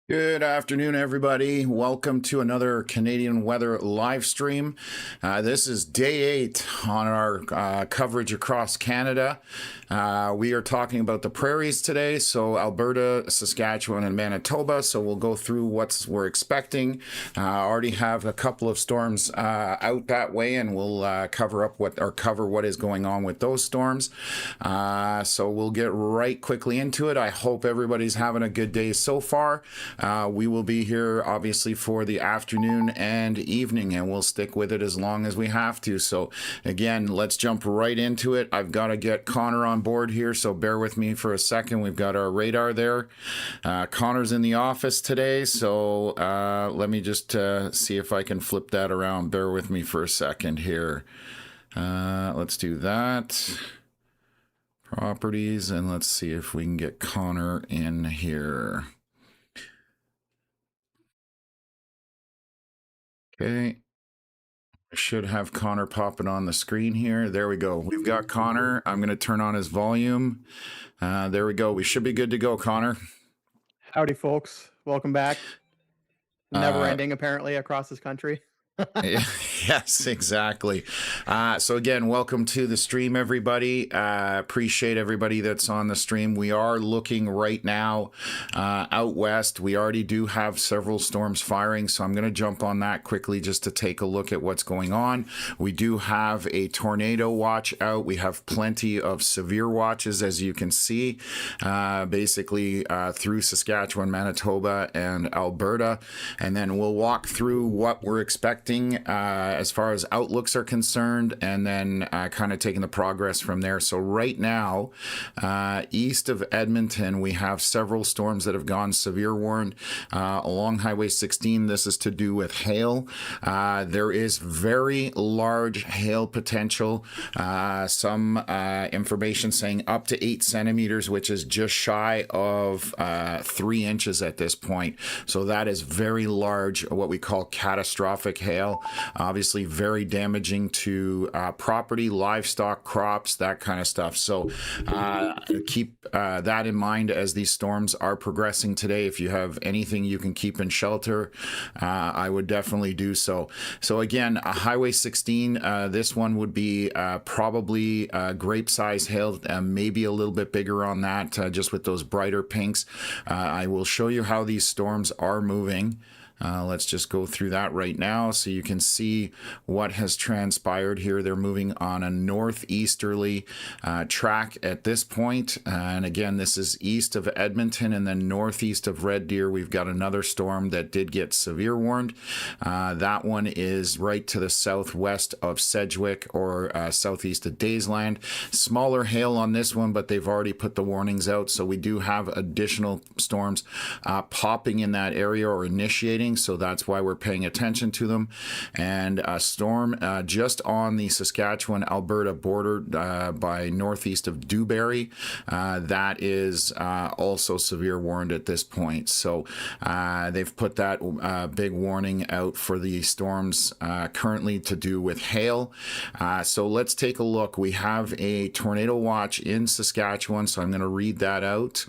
Good afternoon, everybody. Welcome to another Canadian weather live stream. This is day 8 on our coverage across Canada. We are talking about the prairies today, so Alberta, Saskatchewan, and Manitoba. So we'll go through what we're expecting. Already have a couple of storms out that way, and we'll cover what is going on with those storms. So we'll get right quickly into it. I hope everybody's having a good day so far. We will be here obviously for the afternoon and evening, and we'll stick with it as long as we have to. So again, let's jump right into it. I've got to get Connor on board here, so bear with me for a second. We've got our radar there. Connor's in the office today, so let me just see if I can flip that around. Bear with me for a second here. Let's do that. Properties, and let's see if we can get Connor in here. Okay. I should have Connor popping on the screen here. There we go. We've got Connor. I'm going to turn on his volume. There we go. We should be good to go, Connor. Howdy, folks. Welcome back. Never ending, apparently, across this country. Yes, exactly. So again, welcome to the stream, everybody. Appreciate everybody that's on the stream. We are looking right now out west. We already do have several storms firing, so I'm going to jump on that quickly just to take a look at what's going on. We do have a tornado watch out. We have plenty of severe watches, as you can see, basically through Saskatchewan, Manitoba, and Alberta. And then we'll walk through what we're expecting as far as outlooks are concerned, and then kind of taking the progress from there. So right now, east of Edmonton, we have several storms that have gone severe warned along Highway 16. This is to do with hail. There is very large hail potential. Some information saying up to 8 centimeters, which is just shy of 3 inches at this point. So that is very large, what we call catastrophic hail. Obviously very damaging to property, livestock, crops, that kind of stuff. So keep that in mind as these storms are progressing today. If you have anything you can keep in shelter, I would definitely do so. So again, Highway 16, this one would be probably grape size hail, maybe a little bit bigger on that, just with those brighter pinks. I will show you how these storms are moving. Let's just go through that right now so you can see what has transpired here. They're moving on a northeasterly track at this point. And again, this is east of Edmonton, and then northeast of Red Deer, we've got another storm that did get severe warned. That one is right to the southwest of Sedgwick, or southeast of Daysland. Smaller hail on this one, but they've already put the warnings out. So we do have additional storms popping in that area or initiating. So that's why we're paying attention to them. And a storm just on the Saskatchewan-Alberta border by northeast of Dewberry. That is also severe warned at this point. So they've put that big warning out for the storms currently to do with hail. So let's take a look. We have a tornado watch in Saskatchewan, so I'm going to read that out.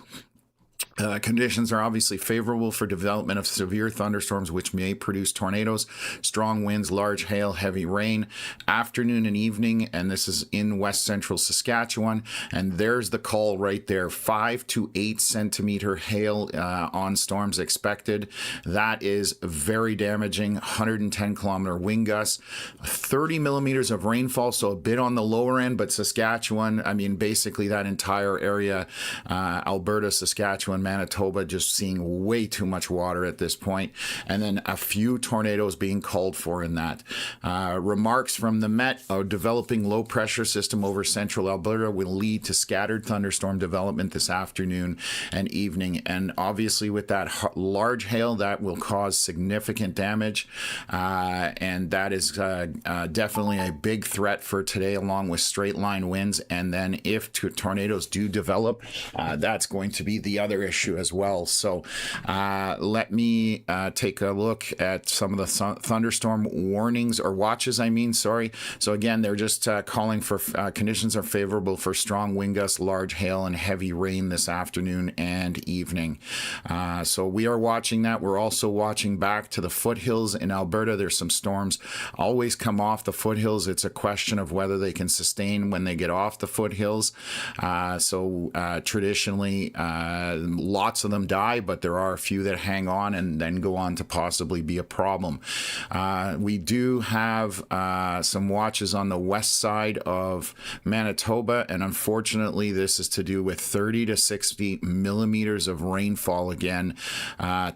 Conditions are obviously favorable for development of severe thunderstorms, which may produce tornadoes, strong winds, large hail, heavy rain, afternoon and evening, and this is in west central Saskatchewan. And there's the call right there, 5 to 8 centimeter hail on storms expected. That is very damaging. 110 kilometer wind gusts, 30 millimeters of rainfall, so a bit on the lower end, but Saskatchewan, I mean, basically that entire area, Alberta, Saskatchewan, Manitoba, just seeing way too much water at this point, and then a few tornadoes being called for in that. Remarks from the Met: a developing low pressure system over central Alberta will lead to scattered thunderstorm development this afternoon and evening, and obviously with that large hail, that will cause significant damage, and that is definitely a big threat for today, along with straight line winds. And then if tornadoes do develop, that's going to be the other issue issue as well. So let me take a look at some of the thunderstorm warnings or watches, sorry. So again, they're just calling for conditions are favorable for strong wind gusts, large hail, and heavy rain this afternoon and evening. So we are watching that. We're also watching back to the foothills in Alberta. There's some storms always come off the foothills. It's a question of whether they can sustain when they get off the foothills. Traditionally, lots of them die, but there are a few that hang on and then go on to possibly be a problem. We do have some watches on the west side of Manitoba, and unfortunately this is to do with 30 to 60 millimeters of rainfall again,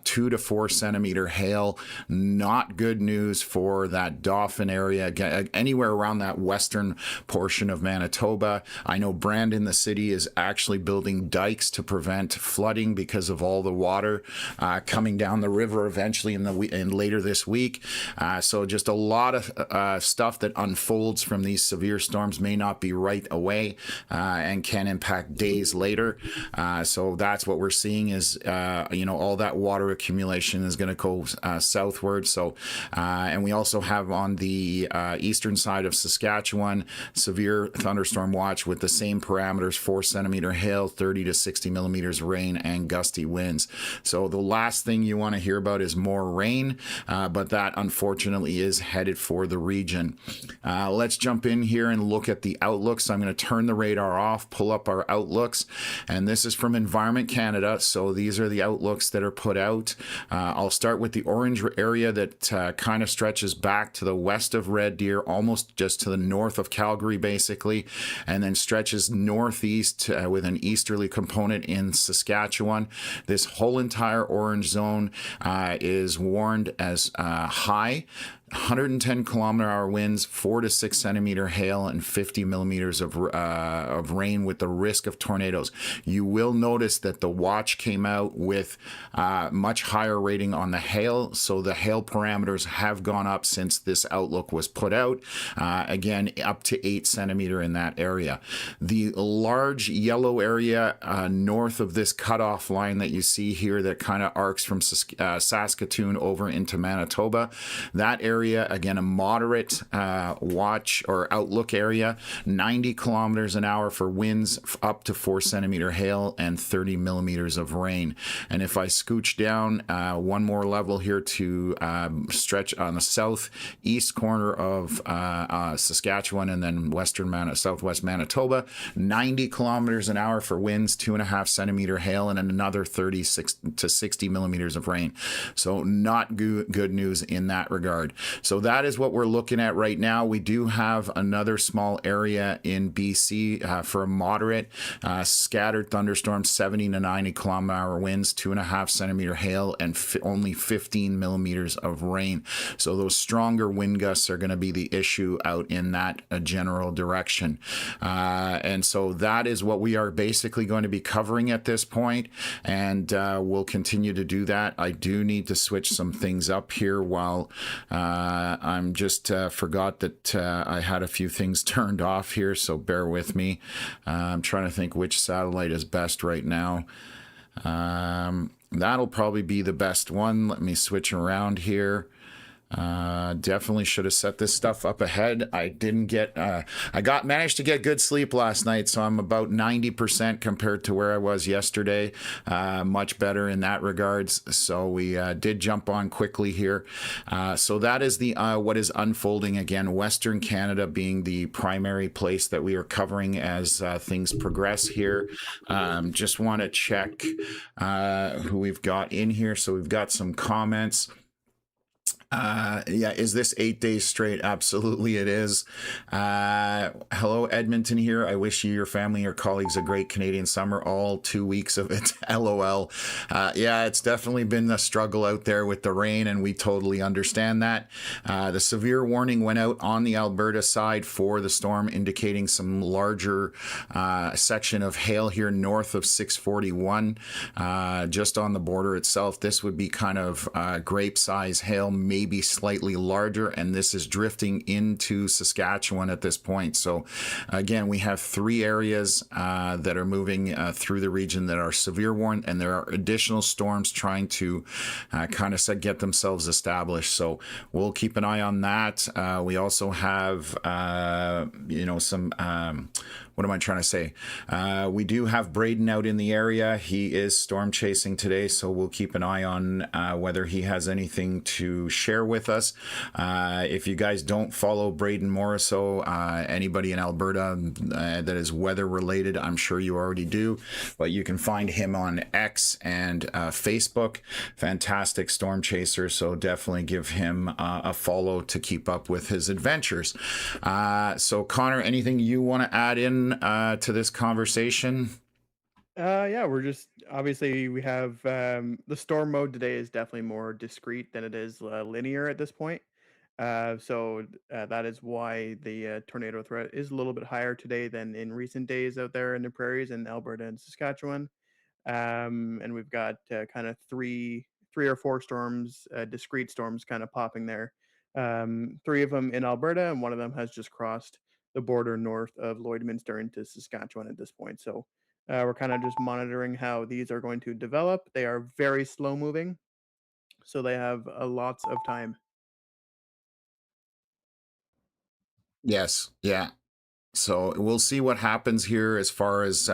2 to 4 centimeter hail. Not good news for that Dauphin area, anywhere around that western portion of Manitoba. I know Brandon, the city, is actually building dikes to prevent flooding because of all the water coming down the river eventually in later this week. So just a lot of stuff that unfolds from these severe storms may not be right away and can impact days later. So that's what we're seeing is, all that water accumulation is going to go southward. So, and we also have on the eastern side of Saskatchewan, severe thunderstorm watch with the same parameters, 4 centimeter hail, 30 to 60 millimeters rain, and gusty winds. So the last thing you want to hear about is more rain, but that unfortunately is headed for the region. Let's jump in here and look at the outlooks. I'm going to turn the radar off, pull up our outlooks, and this is from Environment Canada. So these are the outlooks that are put out. I'll start with the orange area that kind of stretches back to the west of Red Deer, almost just to the north of Calgary, basically, and then stretches northeast with an easterly component in Saskatchewan. This whole entire orange zone is warned as high. 110 kilometer-hour winds, 4 to 6 centimeter hail, and 50 millimeters of rain with the risk of tornadoes. You will notice that the watch came out with much higher rating on the hail, so the hail parameters have gone up since this outlook was put out. Again, up to 8 centimeter in that area. The large yellow area north of this cutoff line that you see here that kind of arcs from Saskatoon over into Manitoba, that area, again, a moderate watch or outlook area, 90 kilometers an hour for winds, up to 4 centimeter hail, and 30 millimeters of rain. And if I scooch down one more level here to stretch on the southeast corner of Saskatchewan and then southwest Manitoba, 90 kilometers an hour for winds, 2.5 centimeter hail, and another 36 to 60 millimeters of rain. So not good news in that regard. So that is what we're looking at right now. We do have another small area in BC for a moderate scattered thunderstorm, 70 to 90 kilometer-hour winds, 2.5 centimeter hail, and only 15 millimeters of rain. So those stronger wind gusts are going to be the issue out in that general direction. And so that is what we are basically going to be covering at this point, and we'll continue to do that. I do need to switch some things up here while I'm just forgot that I had a few things turned off here, so bear with me. I'm trying to think which satellite is best right now. That'll probably be the best one. Let me switch around here. Definitely should have set this stuff up ahead. I didn't get, managed to get good sleep last night, so I'm about 90% compared to where I was yesterday. Much better in that regards. So we did jump on quickly here. So that is the what is unfolding again. Western Canada being the primary place that we are covering as things progress here. Just want to check who we've got in here. So we've got some comments. Yeah, is this 8 days straight? Absolutely it is. Hello, Edmonton here. I wish you, your family, your colleagues a great Canadian summer, all 2 weeks of it. LOL. Yeah, it's definitely been a struggle out there with the rain, and we totally understand that. The severe warning went out on the Alberta side for the storm, indicating some larger section of hail here north of 641, just on the border itself. This would be kind of grape size hail, maybe maybe slightly larger, and this is drifting into Saskatchewan at this point. So again, we have three areas that are moving through the region that are severe warned, and there are additional storms trying to kind of get themselves established. So we'll keep an eye on that. We also have, some. What am I trying to say? We do have Braden out in the area. He is storm chasing today, so we'll keep an eye on whether he has anything to share with us. If you guys don't follow Braden Morriso, anybody in Alberta that is weather related, I'm sure you already do, but you can find him on X and Facebook. Fantastic storm chaser, so definitely give him a follow to keep up with his adventures. So Connor, anything you want to add in to this conversation? Yeah, we're just obviously we have the storm mode today is definitely more discrete than it is linear at this point. That is why the tornado threat is a little bit higher today than in recent days out there in the prairies in Alberta and Saskatchewan. And we've got kind of three or four storms, discrete storms, kind of popping there. Three of them in Alberta, and one of them has just crossed the border north of Lloydminster into Saskatchewan at this point. So we're kind of just monitoring how these are going to develop. They are very slow moving, so they have lots of time. Yes. Yeah. So we'll see what happens here as far as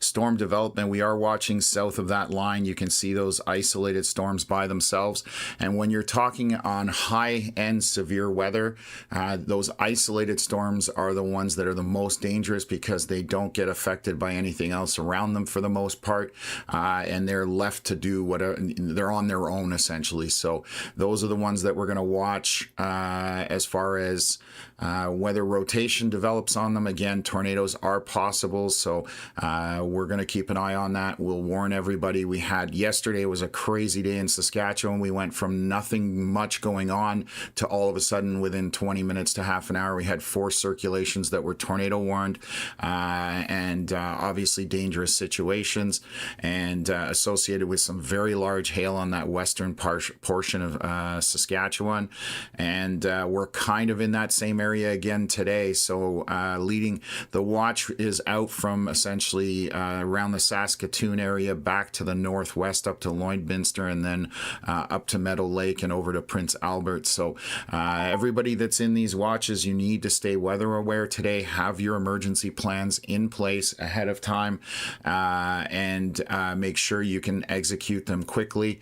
storm development. We are watching south of that line. You can see those isolated storms by themselves. And when you're talking on high end severe weather, those isolated storms are the ones that are the most dangerous because they don't get affected by anything else around them for the most part. And they're left to do whatever, they're on their own essentially. So those are the ones that we're going to watch as far as whether rotation develops on them. Again, tornadoes are possible, so we're going to keep an eye on that. We'll warn everybody. We had yesterday was a crazy day in Saskatchewan. We went from nothing much going on to all of a sudden within 20 minutes to half an hour, we had 4 circulations that were tornado warned, and obviously dangerous situations, and associated with some very large hail on that western portion of Saskatchewan. And we're kind of in that same area again today. So leading the watch is out from essentially around the Saskatoon area back to the northwest up to Lloydminster, and then up to Meadow Lake and over to Prince Albert. So everybody that's in these watches, you need to stay weather aware today. Have your emergency plans in place ahead of time, and make sure you can execute them quickly.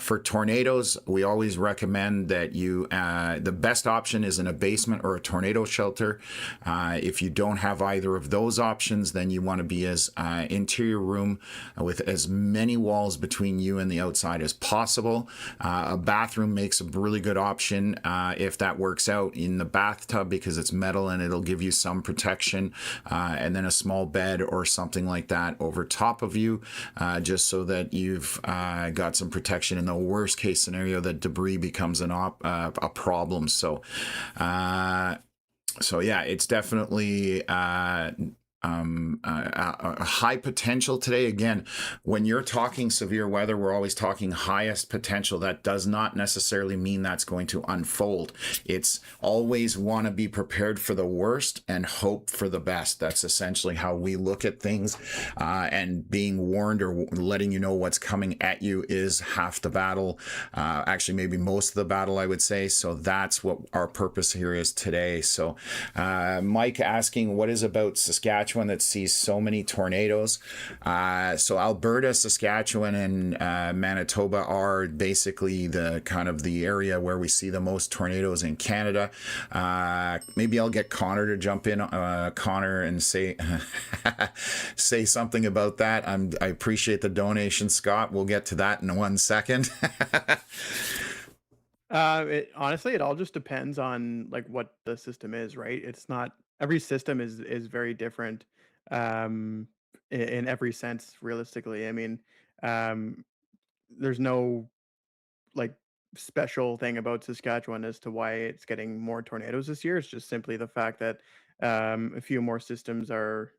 For tornadoes, we always recommend that you the best option is in a basement or a tornado shelter. If you don't have either of those options, then you want to be as interior room with as many walls between you and the outside as possible. A bathroom makes a really good option if that works out in the bathtub because it's metal and it'll give you some protection, and then a small bed or something like that over top of you, just so that you've got some protection in the worst case scenario that debris becomes a problem. So yeah, it's definitely a high potential today. Again, when you're talking severe weather, we're always talking highest potential. That does not necessarily mean that's going to unfold. It's always want to be prepared for the worst and hope for the best. That's essentially how we look at things. And being warned or letting you know what's coming at you is half the battle. Actually, maybe most of the battle, I would say. So that's what our purpose here is today. So Mike asking, what is about Saskatchewan that sees so many tornadoes? So Alberta, Saskatchewan, and Manitoba are basically the kind of the area where we see the most tornadoes in Canada. Maybe I'll get Connor to jump in, Connor, and say say something about that. I appreciate the donation, Scott. We'll get to that in 1 second. Honestly, it all just depends on like what the system is, right? It's not every system is very different, um, in every sense. Realistically, I mean, um, there's no like special thing about Saskatchewan as to why it's getting more tornadoes this year. It's just simply the fact that a few more systems are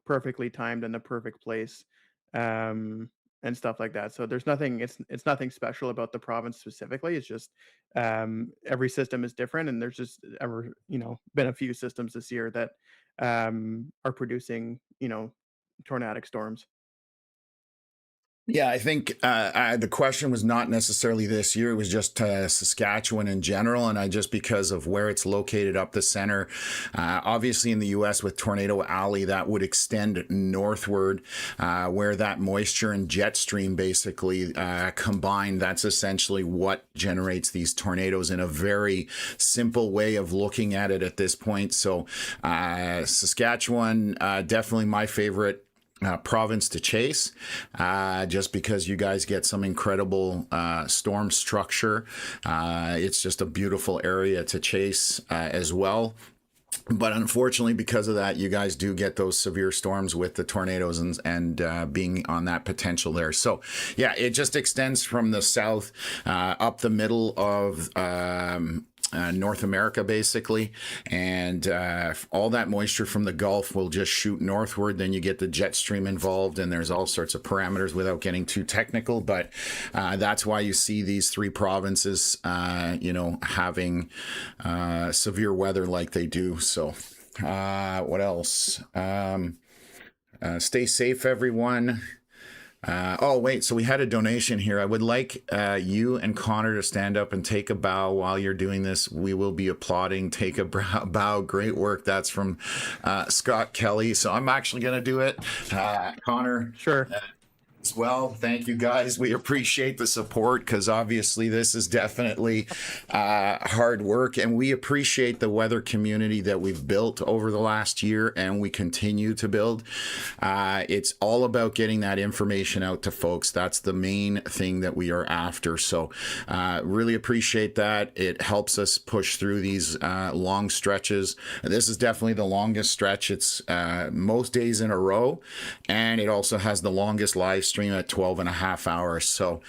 perfectly timed in the perfect place. Um, and stuff like that. So there's nothing it's nothing special about the province specifically. It's just every system is different, and there's just ever been a few systems this year that are producing tornadic storms. Yeah, I think the question was not necessarily this year. It was just Saskatchewan in general. And I just because of where it's located up the center, obviously in the U.S. with Tornado Alley, that would extend northward where that moisture and jet stream basically combine. That's essentially what generates these tornadoes in a very simple way of looking at it at this point. So Saskatchewan, definitely my favorite province to chase, just because you guys get some incredible storm structure. It's just a beautiful area to chase as well. But unfortunately, because of that, you guys do get those severe storms with the tornadoes and being on that potential there. So, yeah, it just extends from the south up the middle of North America, basically. And all that moisture from the Gulf will just shoot northward. Then you get the jet stream involved, and there's all sorts of parameters without getting too technical. But that's why you see these three provinces, having severe weather like they do. So, what else? Stay safe, everyone. Oh, wait. So we had a donation here. I would like you and Connor to stand up and take a bow while you're doing this. We will be applauding. Take a bow. Great work. That's from Scott Kelly. So I'm actually going to do it. Connor. Sure. As well. Thank you guys. We appreciate the support because obviously this is definitely hard work, and we appreciate the weather community that we've built over the last year and we continue to build. It's all about getting that information out to folks. That's the main thing that we are after. So really appreciate that. It helps us push through these long stretches. This is definitely the longest stretch. It's most days in a row, and it also has the longest live stream at 12 and a half hours. So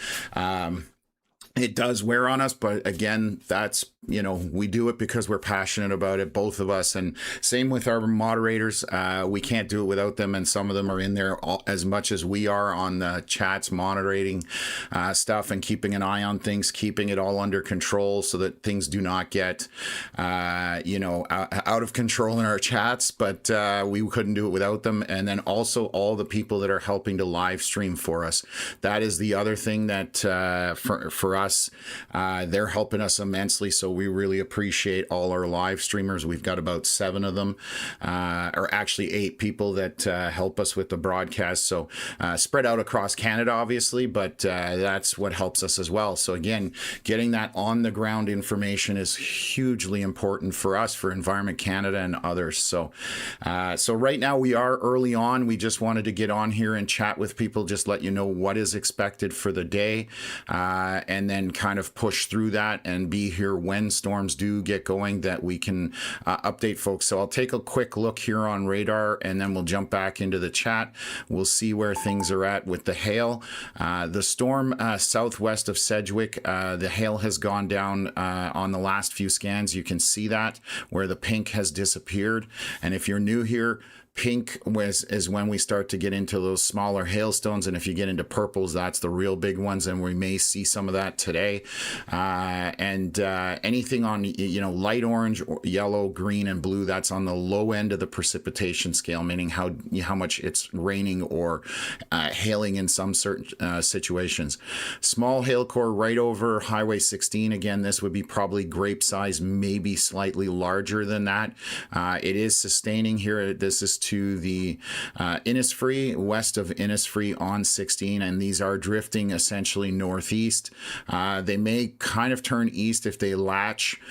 it does wear on us, but again, that's, we do it because we're passionate about it, both of us. And same with our moderators. We can't do it without them. And some of them are in there as much as we are on the chats, moderating stuff and keeping an eye on things, keeping it all under control so that things do not get, out of control in our chats. But we couldn't do it without them. And then also all the people that are helping to live stream for us. That is the other thing that for us, they're helping us immensely. So we really appreciate all our live streamers. We've got about 7 of them, or actually 8 people that help us with the broadcast. So spread out across Canada, obviously, but that's what helps us as well. So again, getting that on the ground information is hugely important for us, for Environment Canada and others. So right now we are early on. We just wanted to get on here and chat with people, just let you know what is expected for the day, and then kind of push through that and be here when storms do get going, that we can update folks. So I'll take a quick look here on radar, and then we'll jump back into the chat. We'll see where things are at with the hail. The storm southwest of Sedgwick, the hail has gone down on the last few scans. You can see that where the pink has disappeared. And if you're new here, pink is when we start to get into those smaller hailstones, and if you get into purples, that's the real big ones, and we may see some of that today. And anything on light orange, yellow, green, and blue, that's on the low end of the precipitation scale, meaning how much it's raining or hailing in some certain situations. Small hail core right over Highway 16. Again, this would be probably grape size, maybe slightly larger than that. It is sustaining here. This is to the Innisfree, west of Innisfree on 16, and these are drifting essentially northeast. They may kind of turn east if they latch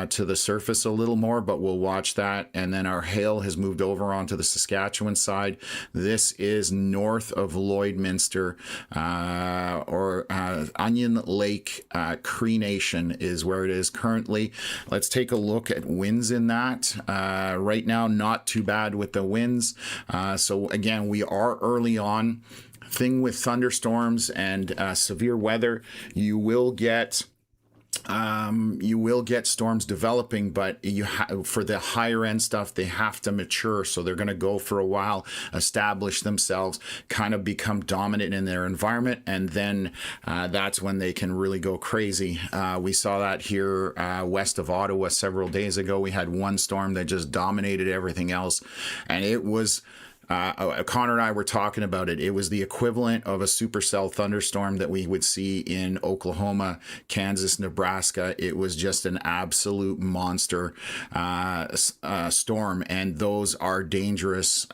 to the surface a little more, but we'll watch that. And then our hail has moved over onto the Saskatchewan side. This is north of Lloydminster, or Onion Lake. Cree Nation is where it is currently. Let's take a look at winds in that. Right now, not too bad with the winds. So again, we are early on. Thing with thunderstorms and severe weather, you will get You will get storms developing, but for the higher end stuff, they have to mature. So they're going to go for a while, establish themselves, kind of become dominant in their environment, and then that's when they can really go crazy. We saw that here west of Ottawa several days ago. We had one storm that just dominated everything else, and it was. Connor and I were talking about it. It was the equivalent of a supercell thunderstorm that we would see in Oklahoma, Kansas, Nebraska. It was just an absolute monster storm, and those are dangerous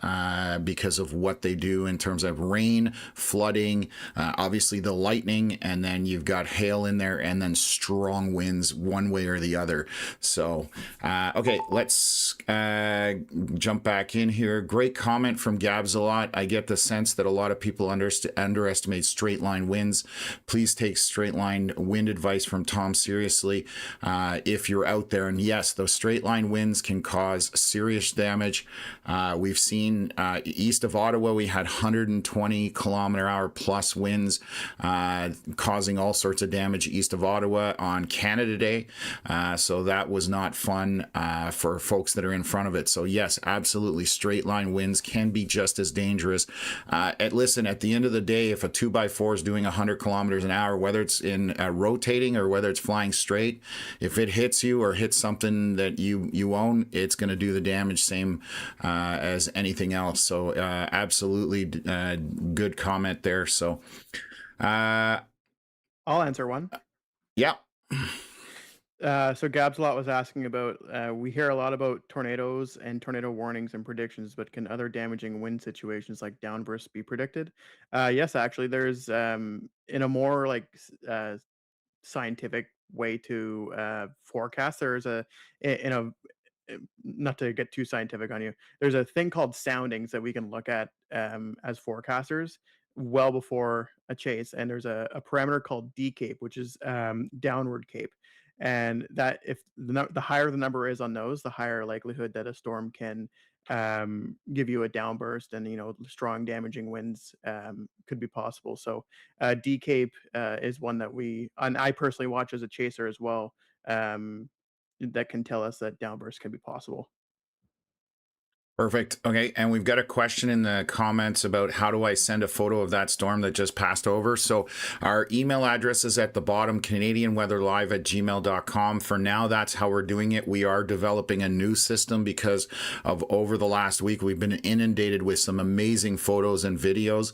because of what they do in terms of rain, flooding, obviously the lightning, and then you've got hail in there, and then strong winds one way or the other. So, okay, let's jump back in here. Great comment from Gabs a lot. I get the sense that a lot of people underestimate straight line winds. Please take straight line wind advice from Tom seriously if you're out there. And yes, those straight line winds can cause serious damage. We've seen east of Ottawa, we had 120 kilometer hour plus winds causing all sorts of damage east of Ottawa on Canada Day. So that was not fun for folks that are in front of it. So yes, absolutely, straight line winds can be just as dangerous. Listen, at the end of the day, if a 2x4 is doing 100 kilometers an hour, whether it's in rotating or whether it's flying straight, if it hits you or hits something that you own, it's going to do the damage same as anything else. So absolutely good comment there. So I'll answer one. Yeah. So Gabslot was asking about, we hear a lot about tornadoes and tornado warnings and predictions, but can other damaging wind situations like downbursts be predicted? Yes, actually, there's in a more like scientific way to forecast. There's not to get too scientific on you, there's a thing called soundings that we can look at as forecasters well before a chase, and there's a parameter called D cape, which is downward cape, and that if the higher the number is on those, the higher likelihood that a storm can give you a downburst, and strong damaging winds could be possible. So D cape is one that I personally watch as a chaser as well, that can tell us that downbursts can be possible. Perfect. Okay. And we've got a question in the comments about how do I send a photo of that storm that just passed over. So our email address is at the bottom, canadianweatherlive@gmail.com. For now, that's how we're doing it. We are developing a new system because of over the last week, we've been inundated with some amazing photos and videos.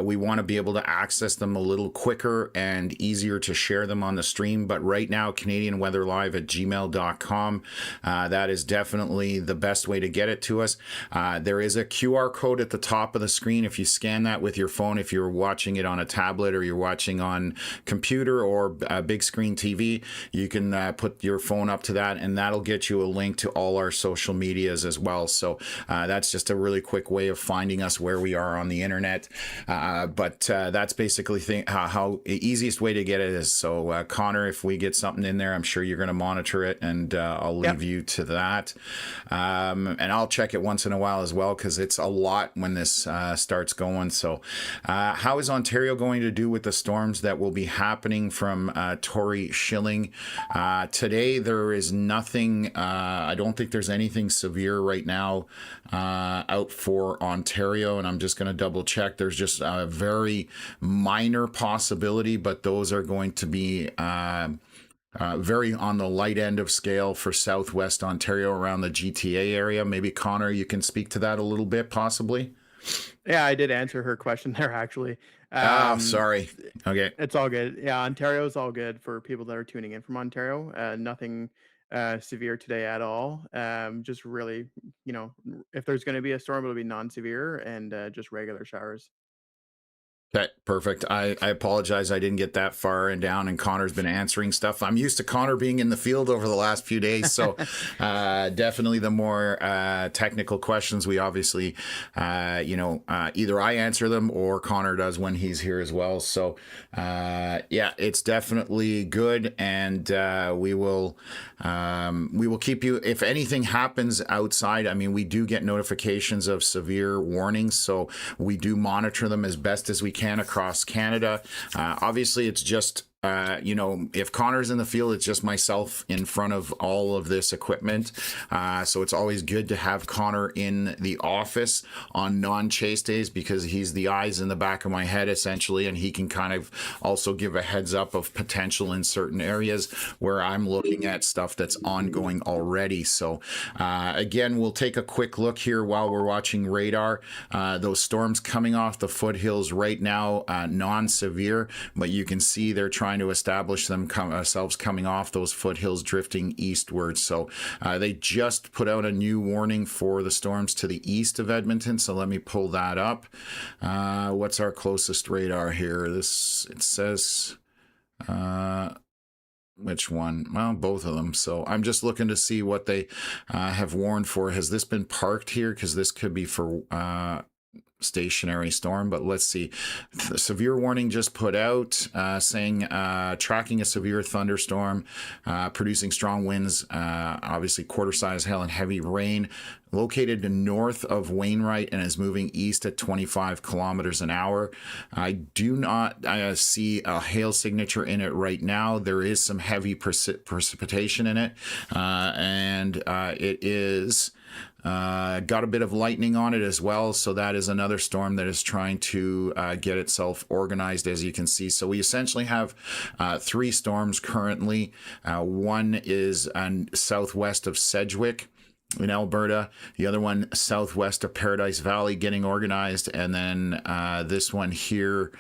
We want to be able to access them a little quicker and easier to share them on the stream. But right now, canadianweatherlive@gmail.com. That is definitely the best way to get it to us. There is a QR code at the top of the screen. If you scan that with your phone, if you're watching it on a tablet or you're watching on computer or a big screen TV, you can put your phone up to that, and that'll get you a link to all our social medias as well. So that's just a really quick way of finding us where we are on the internet. But that's basically how the easiest way to get it is. So Connor, if we get something in there, I'm sure you're going to monitor it, and I'll leave you to that. And I'll check it once in a while as well, because it's a lot when this starts going. So how is Ontario going to do with the storms that will be happening from Tory Shilling? Today there is nothing, I don't think there's anything severe right now out for Ontario, and I'm just going to double check. There's just a very minor possibility, but those are going to be very on the light end of scale for Southwest Ontario around the GTA area. Maybe Connor, you can speak to that a little bit, possibly. Yeah, I did answer her question there, actually. Sorry. Okay. It's all good. Yeah, Ontario's all good for people that are tuning in from Ontario. Nothing severe today at all. Just really, if there's going to be a storm, it'll be non-severe and just regular showers. Okay, perfect. I apologize. I didn't get that far and down, and Connor's been answering stuff. I'm used to Connor being in the field over the last few days. So definitely the more technical questions, we obviously, either I answer them or Connor does when he's here as well. So yeah, it's definitely good. And we will keep you, if anything happens outside. I mean, we do get notifications of severe warnings, so we do monitor them as best as we can across Canada. Obviously, it's just you know, if Connor's in the field, it's just myself in front of all of this equipment. So it's always good to have Connor in the office on non-chase days because he's the eyes in the back of my head, essentially, and he can kind of also give a heads up of potential in certain areas where I'm looking at stuff that's ongoing already. So again, we'll take a quick look here while we're watching radar. Those storms coming off the foothills right now, non-severe, but you can see they're trying to establish themselves coming off those foothills, drifting eastward. So they just put out a new warning for the storms to the east of Edmonton. So let me pull that up. What's our closest radar here? It says which one? Well, both of them. So I'm just looking to see what they have warned for. Has this been parked here? Because this could be for stationary storm, but let's see. The severe warning just put out saying tracking a severe thunderstorm, producing strong winds, obviously quarter-size hail and heavy rain, located north of Wainwright and is moving east at 25 kilometers an hour. I do not see a hail signature in it right now. There is some heavy precipitation in it, and it is got a bit of lightning on it as well. So that is another storm that is trying to get itself organized, as you can see. So we essentially have three storms currently. One is southwest of Sedgwick in Alberta, the other one southwest of Paradise Valley getting organized, and then this one here,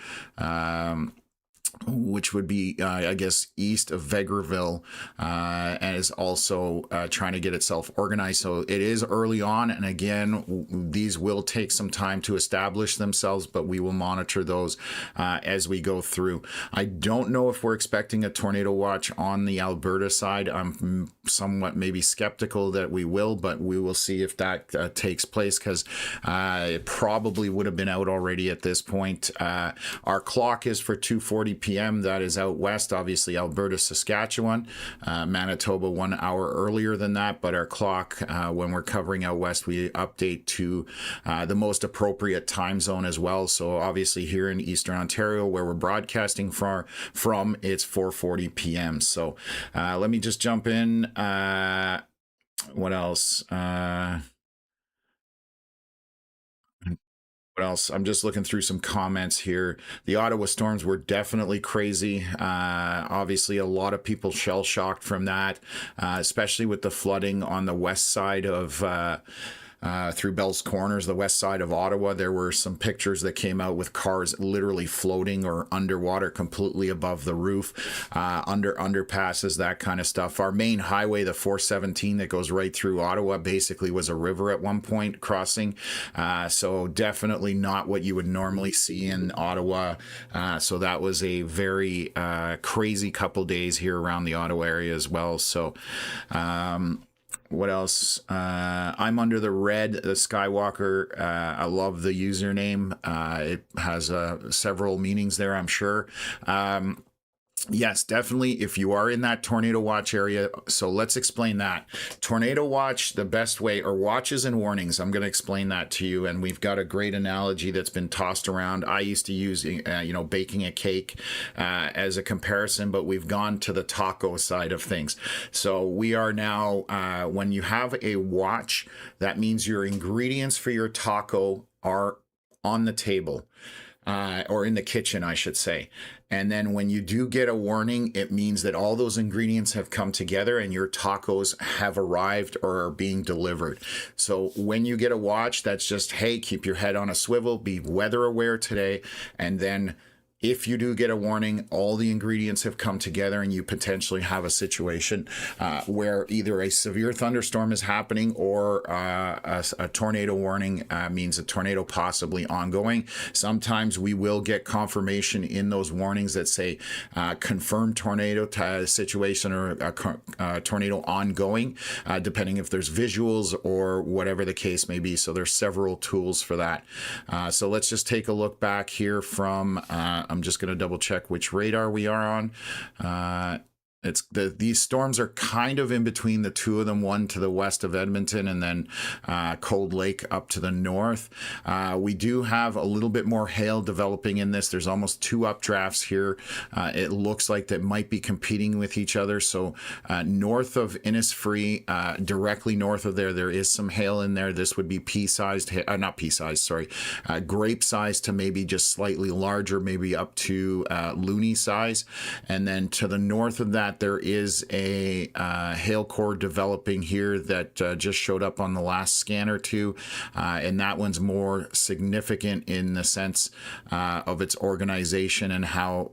which would be, I guess, east of Vegreville, and is also trying to get itself organized. So it is early on, and again, these will take some time to establish themselves, but we will monitor those as we go through. I don't know if we're expecting a tornado watch on the Alberta side. I'm somewhat maybe skeptical that we will, but we will see if that takes place, because it probably would have been out already at this point. Our clock is for 2:40 p.m. That is out west, obviously Alberta, Saskatchewan, Manitoba 1 hour earlier than that, but our clock, when we're covering out west, we update to the most appropriate time zone as well. So obviously here in Eastern Ontario, where we're broadcasting from, it's 4:40 p.m. So let me just jump in. What else? What else? I'm just looking through some comments here. The Ottawa storms were definitely crazy. Obviously, a lot of people shell-shocked from that, especially with the flooding on the west side of through Bell's Corners, the west side of Ottawa. There were some pictures that came out with cars literally floating or underwater completely above the roof, under underpasses, that kind of stuff. Our main highway, the 417 that goes right through Ottawa, basically was a river at one point crossing. So definitely not what you would normally see in Ottawa. So that was a very crazy couple days here around the Ottawa area as well. So what else? I'm under the red, the Skywalker. I love the username. It has several meanings there, I'm sure. Yes, definitely. If you are in that tornado watch area, so let's explain that. Tornado watch, the best way, or watches and warnings, I'm going to explain that to you. And we've got a great analogy that's been tossed around. I used to use, baking a cake as a comparison, but we've gone to the taco side of things. So we are now, when you have a watch, that means your ingredients for your taco are on the table. Or in the kitchen, I should say. And then when you do get a warning, it means that all those ingredients have come together and your tacos have arrived or are being delivered. So when you get a watch, that's just, hey, keep your head on a swivel, be weather aware today. And then if you do get a warning, all the ingredients have come together and you potentially have a situation where either a severe thunderstorm is happening or a tornado warning means a tornado possibly ongoing. Sometimes we will get confirmation in those warnings that say confirmed tornado situation or a tornado ongoing, depending if there's visuals or whatever the case may be. So there's several tools for that. So let's just take a look back here from I'm just going to double check which radar we are on. these storms are kind of in between the two of them, one to the west of Edmonton and then Cold Lake up to the north. We do have a little bit more hail developing in this. There's almost two updrafts here. It looks like they might be competing with each other. So north of Innisfree, directly north of there is some hail in there. This would be pea-sized, not pea-sized, sorry, grape-sized to maybe just slightly larger, maybe up to loony size. And then to the north of that, there is a hail core developing here that just showed up on the last scan or two, and that one's more significant in the sense of its organization and how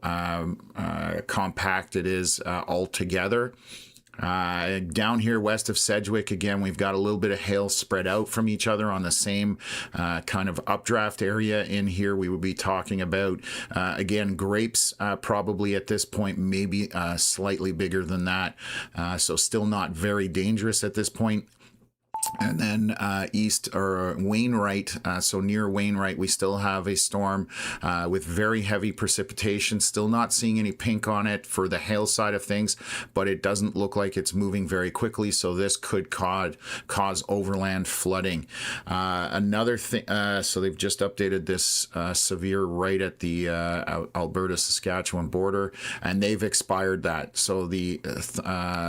compact it is altogether. Down here west of Sedgwick, again, we've got a little bit of hail spread out from each other on the same kind of updraft area. In here, we would be talking about, again, grapes probably at this point, maybe slightly bigger than that. So still not very dangerous at this point. And then east or Wainwright, so near Wainwright, we still have a storm with very heavy precipitation. Still not seeing any pink on it for the hail side of things, but it doesn't look like it's moving very quickly. So this could cause overland flooding. Another thing, so they've just updated this severe right at the Alberta-Saskatchewan border, and they've expired that. So the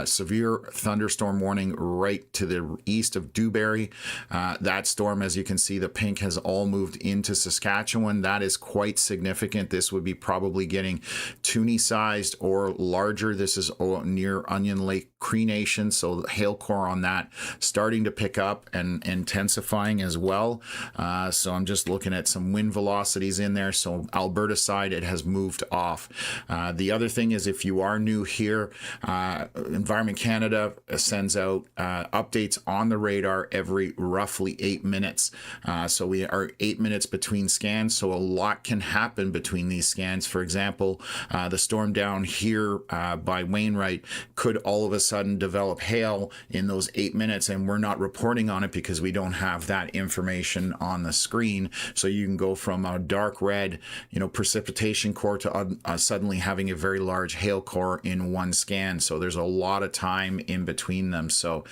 severe thunderstorm warning right to the east of Dewberry. That storm, as you can see, the pink has all moved into Saskatchewan. That is quite significant. This would be probably getting toonie sized or larger. This is near Onion Lake Cree Nation, so hail core on that starting to pick up and intensifying as well. So I'm just looking at some wind velocities in there. So Alberta side, it has moved off. The other thing is, if you are new here, Environment Canada sends out updates on the radar every roughly 8 minutes. So we are 8 minutes between scans. So a lot can happen between these scans. For example, the storm down here by Wainwright could all of a sudden develop hail in those 8 minutes, and we're not reporting on it because we don't have that information on the screen. So you can go from a dark red, precipitation core to suddenly having a very large hail core in one scan. So there's a lot of time in between them. So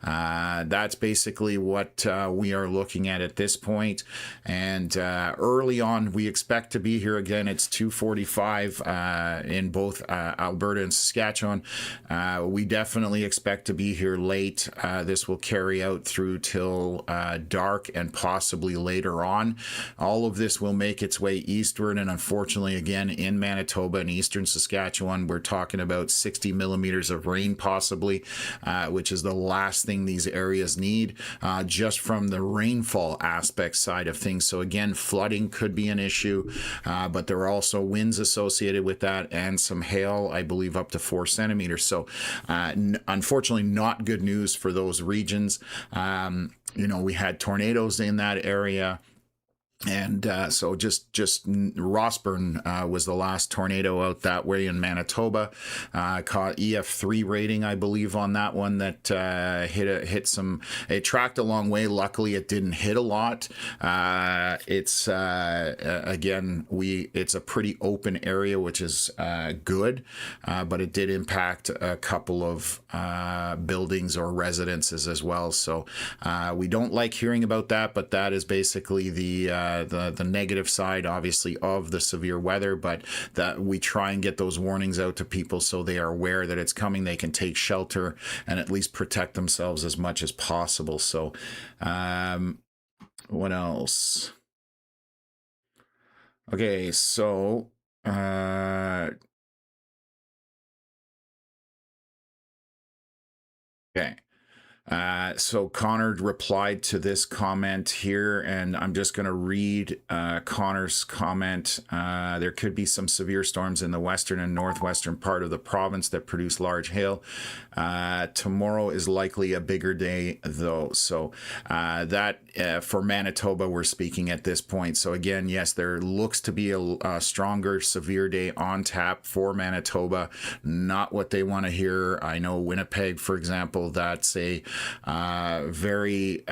that's basically what we are looking at this point. And early on, we expect to be here again. It's 2:45 in both Alberta and Saskatchewan. We definitely expect to be here late. This will carry out through till dark and possibly later on. All of this will make its way eastward, and unfortunately, again, in Manitoba and eastern Saskatchewan, we're talking about 60 millimeters of rain possibly, which is the last thing these areas need, just from the rainfall aspect side of things. So again, flooding could be an issue, but there are also winds associated with that and some hail, I believe up to 4 centimeters. So unfortunately, not good news for those regions. We had tornadoes in that area. And so just Rossburn was the last tornado out that way in Manitoba. Caught EF3 rating, I believe, on that one that hit some. It tracked a long way. Luckily, it didn't hit a lot. It's again, it's a pretty open area, which is good, but it did impact a couple of buildings or residences as well. So we don't like hearing about that, but that is basically the negative side, obviously, of the severe weather. But that we try and get those warnings out to people so they are aware that it's coming. They can take shelter and at least protect themselves as much as possible. So what else? Okay, so okay. So Connor replied to this comment here, and I'm just going to read Connor's comment. There could be some severe storms in the western and northwestern part of the province that produce large hail. Tomorrow is likely a bigger day, though. So that for Manitoba, we're speaking at this point. So again, yes, there looks to be a stronger severe day on tap for Manitoba. Not what they want to hear. I know Winnipeg, for example, that's a very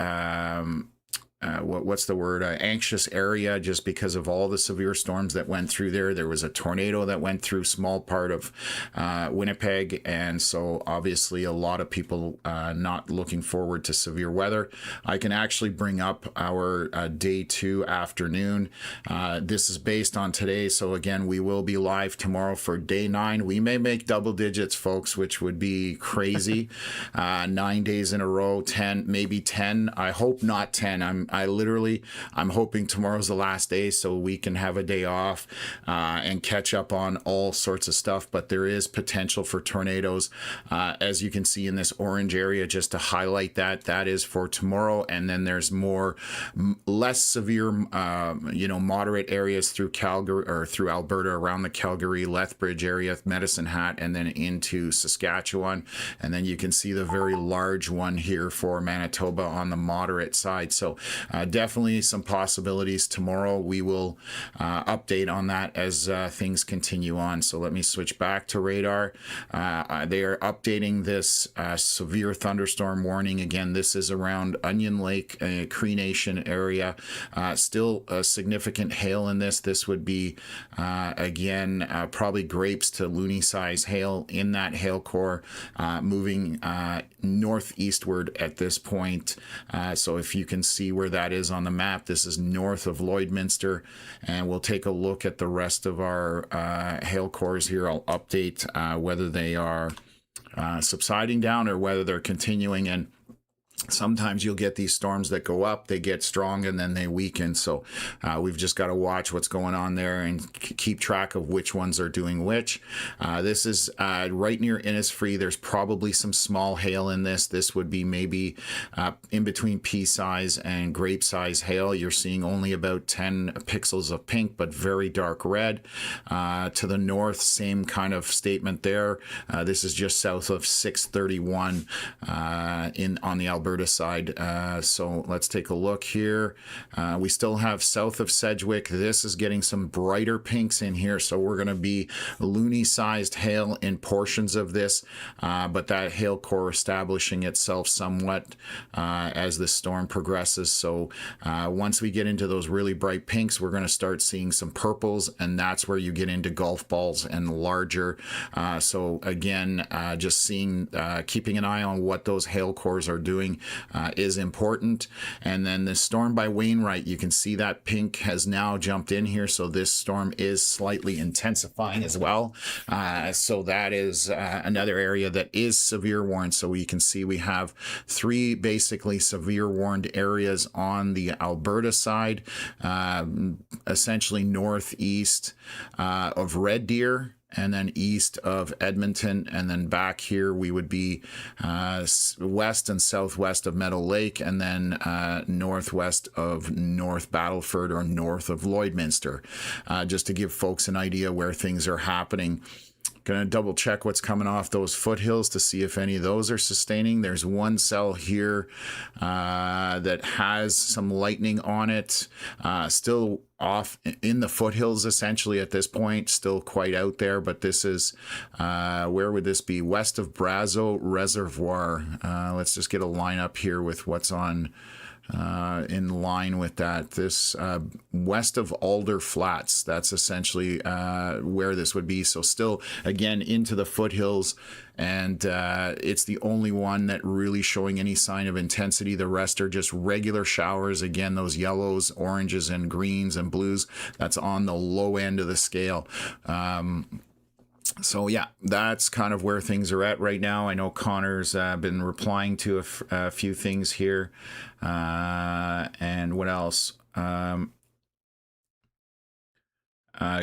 what's the word, anxious area, just because of all the severe storms that went through there. There was a tornado that went through small part of Winnipeg, and so obviously a lot of people not looking forward to severe weather. I can actually bring up our day 2 afternoon. This is based on today, so again, we will be live tomorrow for day 9. We may make double digits, folks, which would be crazy. 9 days in a row, 10, maybe 10. I hope not 10. I'm hoping tomorrow's the last day so we can have a day off and catch up on all sorts of stuff. But there is potential for tornadoes, as you can see in this orange area. Just to highlight that is for tomorrow, and then there's more less severe, moderate areas through Calgary or through Alberta, around the Calgary, Lethbridge area, Medicine Hat, and then into Saskatchewan. And then you can see the very large one here for Manitoba on the moderate side. So definitely some possibilities tomorrow. We will update on that as things continue on. So let me switch back to radar. They are updating this severe thunderstorm warning. Again, this is around Onion Lake, Cree Nation area. Still significant hail in this. This would be, again, probably grapes to loony size hail in that hail core, moving northeastward at this point. So if you can see where that is on the map, this is north of Lloydminster, and we'll take a look at the rest of our hail cores here. I'll update whether they are subsiding down or whether they're continuing. And sometimes you'll get these storms that go up, they get strong, and then they weaken. So we've just got to watch what's going on there and keep track of which ones are doing which. This is right near Innisfree. There's probably some small hail in this. This would be maybe in between pea size and grape size hail. You're seeing only about 10 pixels of pink, but very dark red. To the north, same kind of statement there. This is just south of 631 on the Alberta side. So let's take a look here. We still have south of Sedgwick. This is getting some brighter pinks in here. So we're going to be loony sized hail in portions of this, but that hail core establishing itself somewhat as the storm progresses. So once we get into those really bright pinks, we're going to start seeing some purples, and that's where you get into golf balls and larger. So again, just seeing, keeping an eye on what those hail cores are doing is important. And then the storm by Wainwright, you can see that pink has now jumped in here. So this storm is slightly intensifying as well. So that is another area that is severe warned. So we can see we have 3 basically severe warned areas on the Alberta side, essentially northeast of Red Deer, and then east of Edmonton, and then back here we would be west and southwest of Meadow Lake, and then northwest of North Battleford or north of Lloydminster, just to give folks an idea where things are happening. Going to double check what's coming off those foothills to see if any of those are sustaining. There's one cell here that has some lightning on it, still off in the foothills essentially at this point, still quite out there. But this is, where would this be? West of Brazeau Reservoir. Let's just get a line up here with what's on in line with that. This west of Alder Flats, that's essentially where this would be. So still, again, into the foothills, and it's the only one that really showing any sign of intensity. The rest are just regular showers. Again, those yellows, oranges, and greens and blues, that's on the low end of the scale. So yeah, that's kind of where things are at right now. I know Connor's been replying to a few things here. And what else?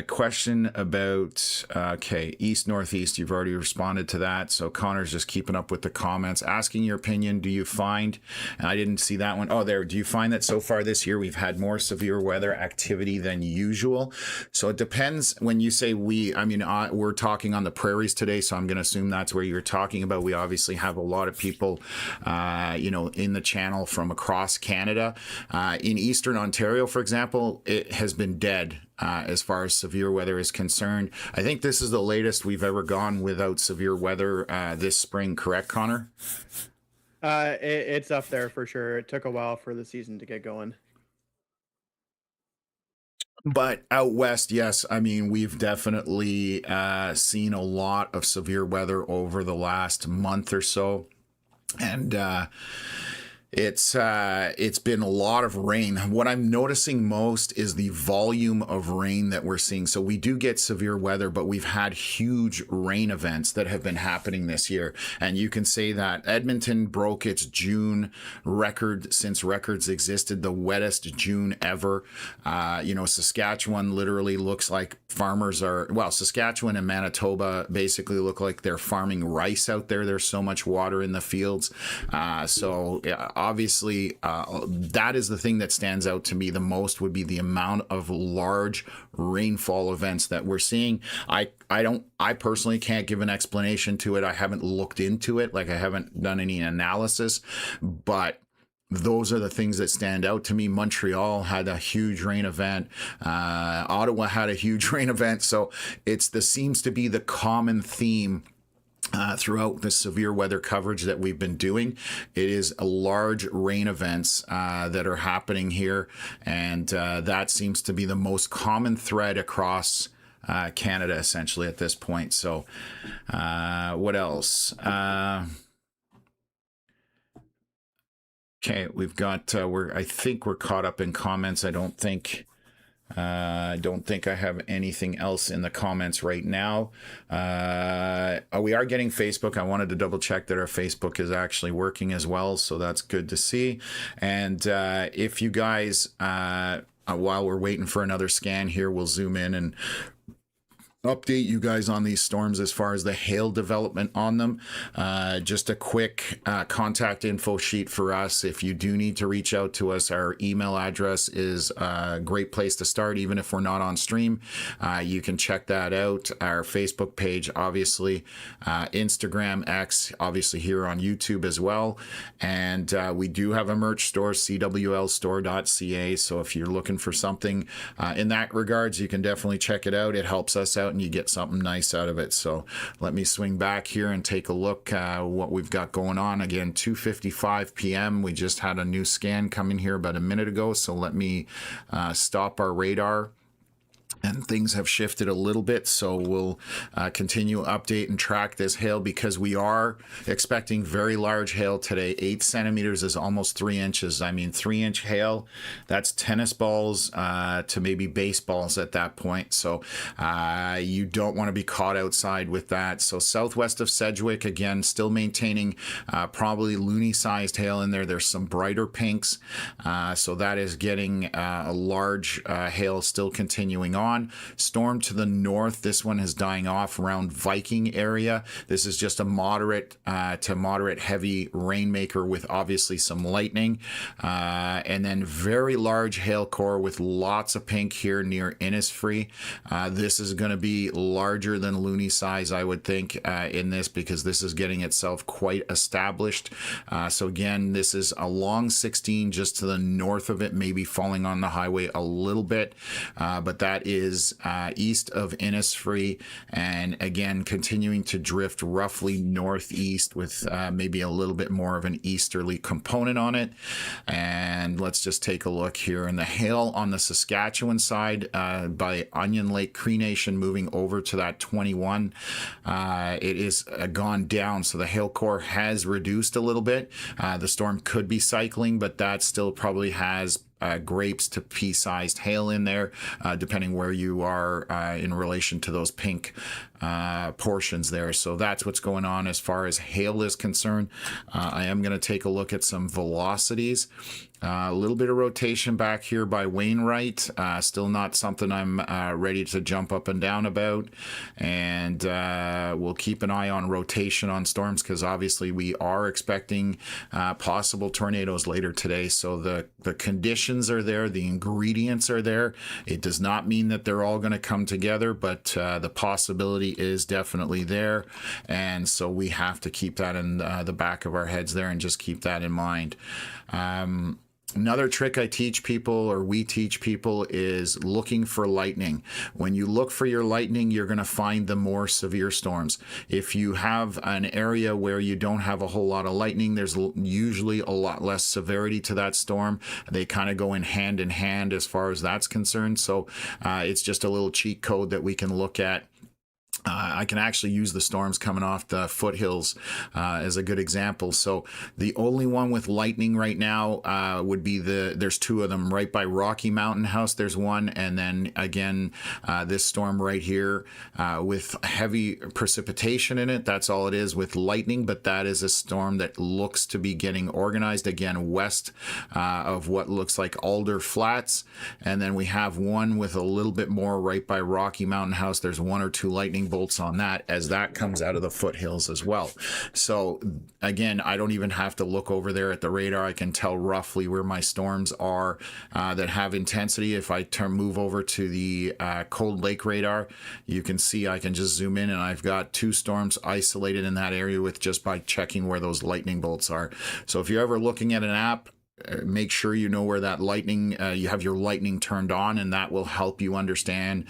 Question about, okay, east northeast, you've already responded to that. So Connor's just keeping up with the comments, asking your opinion. Do you find, and I didn't see that one. Oh, there. Do you find that so far this year we've had more severe weather activity than usual? So it depends. When you say we, I mean, we're talking on the prairies today, so I'm going to assume that's where you're talking about. We obviously have a lot of people, in the channel from across Canada. In Eastern Ontario, for example, it has been dead. As far as severe weather is concerned. I think this is the latest we've ever gone without severe weather this spring, correct, Connor? It's up there for sure. It took a while for the season to get going. But out west, yes, I mean, we've definitely seen a lot of severe weather over the last month or so. And it's been a lot of rain. What I'm noticing most is the volume of rain that we're seeing. So we do get severe weather, but we've had huge rain events that have been happening this year. And you can say that Edmonton broke its June record since records existed, the wettest June ever. Saskatchewan literally looks like Saskatchewan and Manitoba basically look like they're farming rice out there. There's so much water in the fields. Obviously, that is the thing that stands out to me the most, would be the amount of large rainfall events that we're seeing. I personally can't give an explanation to it. I haven't looked into it. Like, I haven't done any analysis, but those are the things that stand out to me. Montreal had a huge rain event. Ottawa had a huge rain event. So this seems to be the common theme throughout the severe weather coverage that we've been doing. It is a large rain events that are happening here, and that seems to be the most common thread across Canada, essentially, at this point. So what else? Okay, we've got I think we're caught up in comments. I don't think I have anything else in the comments right now. We are getting Facebook. I wanted to double check that our Facebook is actually working as well, so that's good to see. And if you guys, while we're waiting for another scan here, we'll zoom in and update you guys on these storms as far as the hail development on them. Just a quick contact info sheet for us. If you do need to reach out to us, our email address is a great place to start, even if we're not on stream. You can check that out. Our Facebook page, obviously, Instagram, X, obviously here on YouTube as well. And we do have a merch store, cwlstore.ca. So if you're looking for something in that regards, you can definitely check it out. It helps us out, and you get something nice out of it. So let me swing back here and take a look what we've got going on. Again, 2:55 p.m. We just had a new scan come in here about a minute ago. So let me stop our radar. And things have shifted a little bit, so we'll continue to update and track this hail, because we are expecting very large hail today. 8 centimeters is almost 3 inches. I mean, 3-inch hail, that's tennis balls to maybe baseballs at that point. So you don't want to be caught outside with that. So southwest of Sedgwick, again, still maintaining probably loony-sized hail in there. There's some brighter pinks, so that is getting a large hail still continuing on. Storm to the north, this one is dying off around Viking area. This is just a moderate to moderate heavy rainmaker with obviously some lightning, and then very large hail core with lots of pink here near Innisfree. This is going to be larger than loony size, I would think, in this, because this is getting itself quite established. So again, this is along 16 just to the north of it, maybe falling on the highway a little bit, but that is east of Innisfree, and again continuing to drift roughly northeast with maybe a little bit more of an easterly component on it. And let's just take a look here. And the hail on the Saskatchewan side by Onion Lake Cree Nation moving over to that 21, it is gone down, so the hail core has reduced a little bit. The storm could be cycling, but that still probably has grapes to pea-sized hail in there, depending where you are in relation to those pink portions there. So that's what's going on as far as hail is concerned. I am going to take a look at some velocities. A little bit of rotation back here by Wainwright. Still not something I'm ready to jump up and down about. And we'll keep an eye on rotation on storms, because obviously we are expecting possible tornadoes later today. So the conditions are there. The ingredients are there. It does not mean that they're all going to come together, but the possibility is definitely there. And so we have to keep that in the back of our heads there and just keep that in mind. Another trick I teach people, or we teach people, is looking for lightning. When you look for your lightning, you're going to find the more severe storms. If you have an area where you don't have a whole lot of lightning, there's usually a lot less severity to that storm. They kind of go in hand as far as that's concerned. So it's just a little cheat code that we can look at. I can actually use the storms coming off the foothills as a good example. So the only one with lightning right now would be there's two of them right by Rocky Mountain House. There's one, and then again this storm right here with heavy precipitation in it. That's all it is with lightning, but that is a storm that looks to be getting organized again west of what looks like Alder Flats. And then we have one with a little bit more right by Rocky Mountain House. There's one or two lightning bolts on that as that comes out of the foothills as well. So again, I don't even have to look over there at the radar. I can tell roughly where my storms are that have intensity. If I move over to the Cold Lake radar, you can see I can just zoom in, and I've got two storms isolated in that area with just by checking where those lightning bolts are. So if you're ever looking at an app, make sure you know where that lightning, you have your lightning turned on, and that will help you understand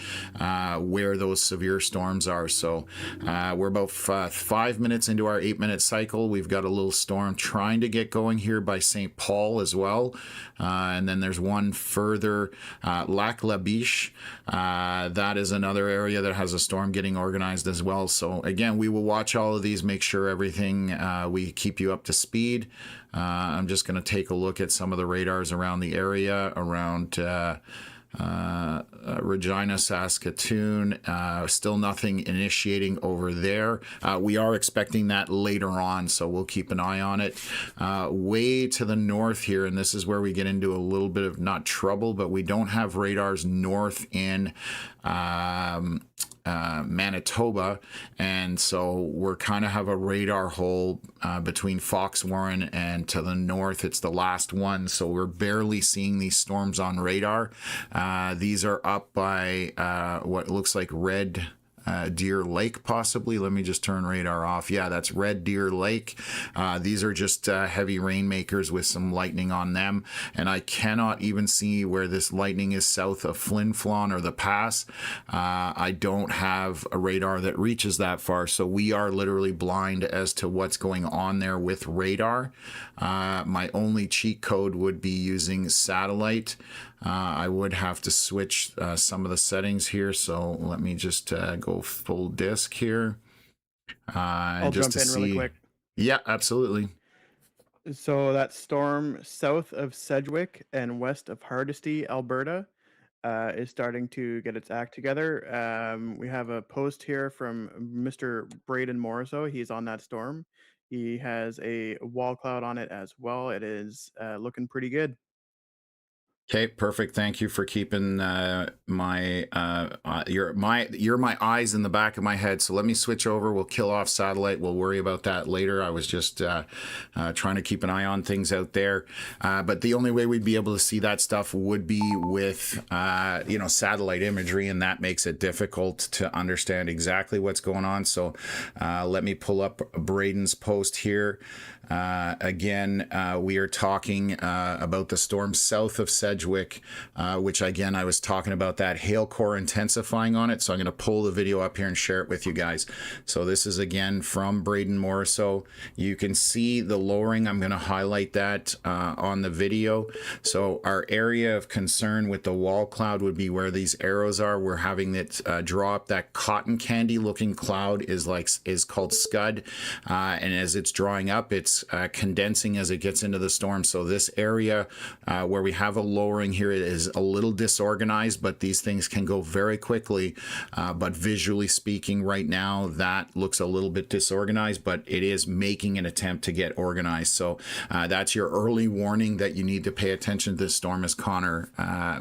where those severe storms are. So we're about 5 minutes into our 8-minute cycle. We've got a little storm trying to get going here by St. Paul as well. And then there's one further, Lac La Biche. That is another area that has a storm getting organized as well. So again, we will watch all of these, make sure everything, we keep you up to speed. I'm just going to take a look at some of the radars around the area, around Regina, Saskatoon. Still nothing initiating over there. We are expecting that later on, so we'll keep an eye on it. Way to the north here, and this is where we get into a little bit of not trouble, but we don't have radars north in Manitoba, and so we're kind of have a radar hole between Fox Warren and to the north. It's the last one, so we're barely seeing these storms on radar. These are up by what looks like Red Deer Lake, possibly. Let me just turn radar off. Yeah, that's Red Deer Lake. These are just heavy rainmakers with some lightning on them, and I cannot even see where this lightning is south of Flin Flon or the pass. I don't have a radar that reaches that far, so we are literally blind as to what's going on there with radar. My only cheat code would be using satellite. I would have to switch some of the settings here, so let me just go full disk here. I'll just jump to in see. really quick. Yeah, absolutely. So that storm south of Sedgwick and west of Hardisty, Alberta, is starting to get its act together. We have a post here from Mr. Braden Morriso. He's on that storm. He has a wall cloud on it as well. It is looking pretty good. Okay, perfect. Thank you for keeping you're my eyes in the back of my head. So let me switch over. We'll kill off satellite. We'll worry about that later. I was just trying to keep an eye on things out there. But the only way we'd be able to see that stuff would be with satellite imagery, and that makes it difficult to understand exactly what's going on. So let me pull up Braden's post here. Again, we are talking about the storm south of Sedgwick, which again, I was talking about that hail core intensifying on it. So I'm going to pull the video up here and share it with you guys. So this is again from Braden Morriso. You can see the lowering. I'm going to highlight that on the video. So our area of concern with the wall cloud would be where these arrows are. We're having it draw up. That cotton candy looking cloud is called Scud. And as it's drawing up, it's condensing as it gets into the storm. So this area where we have a lowering here is a little disorganized, but these things can go very quickly. But visually speaking, right now, that looks a little bit disorganized, but it is making an attempt to get organized. So that's your early warning that you need to pay attention to this storm, as Connor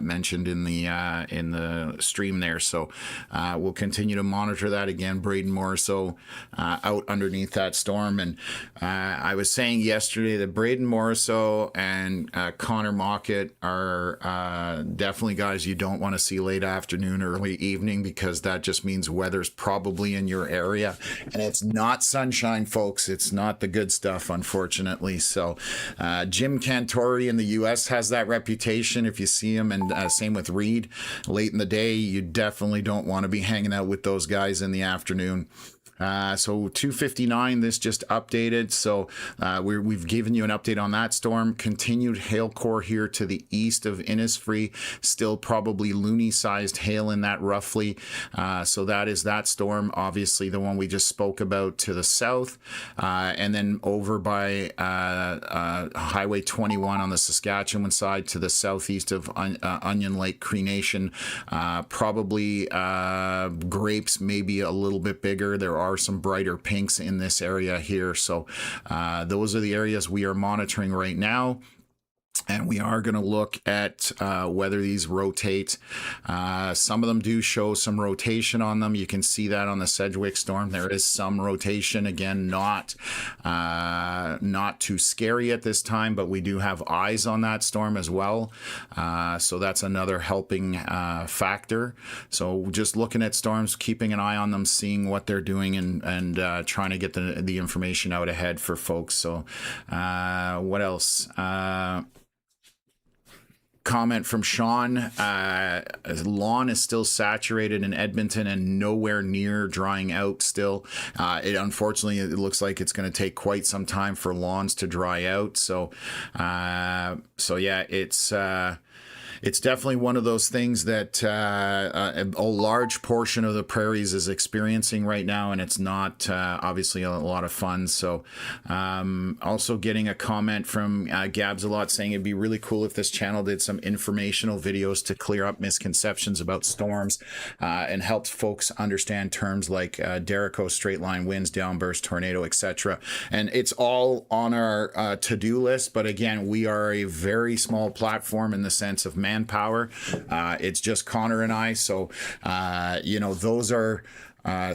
mentioned in the stream there. So we'll continue to monitor that. Again, Braden Morriso out underneath that storm. And I was saying yesterday that Braden Morriso and Connor Mockett are are definitely guys you don't want to see late afternoon, early evening, because that just means weather's probably in your area. And it's not sunshine, folks. It's not the good stuff, unfortunately. So Jim Cantori in the U.S. has that reputation. If you see him, and same with Reed, late in the day, you definitely don't want to be hanging out with those guys in the afternoon. So 2:59, this just updated. So we've given you an update on that storm. Continued hail core here to the east of Innisfree. Still probably loony-sized hail in that roughly. So that is that storm. Obviously, the one we just spoke about to the south. And then over by Highway 21 on the Saskatchewan side to the southeast of Onion Lake, Cree Nation. Probably grapes, maybe a little bit bigger. There are some brighter pinks in this area here. So those are the areas we are monitoring right now. And we are going to look at whether these rotate. Some of them do show some rotation on them. You can see that on the Sedgwick storm. There is some rotation. Again, not too scary at this time, but we do have eyes on that storm as well. So that's another helping factor. So just looking at storms, keeping an eye on them, seeing what they're doing, and trying to get the information out ahead for folks. So what else? Comment from Sean. Lawn is still saturated in Edmonton and nowhere near drying out still. Unfortunately, it looks like it's going to take quite some time for lawns to dry out. So yeah, it's definitely one of those things that a large portion of the prairies is experiencing right now, and it's not obviously a lot of fun. So also getting a comment from Gabs a lot saying it'd be really cool if this channel did some informational videos to clear up misconceptions about storms and help folks understand terms like Derico, straight line winds, downburst, tornado, etc. And it's all on our to-do list. But again, we are a very small platform in the sense of manpower. It's just Connor and I. So, those are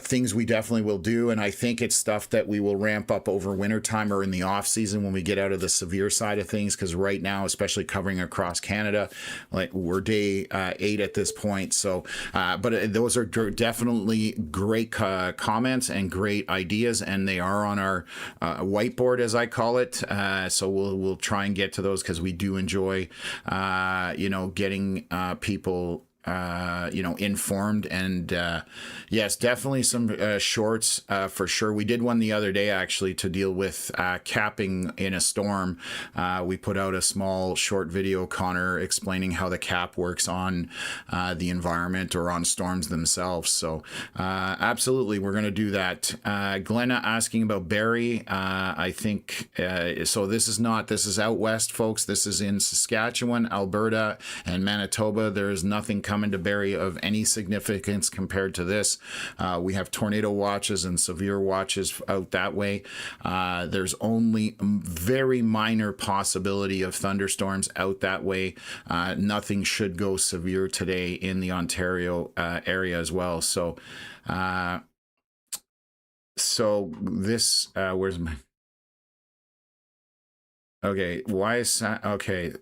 things we definitely will do, and I think it's stuff that we will ramp up over wintertime or in the off season when we get out of the severe side of things, because right now, especially covering across Canada, like we're day 8 at this point. So but those are definitely great comments and great ideas, and they are on our whiteboard, as I call it. So we'll try and get to those, because we do enjoy getting people informed. And yes, definitely some shorts for sure. We did one the other day actually to deal with capping in a storm. We put out a small short video, Connor, explaining how the cap works on the environment or on storms themselves. So absolutely, we're going to do that. Glenna asking about Barrie. I think so. This is out west, folks. This is in Saskatchewan, Alberta, and Manitoba. There is nothing coming to Barrie of any significance compared to this. We have tornado watches and severe watches out that way. There's only very minor possibility of thunderstorms out that way. Nothing should go severe today in the Ontario area as well. So this where's my okay, why is that okay?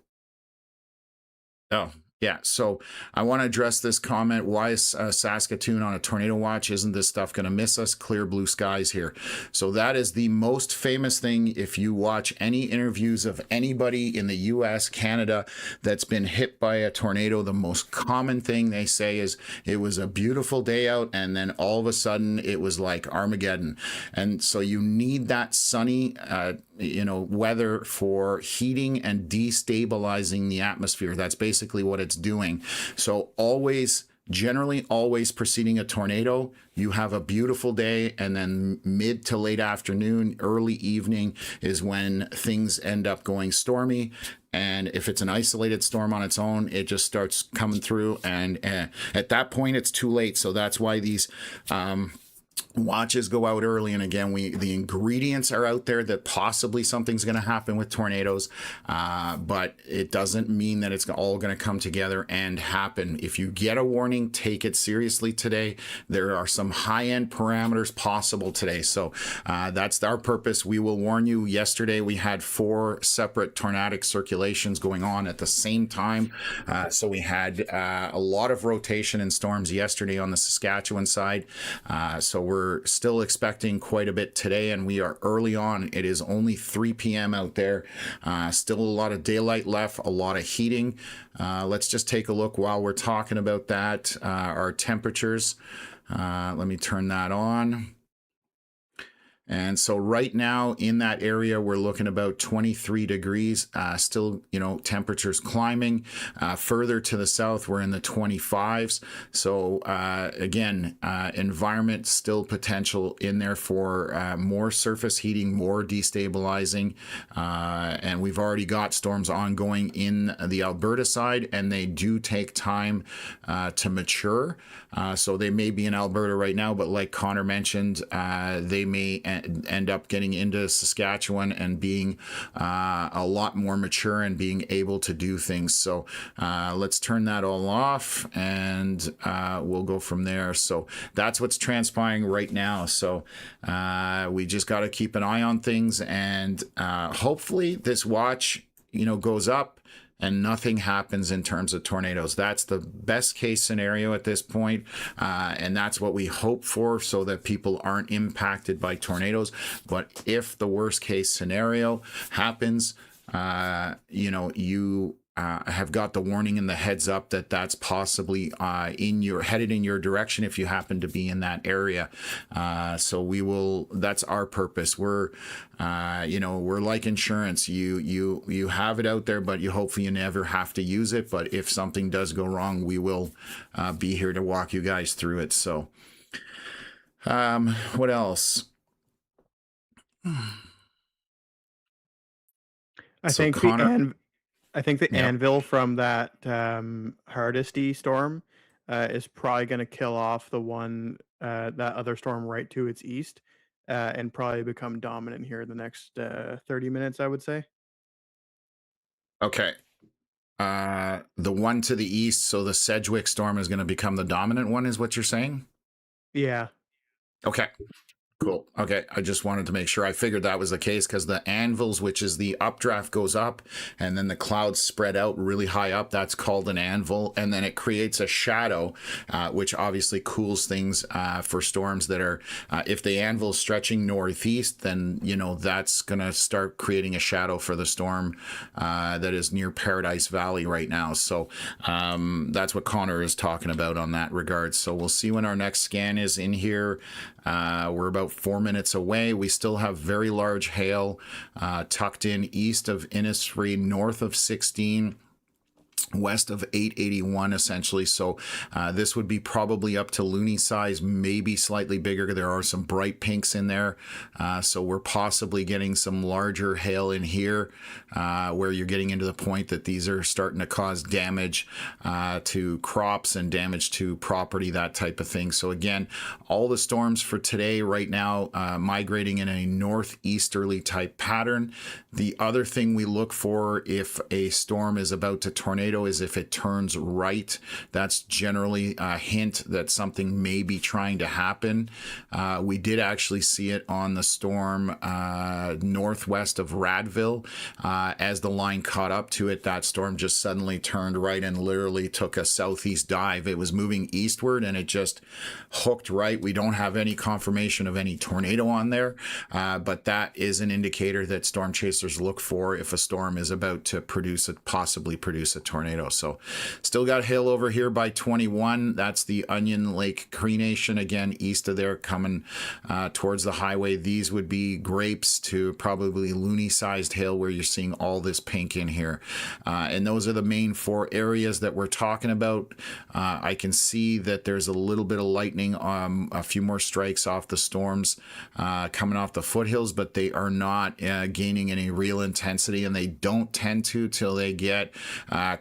Oh, yeah, so I want to address this comment. Why is Saskatoon on a tornado watch? Isn't this stuff going to miss us? Clear blue skies here. So that is the most famous thing. If you watch any interviews of anybody in the US, Canada, that's been hit by a tornado, the most common thing they say is it was a beautiful day out, and then all of a sudden it was like Armageddon. And so you need that sunny weather for heating and destabilizing the atmosphere. That's basically what it's doing. So generally always preceding a tornado, you have a beautiful day, and then mid to late afternoon, early evening is when things end up going stormy. And if it's an isolated storm on its own, it just starts coming through, and at that point it's too late. So that's why these watches go out early, and again, the ingredients are out there that possibly something's going to happen with tornadoes, but it doesn't mean that it's all going to come together and happen. If you get a warning, take it seriously today. There are some high-end parameters possible today, so that's our purpose. We will warn you. Yesterday we had 4 separate tornadic circulations going on at the same time, so we had a lot of rotation and storms yesterday on the Saskatchewan side, so we're still expecting quite a bit today, and we are early on. It is only 3 p.m. out there. Still a lot of daylight left, a lot of heating. Let's just take a look while we're talking about that. Our temperatures. Let me turn that on. And so right now in that area, we're looking about 23 degrees, still, temperatures climbing. Further to the south, we're in the 25s. So again, environment still potential in there for more surface heating, more destabilizing. And we've already got storms ongoing in the Alberta side, and they do take time to mature. So they may be in Alberta right now, but like Connor mentioned, they may end up getting into Saskatchewan and being a lot more mature and being able to do things. So let's turn that all off, and we'll go from there. So that's what's transpiring right now. So we just got to keep an eye on things, and hopefully this watch, goes up and nothing happens in terms of tornadoes. That's the best case scenario at this point, and that's what we hope for, so that people aren't impacted by tornadoes. But if the worst case scenario happens, you have got the warning and the heads up that that's possibly headed in your direction if you happen to be in that area. So we will. That's our purpose. We're like insurance. You have it out there, but you hopefully you never have to use it. But if something does go wrong, we will be here to walk you guys through it. So, what else? I So think Connor. the Yeah. anvil from that Hardesty storm is probably going to kill off the one that other storm right to its east, and probably become dominant here in the next 30 minutes, I would say. Okay. The one to the east, so the Sedgwick storm is going to become the dominant one, is what you're saying? Yeah. Okay. Cool. Okay. I just wanted to make sure. I figured that was the case, because the anvils, which is the updraft goes up and then the clouds spread out really high up, that's called an anvil. And then it creates a shadow, which obviously cools things for storms that are, if the anvil is stretching northeast, then, that's going to start creating a shadow for the storm that is near Paradise Valley right now. So that's what Connor is talking about on that regard. So we'll see when our next scan is in here. We're about 4 minutes away. We still have very large hail tucked in east of Innisfree, north of 16. West of 881 essentially. So this would be probably up to loony size, maybe slightly bigger. There are some bright pinks in there. So we're possibly getting some larger hail in here where you're getting into the point that these are starting to cause damage to crops and damage to property, that type of thing. So again, all the storms for today right now migrating in a northeasterly type pattern. The other thing we look for if a storm is about to tornado is if it turns right. That's generally a hint that something may be trying to happen. We did actually see it on the storm northwest of Radville. As the line caught up to it, that storm just suddenly turned right and literally took a southeast dive. It was moving eastward and it just hooked right. We don't have any confirmation of any tornado on there, but that is an indicator that storm chasers look for if a storm is about to possibly produce a tornado. So still got hail over here by 21. That's the Onion Lake Cree Nation, again, east of there, coming towards the highway. These would be grapes to probably loony sized hail where you're seeing all this pink in here. And those are the main 4 areas that we're talking about. I can see that there's a little bit of lightning, a few more strikes off the storms coming off the foothills, but they are not gaining any real intensity, and they don't tend to till they get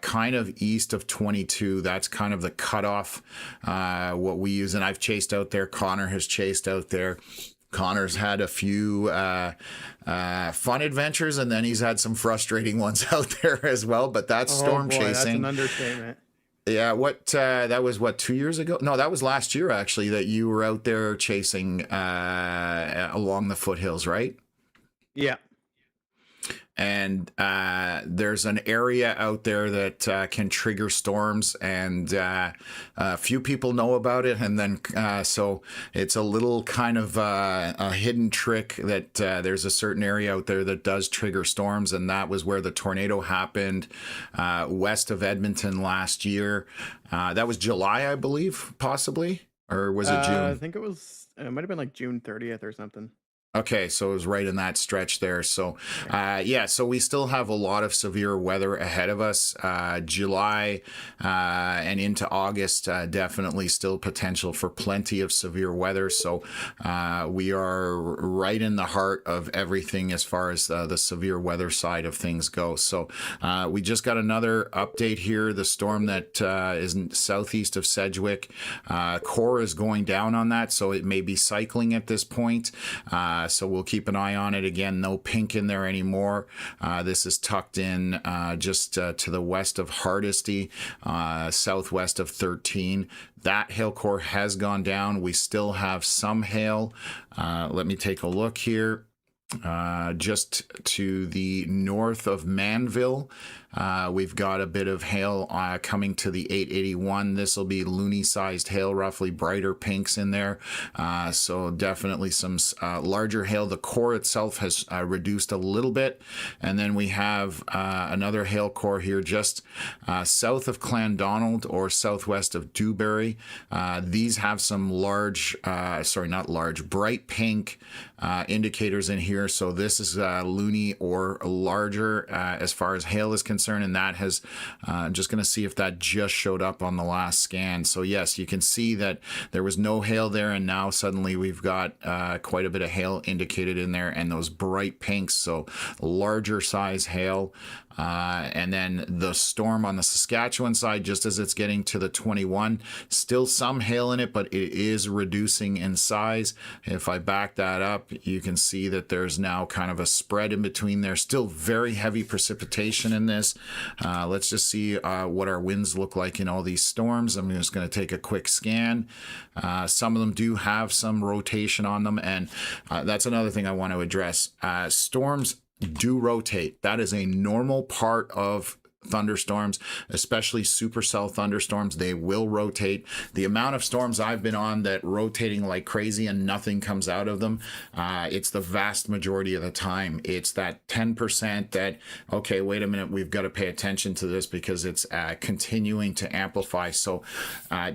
kind of east of 22. That's kind of the cutoff, what we use. And I've chased out there. Connor has chased out there. Connor's had a few fun adventures, and then he's had some frustrating ones out there as well. But that's storm chasing. That's an understatement. Yeah, that was 2 years ago? No, that was last year actually that you were out there chasing along the foothills, right? Yeah. And there's an area out there that can trigger storms, and a few people know about it. And then so it's a little kind of a hidden trick that there's a certain area out there that does trigger storms, and that was where the tornado happened west of Edmonton last year. That was July, I believe, possibly, or was it June? I think it might have been like June 30th or something. Okay, so it was right in that stretch there. So, so we still have a lot of severe weather ahead of us. July and into August, definitely still potential for plenty of severe weather. So we are right in the heart of everything as far as the severe weather side of things go. So we just got another update here. The storm that is southeast of Sedgwick, core is going down on that, so it may be cycling at this point. So we'll keep an eye on it. Again, no pink in there anymore. This is tucked in just to the west of Hardisty, southwest of 13. That hail core has gone down. We still have some hail. Let me take a look here. Just to the north of Manville, we've got a bit of hail coming to the 881. This will be loony sized hail, roughly, brighter pinks in there. So definitely some larger hail. The core itself has reduced a little bit. And then we have another hail core here just south of Clandonald or southwest of Dewberry. These have some bright pink indicators in here. So this is loony or larger as far as hail is concerned. And that has, I'm just going to see if that just showed up on the last scan. So yes, you can see that there was no hail there, and now suddenly we've got quite a bit of hail indicated in there, and those bright pinks, so larger size hail. And then the storm on the Saskatchewan side, just as it's getting to the 21, still some hail in it, but it is reducing in size. If I back that up, you can see that there's now kind of a spread in between there. Still very heavy precipitation in this. Let's just see what our winds look like in all these storms. I'm just going to take a quick scan. Some of them do have some rotation on them, and that's another thing I want to address. Storms do rotate. That is a normal part of thunderstorms, especially supercell thunderstorms. They will rotate. The amount of storms I've been on that rotating like crazy and nothing comes out of them, it's the vast majority of the time. It's that 10% that, okay, wait a minute, we've got to pay attention to this because it's continuing to amplify. So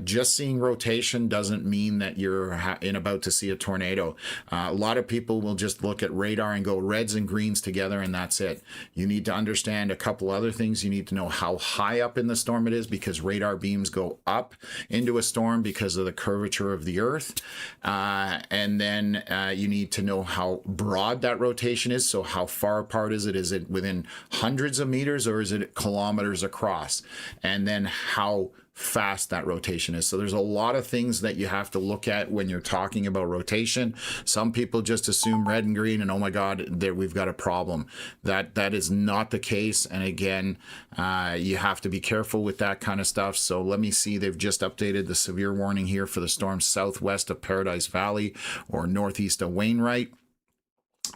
just seeing rotation doesn't mean that you're about to see a tornado. A lot of people will just look at radar and go reds and greens together, and that's it. You need to understand a couple other things. You need to know how high up in the storm it is, because radar beams go up into a storm because of the curvature of the earth. And then you need to know how broad that rotation is. So how far apart is it? Is it within hundreds of meters, or is it kilometers across? And then how fast that rotation is. So there's a lot of things that you have to look at when you're talking about rotation. Some people just assume red and green and, oh my God, there we've got a problem. That is not the case. And again, you have to be careful with that kind of stuff. So let me see. They've just updated the severe warning here for the storm southwest of Paradise Valley or northeast of Wainwright.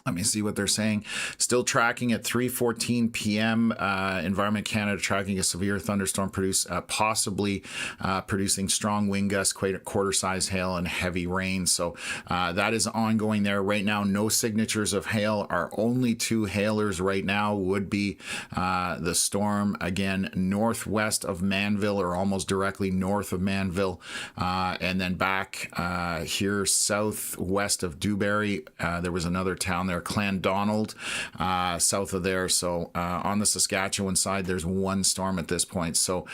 Let me see what they're saying. Still tracking at 3:14 p.m. Environment Canada tracking a severe thunderstorm possibly producing strong wind gusts, quarter-size hail, and heavy rain. So that is ongoing there right now. No signatures of hail. Our only two hailers right now would be the storm, again, northwest of Manville or almost directly north of Manville. And then back here southwest of Dewberry, there was another town there there, Clandonald, south of there. So on the Saskatchewan side, there's one storm at this point. So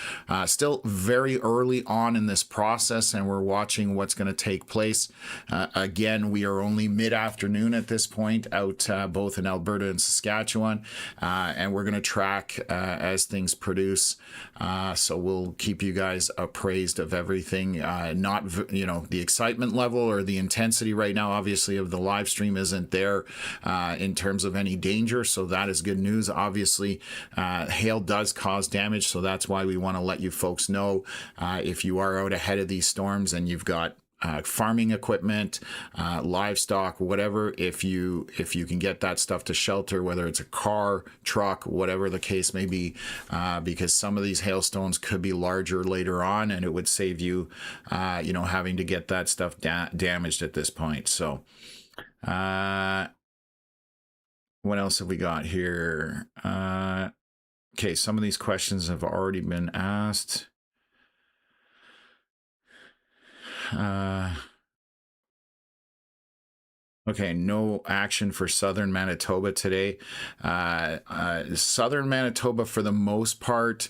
still very early on in this process, and we're watching what's going to take place. Again, we are only mid-afternoon at this point out both in Alberta and Saskatchewan, and we're going to track as things produce. So we'll keep you guys appraised of everything. Not, the excitement level or the intensity right now, obviously, of the live stream isn't there in terms of any danger. So that is good news. Obviously, hail does cause damage. So that's why we want to let you folks know if you are out ahead of these storms and you've got farming equipment, livestock, whatever, if you can get that stuff to shelter, whether it's a car, truck, whatever the case may be, because some of these hailstones could be larger later on, and it would save you, having to get that stuff damaged at this point. So, what else have we got here? Okay, some of these questions have already been asked. Okay, no action for southern Manitoba today. Southern Manitoba, for the most part,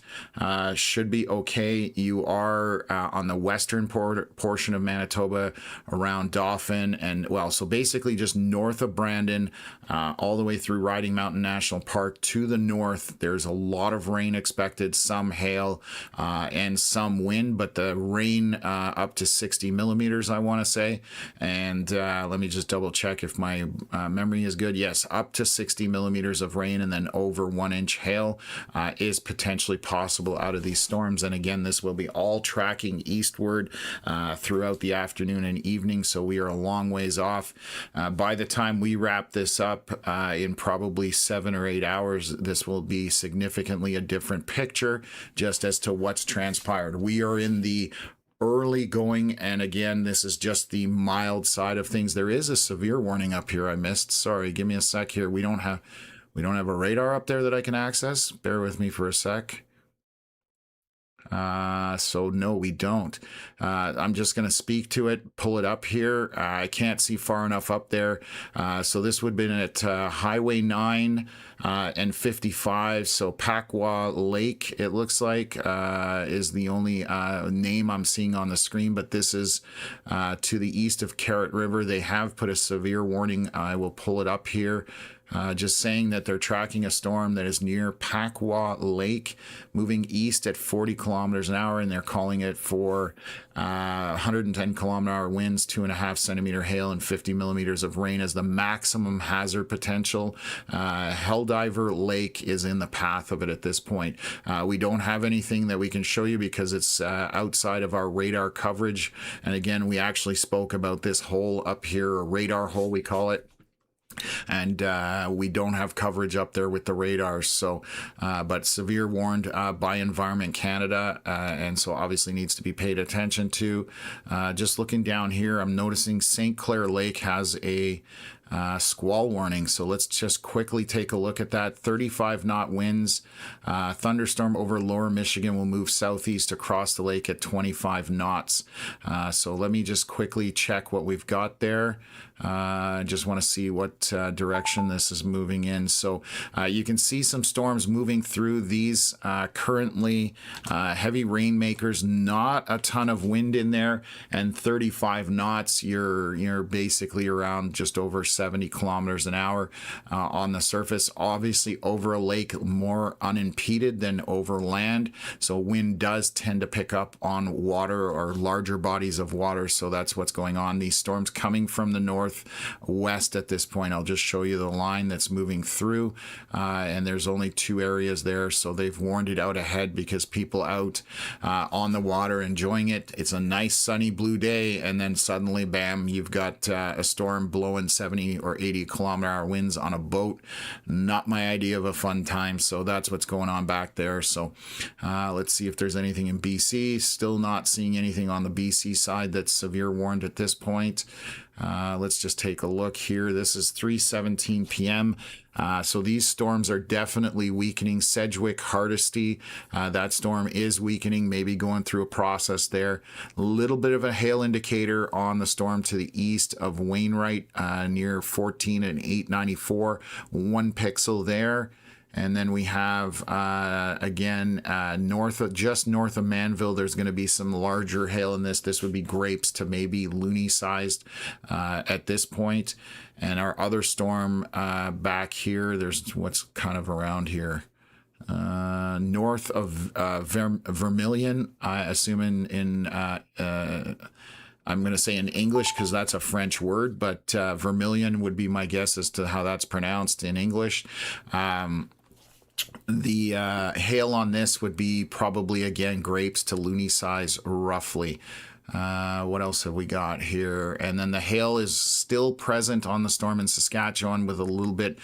should be okay. You are on the western portion of Manitoba around Dauphin and, so basically just north of Brandon, all the way through Riding Mountain National Park to the north. There's a lot of rain expected, some hail and some wind, but the rain up to 60 millimeters, I want to say. And let me just double check if my memory is good. Yes, up to 60 millimeters of rain and then over 1 inch hail is potentially possible out of these storms. And again, this will be all tracking eastward throughout the afternoon and evening. So we are a long ways off. By the time we wrap this up in probably 7 or 8 hours, this will be significantly a different picture just as to what's transpired. We are in the early going, and again, this is just the mild side of things. There is a severe warning up here I missed. Sorry, give me a sec here. We don't have a radar up there that I can access. Bear with me for a sec. So no, we don't. I'm just going to speak to it, pull it up here. I can't see far enough up there. So this would have been at Highway 9 and 55. So Pacwa Lake, it looks like, is the only name I'm seeing on the screen, but this is to the east of Carrot River. They have put a severe warning. I will pull it up here. Just saying that they're tracking a storm that is near Pacwa Lake, moving east at 40 kilometers an hour, and they're calling it for 110 kilometer an hour winds, 2.5 centimeter hail, and 50 millimeters of rain as the maximum hazard potential. Helldiver Lake is in the path of it at this point. We don't have anything that we can show you because it's outside of our radar coverage. And again, we actually spoke about this hole up here, a radar hole we call it. And we don't have coverage up there with the radars, so but severe warned by Environment Canada, and so obviously needs to be paid attention to. Just looking down here, I'm noticing St. Clair Lake has a squall warning, so let's just quickly take a look at that. 35 knot winds. Thunderstorm over lower Michigan will move southeast across the lake at 25 knots. So let me just quickly check what we've got there. I just want to see what direction this is moving in. So you can see some storms moving through these currently. Heavy rainmakers, not a ton of wind in there, and 35 knots. You're basically around just over 70 kilometers an hour on the surface. Obviously over a lake more unimpeded than over land, so wind does tend to pick up on water or larger bodies of water. So that's what's going on. These storms coming from the northwest at this point. I'll just show you the line that's moving through, and there's only 2 areas there, so they've warned it out ahead because people out on the water enjoying it. It's a nice sunny blue day, and then suddenly bam, you've got a storm blowing 70 or 80 kilometer hour winds on a boat. Not my idea of a fun time. So that's what's going on back there. So let's see if there's anything in BC. Still not seeing anything on the BC side that's severe warned at this point. Let's just take a look here. This is 3:17 p.m. So these storms are definitely weakening. Sedgwick, Hardisty, that storm is weakening, maybe going through a process there. A little bit of a hail indicator on the storm to the east of Wainwright, near 14 and 894, 1 pixel there. And then we have, again, just north of Manville, there's going to be some larger hail in this. This would be grapes to maybe loony sized at this point. And our other storm back here, there's what's kind of around here. North of Vermilion, I assume I'm going to say in English because that's a French word, but Vermilion would be my guess as to how that's pronounced in English. The hail on this would be probably, again, grapes to loony size roughly. What else have we got here? And then the hail is still present on the storm in Saskatchewan with a little bit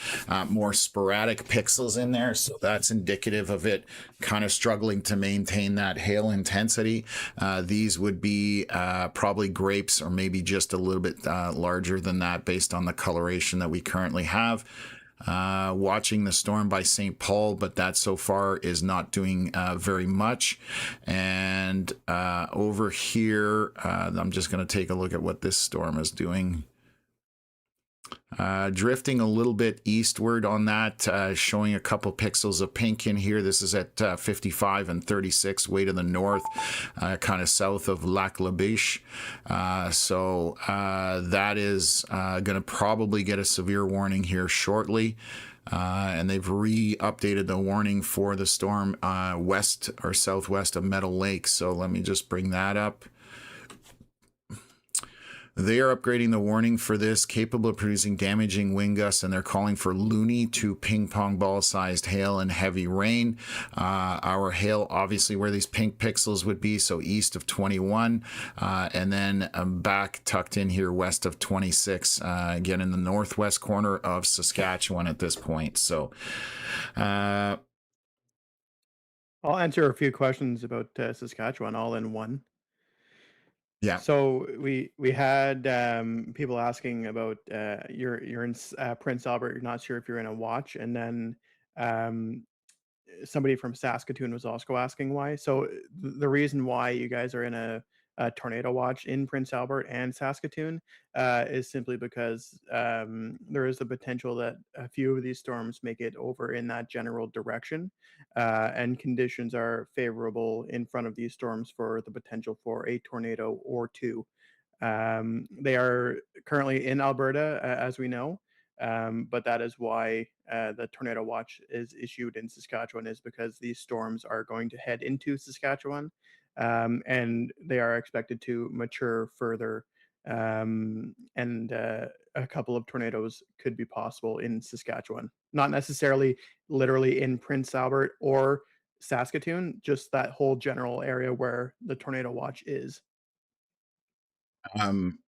more sporadic pixels in there. So that's indicative of it kind of struggling to maintain that hail intensity. These would be probably grapes or maybe just a little bit larger than that based on the coloration that we currently have. Watching the storm by St. Paul, but that so far is not doing very much. And over here, I'm just going to take a look at what this storm is doing. Drifting a little bit eastward on that, showing a couple pixels of pink in here. This is at 55 and 36, way to the north, kind of south of Lac La Biche. So that is going to probably get a severe warning here shortly. And they've re-updated the warning for the storm west or southwest of Meadow Lake. So let me just bring that up. They are upgrading the warning for this, capable of producing damaging wind gusts, and they're calling for loony to ping pong ball sized hail and heavy rain. Our hail, obviously, where these pink pixels would be, so east of 21, and then back tucked in here west of 26, again in the northwest corner of Saskatchewan at this point. So, I'll answer a few questions about Saskatchewan all in one. yeah. So we had people asking about you're in Prince Albert. You're not sure if you're in a watch, and then um, somebody from Saskatoon was also asking why. So the reason why you guys are in a tornado watch in Prince Albert and Saskatoon is simply because there is the potential that a few of these storms make it over in that general direction, and conditions are favorable in front of these storms for the potential for a tornado or two. They are currently in Alberta, as we know, but that is why the tornado watch is issued in Saskatchewan, is because these storms are going to head into Saskatchewan, and they are expected to mature further. And a couple of tornadoes could be possible in Saskatchewan, not necessarily literally in Prince Albert or Saskatoon, just that whole general area where the tornado watch is. I'm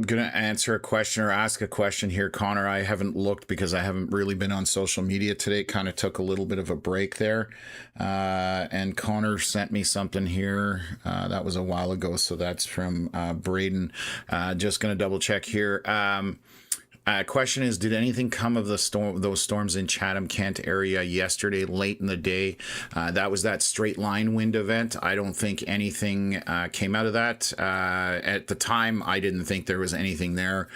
gonna answer a question or ask a question here, Connor. I haven't looked because I haven't really been on social media today. Kind of took a little bit of a break there. And Connor sent me something here. That was a while ago, so that's from Braden. Just gonna double check here. Question is, did anything come of those storms in Chatham-Kent area yesterday late in the day? That was that straight line wind event. I don't think anything came out of that. At the time, I didn't think there was anything there.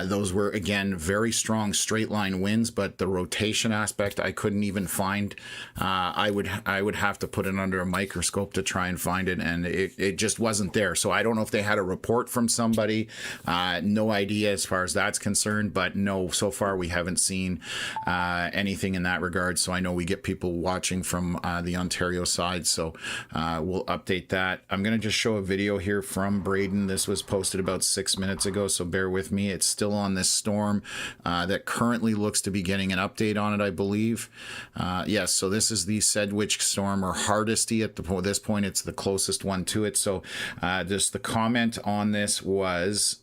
Those were, again, very strong straight line winds, but the rotation aspect I couldn't even find. I would have to put it under a microscope to try and find it, and it just wasn't there. So I don't know if they had a report from somebody. No idea as far as that's concerned. But no, so far we haven't seen anything in that regard. So I know we get people watching from the Ontario side. So we'll update that. I'm going to just show a video here from Braden. This was posted about 6 minutes ago, so bear with me. It's still on this storm that currently looks to be getting an update on it, I believe. Yes, so this is the Sedgwick storm, or Hardisty at this point. It's the closest one to it. So just the comment on this was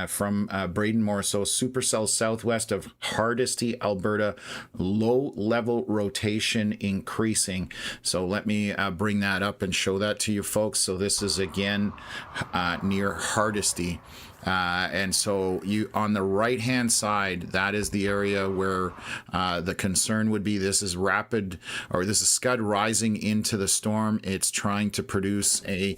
from Braden Morso, supercell southwest of Hardisty, Alberta, low level rotation increasing. So let me bring that up and show that to you folks. So this is again near Hardisty. And so you on the right hand side, that is the area where the concern would be. This is rapid, or this is scud rising into the storm. It's trying to produce a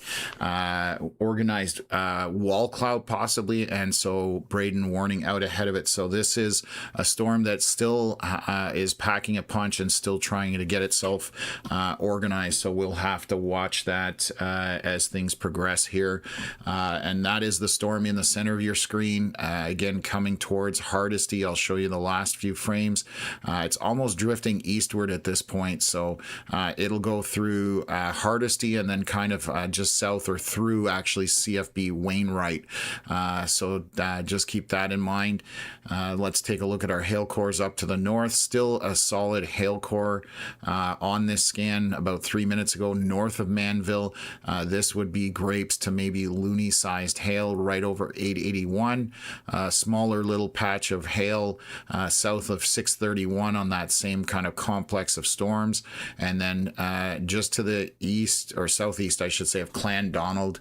organized wall cloud possibly, and so Braden warning out ahead of it. So this is a storm that still is packing a punch and still trying to get itself organized. So we'll have to watch that as things progress here. And that is the storm in the center of your screen, again coming towards Hardesty. I'll show you the last few frames. It's almost drifting eastward at this point, so it'll go through Hardesty and then kind of just south or through actually CFB Wainwright. So just keep that in mind. Let's take a look at our hail cores up to the north. Still a solid hail core on this scan about 3 minutes ago north of Manville. This would be grapes to maybe loony sized hail right over 881. Smaller little patch of hail south of 631 on that same kind of complex of storms. And then just to the east or southeast, I should say, of Clan Donald,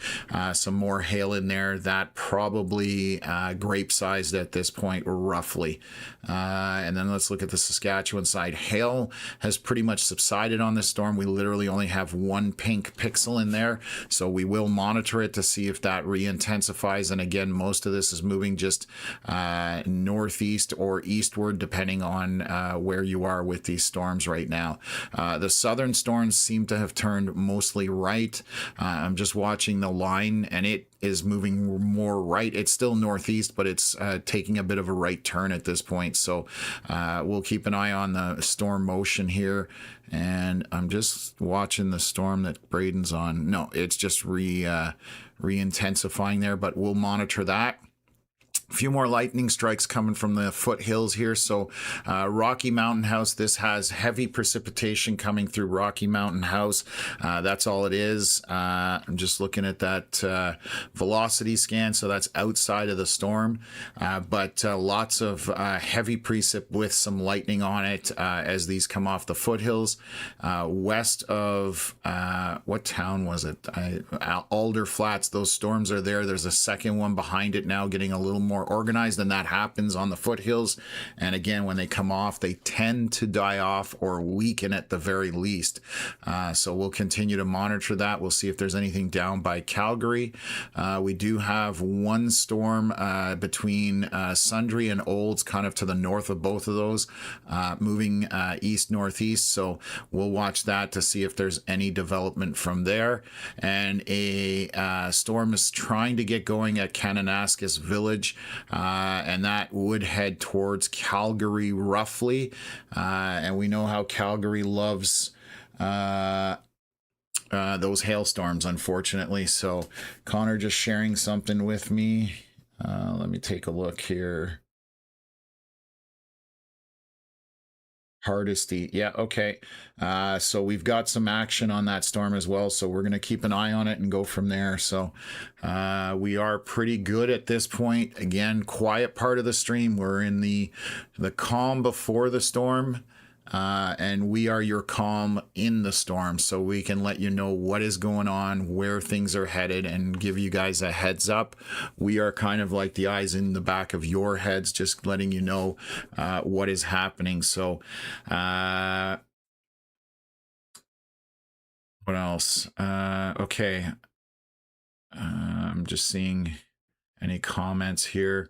some more hail in there. That probably grape sized at this point, roughly. And then let's look at the Saskatchewan side. Hail has pretty much subsided on this storm. We literally only have one pink pixel in there, so we will monitor it to see if that re-intensifies. And again, most of this is moving just northeast or eastward, depending on where you are with these storms right now. The southern storms seem to have turned mostly right. I'm just watching the line, and it is moving more right. It's still northeast, but it's taking a bit of a right turn at this point. So we'll keep an eye on the storm motion here. And I'm just watching the storm that Braden's on. No, it's just re-intensifying there, but we'll monitor that. A few more lightning strikes coming from the foothills here. So Rocky Mountain House, this has heavy precipitation coming through Rocky Mountain House. That's all it is. I'm just looking at that velocity scan. So that's outside of the storm. But lots of heavy precip with some lightning on it as these come off the foothills. West of, what town was it? Alder Flats. Those storms are there. There's a second one behind it now getting a little more organized, and that happens on the foothills. And again, when they come off, they tend to die off or weaken at the very least. So we'll continue to monitor that. We'll see if there's anything down by Calgary. We do have one storm between Sundre and Olds, kind of to the north of both of those, moving east-northeast. So we'll watch that to see if there's any development from there. And a storm is trying to get going at Kananaskis Village. And that would head towards Calgary roughly. And we know how Calgary loves those hailstorms, unfortunately. So Connor just sharing something with me. Let me take a look here. Hardesty. Yeah, okay. So we've got some action on that storm as well, so we're going to keep an eye on it and go from there. So we are pretty good at this point. Again, quiet part of the stream. We're in the calm before the storm. And we are your calm in the storm, so we can let you know what is going on, where things are headed, and give you guys a heads up. We are kind of like the eyes in the back of your heads, just letting you know what is happening. So what else? Okay. I'm just seeing any comments here.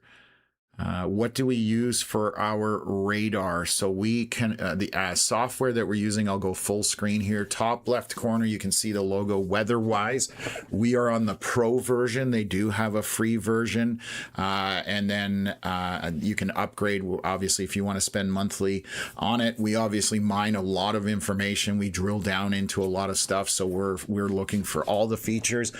What do we use for our radar? So we can, the software that we're using, I'll go full screen here. Top left corner, you can see the logo WeatherWise. We are on the Pro version. They do have a free version. And then you can upgrade, obviously, if you want to spend monthly on it. We obviously mine a lot of information. We drill down into a lot of stuff. So we're looking for all the features.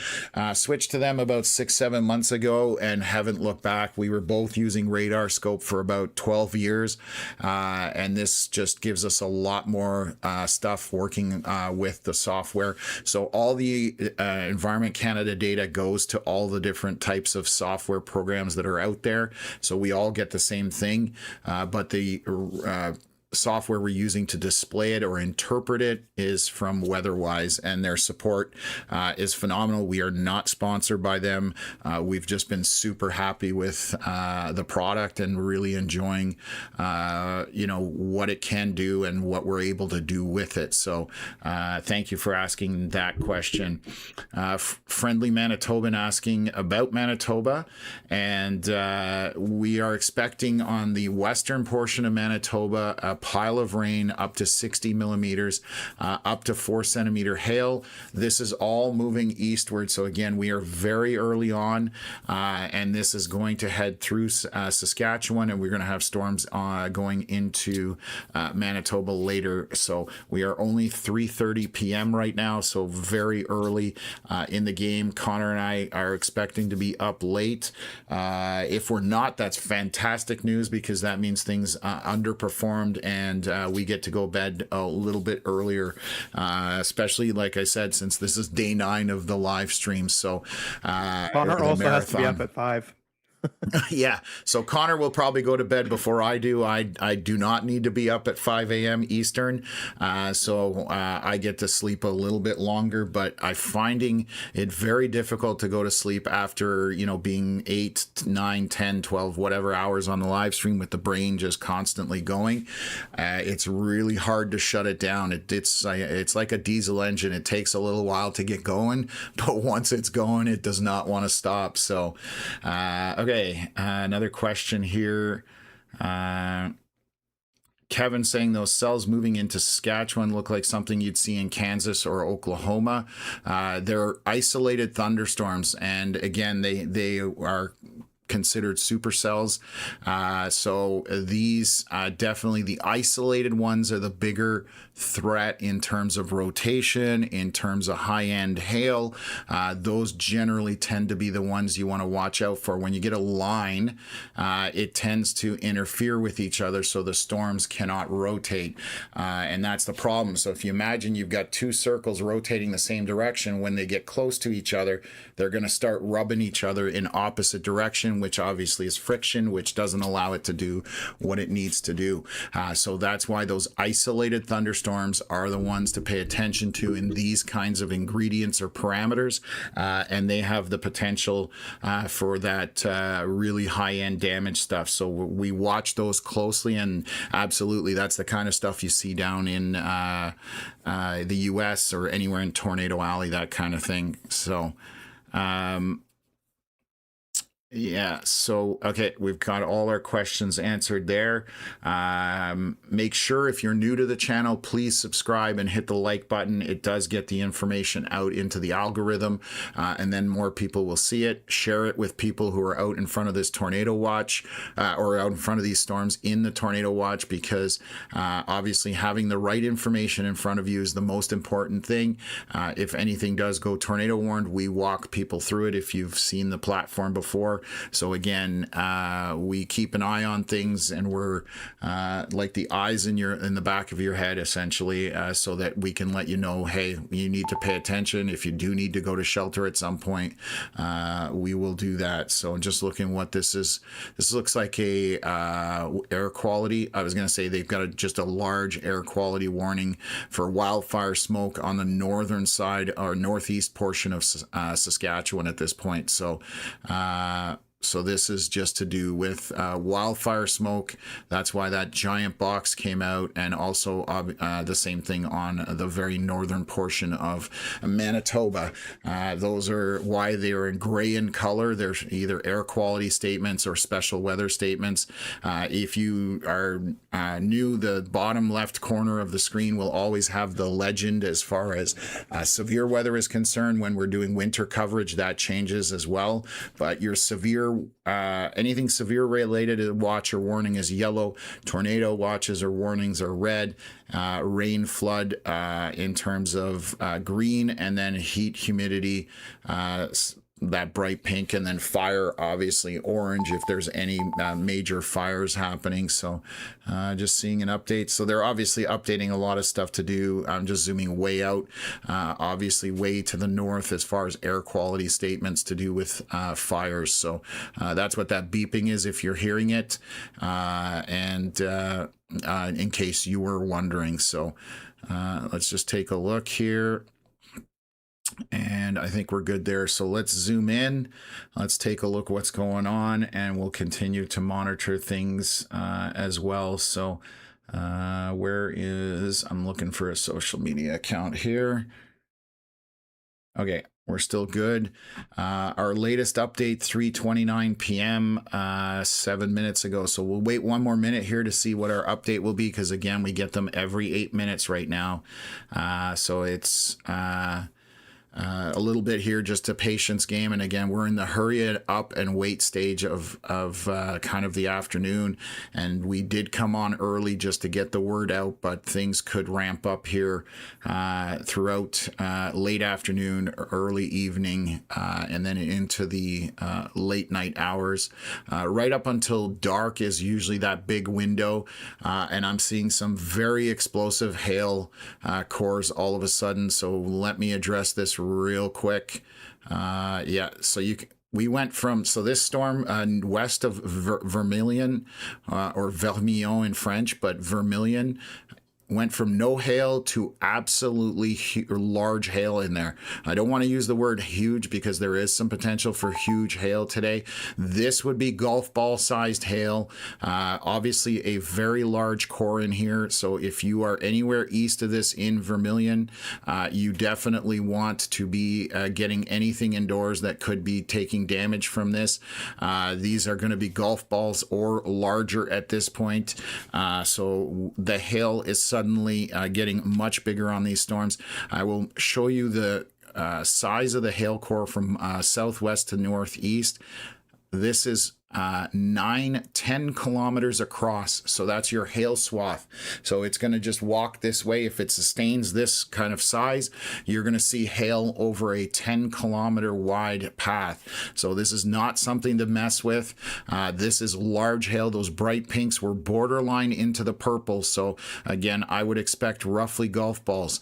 Switched to them about 6-7 months ago and haven't looked back. We were both using radar scope for about 12 years, and this just gives us a lot more stuff working with the software. So all the Environment Canada data goes to all the different types of software programs that are out there, so we all get the same thing, but the software we're using to display it or interpret it is from WeatherWise, and their support is phenomenal. We are not sponsored by them. We've just been super happy with the product and really enjoying what it can do and what we're able to do with it. So thank you for asking that question. Friendly Manitoban asking about Manitoba, and we are expecting on the western portion of Manitoba a pile of rain up to 60 millimeters, up to 4 centimeter hail. This is all moving eastward, so again, we are very early on, and this is going to head through Saskatchewan, and we're going to have storms going into Manitoba later. So we are only 3:30 p.m. right now, so very early in the game. Connor and I are expecting to be up late. If we're not, that's fantastic news, because that means things underperformed, and we get to go bed a little bit earlier, especially, like I said, since this is day 9 of the live stream. So Connor also has to be up at 5. Yeah, so Connor will probably go to bed before I do. I do not need to be up at 5 a.m. Eastern, so I get to sleep a little bit longer, but I'm finding it very difficult to go to sleep after, being 8, 9, 10, 12, whatever hours on the live stream with the brain just constantly going. It's really hard to shut it down. It's like a diesel engine. It takes a little while to get going, but once it's going, it does not want to stop. So, okay. Another question here. Kevin saying those cells moving into Saskatchewan look like something you'd see in Kansas or Oklahoma. They're isolated thunderstorms, and again, they are considered supercells. So these definitely, the isolated ones are the bigger threat in terms of rotation, in terms of high-end hail. Those generally tend to be the ones you want to watch out for. When you get a line, it tends to interfere with each other, so the storms cannot rotate, and that's the problem. So if you imagine you've got two circles rotating the same direction, when they get close to each other, they're going to start rubbing each other in opposite direction, which obviously is friction, which doesn't allow it to do what it needs to do. So that's why those isolated thunderstorms are the ones to pay attention to in these kinds of ingredients or parameters, and they have the potential for that really high-end damage stuff. So we watch those closely, and absolutely, that's the kind of stuff you see down in the U.S. or anywhere in Tornado Alley, that kind of thing. So yeah, so okay, we've got all our questions answered there. Make sure, if you're new to the channel, please subscribe and hit the like button. It does get the information out into the algorithm, and then more people will see it. Share it with people who are out in front of this tornado watch, or out in front of these storms in the tornado watch, because obviously having the right information in front of you is the most important thing. If anything does go tornado warned, we walk people through it if you've seen the platform before. So again, we keep an eye on things, and we're like the eyes in the back of your head, essentially, so that we can let you know, hey, you need to pay attention. If you do need to go to shelter at some point, we will do that. So just looking what this is, this looks like a air quality. I was going to say they've got just a large air quality warning for wildfire smoke on the northern side or northeast portion of Saskatchewan at this point. So this is just to do with wildfire smoke. That's why that giant box came out, and also the same thing on the very northern portion of Manitoba. Those are why they are in gray in color. They're either air quality statements or special weather statements. If you are new, the bottom left corner of the screen will always have the legend as far as severe weather is concerned. When we're doing winter coverage, that changes as well. But your severe anything severe related to watch or warning is yellow. Tornado watches or warnings are red. Rain, flood in terms of green, and then heat, humidity, that bright pink, and then fire obviously orange if there's any major fires happening. So just seeing an update. So they're obviously updating a lot of stuff to do. I'm just zooming way out, obviously way to the north as far as air quality statements to do with fires. So that's what that beeping is if you're hearing it, and in case you were wondering. So let's just take a look here. And I think we're good there. So let's zoom in. Let's take a look what's going on, and we'll continue to monitor things as well. So where is, I'm looking for a social media account here. Okay, we're still good. Our latest update, 3:29 p.m., 7 minutes ago. So we'll wait one more minute here to see what our update will be, because again, we get them every 8 minutes right now. So it's a little bit here, just a patience game. And again, we're in the hurry it up and wait stage of kind of the afternoon. And we did come on early just to get the word out, but things could ramp up here throughout late afternoon, early evening, and then into the late night hours. Right up until dark is usually that big window. And I'm seeing some very explosive hail cores all of a sudden. So let me address this real quick. Yeah, so we went from, so this storm west of Vermilion, or Vermillon in French, but Vermilion, went from no hail to absolutely large hail in there. I don't want to use the word huge because there is some potential for huge hail today. This would be golf ball sized hail. Obviously a very large core in here. So if you are anywhere east of this in Vermilion, you definitely want to be getting anything indoors that could be taking damage from this. These are going to be golf balls or larger at this point. So the hail is suddenly getting much bigger on these storms. I will show you the size of the hail core from southwest to northeast. This is 9-10 kilometers across, so that's your hail swath. So it's going to just walk this way. If it sustains this kind of size, you're going to see hail over a 10-kilometer wide path. So this is not something to mess with. This is large hail. Those bright pinks were borderline into the purple. So again, I would expect roughly golf balls.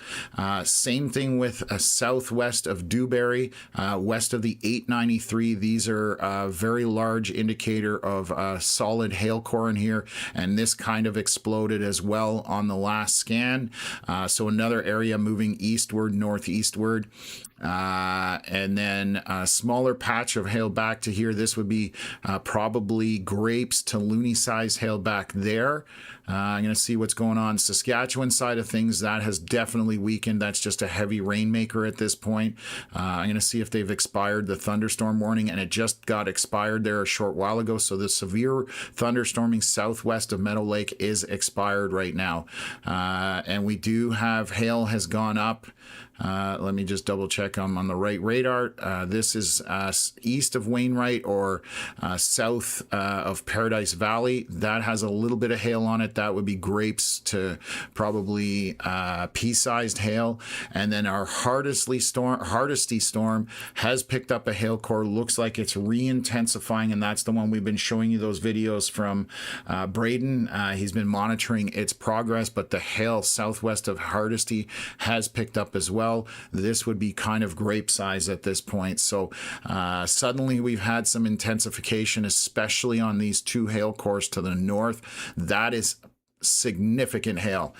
Same thing with southwest of Dewberry, west of the 893. These are very large indicator of a solid hail core in here, and this kind of exploded as well on the last scan. So another area moving eastward, northeastward. And then a smaller patch of hail back to here. This would be probably grapes to loony size hail back there. I'm going to see what's going on. Saskatchewan side of things, that has definitely weakened. That's just a heavy rainmaker at this point. I'm going to see if they've expired the thunderstorm warning, and it just got expired there a short while ago. So the severe thunderstorming southwest of Meadow Lake is expired right now. And we do have hail has gone up. Let me just double check I'm on the right radar. This is east of Wainwright, or south of Paradise Valley. That has a little bit of hail on it. That would be grapes to probably pea-sized hail. And then our Hardesty storm has picked up a hail core. Looks like it's re-intensifying, and that's the one we've been showing you those videos from Braden. He's been monitoring its progress, but the hail southwest of Hardesty has picked up as well. This would be kind of grape size at this point. So suddenly we've had some intensification, especially on these two hail cores to the north. That is significant hail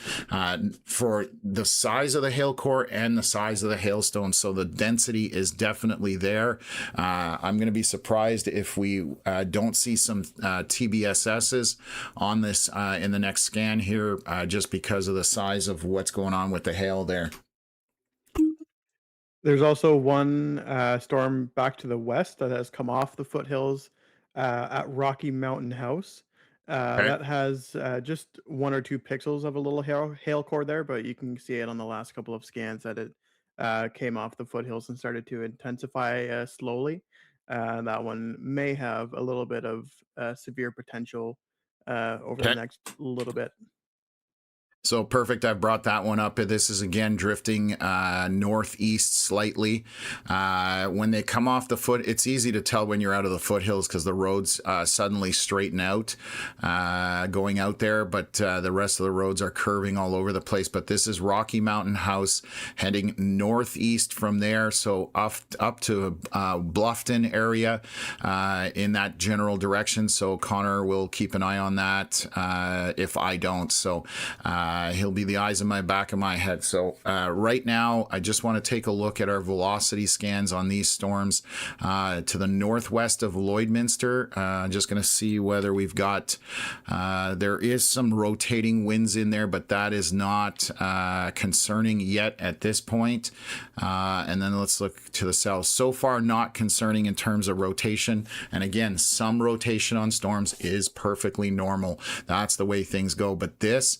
for the size of the hail core and the size of the hailstone. So the density is definitely there. I'm going to be surprised if we don't see some TBSSs on this in the next scan here, just because of the size of what's going on with the hail there. There's also one storm back to the west that has come off the foothills at Rocky Mountain House. Okay. That has just 1 or 2 pixels of a little hail core there, but you can see it on the last couple of scans that it came off the foothills and started to intensify slowly. That one may have a little bit of severe potential over the Okay. next little bit. So perfect. I've brought that one up. This is again drifting northeast slightly. When they come off the foot, it's easy to tell when you're out of the foothills because the roads suddenly straighten out going out there, but the rest of the roads are curving all over the place. But this is Rocky Mountain House heading northeast from there, so up to Bluffton area in that general direction. So Connor will keep an eye on that if I don't. So he'll be the eyes in my back of my head. So right now, I just want to take a look at our velocity scans on these storms to the northwest of Lloydminster. Just going to see whether we've got, there is some rotating winds in there, but that is not concerning yet at this point. And then let's look to the south. So far, not concerning in terms of rotation. And again, some rotation on storms is perfectly normal. That's the way things go. But this,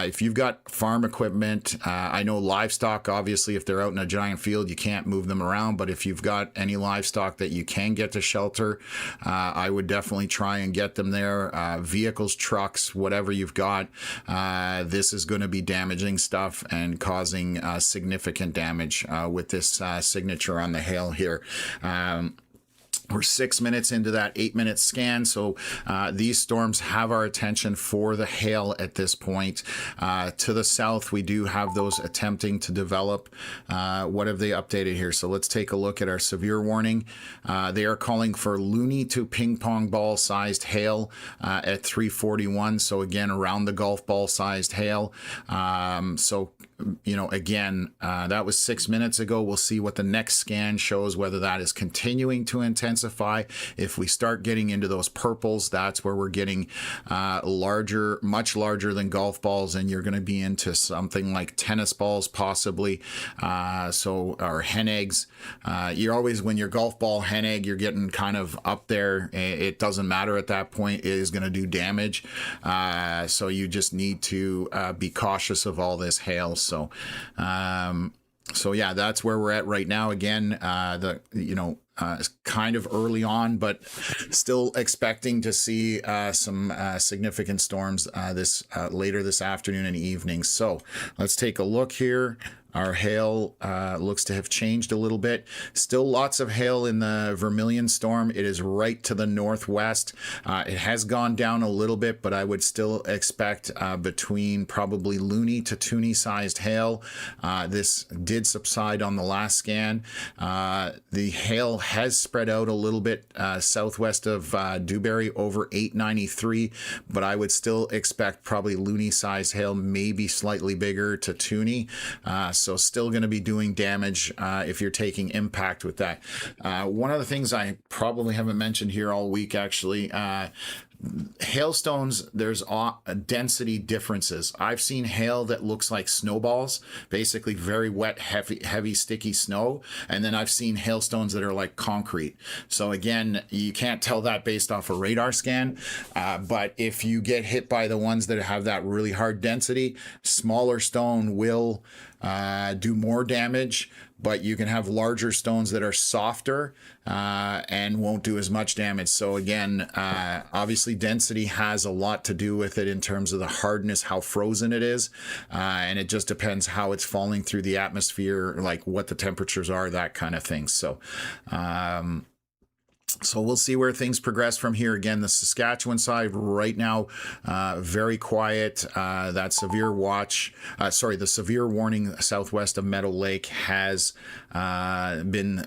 if you've got farm equipment, I know livestock, obviously, if they're out in a giant field, you can't move them around. But if you've got any livestock that you can get to shelter, I would definitely try and get them there. Vehicles, trucks, whatever you've got, this is going to be damaging stuff and causing significant damage with this signature on the hail here. We're 6 minutes into that 8-minute scan, so these storms have our attention for the hail at this point. To the south, we do have those attempting to develop. What have they updated here? So let's take a look at our severe warning. They are calling for loony to ping pong ball sized hail at 341. So again, around the golf ball sized hail. So, you know, again, that was 6 minutes ago. We'll see what the next scan shows, whether that is continuing to intensify. If we start getting into those purples, that's where we're getting larger, much larger than golf balls, and you're going to be into something like tennis balls possibly, or hen eggs. You're always, when you're golf ball, hen egg, you're getting kind of up there. It doesn't matter at that point. It is going to do damage. So you just need to be cautious of all this hail. So yeah, that's where we're at right now. Again, it's kind of early on, but still expecting to see some significant storms later this afternoon and evening. So let's take a look here. Our hail looks to have changed a little bit. Still lots of hail in the Vermilion storm. It is right to the northwest. It has gone down a little bit, but I would still expect between probably loony to toony sized hail. This did subside on the last scan. The hail has spread out a little bit southwest of Dewberry over 893, but I would still expect probably loony sized hail, maybe slightly bigger to toony. So still going to be doing damage if you're taking impact with that. One of the things I probably haven't mentioned here all week, actually, hailstones, there's density differences. I've seen hail that looks like snowballs, basically very wet, heavy, sticky snow. And then I've seen hailstones that are like concrete. So again, you can't tell that based off a radar scan. But if you get hit by the ones that have that really hard density, smaller stone will do more damage, but you can have larger stones that are softer and won't do as much damage. So again, obviously density has a lot to do with it in terms of the hardness, how frozen it is, and it just depends how it's falling through the atmosphere, like what the temperatures are, that kind of thing. So we'll see where things progress from here. Again, the Saskatchewan side right now, very quiet. That severe watch, the severe warning southwest of Meadow Lake has been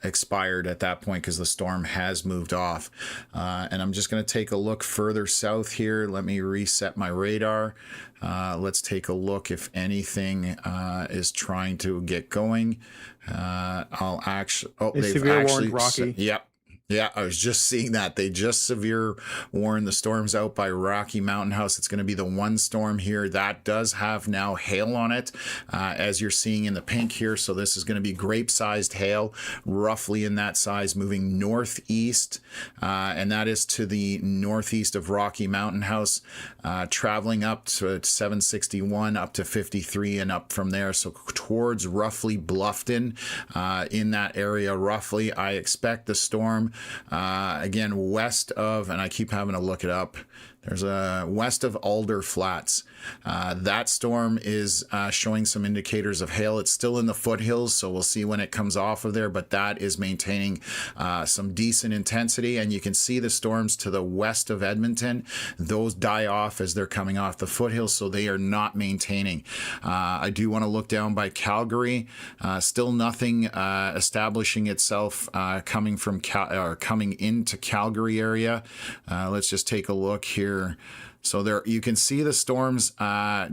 expired at that point because the storm has moved off. And I'm just going to take a look further south here. Let me reset my radar. Let's take a look if anything is trying to get going. I'll actually... Oh, they've severe actually... warned Rocky. Yep. Yeah, I was just seeing that. They just severe warned the storms out by Rocky Mountain House. It's going to be the one storm here. That does have now hail on it, as you're seeing in the pink here. So this is going to be grape-sized hail, roughly in that size, moving northeast. And that is to the northeast of Rocky Mountain House, traveling up to 761, up to 53, and up from there. So towards roughly Bluffton, in that area, roughly. I expect the storm again, west of, and I keep having to look it up, there's a west of Alder Flats. That storm is showing some indicators of hail. It's still in the foothills, so we'll see when it comes off of there, but that is maintaining some decent intensity. And you can see the storms to the west of Edmonton. Those die off as they're coming off the foothills, so they are not maintaining. I do want to look down by Calgary. Still nothing establishing itself coming into Calgary area. Let's just take a look here. So there you can see the storms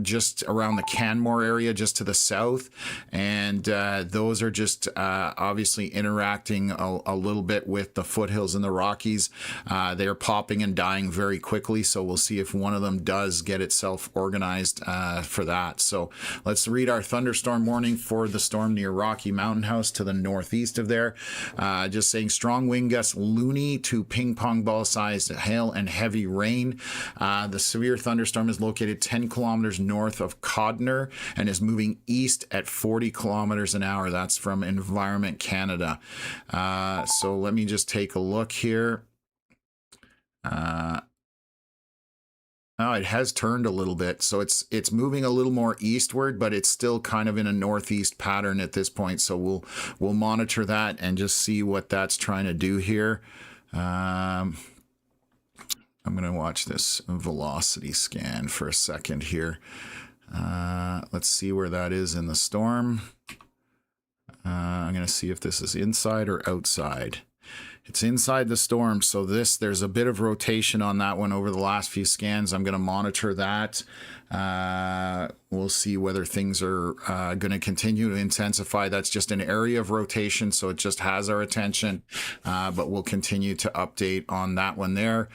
just around the Canmore area, just to the south, and those are just obviously interacting a little bit with the foothills and the Rockies. They're popping and dying very quickly, so we'll see if one of them does get itself organized for that. So let's read our thunderstorm warning for the storm near Rocky Mountain House to the northeast of there. Just saying strong wind gusts, loony to ping pong ball sized hail and heavy rain. The severe thunderstorm is located 10 kilometers north of Codner and is moving east at 40 kilometers an hour. That's from Environment Canada. So let me just take a look here. Oh, it has turned a little bit, so it's moving a little more eastward, but it's still kind of in a northeast pattern at this point. So we'll monitor that and just see what that's trying to do here. I'm going to watch this velocity scan for a second here. Let's see where that is in the storm. I'm going to see if this is inside or outside. It's inside the storm, so there's a bit of rotation on that one over the last few scans. I'm going to monitor that. We'll see whether things are going to continue to intensify. That's just an area of rotation, so it just has our attention, but we'll continue to update on that one there.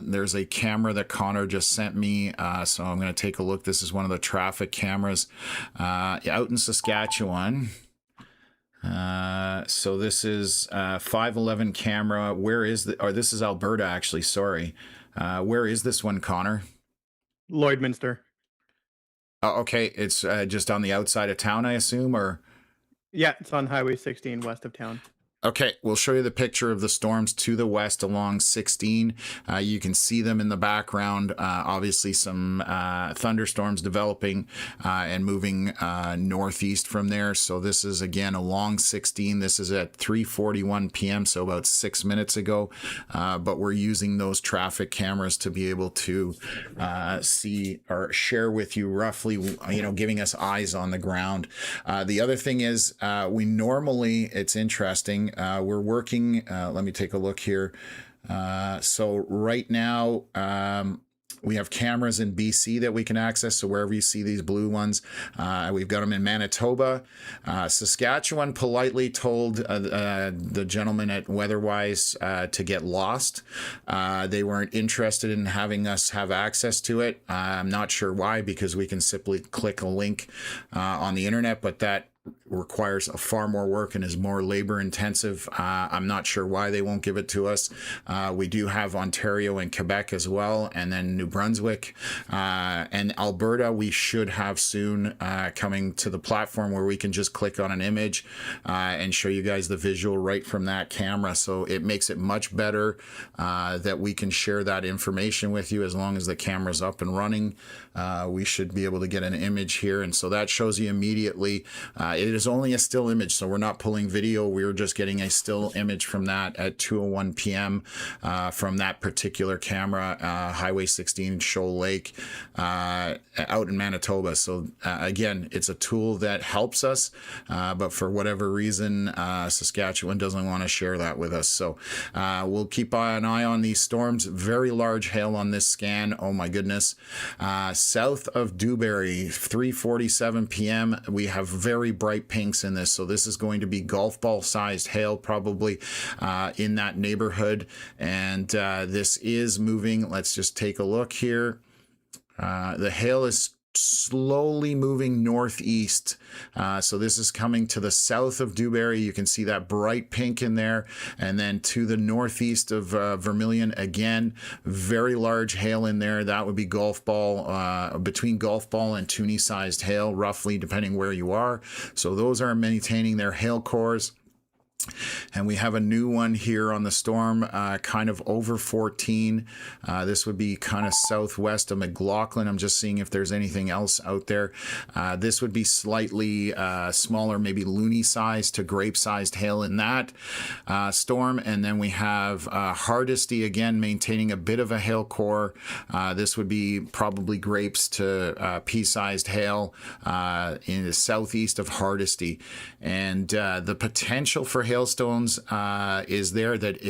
There's a camera that Connor just sent me, so I'm going to take a look. This is one of the traffic cameras out in Saskatchewan. So this is 511 camera. Where is this is Alberta, actually, sorry. Where is this one, Connor? Lloydminster. Oh, okay, it's just on the outside of town, I assume, or? Yeah, it's on Highway 16 west of town. Okay, we'll show you the picture of the storms to the west along 16. You can see them in the background. Obviously, some thunderstorms developing and moving northeast from there. So this is, again, along 16. This is at 3:41 p.m., so about 6 minutes ago. But we're using those traffic cameras to be able to see or share with you roughly, giving us eyes on the ground. The other thing is we normally, it's interesting, we're working, let me take a look here. So right now, we have cameras in BC that we can access. So wherever you see these blue ones, we've got them in Manitoba. Saskatchewan politely told the gentleman at WeatherWise to get lost. They weren't interested in having us have access to it. I'm not sure why, because we can simply click a link on the internet, but that requires far more work and is more labor intensive. I'm not sure why they won't give it to us. We do have Ontario and Quebec as well, and then New Brunswick and Alberta. We should have soon coming to the platform where we can just click on an image and show you guys the visual right from that camera. So it makes it much better that we can share that information with you as long as the camera's up and running. We should be able to get an image here, and so that shows you immediately. It is only a still image, so we're not pulling video. We're just getting a still image from that at 2:01 p.m. From that particular camera, Highway 16, Shoal Lake, out in Manitoba. So again, it's a tool that helps us, but for whatever reason, Saskatchewan doesn't want to share that with us. So we'll keep an eye on these storms. Very large hail on this scan. Oh my goodness. South of Dewberry, 3:47 p.m. We have very bright pinks in this, so this is going to be golf ball sized hail probably in that neighborhood, and this is moving. Let's just take a look here. The hail is slowly moving northeast, so this is coming to the south of Dewberry. You can see that bright pink in there, and then to the northeast of Vermilion, again, very large hail in there. That would be golf ball, between golf ball and toonie sized hail, roughly, depending where you are. So those are maintaining their hail cores. And we have a new one here on the storm, kind of over 14. This would be kind of southwest of McLaughlin. I'm just seeing if there's anything else out there. This would be slightly smaller, maybe loony-sized to grape-sized hail in that storm. And then we have Hardesty, again, maintaining a bit of a hail core. This would be probably grapes to pea-sized hail in the southeast of Hardesty. And the potential for hailstones is there that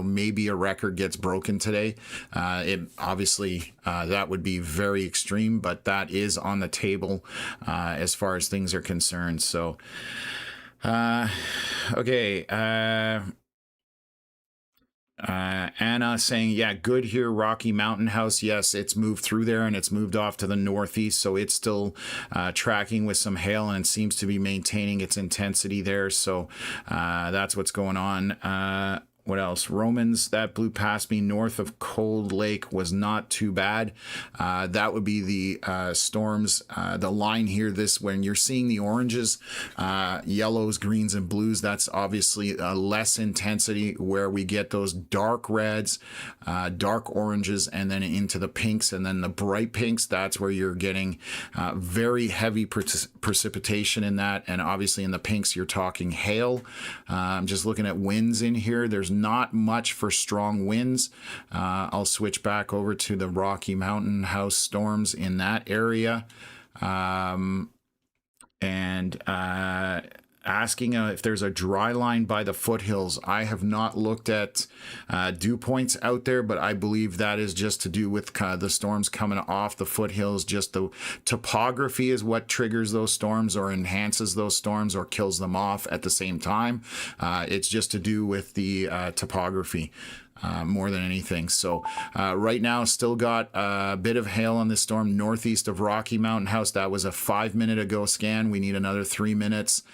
maybe a record gets broken today. It obviously that would be very extreme, but that is on the table as far as things are concerned. So okay. Anna saying, yeah, good here. Rocky Mountain House. Yes, it's moved through there and it's moved off to the northeast. So it's still tracking with some hail and it seems to be maintaining its intensity there. So that's what's going on. What else? Romans, that blew past me north of Cold Lake was not too bad. That would be the storms. The line here, when you're seeing the oranges, yellows, greens, and blues, that's obviously less intensity where we get those dark reds, dark oranges, and then into the pinks, and then the bright pinks. That's where you're getting very heavy precipitation in that. And obviously in the pinks, you're talking hail. I'm just looking at winds in here. There's not much for strong winds. I'll switch back over to the Rocky Mountain House storms in that area. Asking if there's a dry line by the foothills. I have not looked at dew points out there, but I believe that is just to do with the storms coming off the foothills. Just the topography is what triggers those storms or enhances those storms or kills them off at the same time. It's just to do with the topography. More than anything. So right now, still got a bit of hail on this storm northeast of Rocky Mountain House. That was a 5-minute ago scan. We need another 3 minutes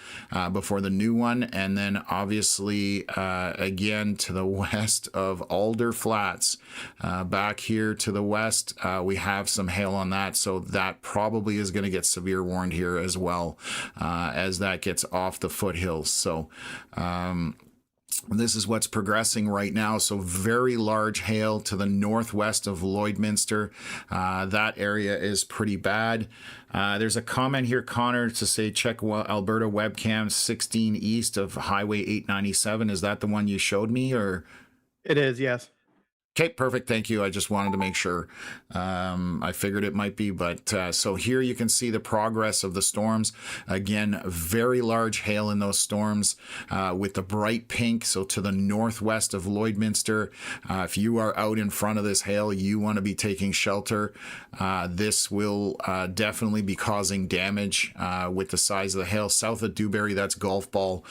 before the new one. And then obviously, again, to the west of Alder Flats, back here to the west, we have some hail on that. So that probably is going to get severe warned here as well as that gets off the foothills. So, this is what's progressing right now. So very large hail to the northwest of Lloydminster. That area is pretty bad. There's a comment here, Connor, to say check Alberta webcam 16 east of Highway 897. Is that the one you showed me, or? It is, yes. Okay, perfect. Thank you. I just wanted to make sure. I figured it might be, but so here you can see the progress of the storms. Again, very large hail in those storms with the bright pink. So to the northwest of Lloydminster, if you are out in front of this hail, you want to be taking shelter. This will definitely be causing damage with the size of the hail. South of Dewberry, that's golf ball,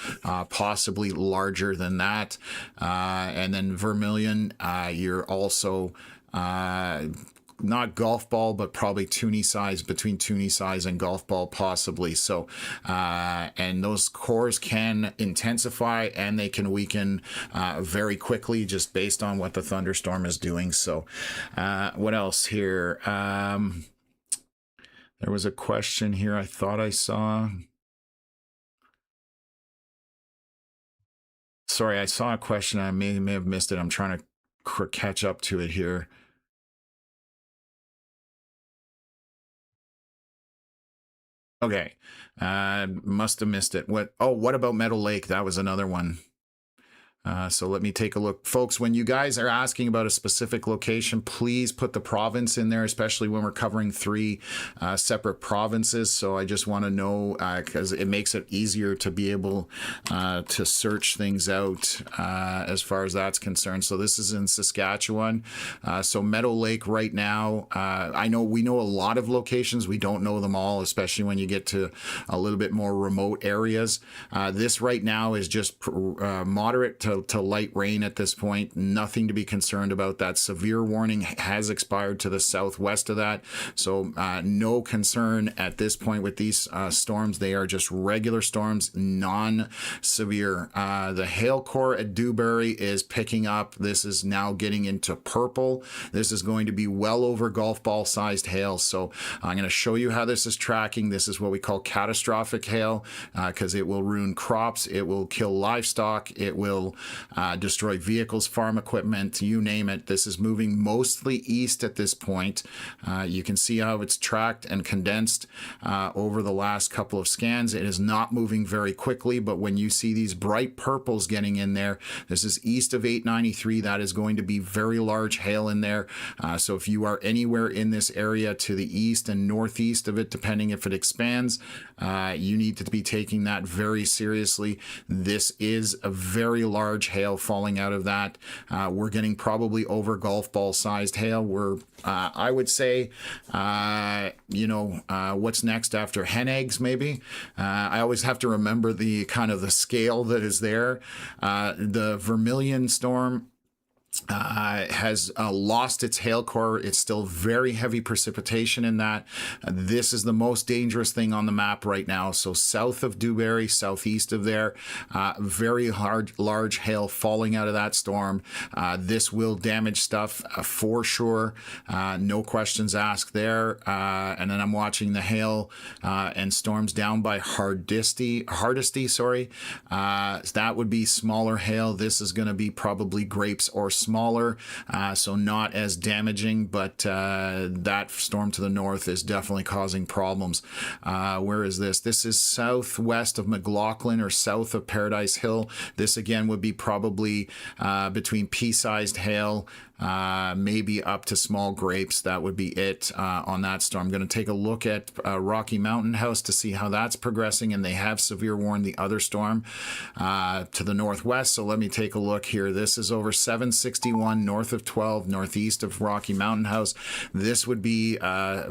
possibly larger than that. And then Vermilion, you're also not golf ball, but probably toonie size, between toonie size and golf ball possibly. So and those cores can intensify and they can weaken very quickly just based on what the thunderstorm is doing. So what else here? There was a question here I thought I saw. Sorry, I saw a question. I may have missed it. I'm trying to catch up to it here. Okay, must have missed it. What about Meadow Lake? That was another one. So let me take a look. Folks, when you guys are asking about a specific location, please put the province in there, especially when we're covering 3 separate provinces. So I just want to know, because it makes it easier to be able to search things out as far as that's concerned. So this is in Saskatchewan. So Meadow Lake right now, we know a lot of locations. We don't know them all, especially when you get to a little bit more remote areas. This right now is just moderate to to light rain at this point. Nothing to be concerned about. That severe warning has expired to the southwest of that. So no concern at this point with these storms. They are just regular storms, non-severe. The hail core at Dewberry is picking up. This is now getting into purple. This is going to be well over golf ball sized hail. So I'm going to show you how this is tracking. This is what we call catastrophic hail because it will ruin crops. It will kill livestock. It will destroy vehicles, farm equipment, you name it. This is moving mostly east at this point. You can see how it's tracked and condensed over the last couple of scans. It is not moving very quickly, but when you see these bright purples getting in there, this is east of 893. That is going to be very large hail in there. So if you are anywhere in this area to the east and northeast of it, depending if it expands, you need to be taking that very seriously. This is a very large hail falling out of that. We're getting probably over golf ball sized hail. We're, I would say, what's next after hen eggs, maybe? I always have to remember the kind of the scale that is there. The Vermilion storm has lost its hail core. It's still very heavy precipitation in that. This is the most dangerous thing on the map right now. So south of Dewberry, southeast of there, very large hail falling out of that storm. This will damage stuff for sure. No questions asked there. And then I'm watching the hail and storms down by Hardisty. That would be smaller hail. This is going to be probably grapes or smaller, so not as damaging, but that storm to the north is definitely causing problems. Where is this? This is southwest of McLaughlin or south of Paradise Hill. This again would be probably between pea-sized hail, maybe up to small grapes. That would be it on that storm. I'm going to take a look at Rocky Mountain House to see how that's progressing, and they have severe warned the other storm to the northwest. So let me take a look here. This is over 761 north of 12, northeast of Rocky Mountain House. This would be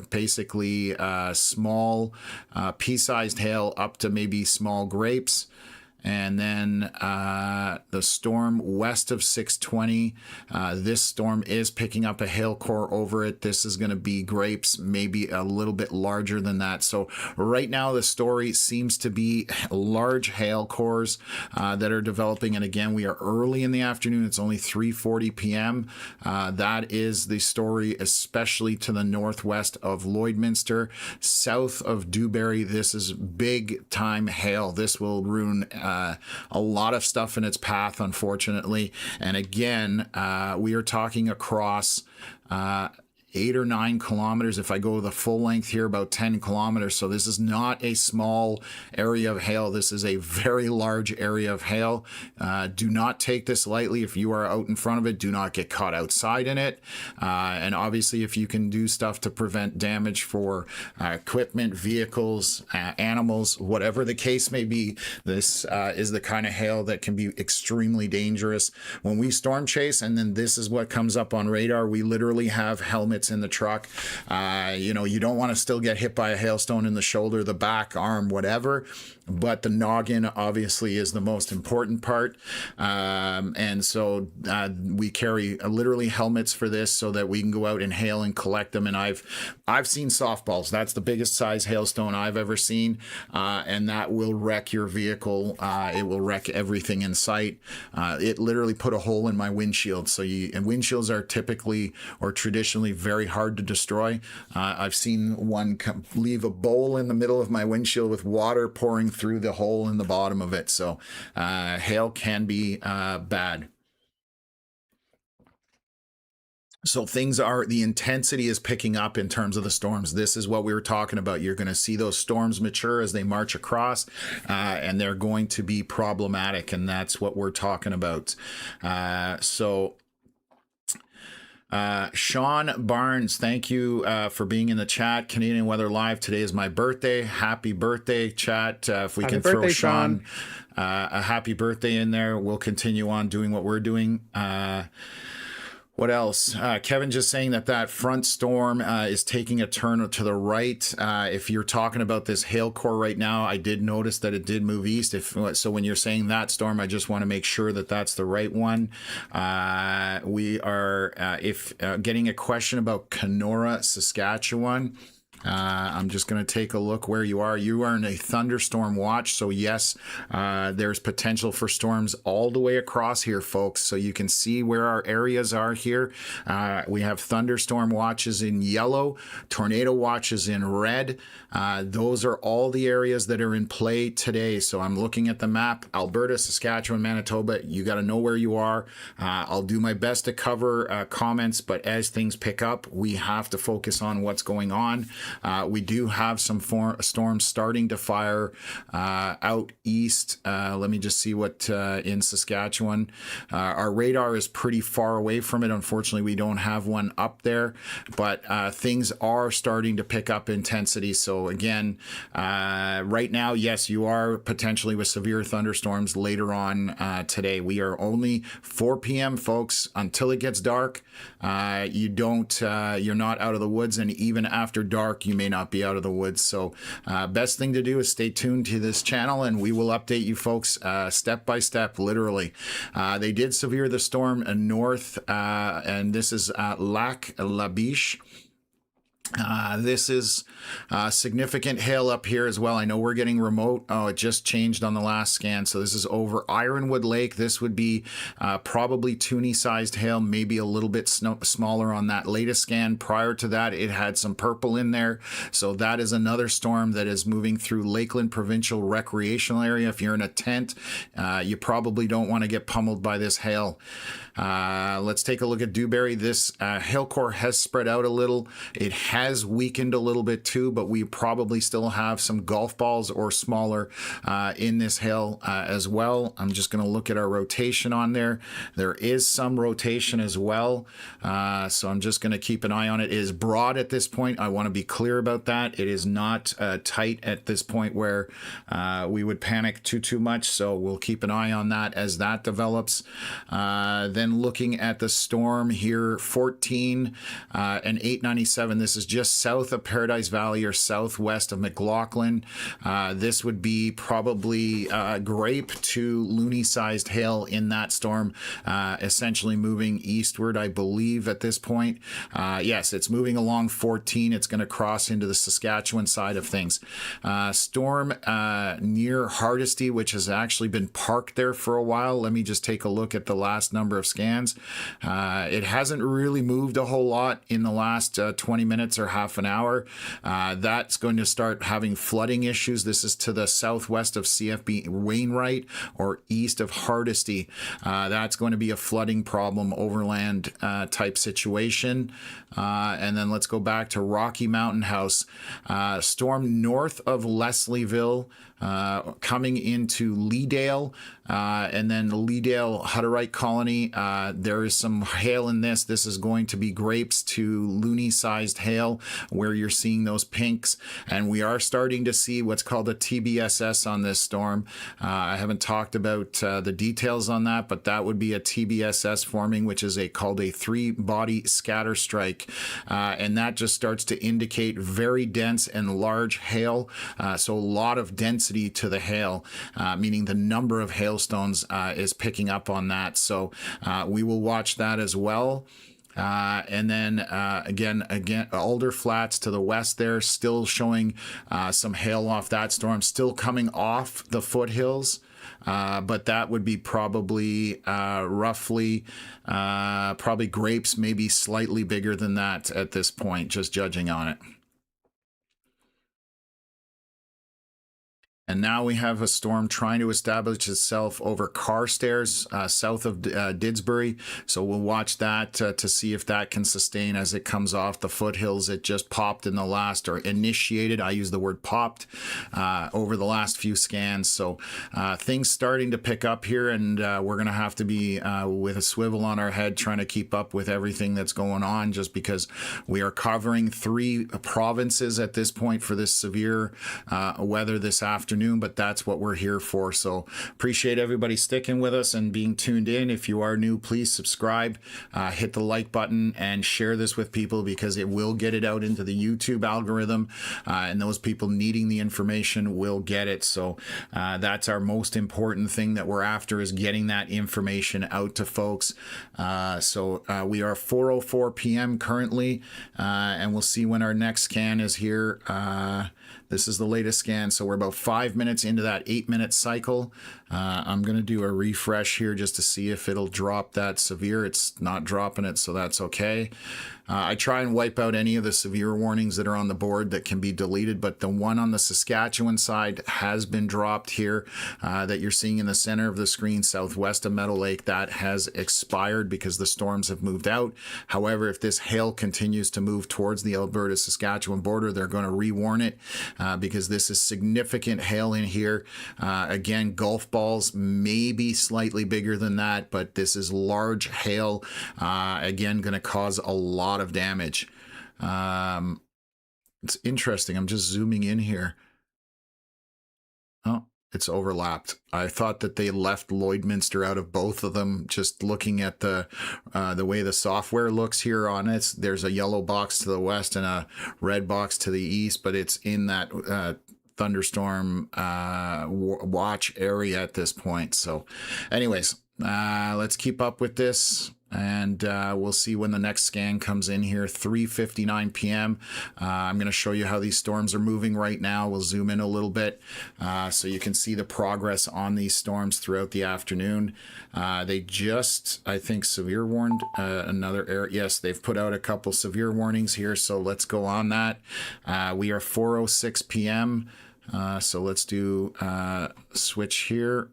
basically small pea-sized hail up to maybe small grapes. And then the storm west of 620, this storm is picking up a hail core over it. This is going to be grapes, maybe a little bit larger than that. So right now the story seems to be large hail cores that are developing. And again, we are early in the afternoon. It's only 3:40 p.m. That is the story, especially to the northwest of Lloydminster. South of Dewberry, this is big time hail. This will ruin a lot of stuff in its path, unfortunately. And again, we are talking across 8 or 9 kilometers. If I go the full length here, about 10 kilometers. So this is not a small area of hail. This is a very large area of hail. Do not take this lightly. If you are out in front of it, do not get caught outside in it. And obviously, if you can do stuff to prevent damage for equipment, vehicles, animals, whatever the case may be, this is the kind of hail that can be extremely dangerous. When we storm chase, and then this is what comes up on radar, we literally have helmets in the truck. You don't want to still get hit by a hailstone in the shoulder, the back, arm, whatever, but the noggin obviously is the most important part. And so we carry literally helmets for this so that we can go out and hail and collect them. And I've seen softballs. That's the biggest size hailstone I've ever seen. And that will wreck your vehicle. It will wreck everything in sight. It literally put a hole in my windshield. And windshields are typically or traditionally very hard to destroy. I've seen one leave a bowl in the middle of my windshield with water pouring through the hole in the bottom of it. So hail can be bad. So the intensity is picking up in terms of the storms. This is what we were talking about. You're going to see those storms mature as they march across, and they're going to be problematic, and that's what we're talking about. Sean Barnes, thank you for being in the chat. Canadian Weather Live. Today is my birthday. Happy birthday, chat. If we can throw Sean a happy birthday in there, we'll continue on doing what we're doing. What else? Kevin just saying that front storm is taking a turn to the right. If you're talking about this hail core right now, I did notice that it did move east. So when you're saying that storm, I just want to make sure that that's the right one. We are getting a question about Kenora, Saskatchewan. I'm just going to take a look where you are. You are in a thunderstorm watch. So yes, there's potential for storms all the way across here, folks. So you can see where our areas are here. We have thunderstorm watches in yellow, tornado watches in red. Those are all the areas that are in play today. So I'm looking at the map. Alberta, Saskatchewan, Manitoba, you got to know where you are. I'll do my best to cover comments, but as things pick up, we have to focus on what's going on. We do have some storms starting to fire out east. Let me just see what in Saskatchewan. Our radar is pretty far away from it. Unfortunately, we don't have one up there, but things are starting to pick up intensity. So again, right now, yes, you are potentially with severe thunderstorms later on today. We are only 4 p.m., folks. Until it gets dark, you're not out of the woods, and even after dark, you may not be out of the woods. So best thing to do is stay tuned to this channel, and we will update you folks step by step, literally. They did severe the storm north, and this is Lac La Biche. This is significant hail up here as well. I know we're getting remote. Oh, it just changed on the last scan. So this is over Ironwood Lake. This would be probably Toonie-sized hail, maybe a little bit smaller on that latest scan. Prior to that, it had some purple in there. So that is another storm that is moving through Lakeland Provincial Recreational Area. If you're in a tent, you probably don't want to get pummeled by this hail. Let's take a look at Dewberry. This hail core has spread out a little. It has weakened a little bit too, but we probably still have some golf balls or smaller in this hail as well. I'm just going to look at our rotation on there. There is some rotation as well. So I'm just going to keep an eye on it. It is broad at this point. I want to be clear about that. It is not tight at this point where we would panic too much. So we'll keep an eye on that as that develops. Then looking at the storm here, 14 and 897. This is just south of Paradise Valley or southwest of McLaughlin. This would be probably grape to loony-sized hail in that storm, essentially moving eastward, I believe, at this point. Yes, it's moving along 14. It's going to cross into the Saskatchewan side of things. Storm near Hardisty, which has actually been parked there for a while. Let me just take a look at the last number of scans. It hasn't really moved a whole lot in the last 20 minutes or half an hour. That's going to start having flooding issues. This is to the southwest of CFB Wainwright or east of Hardisty. That's going to be a flooding problem, overland type situation. And then let's go back to Rocky Mountain House. Storm north of Leslieville, coming into Leedale, and then Leedale Hutterite Colony. There is some hail in this. This is going to be grapes to loony-sized hail where you're seeing those pinks. And we are starting to see what's called a TBSS on this storm. I haven't talked about the details on that, but that would be a TBSS forming, which is called a three-body scatter strike. And that just starts to indicate very dense and large hail. So a lot of density to the hail, meaning the number of hailstones is picking up on that. So we will watch that as well. And then again, Alder Flats to the west there, still showing some hail off that storm, still coming off the foothills. But that would be probably roughly probably grapes, maybe slightly bigger than that at this point, just judging on it. And now we have a storm trying to establish itself over Carstairs, south of Didsbury. So we'll watch that to see if that can sustain as it comes off the foothills. It just popped in the last, or initiated, I use the word popped, over the last few scans. So things starting to pick up here, and we're going to have to be with a swivel on our head trying to keep up with everything that's going on, just because we are covering 3 provinces at this point for this severe weather this afternoon. afternoon, but that's what we're here for. So appreciate everybody sticking with us and being tuned in. If you are new, please subscribe, hit the like button, and share this with people, because it will get it out into the YouTube algorithm, and those people needing the information will get it. So that's our most important thing that we're after, is getting that information out to folks. So we are 4:04 p.m. currently, and we'll see when our next scan is here. This is the latest scan, so we're about 5 minutes into that 8-minute cycle. I'm going to do a refresh here just to see if it'll drop that severe. It's not dropping it, so that's okay. I try and wipe out any of the severe warnings that are on the board that can be deleted, but the one on the Saskatchewan side has been dropped here, that you're seeing in the center of the screen, southwest of Meadow Lake. That has expired because the storms have moved out. However, if this hail continues to move towards the Alberta-Saskatchewan border, they're going to rewarn it, because this is significant hail in here. Again, golf balls may be slightly bigger than that, but this is large hail. Again, going to cause a lot of damage. It's interesting. I'm just zooming in here. Oh, it's overlapped. I thought that they left Lloydminster out of both of them. Just looking at the way the software looks here on it, there's a yellow box to the west and a red box to the east, but it's in that thunderstorm watch area at this point. So anyways, let's keep up with this, and we'll see when the next scan comes in here. 3:59 p.m. I'm going to show you how these storms are moving right now. We'll zoom in a little bit so you can see the progress on these storms throughout the afternoon. They just, I think, severe warned another area. Yes, they've put out a couple severe warnings here, so let's go on that. We are 4:06 p.m. So let's do switch here.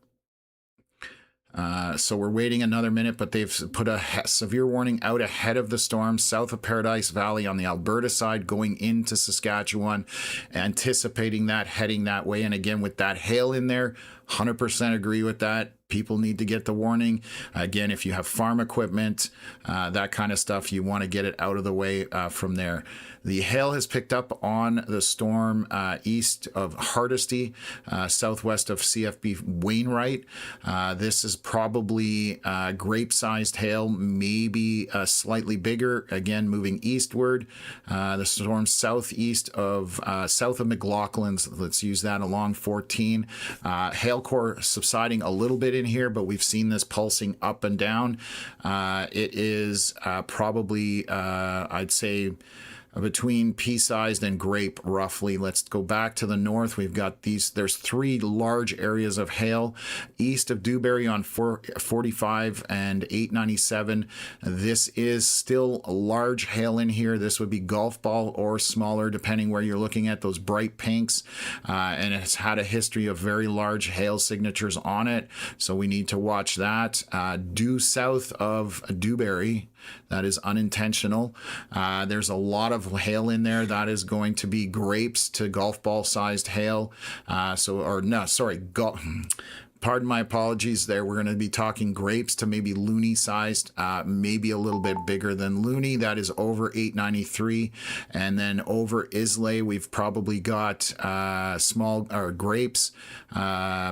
So we're waiting another minute, but they've put a severe warning out ahead of the storm, south of Paradise Valley on the Alberta side, going into Saskatchewan, anticipating that, heading that way. And again, with that hail in there, 100% agree with that. People need to get the warning. Again, if you have farm equipment, that kind of stuff, you want to get it out of the way from there. The hail has picked up on the storm east of Hardisty, southwest of CFB Wainwright. This is probably grape-sized hail, maybe slightly bigger, again, moving eastward. The storm southeast of, south of McLaughlin's, let's use that, along 14. Hail core subsiding a little bit in here, but we've seen this pulsing up and down. It is probably, I'd say, between pea-sized and grape, roughly. Let's go back to the north. We've got these, there's 3 large areas of hail east of Dewberry on 445 and 897. This is still a large hail in here. This would be golf ball or smaller, depending where you're looking at, those bright pinks. And it's had a history of very large hail signatures on it, so we need to watch that. Due south of Dewberry, that is unintentional. There's a lot of hail in there. That is going to be grapes to golf ball sized hail. Pardon my apologies there. We're going to be talking grapes to maybe loony sized, maybe a little bit bigger than loony. That is over 893. And then over Islay, we've probably got small grapes,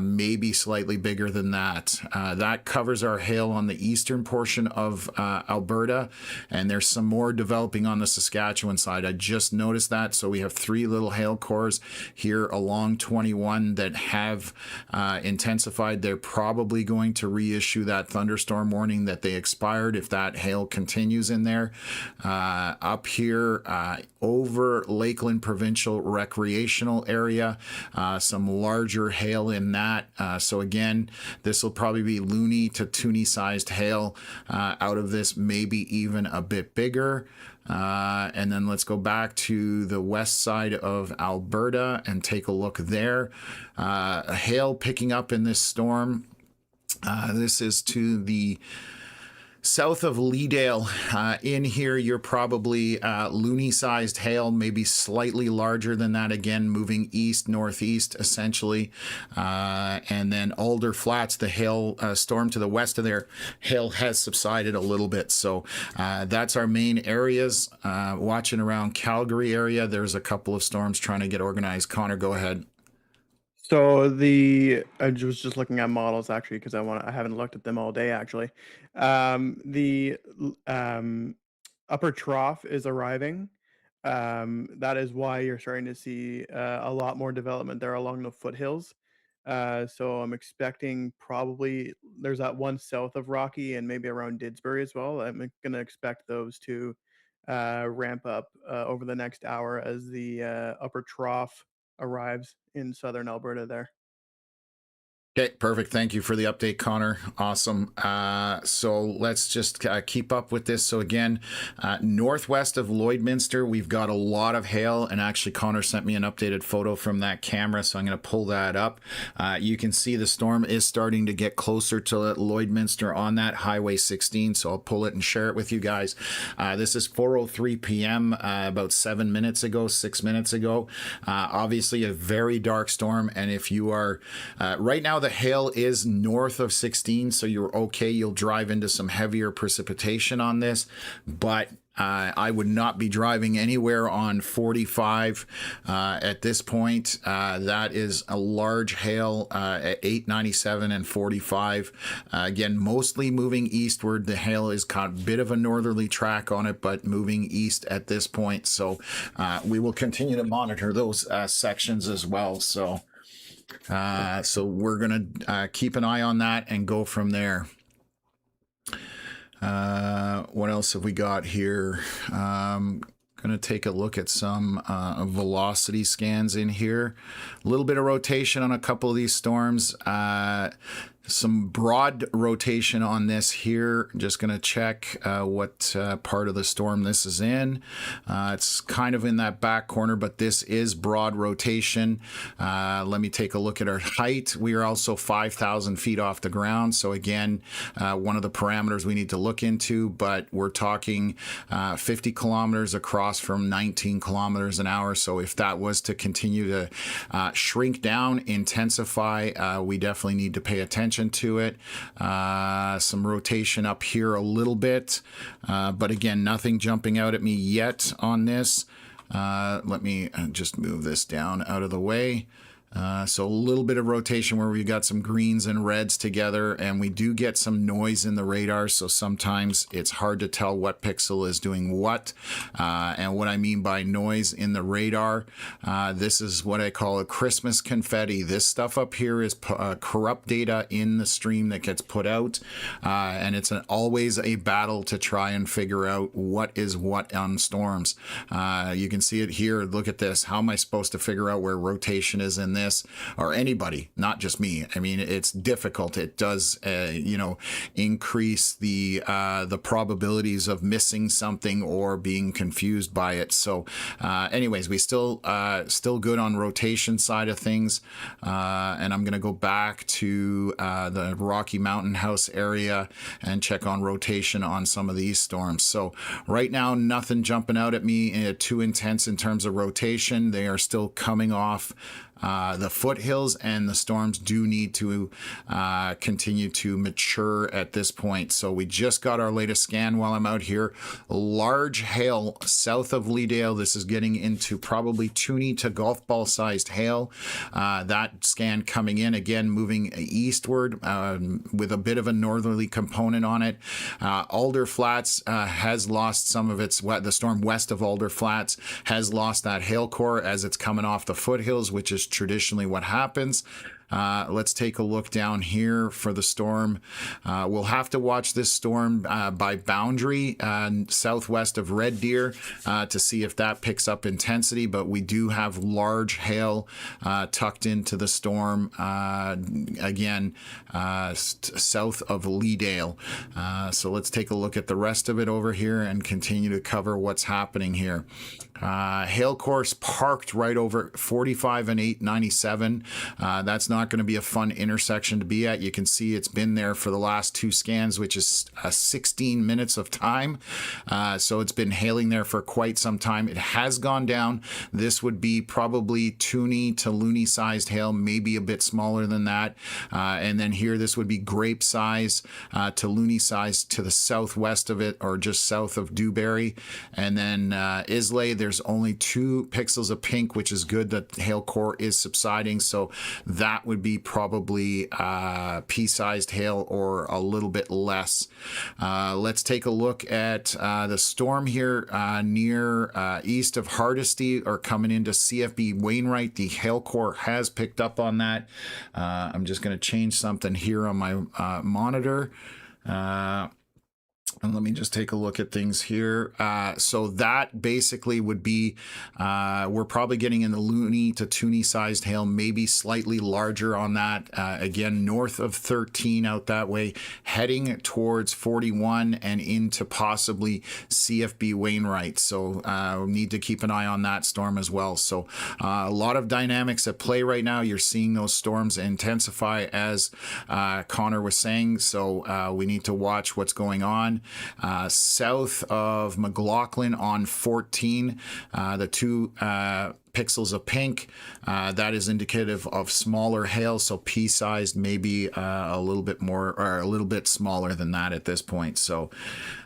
maybe slightly bigger than that. That covers our hail on the eastern portion of Alberta. And there's some more developing on the Saskatchewan side. I just noticed that. So we have 3 little hail cores here along 21 that have intensified. They're probably going to reissue that thunderstorm warning that they expired if that hail continues in there. Up here over Lakeland Provincial Recreational Area, some larger hail in that. So again, this will probably be loony to toony sized hail out of this, maybe even a bit bigger. And then let's go back to the west side of Alberta and take a look there. Hail picking up in this storm. This is to the south of Leedale. In here, you're probably loony-sized hail, maybe slightly larger than that, again, moving east, northeast, essentially. And then Alder Flats, the hail storm to the west of there, hail has subsided a little bit. So that's our main areas. Watching around Calgary area, there's a couple of storms trying to get organized. Connor, go ahead. So I was just looking at models actually because I haven't looked at them all day actually. The upper trough is arriving. That is why you're starting to see a lot more development there along the foothills. So I'm expecting probably there's that one south of Rocky and maybe around Didsbury as well. I'm going to expect those to ramp up over the next hour as the upper trough arrives in southern Alberta there. Okay, perfect. Thank you for the update, Connor. Awesome. So let's just keep up with this. So again, northwest of Lloydminster, we've got a lot of hail, and actually Connor sent me an updated photo from that camera, so I'm going to pull that up. You can see the storm is starting to get closer to Lloydminster on that Highway 16, so I'll pull it and share it with you guys. This is 4:03 p.m. About 6 minutes ago. Obviously a very dark storm, and if you are right now, the hail is north of 16, so you're okay. You'll drive into some heavier precipitation on this, but I would not be driving anywhere on 45 at this point. That is a large hail at 897 and 45. Again, mostly moving eastward. The hail has got a bit of a northerly track on it, but moving east at this point. So we will continue to monitor those sections as well. So we're going to keep an eye on that and go from there. What else have we got here? Going to take a look at some velocity scans in here. A little bit of rotation on a couple of these storms. Some broad rotation on this here. Just going to check what part of the storm this is in. It's kind of in that back corner, but this is broad rotation. Let me take a look at our height. We are also 5,000 feet off the ground. So again, one of the parameters we need to look into, but we're talking 50 kilometers across from 19 kilometers an hour. So if that was to continue to shrink down, intensify, we definitely need to pay attention to it. Some rotation up here a little bit, but again, nothing jumping out at me yet on this. Let me just move this down out of the way. So a little bit of rotation where we've got some greens and reds together, and we do get some noise in the radar, so sometimes it's hard to tell what pixel is doing what. And what I mean by noise in the radar, this is what I call a Christmas confetti. This stuff up here is corrupt data in the stream that gets put out, and it's always a battle to try and figure out what is what on storms. You can see it here. Look at this. How am I supposed to figure out where rotation is in this? Or anybody, not just me. I mean, it's difficult. It does, increase the probabilities of missing something or being confused by it. So, anyways, we still good on rotation side of things. And I'm going to go back to the Rocky Mountain House area and check on rotation on some of these storms. So right now, nothing jumping out at me too intense in terms of rotation. They are still coming off the foothills, and the storms do need to continue to mature at this point. So we just got our latest scan while I'm out here. Large hail south of Leedale. This is getting into probably toonie to golf ball sized hail. That scan coming in, again, moving eastward with a bit of a northerly component on it. Alder Flats has lost some of its, the storm west of Alder Flats has lost that hail core as it's coming off the foothills, which is traditionally what happens. Let's take a look down here for the storm. We'll have to watch this storm by boundary southwest of Red Deer to see if that picks up intensity, but we do have large hail tucked into the storm again south of Leedale. So let's take a look at the rest of it over here and continue to cover what's happening here. Hail course parked right over 45 and 897. That's not not going to be a fun intersection to be at. You can see it's been there for the last 2 scans, which is 16 minutes of time. So it's been hailing there for quite some time. It has gone down. This would be probably toonie to loony sized hail, maybe a bit smaller than that. And then here, this would be grape size to loony size to the southwest of it, or just south of Dewberry. And then Islay, there's only 2 pixels of pink, which is good that hail core is subsiding. So that would be probably pea-sized hail or a little bit less. Let's take a look at the storm here near east of Hardisty, or coming into CFB Wainwright. The hail core has picked up on that. I'm just going to change something here on my monitor. And let me just take a look at things here. So that basically would be, we're probably getting in the loony to toonie sized hail, maybe slightly larger on that. Again, north of 13 out that way, heading towards 41 and into possibly CFB Wainwright. So we need to keep an eye on that storm as well. So a lot of dynamics at play right now. You're seeing those storms intensify, as Connor was saying. So we need to watch what's going on. South of McLaughlin on 14, the 2 pixels of pink, that is indicative of smaller hail, so pea-sized, maybe a little bit more, or a little bit smaller than that at this point. So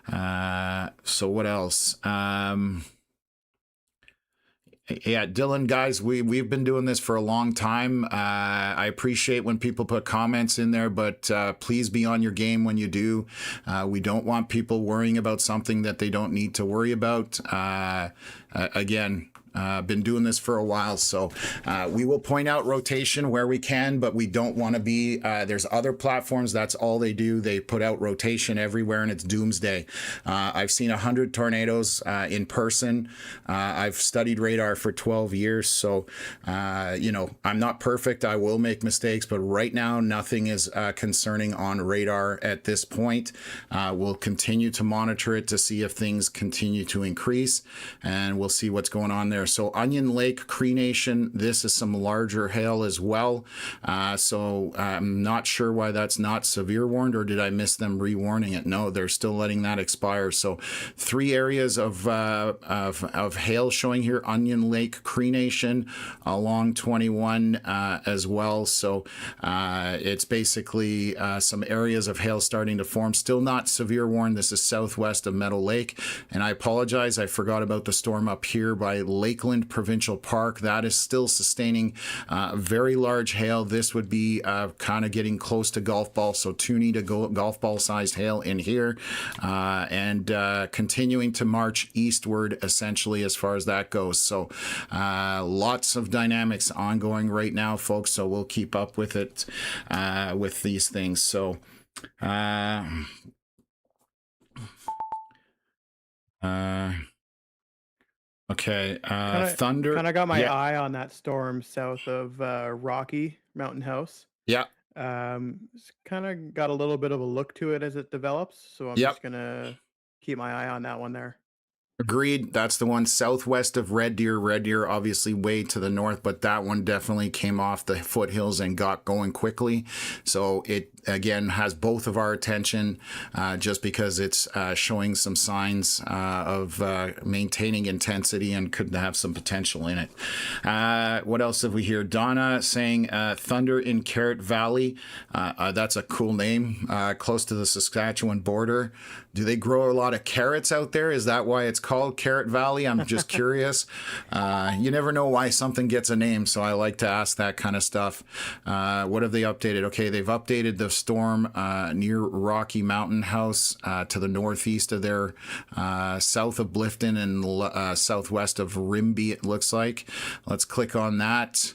what else? Yeah, Dylan, guys, we've been doing this for a long time. I appreciate when people put comments in there, but please be on your game when you do. We don't want people worrying about something that they don't need to worry about. Again, been doing this for a while, so we will point out rotation where we can, but we don't want to be, there's other platforms, that's all they do. They put out rotation everywhere and it's doomsday. I've seen 100 tornadoes in person. I've studied radar for 12 years, so you know, I'm not perfect. I will make mistakes, but right now nothing is concerning on radar at this point. We'll continue to monitor it to see if things continue to increase, and we'll see what's going on there. So Onion Lake, Cree Nation, this is some larger hail as well. So I'm not sure why that's not severe warned, or did I miss them rewarning it? No, they're still letting that expire. So 3 areas of hail showing here: Onion Lake, Cree Nation, along 21 as well. So it's basically some areas of hail starting to form. Still not severe warned. This is southwest of Meadow Lake. And I apologize, I forgot about the storm up here by Lakeland Provincial Park. That is still sustaining very large hail. This would be kind of getting close to golf ball, so toonie to golf ball sized hail in here, and continuing to march eastward essentially as far as that goes. So lots of dynamics ongoing right now, folks, so we'll keep up with it with these things. So okay, thunder. Kind of got my eye on that storm south of Rocky Mountain House. Yeah. It's kind of got a little bit of a look to it as it develops, so I'm just gonna keep my eye on that one there. Agreed. That's the one southwest of Red Deer. Red Deer, obviously, way to the north, but that one definitely came off the foothills and got going quickly. So it, again, has both of our attention just because it's showing some signs of maintaining intensity and could have some potential in it. What else have we here? Donna saying thunder in Carrot Valley. That's a cool name, close to the Saskatchewan border. Do they grow a lot of carrots out there? Is that why it's called Carrot Valley? I'm just curious. You never know why something gets a name, so I like to ask that kind of stuff. What have they updated? Okay, they've updated the storm near Rocky Mountain House to the northeast of there, south of Blyfton and southwest of Rimby, it looks like. Let's click on that.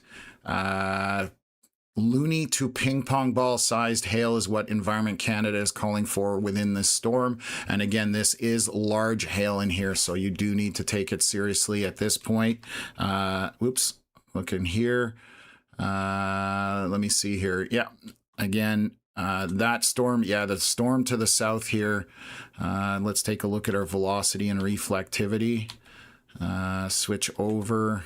Loony to ping pong ball sized hail is what Environment Canada is calling for within this storm. And again, this is large hail in here, so you do need to take it seriously at this point. Oops, look in here. Let me see here. Yeah, again, that storm, yeah, the storm to the south here. Let's take a look at our velocity and reflectivity. Switch over.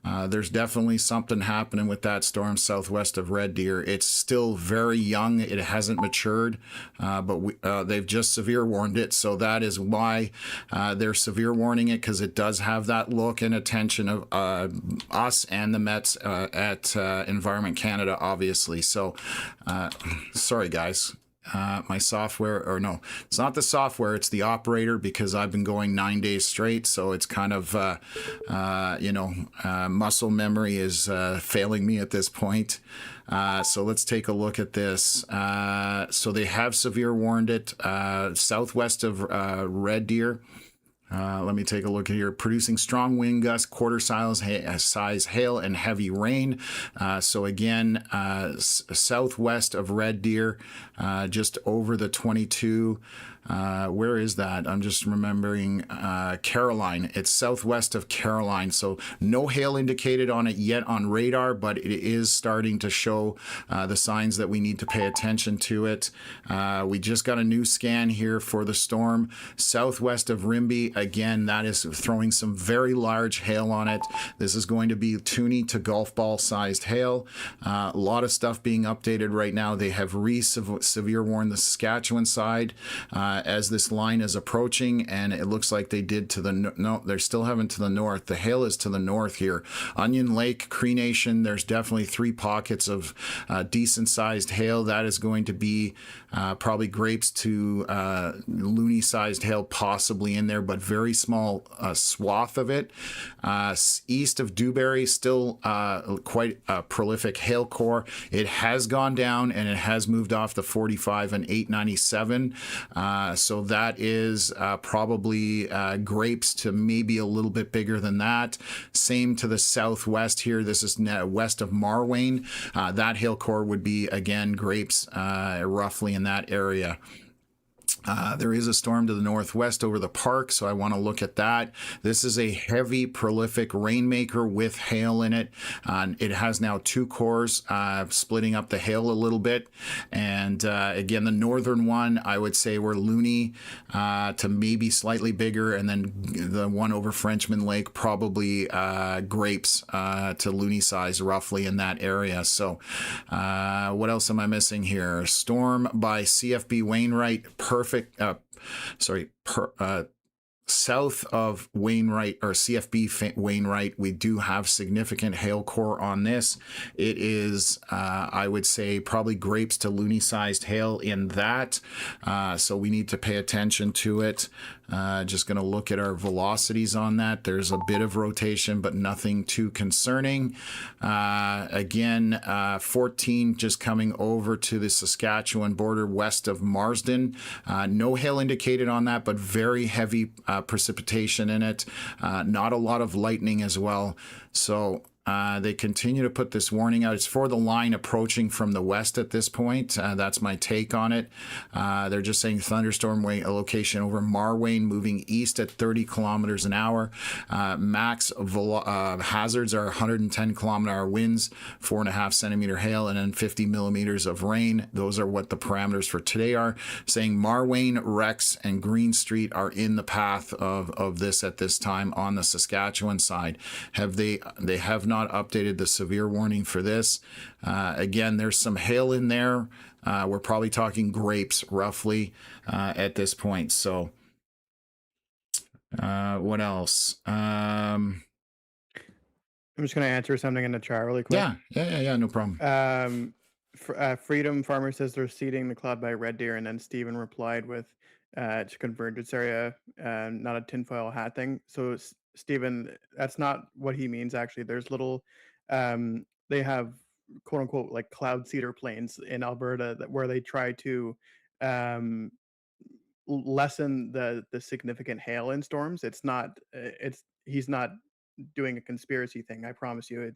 There's definitely something happening with that storm southwest of Red Deer. It's still very young. It hasn't matured, but they've just severe warned it. So that is why they're severe warning it, because it does have that look and attention of us and the Mets at Environment Canada, obviously. So sorry, guys. My software, or no, it's not the software, it's the operator, because I've been going 9 days straight. So it's kind of, muscle memory is failing me at this point. So let's take a look at this. So they have severe warned it southwest of Red Deer. Let me take a look here. Producing strong wind gusts, quarter size hail, and heavy rain. So again, southwest of Red Deer, just over the 22. Where is that? I'm just remembering Caroline. It's southwest of Caroline. So no hail indicated on it yet on radar, but it is starting to show the signs that we need to pay attention to it. We just got a new scan here for the storm southwest of Rimbey. Again, that is throwing some very large hail on it. This is going to be toonie to golf ball sized hail. A lot of stuff being updated right now. They have severe warned the Saskatchewan side as this line is approaching, and it looks like they did to the no, they're still having to the north. The hail is to the north here. Onion Lake, Cree Nation, there's definitely 3 pockets of decent sized hail. That is going to be probably grapes to loony sized hail possibly in there, but very small swath of it. East of Dewberry, still quite a prolific hail core. It has gone down and it has moved off the 45 and 897. So that is probably grapes to maybe a little bit bigger than that. Same to the southwest here. This is west of Marwayne. That hail core would be, again, grapes roughly in that area. There is a storm to the northwest over the park, so I want to look at that. This is a heavy, prolific rainmaker with hail in it. It has now 2 cores, splitting up the hail a little bit. And again, the northern one, I would say we're loony to maybe slightly bigger. And then the one over Frenchman Lake, probably grapes to loony size roughly in that area. So what else am I missing here? Storm by CFB Wainwright, perfect. South of Wainwright, or CFB Wainwright, we do have significant hail core on this. It is, I would say, probably grapes to loony sized hail in that. So we need to pay attention to it. Just going to look at our velocities on that. There's a bit of rotation, but nothing too concerning. Again, 14 just coming over to the Saskatchewan border west of Marsden. No hail indicated on that, but very heavy precipitation in it. Not a lot of lightning as well. So they continue to put this warning out. It's for the line approaching from the west at this point. That's my take on it. They're just saying thunderstorm location over Marwayne, moving east at 30 kilometers an hour. Max hazards are 110 kilometer-hour winds, 4.5 centimeter hail, and then 50 millimeters of rain. Those are what the parameters for today are. Saying Marwayne, Rex, and Green Street are in the path of this at this time on the Saskatchewan side. They have not updated the severe warning for this. Again, there's some hail in there. We're probably talking grapes roughly at this point. So what else? I'm just going to answer something in the chat really quick. Yeah, no problem. Freedom Farmer says they're seeding the cloud by Red Deer, and then Steven replied with it's a convergence area, not a tinfoil hat thing. So Steven, that's not what he means actually. There's little they have quote unquote like cloud seeder planes in Alberta where they try to lessen the significant hail in storms. It's not he's not doing a conspiracy thing. I promise you,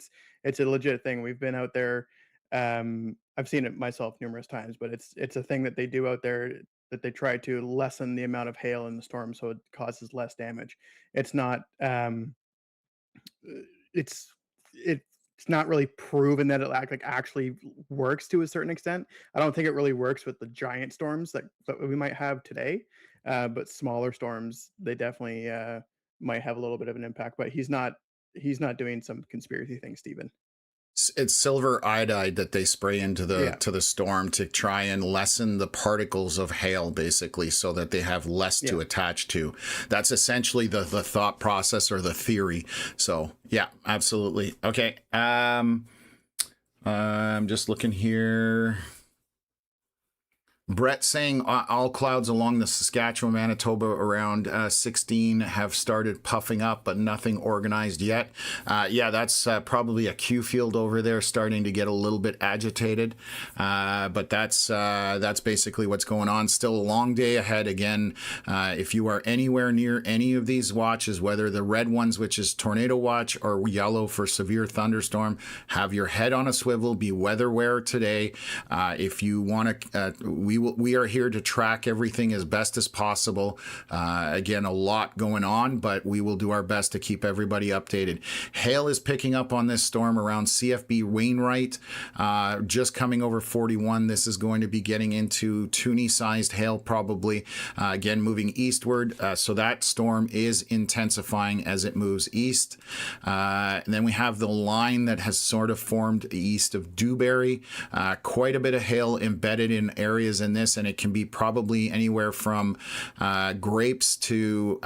it's a legit thing. We've been out there. I've seen it myself numerous times, but it's a thing that they do out there, that they try to lessen the amount of hail in the storm so it causes less damage. It's not it's it's not really proven that it actually works to a certain extent. I don't think it really works with the giant storms that we might have today, but smaller storms, they definitely might have a little bit of an impact. But he's not he's not doing some conspiracy thing, Steven. It's silver iodide that they spray into the Yeah, to the storm to try and lessen the particles of hail, basically, so that they have less yeah. to attach to. That's essentially the thought process or the theory. So yeah, absolutely. Okay. I'm just looking here. Brett saying all clouds along the Saskatchewan, Manitoba around 16 have started puffing up, but nothing organized yet. Yeah, that's probably a Q field over there starting to get a little bit agitated. But that's basically what's going on. Still a long day ahead. Again, if you are anywhere near any of these watches, whether the red ones, which is tornado watch, or yellow for severe thunderstorm, have your head on a swivel. Be weather aware today. If you want to, we are here to track everything as best as possible. Again, a lot going on, but we will do our best to keep everybody updated. Hail is picking up on this storm around CFB Wainwright, just coming over 41. This is going to be getting into Toonie-sized hail probably. Again, moving eastward, so that storm is intensifying as it moves east. And then we have the line that has sort of formed east of Dewberry. Quite a bit of hail embedded in areas in this, and it can be probably anywhere from grapes to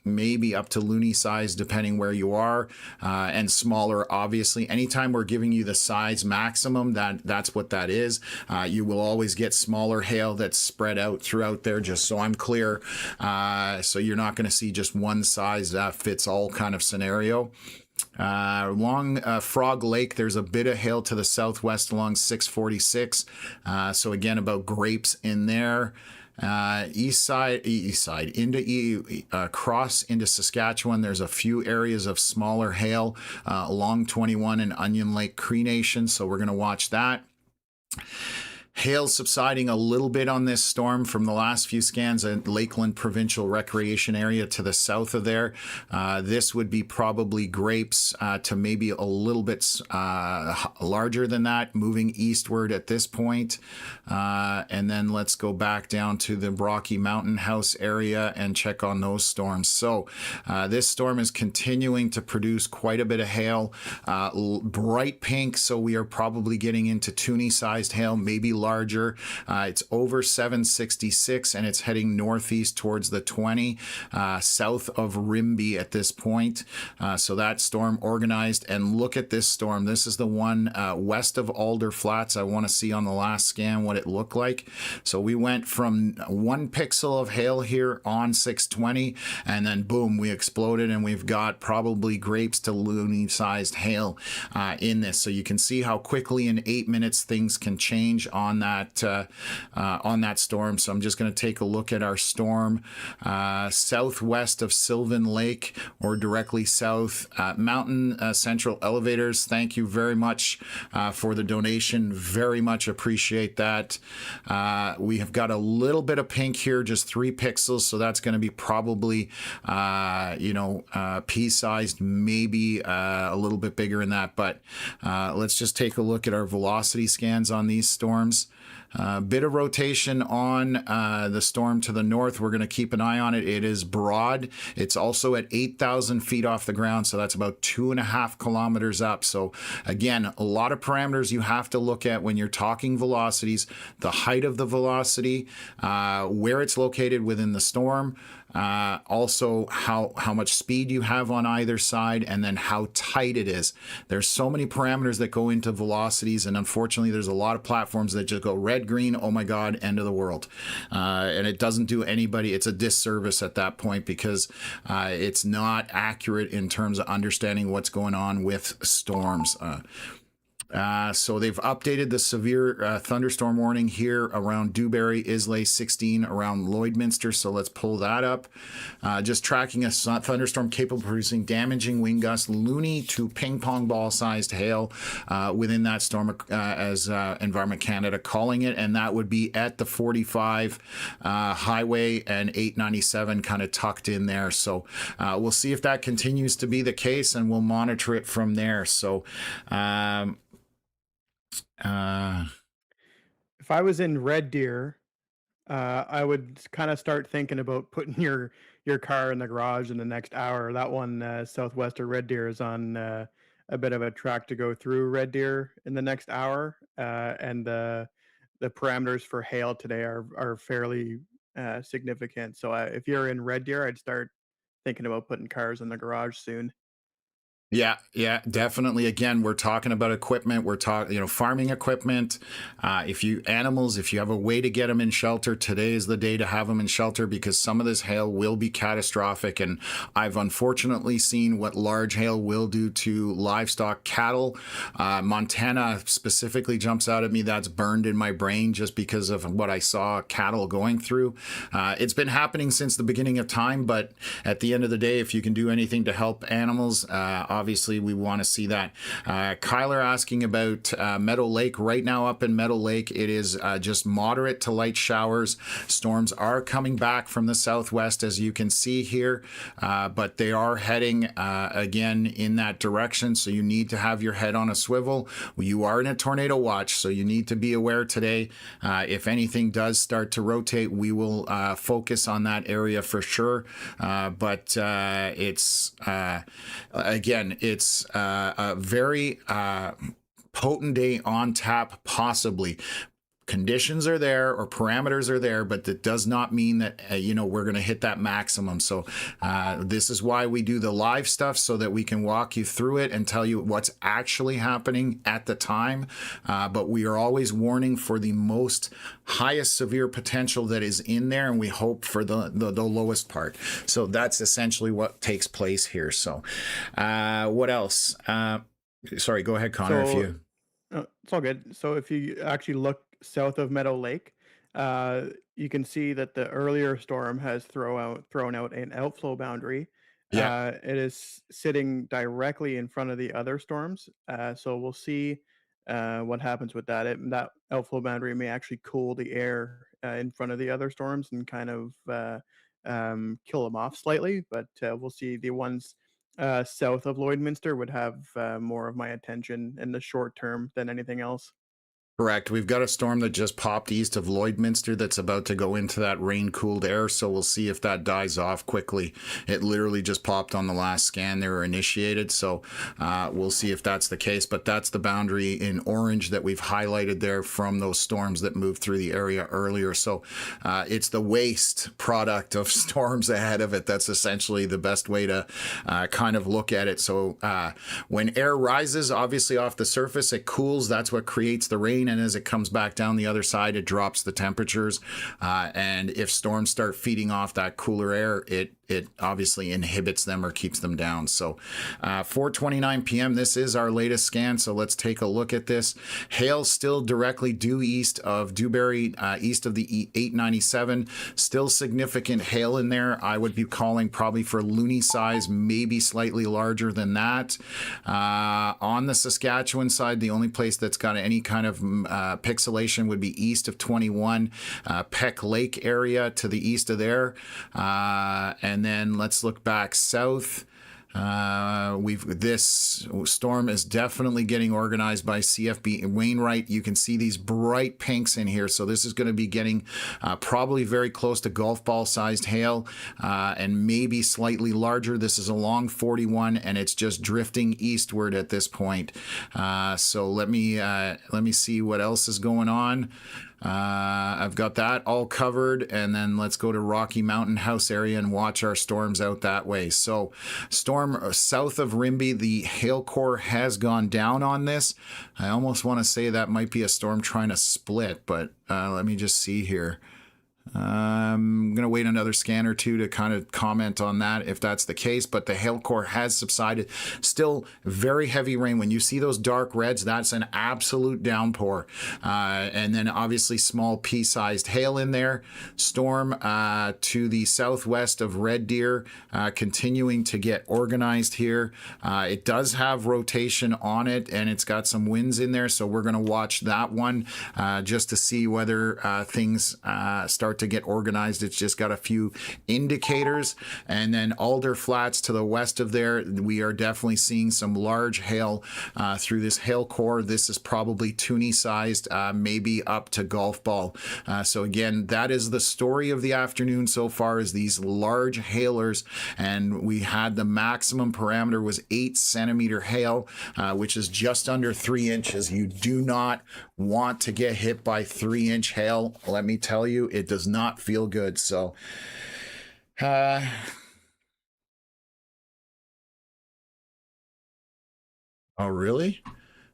maybe up to loony size, depending where you are, and smaller, obviously. Anytime we're giving you the size maximum, that's what that is. You will always get smaller hail that's spread out throughout there, just so I'm clear. So you're not going to see just one size that fits all kind of scenario. Along Frog Lake, there's a bit of hail to the southwest along 646. So again, about grapes in there. East side into cross into Saskatchewan. There's a few areas of smaller hail along 21 and Onion Lake Cree Nation. So we're going to watch that. Hail subsiding a little bit on this storm from the last few scans at Lakeland Provincial Recreation Area to the south of there. This would be probably grapes to maybe a little bit larger than that, moving eastward at this point. And then let's go back down to the Rocky Mountain House area and check on those storms. So this storm is continuing to produce quite a bit of hail, bright pink, so we are probably getting into Toonie-sized hail, maybe larger. It's over 766 and it's heading northeast towards the 20, south of Rimbey at this point. So that storm organized. And look at this storm. This is the one west of Alder Flats. I want to see on the last scan what it looked like. So we went from 1 pixel of hail here on 620, and then boom, we exploded, and we've got probably grapes to loony sized hail in this. So you can see how quickly in 8 minutes things can change on that storm. So I'm just going to take a look at our storm southwest of Sylvan Lake, or directly south. Mountain Central Elevators, thank you very much for the donation. Very much appreciate that. We have got a little bit of pink here, just 3 pixels, so that's going to be probably pea-sized, maybe a little bit bigger than that. But let's just take a look at our velocity scans on these storms. Bit of rotation on the storm to the north. We're going to keep an eye on it. It is broad. It's also at 8,000 feet off the ground, so that's about 2.5 kilometers up. So again, a lot of parameters you have to look at when you're talking velocities: the height of the velocity, where it's located within the storm, also how much speed you have on either side, and then how tight it is. There's so many parameters that go into velocities, and unfortunately there's a lot of platforms that just go red, green, oh my god, end of the world, and it doesn't do anybody, it's a disservice at that point, because it's not accurate in terms of understanding what's going on with storms. So they've updated the severe thunderstorm warning here around Dewberry, Islay, 16 around Lloydminster. So let's pull that up. Just tracking a thunderstorm capable of producing damaging wind gusts, loony to ping pong ball sized hail within that storm, as Environment Canada calling it. And that would be at the 45 highway and 897 kind of tucked in there. So we'll see if that continues to be the case, and we'll monitor it from there. So If I was in Red Deer, I would kind of start thinking about putting your your car in the garage in the next hour. That one, southwest of Red Deer, is on a bit of a track to go through Red Deer in the next hour, and the parameters for hail today are fairly significant. So if you're in Red Deer, I'd start thinking about putting cars in the garage soon. Yeah, yeah, definitely. Again, we're talking about equipment. We're talking, farming equipment. If you animals, if you have a way to get them in shelter, today is the day to have them in shelter because some of this hail will be catastrophic. And I've unfortunately seen what large hail will do to livestock, cattle. Montana specifically jumps out at me. That's burned in my brain just because of what I saw cattle going through. It's been happening since the beginning of time, but at the end of the day, if you can do anything to help animals, obviously we want to see that. Kyler asking about Meadow Lake. Right now up in Meadow Lake, it is just moderate to light showers. Storms are coming back from the southwest, as you can see here, but they are heading again in that direction, so you need to have your head on a swivel. You are in a tornado watch, so you need to be aware today. If anything does start to rotate, we will focus on that area for sure, but it's again, it's a very potent day on tap, possibly. Conditions are there or parameters are there, but that does not mean that we're going to hit that maximum. So this is why we do the live stuff, so that we can walk you through it and tell you what's actually happening at the time. But we are always warning for the most highest severe potential that is in there, and we hope for the lowest part. So that's essentially what takes place here. So what else? Sorry, go ahead, Connor. If you It's all good. So if you actually look south of Meadow Lake, you can see that the earlier storm has thrown out an outflow boundary. yeah. It is sitting directly in front of the other storms. So we'll see what happens with that. That outflow boundary may actually cool the air in front of the other storms and kind of kill them off slightly. But we'll see. The ones south of Lloydminster would have more of my attention in the short term than anything else. Correct. We've got a storm that just popped east of Lloydminster that's about to go into that rain-cooled air, so we'll see if that dies off quickly. It literally just popped on the last scan they were initiated, so we'll see if that's the case. But that's the boundary in orange that we've highlighted there from those storms that moved through the area earlier. So it's the waste product of storms ahead of it. That's essentially the best way to kind of look at it. So when air rises, obviously off the surface, it cools. That's what creates the rain. And as it comes back down the other side, it drops the temperatures. And if storms start feeding off that cooler air, it obviously inhibits them or keeps them down. So 4:29 p.m., this is our latest scan. So let's take a look at this. Hail still directly due east of Dewberry, east of the 897. Still significant hail in there. I would be calling probably for loony size, maybe slightly larger than that. On the Saskatchewan side, the only place that's got any kind of pixelation would be east of 21, Peck Lake area to the east of there. And then let's look back south. This storm is definitely getting organized by CFB Wainwright. You can see these bright pinks in here. So this is going to be getting probably very close to golf ball sized hail, and maybe slightly larger. This is a long 41 and it's just drifting eastward at this point. So let me see what else is going on. I've got that all covered, and then let's go to Rocky Mountain House area and watch our storms out that way. So storm south of Rimbey, the hail core has gone down on this. I almost want to say that might be a storm trying to split, but let me just see here. I'm going to wait another scan or two to kind of comment on that if that's the case, but the hail core has subsided. Still very heavy rain. When you see those dark reds, that's an absolute downpour. And then obviously small pea-sized hail in there. Storm to the southwest of Red Deer, continuing to get organized here. It does have rotation on it, and it's got some winds in there, so we're going to watch that one just to see whether things start to get organized. It's just got a few indicators. And then Alder Flats to the west of there, we are definitely seeing some large hail through this hail core. This is probably toonie sized, maybe up to golf ball. So again, that is the story of the afternoon so far, is these large hailers, and we had the maximum parameter was 8 centimeter hail, which is just under 3 inches. You do not want to get hit by 3-inch hail. Let me tell you, it does not feel good. So oh, really?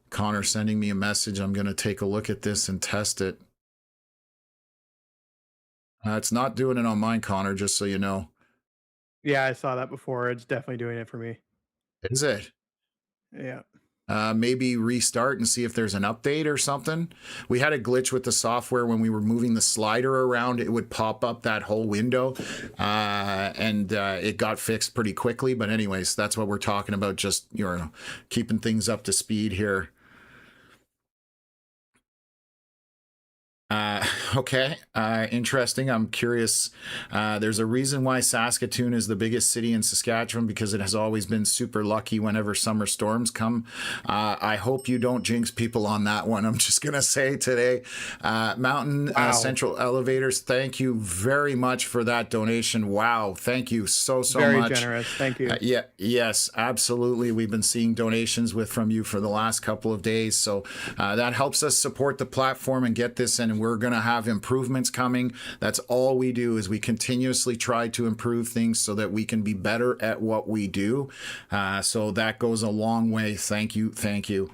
Connor sending me a message. I'm going to take a look at this and test it. It's not doing it on mine, Connor, just so you know. Yeah, I saw that before. It's definitely doing it for me. Is it? Yeah. Maybe restart and see if there's an update or something. We had a glitch with the software when we were moving the slider around. It would pop up that whole window, and it got fixed pretty quickly. But anyways, that's what we're talking about, just, you know, keeping things up to speed here. Okay, interesting. I'm curious. There's a reason why Saskatoon is the biggest city in Saskatchewan, because it has always been super lucky whenever summer storms come. I hope you don't jinx people on that one. I'm just going to say today. Mountain Central Elevators, thank you very much for that donation. Wow, thank you so much. Very generous. Thank you. Yeah, yes, absolutely. We've been seeing donations from you for the last couple of days. So that helps us support the platform and get this in. And we're going to have improvements coming. That's all we do, is we continuously try to improve things so that we can be better at what we do. So that goes a long way. Thank you. Thank you.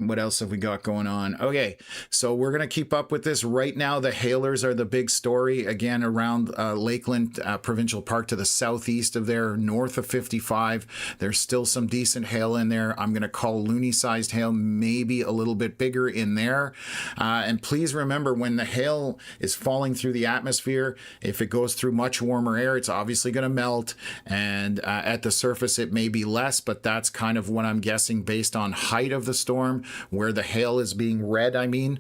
What else have we got going on? Okay, so we're going to keep up with this. Right now, the hailers are the big story. Again, around Lakeland Provincial Park to the southeast of there, north of 55. There's still some decent hail in there. I'm going to call loony-sized hail, maybe a little bit bigger in there. And please remember, when the hail is falling through the atmosphere, if it goes through much warmer air, it's obviously going to melt. And at the surface, it may be less, but that's kind of what I'm guessing based on height of the storm, where the hail is being read, in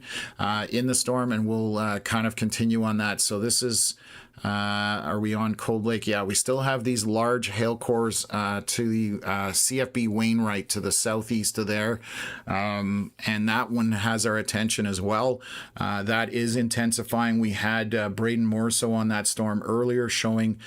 the storm, and we'll kind of continue on that. So this is, are we on Cold Lake? Yeah, we still have these large hail cores to the CFB Wainwright to the southeast of there, and that one has our attention as well. That is intensifying. We had Braden Morso on that storm earlier showing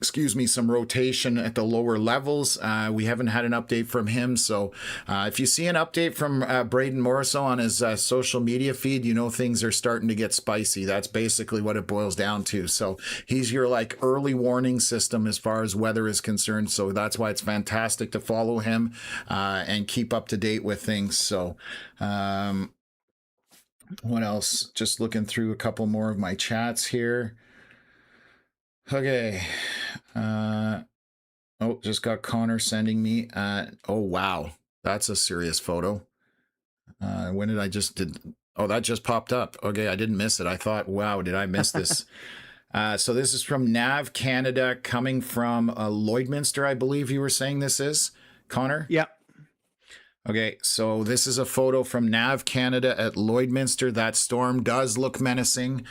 some rotation at the lower levels. We haven't had an update from him. So if you see an update from Braden Morriso on his social media feed, you know things are starting to get spicy. That's basically what it boils down to. So he's your early warning system as far as weather is concerned. So that's why it's fantastic to follow him and keep up to date with things. So what else? Just looking through a couple more of my chats here. Okay. Just got Connor sending me. Oh, wow. That's a serious photo. When did I Oh, that just popped up. Okay, I didn't miss it. I thought, wow, did I miss this? So this is from Nav Canada, coming from Lloydminster, I believe you were saying this is, Connor? Yeah. Okay, so this is a photo from Nav Canada at Lloydminster. That storm does look menacing.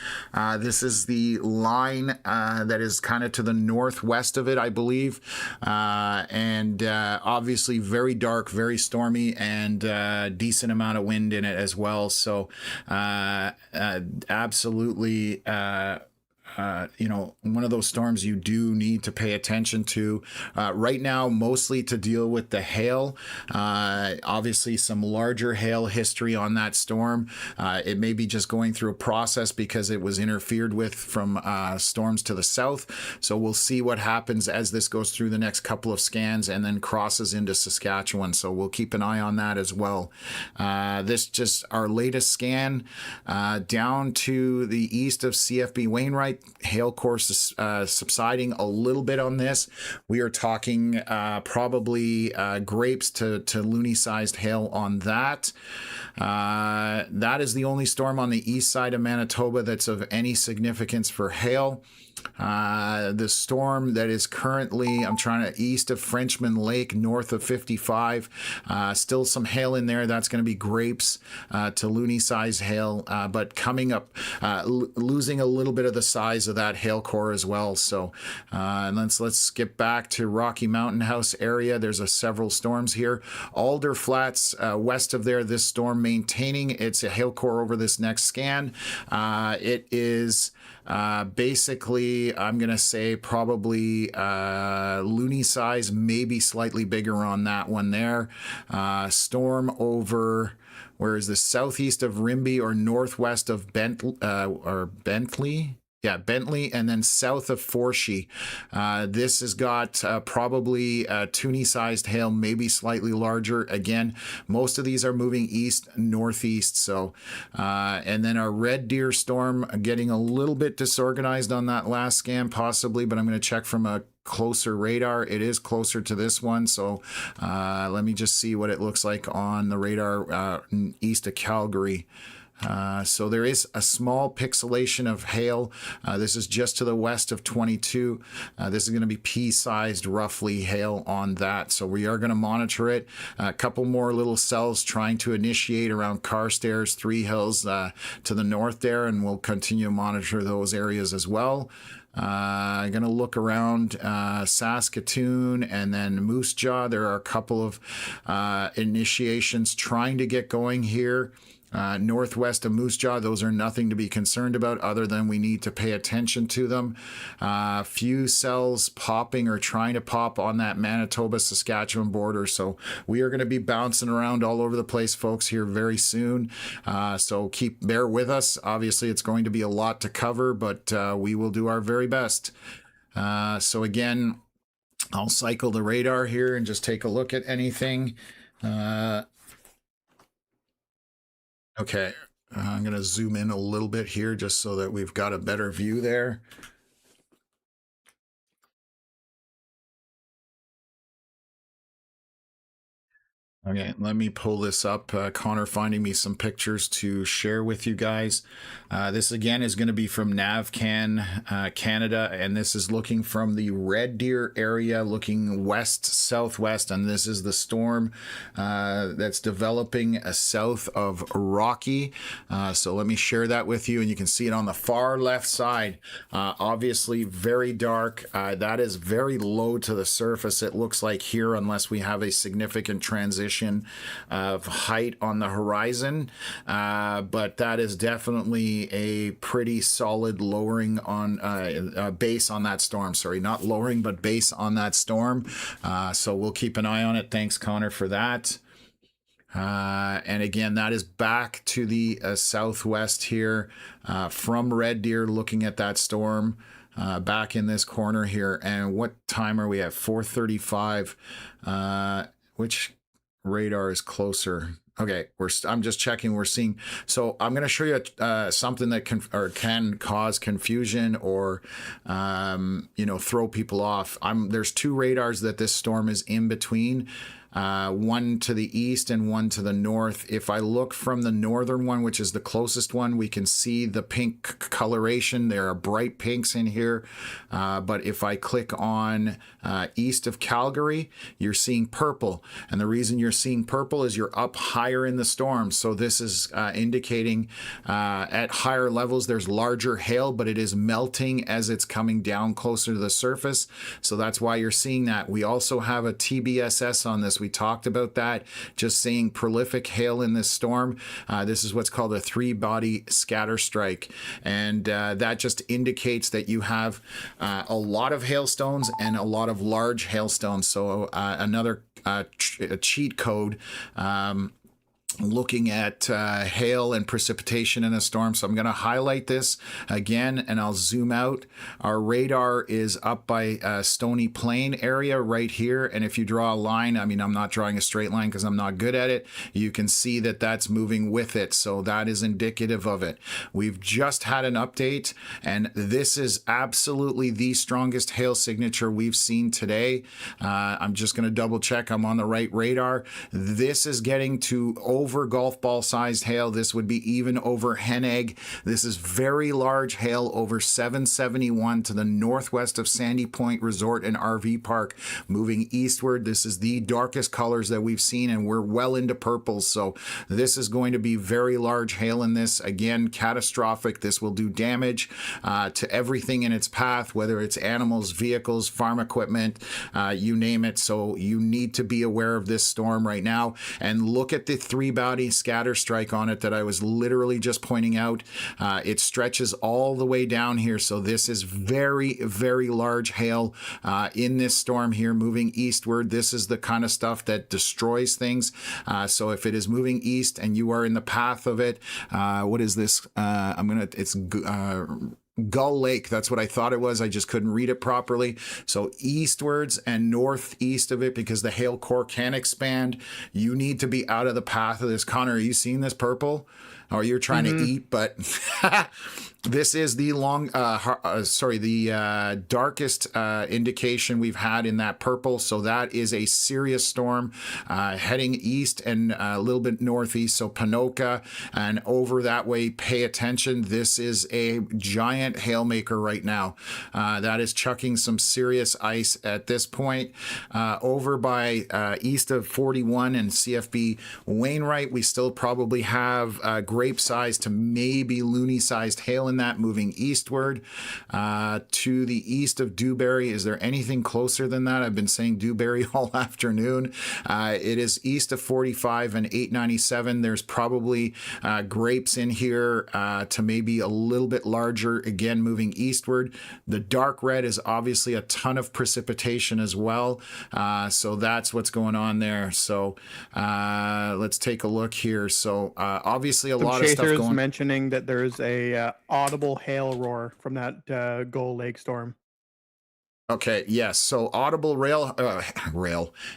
This is the line that is kind of to the northwest of it, I believe. And obviously very dark, very stormy, and decent amount of wind in it as well. So absolutely... one of those storms you do need to pay attention to right now, mostly to deal with the hail. Obviously, some larger hail history on that storm. It may be just going through a process because it was interfered with from storms to the south. So we'll see what happens as this goes through the next couple of scans and then crosses into Saskatchewan. So we'll keep an eye on that as well. This just our latest scan down to the east of CFB Wainwright. Hail course is subsiding a little bit on this. We are talking probably grapes to loony-sized hail on that. That is the only storm on the east side of Manitoba that's of any significance for hail. The storm that is currently, I'm trying to, east of Frenchman Lake, north of 55. Still some hail in there. That's going to be grapes to loony size hail, but coming up, losing a little bit of the size of that hail core as well. So let's skip back to Rocky Mountain House area. There's several storms here. Alder Flats west of there, this storm maintaining its hail core over this next scan. It is basically, I'm going to say probably loony size, maybe slightly bigger on that one there. Storm over, where is this? Southeast of Rimby or northwest of Bentley? Yeah, Bentley, and then south of Forshee. This has got probably toonie-sized hail, maybe slightly larger. Again, most of these are moving east, northeast. So, and then our Red Deer storm getting a little bit disorganized on that last scan, possibly, but I'm going to check from a closer radar. It is closer to this one, so let me just see what it looks like on the radar east of Calgary. So there is a small pixelation of hail. This is just to the west of 22. This is going to be pea-sized, roughly, hail on that. So we are going to monitor it. A couple more little cells trying to initiate around Carstairs, Three Hills to the north there, and we'll continue to monitor those areas as well. I'm going to look around Saskatoon and then Moose Jaw. There are a couple of initiations trying to get going here. Northwest of Moose Jaw, those are nothing to be concerned about other than we need to pay attention to them. Few cells popping or trying to pop on that Manitoba-Saskatchewan border. So we are going to be bouncing around all over the place, folks, here very soon. So bear with us. Obviously, it's going to be a lot to cover, but we will do our very best. So again, I'll cycle the radar here and just take a look at anything. Okay, I'm going to zoom in a little bit here just so that we've got a better view there. Okay, let me pull this up. Connor finding me some pictures to share with you guys. This again is going to be from NavCan Canada, and this is looking from the Red Deer area, looking west southwest, and this is the storm that's developing south of Rocky. So let me share that with you, and you can see it on the far left side. Obviously, very dark. That is very low to the surface. It looks like here, unless we have a significant transition of height on the horizon, but that is definitely a pretty solid lowering on base on that storm. Sorry, not lowering, but base on that storm. So we'll keep an eye on it. Thanks, Connor, for that. And again, that is back to the southwest here from Red Deer, looking at that storm. Back in this corner here. And what time are we at? 4:35. Which radar is closer? Okay, I'm just checking. We're seeing. So I'm going to show you something that can cause confusion or throw people off. There's two radars that this storm is in between. One to the east and one to the north. If I look from the northern one, which is the closest one, we can see the pink coloration. There are bright pinks in here. But if I click on east of Calgary, you're seeing purple. And the reason you're seeing purple is you're up higher in the storm. So this is indicating at higher levels, there's larger hail, but it is melting as it's coming down closer to the surface. So that's why you're seeing that. We also have a TBSS on this. We talked about that, just seeing prolific hail in this storm. This is what's called a three-body scatter strike. And that just indicates that you have a lot of hailstones and a lot of large hailstones. So another cheat code looking at hail and precipitation in a storm. So I'm going to highlight this again and I'll zoom out. Our radar is up by Stony Plain area right here. And if you draw a line, I mean, I'm not drawing a straight line because I'm not good at it. You can see that that's moving with it. So that is indicative of it. We've just had an update and this is absolutely the strongest hail signature we've seen today. I'm just going to double check I'm on the right radar. This is getting to over over golf ball sized hail. This would be even over hen egg. This is very large hail over 771 to the northwest of Sandy Point Resort and RV Park, moving eastward. This is the darkest colors that we've seen, and we're well into purples. So this is going to be very large hail in this. Again, catastrophic. This will do damage to everything in its path, whether it's animals, vehicles, farm equipment, you name it. So you need to be aware of this storm right now. And look at the 3-body scatter strike on it that I was literally just pointing out. It stretches all the way down here. So this is very, very large hail in this storm here moving eastward. This is the kind of stuff that destroys things. So if it is moving east and you are in the path of it, what is this? It's Gull Lake. That's what I thought it was. I just couldn't read it properly. So eastwards and northeast of it, because the hail core can expand, you need to be out of the path of this. Connor, are you seeing this purple? Or you're trying to eat, but this is the darkest indication we've had in that purple. So that is a serious storm heading east and a little bit northeast. So Ponoka and over that way, pay attention. This is a giant hail maker right now. That is chucking some serious ice at this point. Over by east of 41 and CFB Wainwright, we still probably have grape-sized to maybe loony-sized hail in that moving eastward. To the east of Dewberry, is there anything closer than that? I've been saying Dewberry all afternoon. It is east of 45 and 897. There's probably grapes in here to maybe a little bit larger, again, moving eastward. The dark red is obviously a ton of precipitation as well. So that's what's going on there. So let's take a look here. So obviously a lot of stuff going. Mentioning that there's a audible hail roar from that Gull Lake storm. Okay, yes. So audible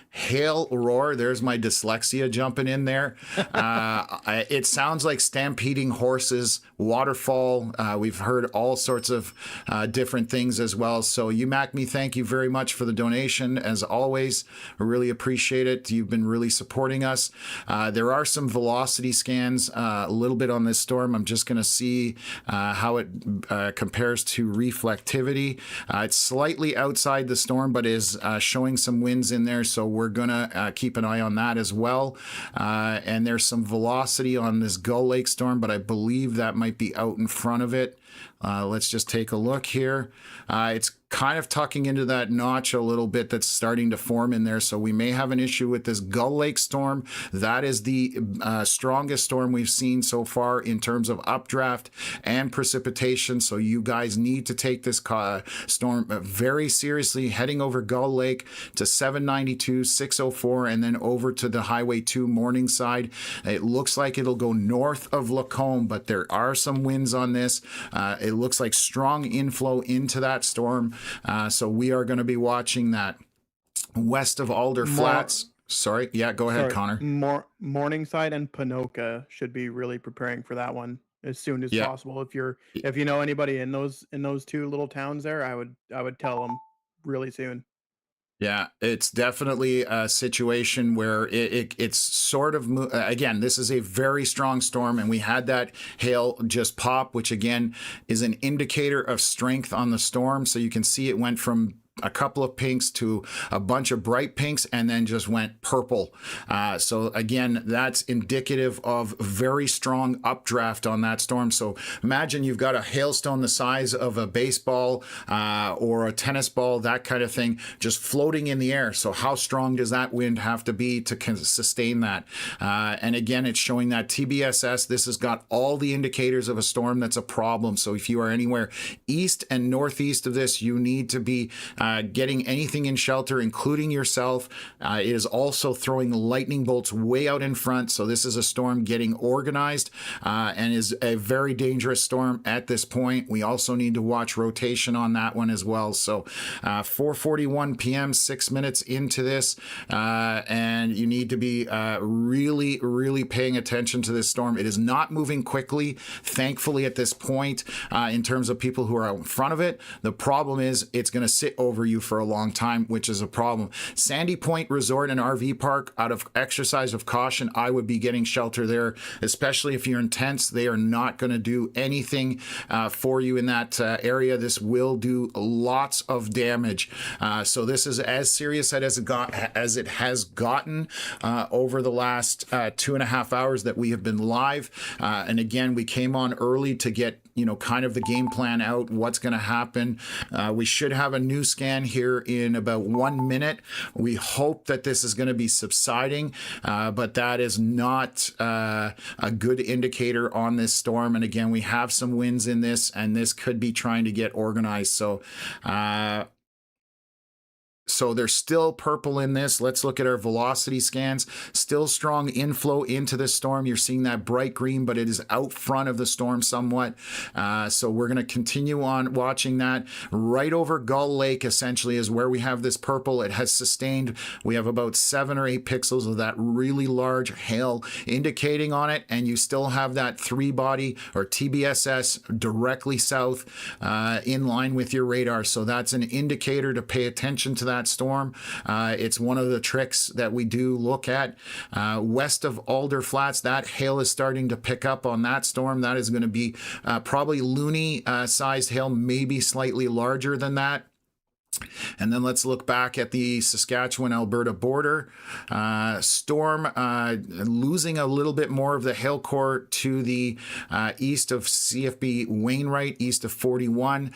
hail roar. There's my dyslexia jumping in there. It sounds like stampeding horses, waterfall. We've heard all sorts of different things as well. So UMACME, thank you very much for the donation. As always, I really appreciate it. You've been really supporting us. There are some velocity scans a little bit on this storm. I'm just going to see how it compares to reflectivity. It's slightly outside the storm, but is showing some winds in there. So we're going to keep an eye on that as well. And there's some velocity on this Gull Lake storm, but I believe that might be out in front of it. Let's just take a look here. It's kind of tucking into that notch a little bit that's starting to form in there. So we may have an issue with this Gull Lake storm. That is the strongest storm we've seen so far in terms of updraft and precipitation. So you guys need to take this storm very seriously, heading over Gull Lake to 792, 604, and then over to the Highway 2 Morningside. It looks like it'll go north of Lacombe, but there are some winds on this. It looks like strong inflow into that storm. So we are going to be watching that west of Alder Flats. Sorry. Yeah, go ahead, Connor. Morningside and Ponoka should be really preparing for that one as soon as possible. If you know anybody in those two little towns there, I would tell them really soon. Yeah, it's definitely a situation where it's sort of, again, this is a very strong storm, and we had that hail just pop, which again is an indicator of strength on the storm. So you can see it went from a couple of pinks to a bunch of bright pinks and then just went purple. So again, that's indicative of very strong updraft on that storm. So imagine you've got a hailstone the size of a baseball or a tennis ball, that kind of thing, just floating in the air. So how strong does that wind have to be to sustain that? And again, it's showing that TBSS, this has got all the indicators of a storm that's a problem. So if you are anywhere east and northeast of this, you need to be getting anything in shelter, including yourself. It is also throwing lightning bolts way out in front. So this is a storm getting organized and is a very dangerous storm at this point. We also need to watch rotation on that one as well. So 4:41 p.m., 6 minutes into this, and you need to be really, really paying attention to this storm. It is not moving quickly, thankfully, at this point in terms of people who are out in front of it. The problem is it's going to sit over over you for a long time, which is a problem. Sandy Point Resort and RV Park, out of exercise of caution, I would be getting shelter there, especially if you're in tents. They are not going to do anything for you in that area. This will do lots of damage. So this is as serious as it has gotten over the last 2.5 hours that we have been live. And again, we came on early to get kind of the game plan out, what's going to happen. We should have a new scan here in about 1 minute. We hope that this is going to be subsiding, but that is not a good indicator on this storm. And again, we have some winds in this, and this could be trying to get organized. So there's still purple in this. Let's look at our velocity scans. Still strong inflow into the storm. You're seeing that bright green, but it is out front of the storm somewhat. So we're going to continue on watching that. Right over Gull Lake, essentially, is where we have this purple. It has sustained. We have about 7 or 8 pixels of that really large hail indicating on it, and you still have that 3-body or TBSS directly south in line with your radar. So that's an indicator to pay attention to that storm. It's one of the tricks that we do look at. West of Alder Flats, that hail is starting to pick up on that storm. That is going to be probably loony sized hail, maybe slightly larger than that. And then let's look back at the Saskatchewan-Alberta border. Storm losing a little bit more of the hail core to the east of CFB Wainwright, east of 41.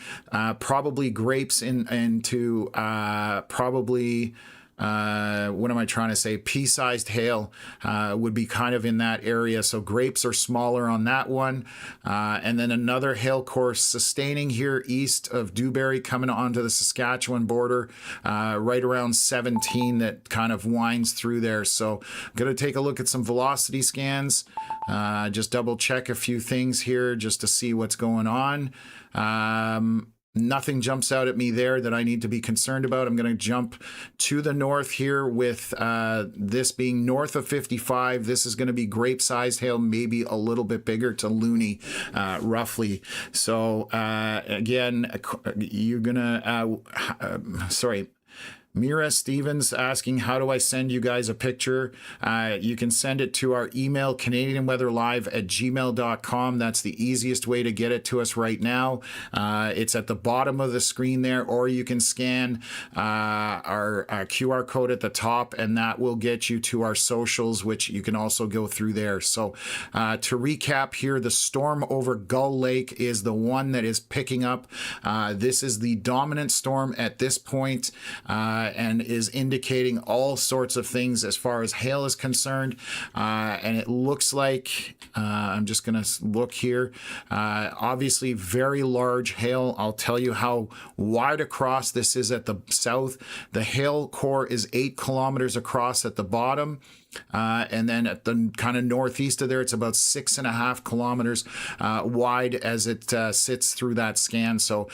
Probably grapes into probably... what am I trying to say? Pea-sized hail would be kind of in that area. So grapes are smaller on that one. And then another hail course sustaining here east of Dewberry, coming onto the Saskatchewan border, right around 17, that kind of winds through there. So I'm going to take a look at some velocity scans. Just double check a few things here just to see what's going on. Nothing jumps out at me there that I need to be concerned about. I'm going to jump to the north here with this being north of 55. This is going to be grape-sized hail, maybe a little bit bigger to loony, roughly. So again, you're going to, sorry. Mira Stevens asking, how do I send you guys a picture? You can send it to our email, canadianweatherlive@gmail.com. That's the easiest way to get it to us right now. It's at the bottom of the screen there, or you can scan our QR code at the top, and that will get you to our socials, which you can also go through there. So to recap here, the storm over Gull Lake is the one that is picking up. This is the dominant storm at this point. And is indicating all sorts of things as far as hail is concerned. And it looks like, I'm just going to look here, obviously very large hail. I'll tell you how wide across this is at the south. The hail core is 8 kilometers across at the bottom. And then at the kind of northeast of there, it's about 6.5 kilometers wide as it sits through that scan. So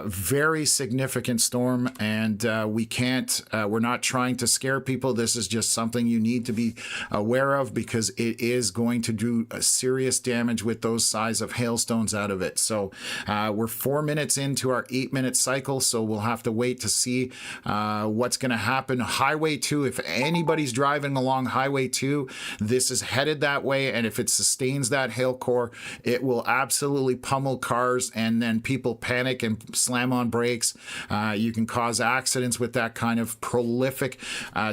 very significant storm, and we're not trying to scare people. This is just something you need to be aware of, because it is going to do serious damage with those size of hailstones out of it. So we're 4 minutes into our 8-minute cycle, so we'll have to wait to see what's going to happen. Highway 2, if anybody's driving along Highway 2, this is headed that way, and if it sustains that hail core, it will absolutely pummel cars, and then people panic and slam on brakes. You can cause accidents with that kind of prolific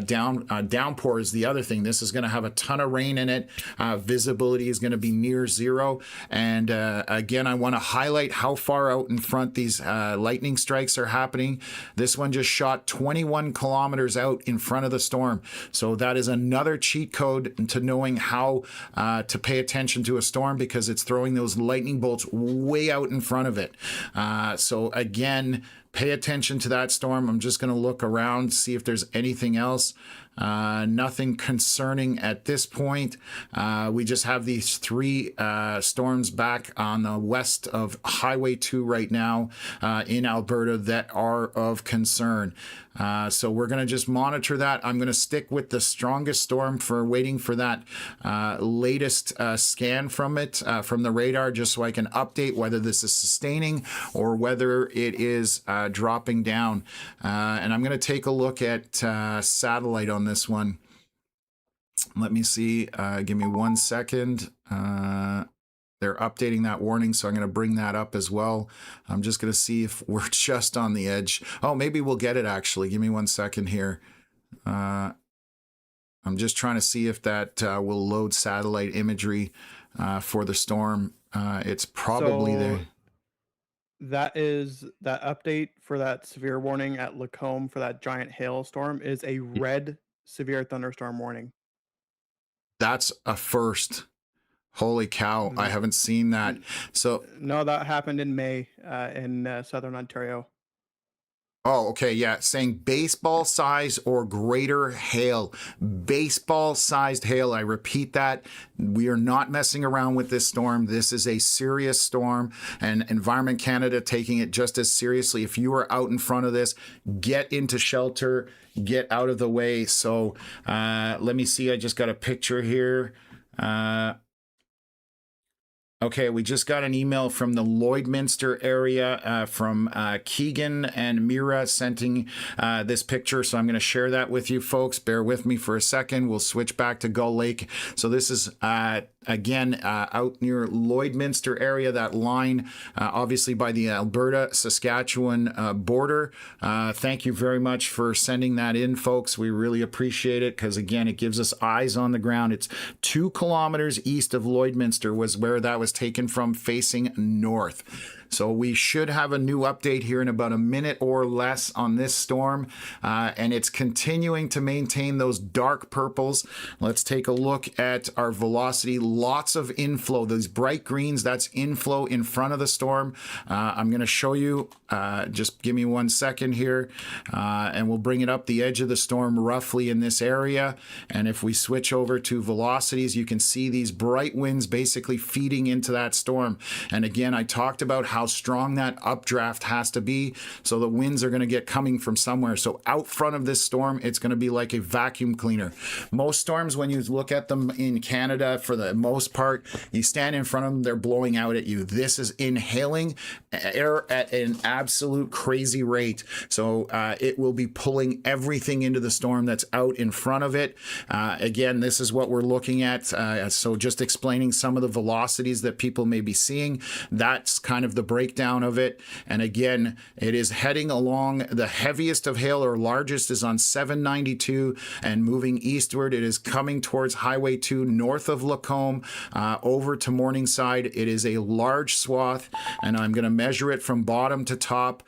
downpour is the other thing. This is going to have a ton of rain in it. Visibility is going to be near zero, and again, I want to highlight how far out in front these lightning strikes are happening. This one just shot 21 kilometers out in front of the storm, so that is another cheat code to knowing how to pay attention to a storm, because it's throwing those lightning bolts way out in front of it. So again, pay attention to that storm. I'm just going to look around, see if there's anything else. Nothing concerning at this point. We just have these three storms back on the west of Highway 2 right now in Alberta that are of concern. So we're going to just monitor that. I'm going to stick with the strongest storm for waiting for that latest scan from it, from the radar, just so I can update whether this is sustaining or whether it is dropping down. And I'm going to take a look at satellite on this one. Let me see. Give me 1 second. They're updating that warning, so I'm going to bring that up as well. I'm just going to see if we're just on the edge. Oh, maybe we'll get it, actually. Give me 1 second here. I'm just trying to see if that will load satellite imagery for the storm. It's probably there. That is that update for that severe warning at Lacombe for that giant hailstorm is a red severe thunderstorm warning. That's a first. Holy cow, I haven't seen that. So no, that happened in May in southern Ontario. Oh, okay, yeah, saying baseball size or greater hail. Baseball sized hail. I repeat that. We are not messing around with this storm. This is a serious storm, and Environment Canada taking it just as seriously. If you are out in front of this, get into shelter, get out of the way. So let me see. I just got a picture here. Okay, we just got an email from the Lloydminster area from Keegan and Mira sending this picture. So I'm going to share that with you folks. Bear with me for a second. We'll switch back to Gull Lake. So this is again out near Lloydminster area, that line obviously by the Alberta-Saskatchewan border. Thank you very much for sending that in, folks. We really appreciate it because, again, it gives us eyes on the ground. It's 2 kilometers east of Lloydminster was where that was taken from, facing north. So we should have a new update here in about a minute or less on this storm, and it's continuing to maintain those dark purples. Let's take a look at our velocity. Lots of inflow. Those bright greens, that's inflow in front of the storm. I'm going to show you. Just give me 1 second here, and we'll bring it up the edge of the storm roughly in this area. And if we switch over to velocities, you can see these bright winds basically feeding into that storm. And again, I talked about how strong that updraft has to be, so the winds are going to get coming from somewhere. So out front of this storm, it's going to be like a vacuum cleaner. Most storms, when you look at them in Canada, for the most part, you stand in front of them, they're blowing out at you. This is inhaling air at an absolute crazy rate. So it will be pulling everything into the storm that's out in front of it. Again, this is what we're looking at. So just explaining some of the velocities that people may be seeing. That's kind of the breakdown of it. And again, it is heading along. The heaviest of hail, or largest, is on 792 and moving eastward. It is coming towards Highway 2 north of Lacombe over to Morningside. It is a large swath, and I'm going to measure it from bottom to top.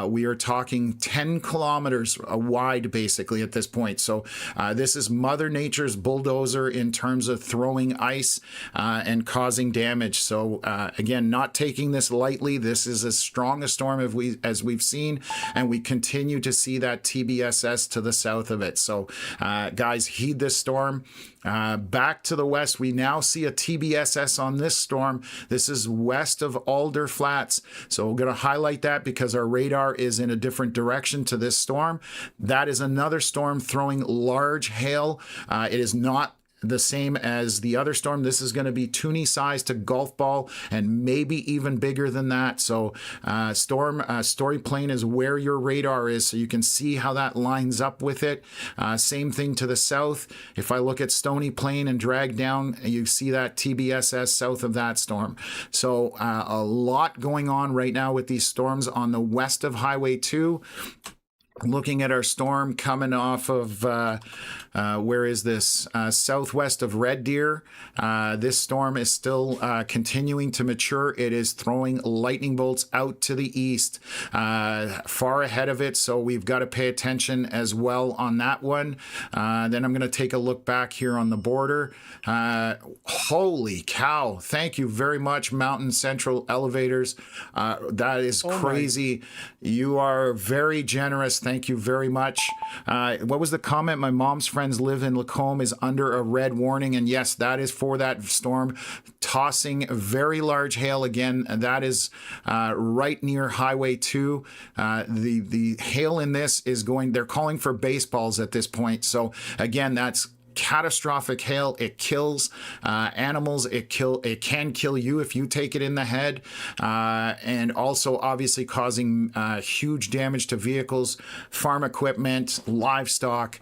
We are talking 10 kilometers wide basically at this point. So this is Mother Nature's bulldozer in terms of throwing ice and causing damage. So again, not taking this lightly. This is as strong a storm as we've seen, and we continue to see that TBSS to the south of it. So guys, heed this storm. Back to the west, we now see a TBSS on this storm. This is west of Alder Flats. So we're going to highlight that because our radar is in a different direction to this storm. That is another storm throwing large hail. It is not the same as the other storm. This is going to be toonie size to golf ball, and maybe even bigger than that. So storm story plane is where your radar is, so you can see how that lines up with it. Same thing to the south. If I look at Stony Plain and drag down, you see that TBSS south of that storm. So a lot going on right now with these storms on the west of Highway 2. Looking at our storm coming off of, where is this? Southwest of Red Deer. This storm is still continuing to mature. It is throwing lightning bolts out to the east, far ahead of it. So we've got to pay attention as well on that one. Then I'm going to take a look back here on the border. Holy cow. Thank you very much, Mountain Central Elevators. That is crazy. You are very generous. Thank you very much. What was the comment? My mom's friends live in Lacombe is under a red warning. And yes, that is for that storm tossing very large hail again. And that is right near Highway 2. The hail in this is going, they're calling for baseballs at this point. So again, that's catastrophic hail. It kills animals. It can kill you if you take it in the head, and also obviously causing huge damage to vehicles, farm equipment, livestock.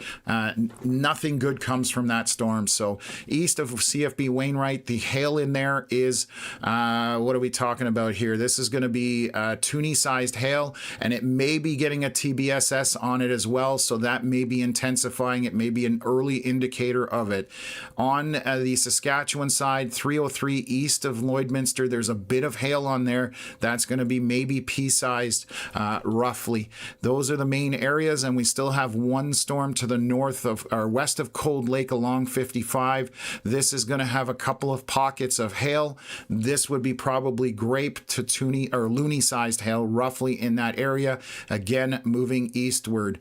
Nothing good comes from that storm. So east of CFB Wainwright, the hail in there is what are we talking about here? This is going to be Toonie-sized hail, and it may be getting a TBSS on it as well. So that may be intensifying. It may be an early indicator of it. On the Saskatchewan side, 303 east of Lloydminster, there's a bit of hail on there. That's going to be maybe pea-sized, roughly. Those are the main areas, and we still have one storm to the north of or west of Cold Lake along 55. This is going to have a couple of pockets of hail. This would be probably grape to Toonie or loony-sized hail, roughly in that area. Again, moving eastward.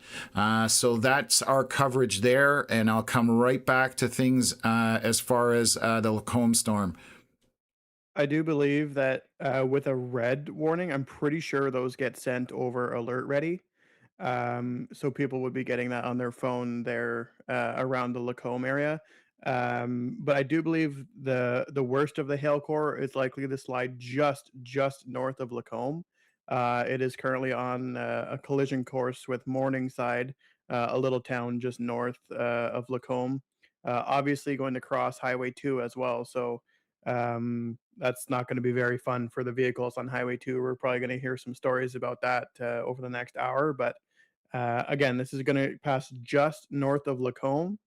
So that's our coverage there, and I'll come right back to things as far as the Lacombe storm. I do believe that with a red warning, I'm pretty sure those get sent over alert ready. So people would be getting that on their phone there around the Lacombe area. But I do believe the worst of the hail core is likely to slide just north of Lacombe. It is currently on a collision course with Morningside, a little town just north of Lacombe. Obviously going to cross Highway 2 as well. So that's not going to be very fun for the vehicles on Highway 2. We're probably going to hear some stories about that over the next hour. But again, this is going to pass just north of Lacombe,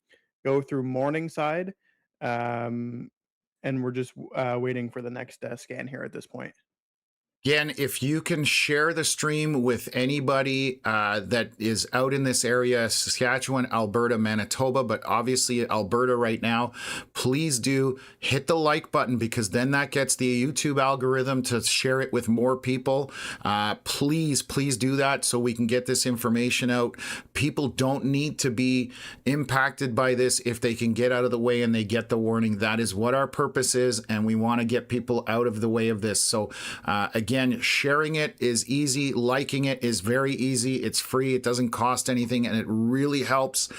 go through Morningside, and we're just waiting for the next scan here at this point. Again, if you can share the stream with anybody that is out in this area, Saskatchewan, Alberta, Manitoba, but obviously Alberta right now, please do hit the like button, because then that gets the YouTube algorithm to share it with more people. Please do that so we can get this information out. People don't need to be impacted by this if they can get out of the way and they get the warning. That is what our purpose is, and we want to get people out of the way of this. So again, sharing it is easy. Liking it is very easy. It's free. It doesn't cost anything, and it really helps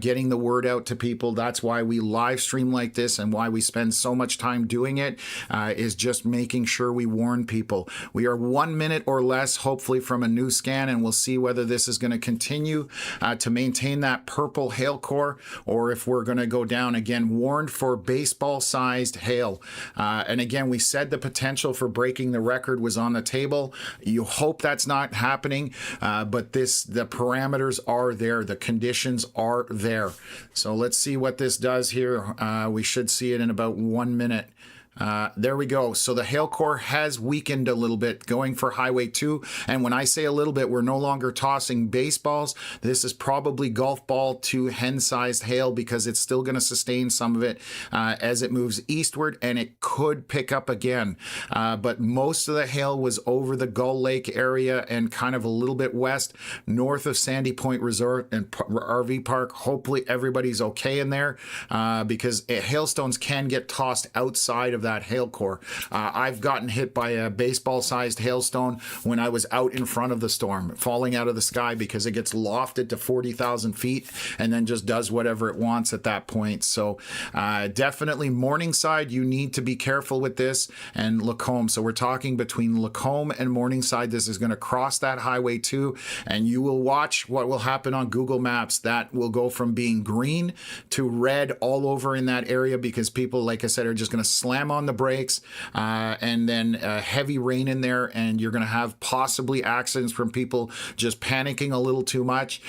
getting the word out to people. That's why we live stream like this, and why we spend so much time doing it, is just making sure we warn people. We are 1 minute or less, hopefully, from a new scan, and we'll see whether this is going to continue to maintain that purple hail core, or if we're going to go down again. Warned for baseball-sized hail. And again, we said the potential for breaking the record was on the table. You hope that's not happening, but the parameters are there. The conditions are there. So let's see what this does here. We should see it in about 1 minute. There we go. So the hail core has weakened a little bit going for Highway 2. And when I say a little bit, we're no longer tossing baseballs. This is probably golf ball to hen-sized hail, because it's still going to sustain some of it as it moves eastward, and it could pick up again. But most of the hail was over the Gull Lake area and kind of a little bit west, north of Sandy Point Resort and RV Park. Hopefully everybody's okay in there, because hailstones can get tossed outside of that hail core. I've gotten hit by a baseball-sized hailstone when I was out in front of the storm, falling out of the sky, because it gets lofted to 40,000 feet and then just does whatever it wants at that point. So definitely Morningside, you need to be careful with this, and Lacombe. So we're talking between Lacombe and Morningside. This is going to cross that Highway 2, and you will watch what will happen on Google Maps. That will go from being green to red all over in that area, because people, like I said, are just going to slam on the brakes, and then heavy rain in there, and you're going to have possibly accidents from people just panicking a little too much.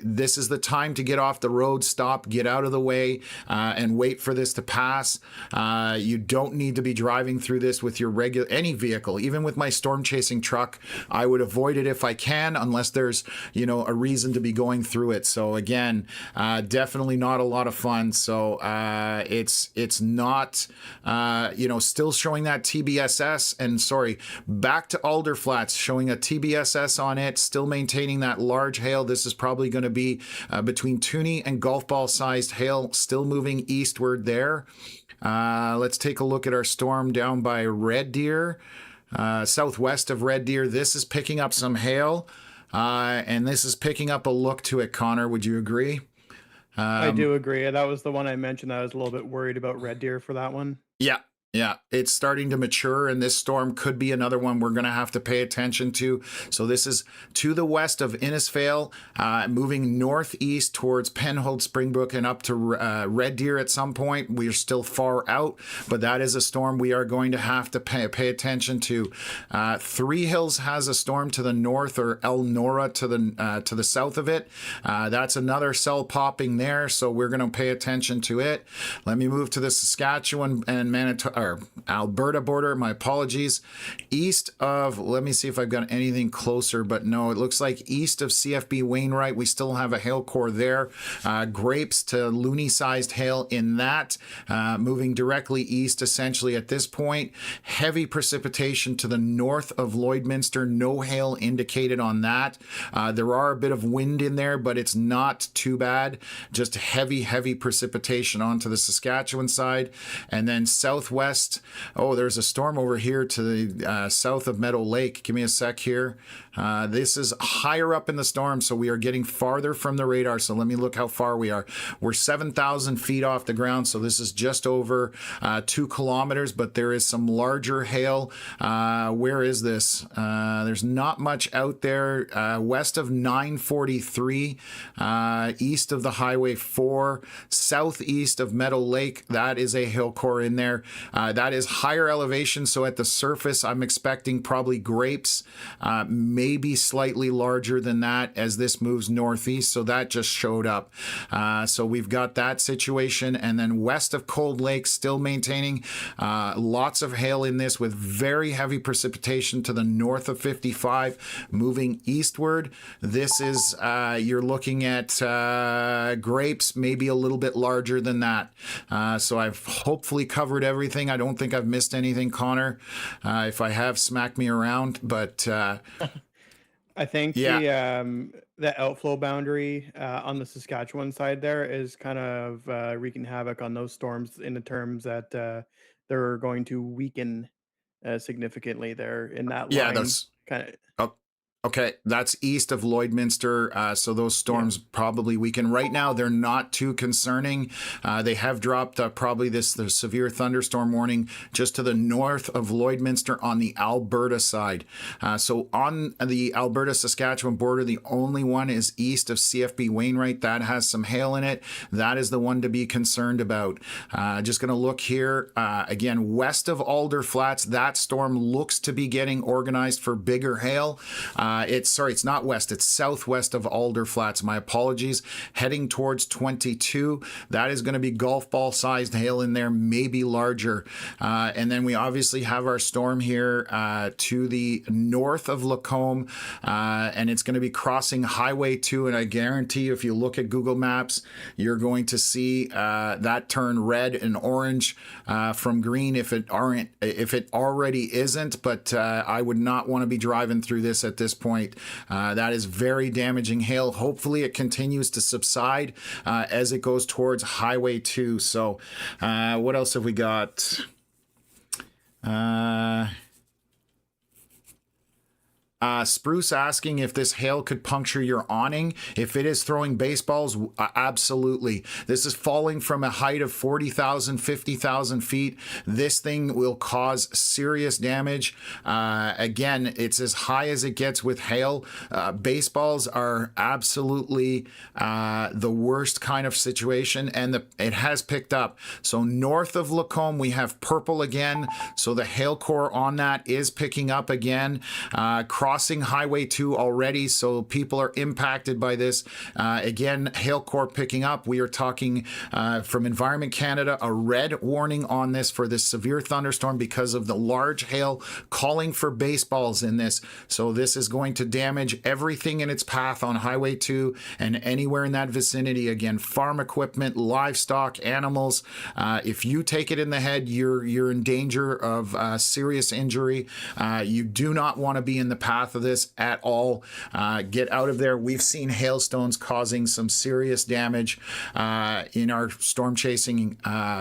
This is the time to get off the road, stop, get out of the way, and wait for this to pass. You don't need to be driving through this with your any vehicle. Even with my storm chasing truck, I would avoid it if I can, unless there's a reason to be going through it. So again, definitely not a lot of fun. So it's not Still showing that TBSS, and sorry, back to Alder Flats, showing a TBSS on it, still maintaining that large hail. This is probably going to be between toonie and golf ball sized hail, still moving eastward there. Let's take a look at our storm down by Red Deer, southwest of Red Deer. This is picking up some hail, and this is picking up a look to it, Connor. Would you agree? I do agree. That was the one I mentioned. I was a little bit worried about Red Deer for that one. Yeah. Yeah, it's starting to mature, and this storm could be another one we're going to have to pay attention to. So this is to the west of Innisfail, moving northeast towards Penhold, Springbrook, and up to Red Deer at some point. We're still far out, but that is a storm we are going to have to pay attention to. Three Hills has a storm to the north, or El Nora to the south of it. That's another cell popping there, so we're going to pay attention to it. Let me move to the Saskatchewan and Manitoba, or Alberta border, my apologies. East of, let me see if I've got anything closer, but no, it looks like east of CFB Wainwright, we still have a hail core there. Grapes to loony-sized hail in that, moving directly east essentially at this point. Heavy precipitation to the north of Lloydminster, no hail indicated on that. There are a bit of wind in there, but it's not too bad. Just heavy precipitation onto the Saskatchewan side. And then southwest, there's a storm over here to the south of Meadow Lake. Give me a sec here. This is higher up in the storm, so we are getting farther from the radar. So let me look how far we are. We're 7,000 feet off the ground, so this is just over 2 kilometers, but there is some larger hail. Where is this? There's not much out there. West of 943, east of the Highway 4, southeast of Meadow Lake. That is a hail core in there. That is higher elevation, so at the surface, I'm expecting probably grapes, maybe slightly larger than that as this moves northeast. So that just showed up. So we've got that situation. And then west of Cold Lake, still maintaining lots of hail in this with very heavy precipitation to the north of 55, moving eastward. This is, you're looking at grapes, maybe a little bit larger than that. So I've hopefully covered everything. I don't think I've missed anything, Connor. If I have, smack me around, but I think the outflow boundary on the Saskatchewan side there is kind of wreaking havoc on those storms in the terms that they're going to weaken significantly there in that line. Yeah, that's kind of. Okay, that's east of Lloydminster, so those storms probably weaken. Right now, they're not too concerning. They have dropped probably the severe thunderstorm warning just to the north of Lloydminster on the Alberta side. So on the Alberta-Saskatchewan border, the only one is east of CFB Wainwright. That has some hail in it. That is the one to be concerned about. Just going to look here. Again, west of Alder Flats, that storm looks to be getting organized for bigger hail. It's not west, it's southwest of Alder Flats. My apologies. Heading towards 22. That is going to be golf ball sized hail in there, maybe larger. And then we obviously have our storm here to the north of Lacombe, and it's going to be crossing Highway 2. And I guarantee you, if you look at Google Maps, you're going to see that turn red and orange from green if it already isn't. But I would not want to be driving through this at this point. That is very damaging hail. Hopefully it continues to subside as it goes towards Highway 2. So what else have we got? Spruce asking if this hail could puncture your awning. If it is throwing baseballs, absolutely. This is falling from a height of 40,000, 50,000 feet. This thing will cause serious damage. Again, it's as high as it gets with hail. Baseballs are absolutely the worst kind of situation, and it has picked up. So north of Lacombe, we have purple again. So the hail core on that is picking up again. crossing Highway 2 already, so people are impacted by this. Again, hail core picking up. We are talking from Environment Canada, a red warning on this for this severe thunderstorm because of the large hail, calling for baseballs in this. So this is going to damage everything in its path on Highway 2 and anywhere in that vicinity. Again, farm equipment, livestock, animals. If you take it in the head, you're in danger of serious injury. You do not want to be in the path of this at all. Get out of there. We've seen hailstones causing some serious damage in our storm chasing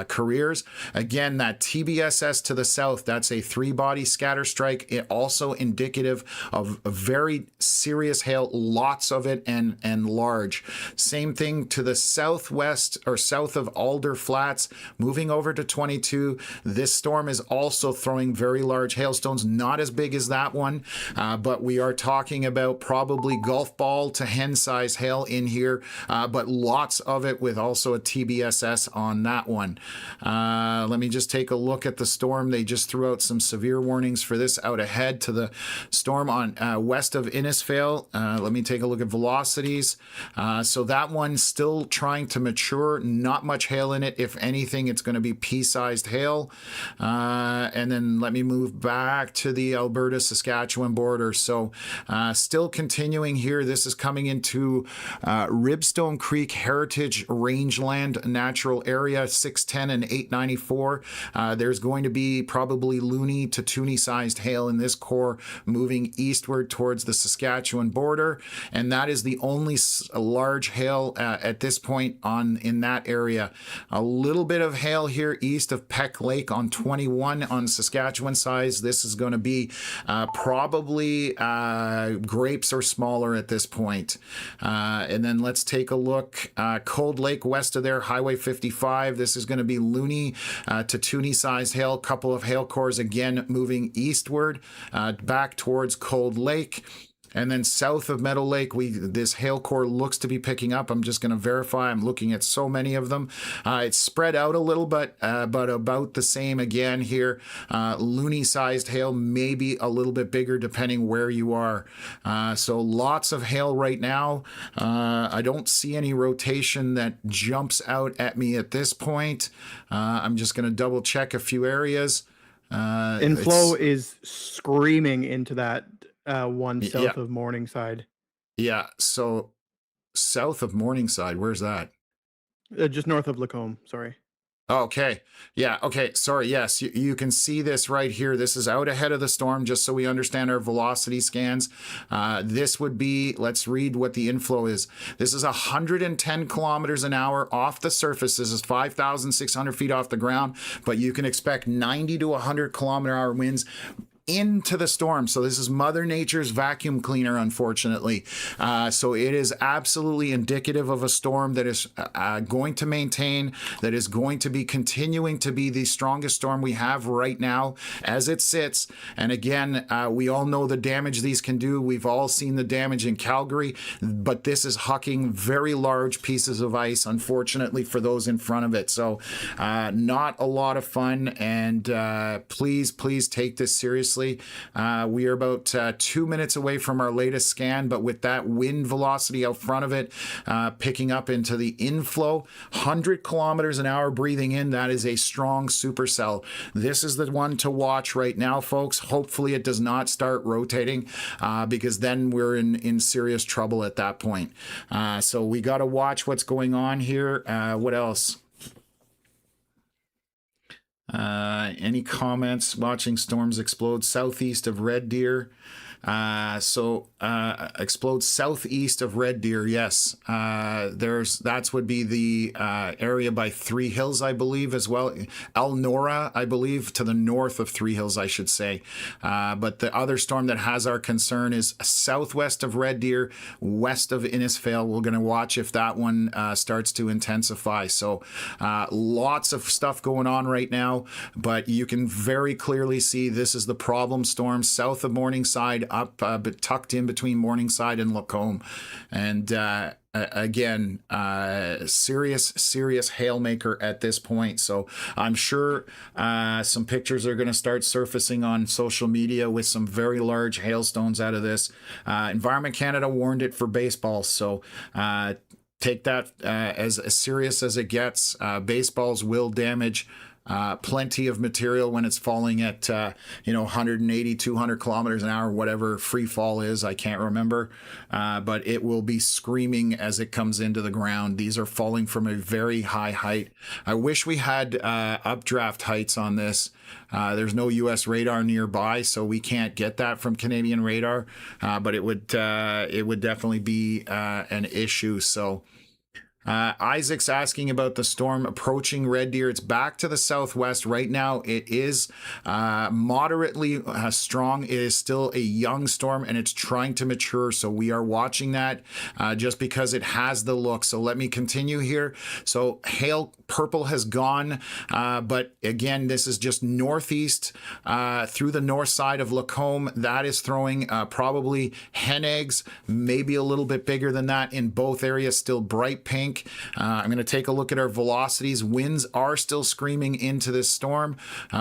careers. Again, that TBSS to the south, that's a 3-body scatter strike. It also indicative of a very serious hail, lots of it and large. Same thing to the southwest or south of Alder Flats, moving over to 22. This storm is also throwing very large hailstones, not as big as that one, but we are talking about probably golf ball to hen size hail in here, but lots of it with also a TBSS on that one. Let me just take a look at the storm. They just threw out some severe warnings for this out ahead to the storm on west of Innisfail. Let me take a look at velocities. So that one's still trying to mature, not much hail in it. If anything, it's going to be pea-sized hail. And then let me move back to the Alberta-Saskatchewan border. So still continuing here. This is coming into Ribstone Creek Heritage Rangeland Natural Area, 610 and 894. There's going to be probably loony to toonie sized hail in this core moving eastward towards the Saskatchewan border. And that is the only large hail at this point in that area. A little bit of hail here east of Peck Lake on 21 on Saskatchewan size. This is going to be probably grapes or smaller at this point. And then let's take a look. Cold Lake west of there, Highway 55. This is going to be loony to toonie sized hail. Couple of hail cores again moving eastward back towards Cold Lake. And then south of Meadow Lake, this hail core looks to be picking up. I'm just going to verify. I'm looking at so many of them. It's spread out a little bit, but about the same again here. Loony-sized hail, maybe a little bit bigger depending where you are. So lots of hail right now. I don't see any rotation that jumps out at me at this point. I'm just going to double check a few areas. Inflow is screaming into that one south of Morningside. Yeah, so south of Morningside, where's that? Just north of Lacombe, sorry. Okay. Yeah. Okay. Sorry. Yes. You can see this right here. This is out ahead of the storm, just so we understand our velocity scans. This would be, let's read what the inflow is. This is 110 kilometers an hour off the surface. This is 5,600 feet off the ground, but you can expect 90 to 100 kilometer hour winds into the storm. So this is Mother Nature's vacuum cleaner, unfortunately. So it is absolutely indicative of a storm that is going to maintain, that is going to be continuing to be the strongest storm we have right now as it sits. And again, we all know the damage these can do. We've all seen the damage in Calgary, but this is hucking very large pieces of ice, unfortunately, for those in front of it. So not a lot of fun. And please take this seriously. We are about 2 minutes away from our latest scan, but with that wind velocity out front of it, picking up into the inflow, 100 kilometers an hour breathing in, that is a strong supercell. This is the one to watch right now, folks. Hopefully it does not start rotating because then we're in serious trouble at that point. So we got to watch what's going on here. What else? Any comments? Watching storms explode southeast of Red Deer. Explode southeast of Red Deer. Yes. That would be the area by Three Hills, I believe, as well. Elnora, I believe, to the north of Three Hills, I should say. But the other storm that has our concern is southwest of Red Deer, west of Innisfail. We're going to watch if that one starts to intensify. So lots of stuff going on right now, but you can very clearly see this is the problem storm south of Morningside, up but tucked in between Morningside and Lacombe. And again, serious hailmaker at this point. So I'm sure some pictures are going to start surfacing on social media with some very large hailstones out of this. Environment Canada warned it for baseball, so take that as serious as it gets. Baseballs will damage plenty of material when it's falling at 180, 200 kilometers an hour, whatever free fall is. I can't remember, but it will be screaming as it comes into the ground. These are falling from a very high height. I wish we had updraft heights on this. There's no U.S. radar nearby, so we can't get that from Canadian radar, but it would definitely be an issue. So Isaac's asking about the storm approaching Red Deer. It's back to the southwest right now. It is moderately strong. It is still a young storm, and it's trying to mature. So we are watching that just because it has the look. So let me continue here. So hail purple has gone, but again, this is just northeast through the north side of Lacombe. That is throwing probably hen eggs, maybe a little bit bigger than that in both areas, still bright pink. I'm going to take a look at our velocities. Winds are still screaming into this storm.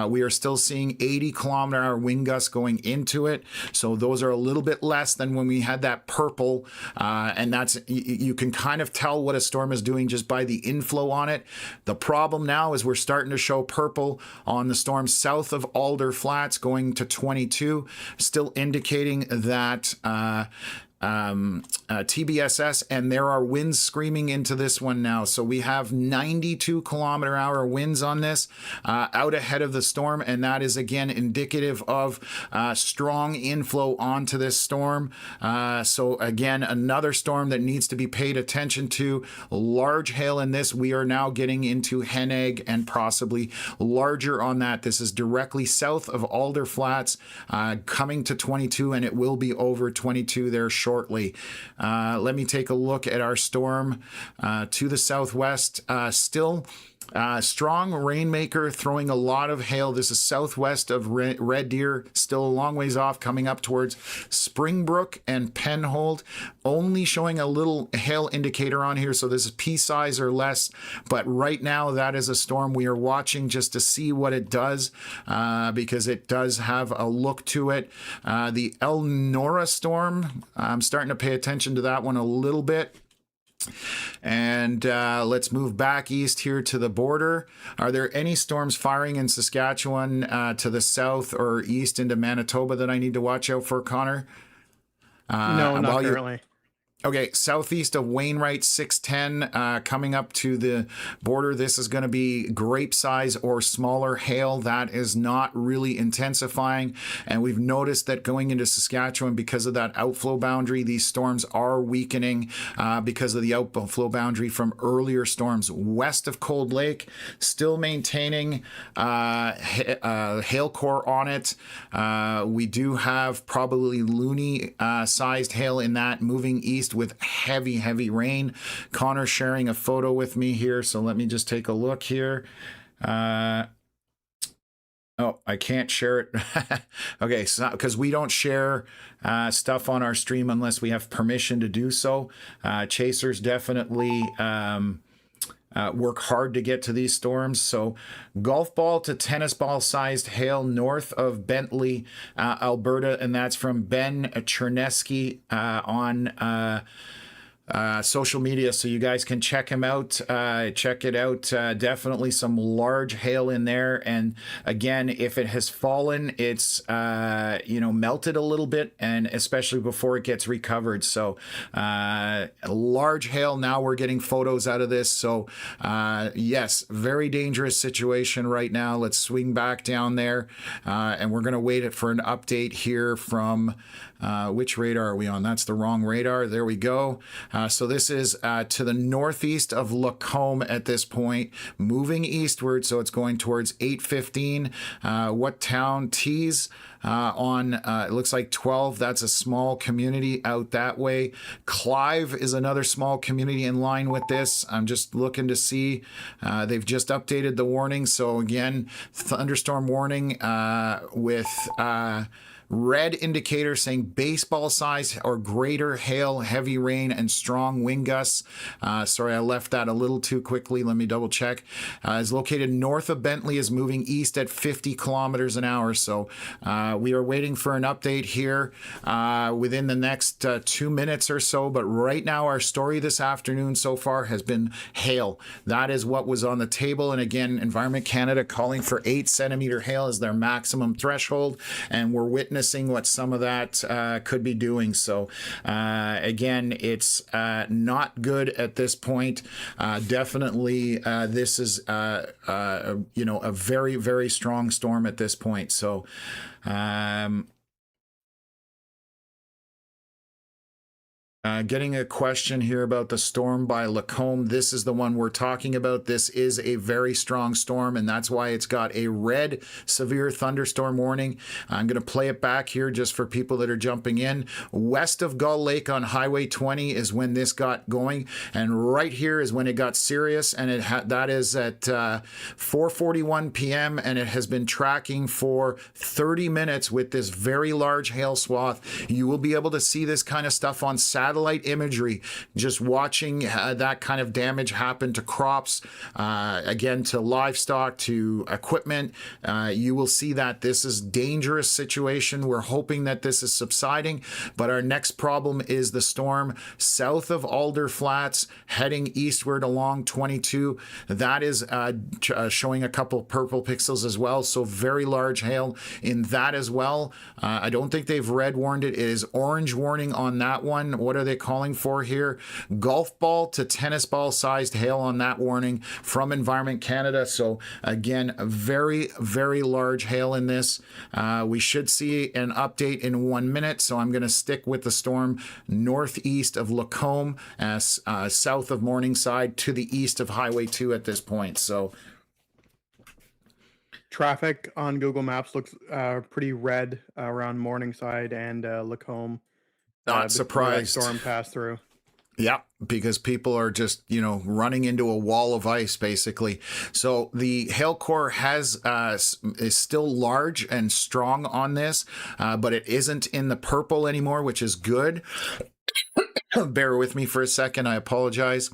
We are still seeing 80-kilometer-hour wind gusts going into it. So those are a little bit less than when we had that purple. And that's, you can kind of tell what a storm is doing just by the inflow on it. The problem now is we're starting to show purple on the storm south of Alder Flats going to 22, still indicating that TBSS, and there are winds screaming into this one now. So we have 92-kilometer-hour winds on this out ahead of the storm, and that is again indicative of strong inflow onto this storm. So again, another storm that needs to be paid attention to. Large hail in this. We are now getting into hen egg and possibly larger on that. This is directly south of Alder Flats, coming to 22, and it will be over 22 there shortly. Let me take a look at our storm to the southwest. Still strong rainmaker throwing a lot of hail. This is southwest of Red Deer, still a long ways off, coming up towards Springbrook and Penhold. Only showing a little hail indicator on here, so this is pea size or less. But right now, that is a storm we are watching just to see what it does, because it does have a look to it. The El Nora storm, I'm starting to pay attention to that one a little bit. And let's move back east here to the border. Are there any storms firing in Saskatchewan to the south or east into Manitoba that I need to watch out for, Connor? No, not currently. Okay, southeast of Wainwright, 610, coming up to the border. This is going to be grape size or smaller hail. That is not really intensifying. And we've noticed that going into Saskatchewan, because of that outflow boundary, these storms are weakening because of the outflow boundary from earlier storms. West of Cold Lake, still maintaining hail core on it. We do have probably loony sized hail in that, moving east with heavy rain. Connor sharing a photo with me here, so let me just take a look here. Oh, I can't share it. Okay, so because we don't share stuff on our stream unless we have permission to do so. Chasers definitely work hard to get to these storms. So golf ball to tennis ball sized hail north of Bentley, Alberta, and that's from Ben Chernesky on social media, so you guys can check him out. Check it out. Definitely some large hail in there, and again, if it has fallen, it's melted a little bit, and especially before it gets recovered. So large hail. Now we're getting photos out of this. So yes, very dangerous situation right now. Let's swing back down there, and we're going to wait for an update here from which radar are we on? That's the wrong radar. There we go. So this is to the northeast of Lacombe at this point, moving eastward. So it's going towards 815. What town? Tees on, it looks like 12. That's a small community out that way. Clive is another small community in line with this. I'm just looking to see. They've just updated the warning. So again, thunderstorm warning with Red indicator saying baseball size or greater hail, heavy rain, and strong wind gusts. Sorry, I left that a little too quickly. Let me double check. Is located north of Bentley, is moving east at 50 kilometers an hour. So we are waiting for an update here within the next 2 minutes or so. But right now, our story this afternoon so far has been hail. That is what was on the table. And again, Environment Canada calling for 8-centimeter hail as their maximum threshold. And we're witnessing what some of that could be doing. So again, it's not good at this point. Definitely, this is a very, very strong storm at this point. So getting a question here about the storm by Lacombe. This is the one we're talking about. This is a very strong storm, and that's why it's got a red severe thunderstorm warning. I'm going to play it back here just for people that are jumping in. West of Gull Lake on Highway 20 is when this got going, and right here is when it got serious, and that is at 4:41 p.m., and it has been tracking for 30 minutes with this very large hail swath. You will be able to see this kind of stuff on satellite imagery, just watching that kind of damage happen to crops, again, to livestock, to equipment. You will see that this is a dangerous situation. We're hoping that this is subsiding, but our next problem is the storm south of Alder Flats heading eastward along 22. That is showing a couple purple pixels as well, so very large hail in that as well. I don't think they've red warned it. It is orange warning on that one. What are they calling for here? Golf ball to tennis ball sized hail on that warning from Environment Canada. So again, very, very large hail in this. We should see an update in 1 minute. So I'm going to stick with the storm northeast of Lacombe, south of Morningside to the east of Highway 2 at this point. So traffic on Google Maps looks pretty red around Morningside and Lacombe. Not surprised. Storm passed through. Yeah, because people are just, running into a wall of ice, basically. So the hail core is still large and strong on this, but it isn't in the purple anymore, which is good. Bear with me for a second. I apologize.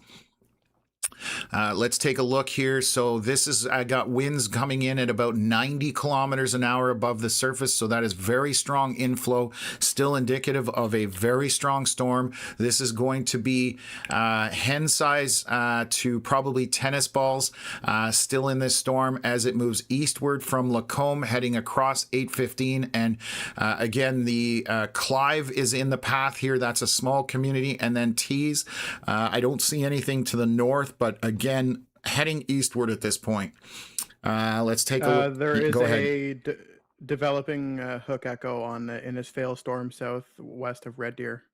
Let's take a look here. So this is, I got winds coming in at about 90 kilometers an hour above the surface. So that is very strong inflow, still indicative of a very strong storm. This is going to be hen size to probably tennis balls still in this storm as it moves eastward from Lacombe heading across 815. And again, the Clive is in the path here. That's a small community. And then Tees. I don't see anything to the north, but again, heading eastward at this point. Let's take a look. There is a developing hook echo on the Innisfail storm southwest of Red Deer.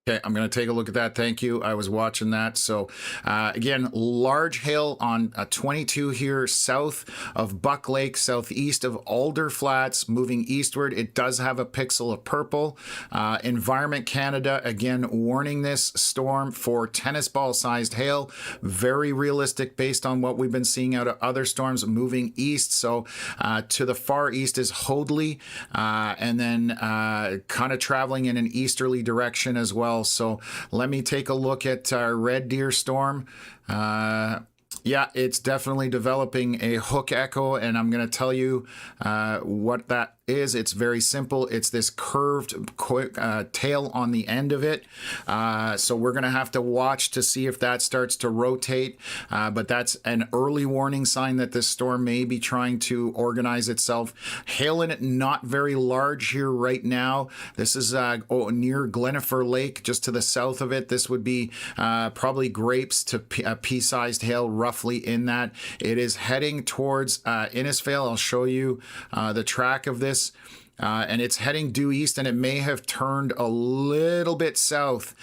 Okay, I'm going to take a look at that. Thank you. I was watching that. So again, large hail on 22 here south of Buck Lake, southeast of Alder Flats, moving eastward. It does have a pixel of purple. Environment Canada, again, warning this storm for tennis ball sized hail. Very realistic based on what we've been seeing out of other storms moving east. So to the far east is Hoadley, and then kind of traveling in an easterly direction as well. So let me take a look at our Red Deer storm. Yeah, it's definitely developing a hook echo, and I'm going to tell you what that is. It's very simple. It's this curved tail on the end of it. So we're going to have to watch to see if that starts to rotate. But that's an early warning sign that this storm may be trying to organize itself. Hail in it, not very large here right now. This is near Glenifer Lake, just to the south of it. This would be probably grapes to pea-sized hail, roughly in that. It is heading towards Innisfail. I'll show you the track of this. And it's heading due east, and it may have turned a little bit south.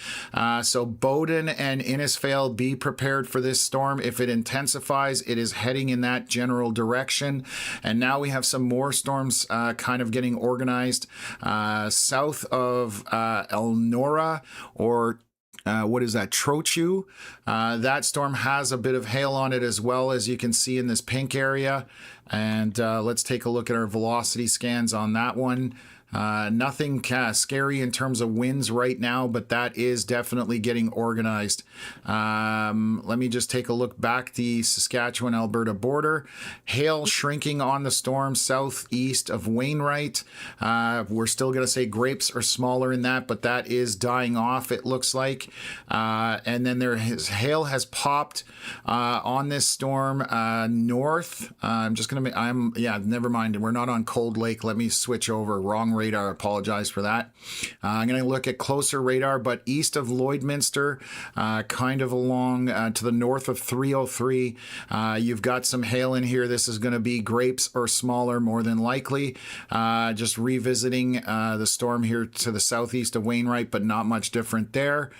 So Bowden and Innisfail, be prepared for this storm. If it intensifies, it is heading in that general direction. And now we have some more storms kind of getting organized south of Elnora, or what is that, Trochu? That storm has a bit of hail on it as well, as you can see in this pink area. And let's take a look at our velocity scans on that one. Nothing scary in terms of winds right now, but that is definitely getting organized. Let me just take a look back the Saskatchewan-Alberta border. Hail shrinking on the storm southeast of Wainwright. We're still going to say grapes are smaller in that, but that is dying off, it looks like. And then hail has popped on this storm north. Never mind. We're not on Cold Lake. Let me switch over. Wrong radar. Apologize for that. I'm going to look at closer radar, but east of Lloydminster, kind of along to the north of 303, you've got some hail in here. This is going to be grapes or smaller, more than likely. Just revisiting the storm here to the southeast of Wainwright, but not much different there.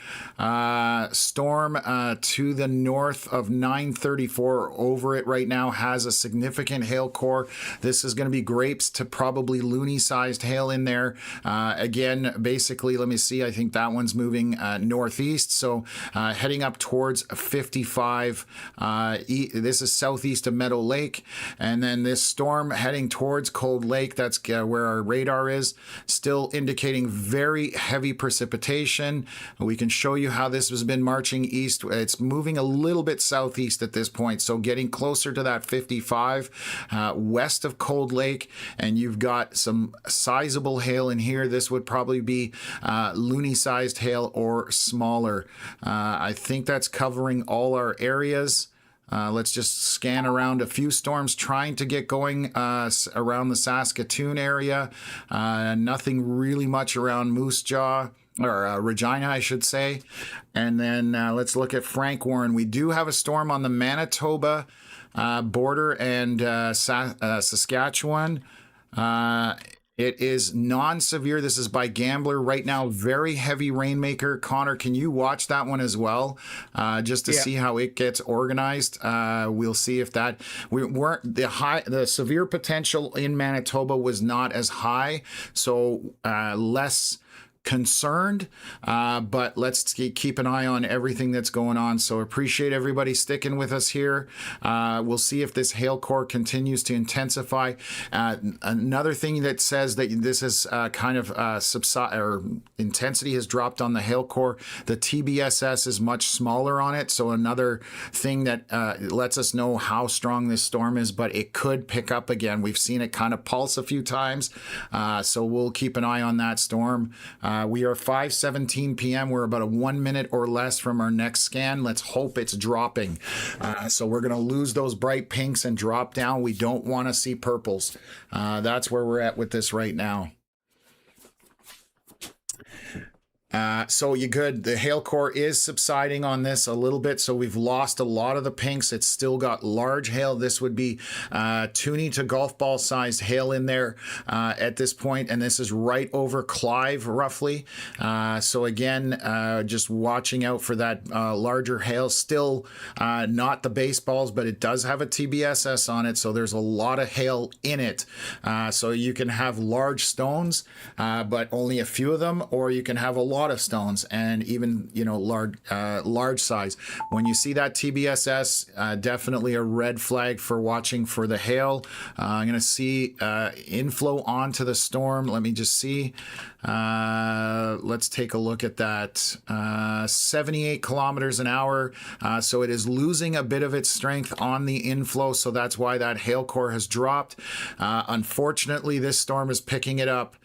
Storm to the north of 934 over it right now has a significant hail core. This is going to be grapes to probably loony-sized hail in there. Again, basically, let me see. I think that one's moving northeast, so heading up towards 55. This is southeast of Meadow Lake, and then this storm heading towards Cold Lake. That's where our radar is, still indicating very heavy precipitation. We can show you how this has been marching east. It's moving a little bit southeast at this point, so getting closer to that 55 west of Cold Lake, and you've got some sizable hail in here. This would probably be loony-sized hail or smaller. I think that's covering all our areas. Let's just scan around a few storms trying to get going around the Saskatoon area. Nothing really much around Moose Jaw, or Regina, I should say. And then let's look at Frank Warren. We do have a storm on the Manitoba border and Saskatchewan. It is non-severe. This is by Gambler right now. Very heavy rainmaker. Connor, can you watch that one as well, just to see how it gets organized? We'll see if that the severe potential in Manitoba was not as high, so less concerned, but let's keep an eye on everything that's going on. So appreciate everybody sticking with us here. We'll see if this hail core continues to intensify. Another thing that says that this is kind of subside, or intensity has dropped on the hail core. The TBSS is much smaller on it, so another thing that lets us know how strong this storm is, but it could pick up again. We've seen it kind of pulse a few times, so we'll keep an eye on that storm. We are 5:17 p.m. We're about a 1 minute or less from our next scan. Let's hope it's dropping. So we're going to lose those bright pinks and drop down. We don't want to see purples. That's where we're at with this right now. So you good. The hail core is subsiding on this a little bit, so we've lost a lot of the pinks. It's still got large hail. This would be toonie to golf ball sized hail in there at this point, and this is right over Clive roughly. So again, just watching out for that larger hail. Still not the baseballs, but it does have a TBSS on it, so there's a lot of hail in it. So you can have large stones, but only a few of them, or you can have a lot of stones, and even large size. When you see that TBSS, definitely a red flag for watching for the hail. I'm going to see inflow onto the storm. Let me just see. Let's take a look at that. 78 kilometers an hour. So it is losing a bit of its strength on the inflow. So that's why that hail core has dropped. Unfortunately, this storm is picking it up.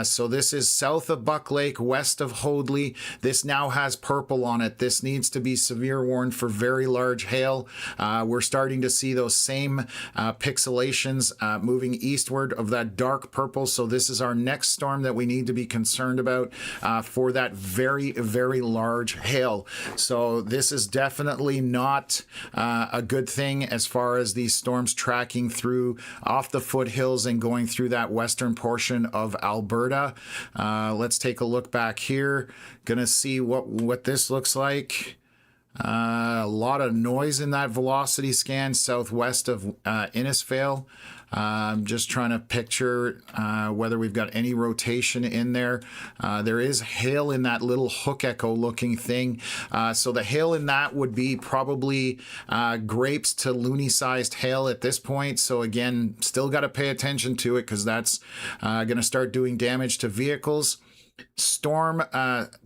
So this is south of Buck Lake, west of Hoadley. This now has purple on it. This needs to be severe warned for very large hail. We're starting to see those same pixelations moving eastward of that dark purple. So this is our next storm that we need to be concerned about for that very, very large hail. So this is definitely not a good thing as far as these storms tracking through off the foothills and going through that western portion of Alberta. Let's take a look back here. Gonna see what this looks like. A lot of noise in that velocity scan southwest of Innisfail. I'm just trying to picture whether we've got any rotation in there. There is hail in that little hook echo looking thing. So the hail in that would be probably grapes to loony sized hail at this point. So again, still got to pay attention to it because that's going to start doing damage to vehicles. Storm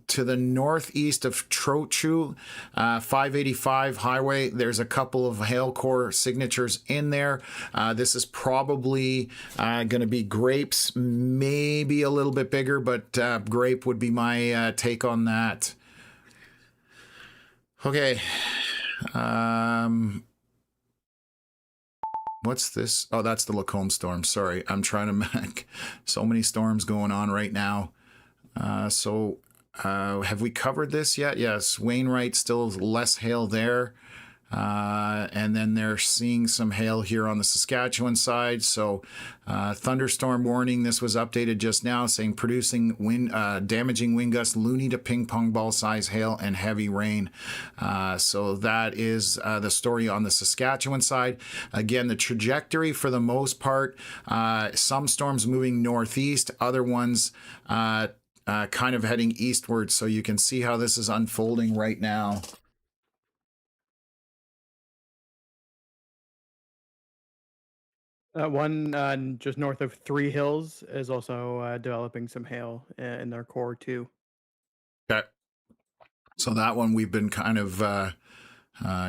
to the northeast of Trochu, 585 highway. There's a couple of hail core signatures in there. This is probably going to be grapes, maybe a little bit bigger, but grape would be my take on that. Okay. What's this? Oh, that's the Lacombe storm. Sorry, I'm trying to make so many storms going on right now. Have we covered this yet? Yes, Wainwright, still less hail there. And then they're seeing some hail here on the Saskatchewan side. So thunderstorm warning. This was updated just now saying producing wind, damaging wind gusts, loony to ping pong ball size hail and heavy rain. So that is the story on the Saskatchewan side. Again, the trajectory for the most part, some storms moving northeast, other ones kind of heading eastward. So you can see how this is unfolding right now. One just north of Three Hills is also developing some hail in their core too. Okay. So that one we've been kind of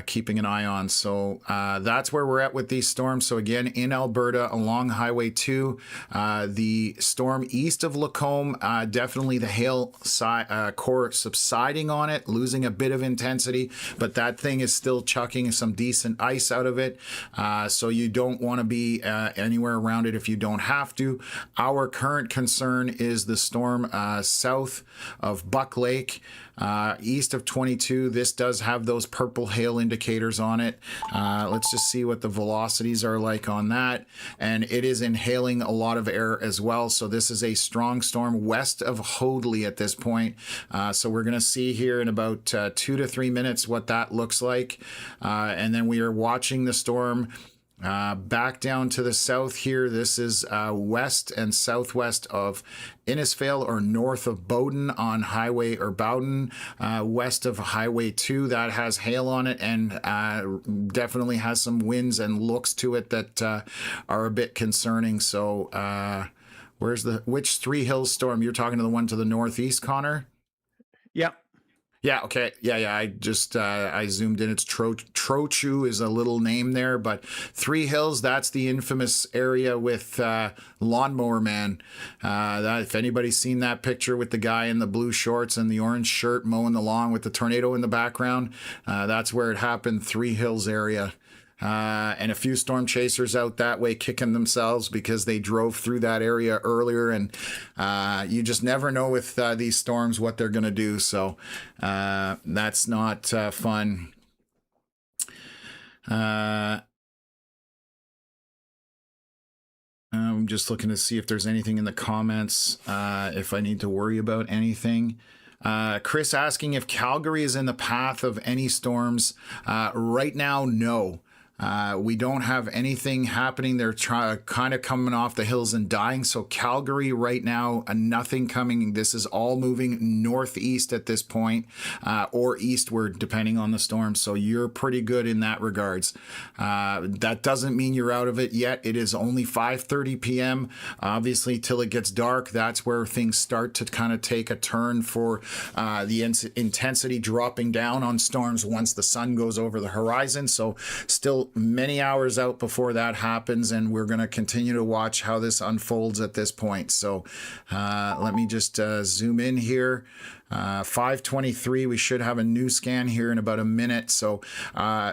keeping an eye on. So that's where we're at with these storms. So again, in Alberta along Highway 2, the storm east of Lacombe, definitely the hail core subsiding on it, losing a bit of intensity, but that thing is still chucking some decent ice out of it. So you don't want to be anywhere around it if you don't have to. Our current concern is the storm south of Buck Lake. East of 22, this does have those purple hail indicators on it. Let's just see what the velocities are like on that. And it is inhaling a lot of air as well. So this is a strong storm west of Hoadley at this point. So we're going to see here in about 2 to 3 minutes what that looks like. And then we are watching the storm back down to the south here. This is west and southwest of Innisfail or north of Bowden on Highway or Bowden, west of Highway 2. That has hail on it and definitely has some winds and looks to it that are a bit concerning. So which Three Hills storm? You're talking to the one to the northeast, Connor? Yeah. Yeah, okay. Yeah. I just, I zoomed in. It's Trochu is a little name there, but Three Hills, that's the infamous area with Lawnmower Man. If anybody's seen that picture with the guy in the blue shorts and the orange shirt mowing the lawn with the tornado in the background, that's where it happened, Three Hills area. And a few storm chasers out that way kicking themselves because they drove through that area earlier. And you just never know with these storms what they're going to do. So that's not fun. I'm just looking to see if there's anything in the comments, if I need to worry about anything. Chris asking if Calgary is in the path of any storms. Right now, no. We don't have anything happening. They're kind of coming off the hills and dying. So Calgary right now, nothing coming. This is all moving northeast at this point, or eastward, depending on the storm. So you're pretty good in that regards. That doesn't mean you're out of it yet. It is only 5:30 p.m. Obviously, till it gets dark, that's where things start to kind of take a turn for the intensity dropping down on storms once the sun goes over the horizon. So still many hours out before that happens, and we're going to continue to watch how this unfolds at this point. So let me just zoom in here. 5:23, we should have a new scan here in about a minute. So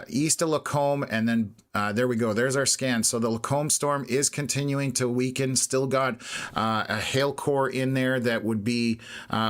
east of Lacombe, and then there we go. There's our scan. So the Lacombe storm is continuing to weaken. Still got a hail core in there that would be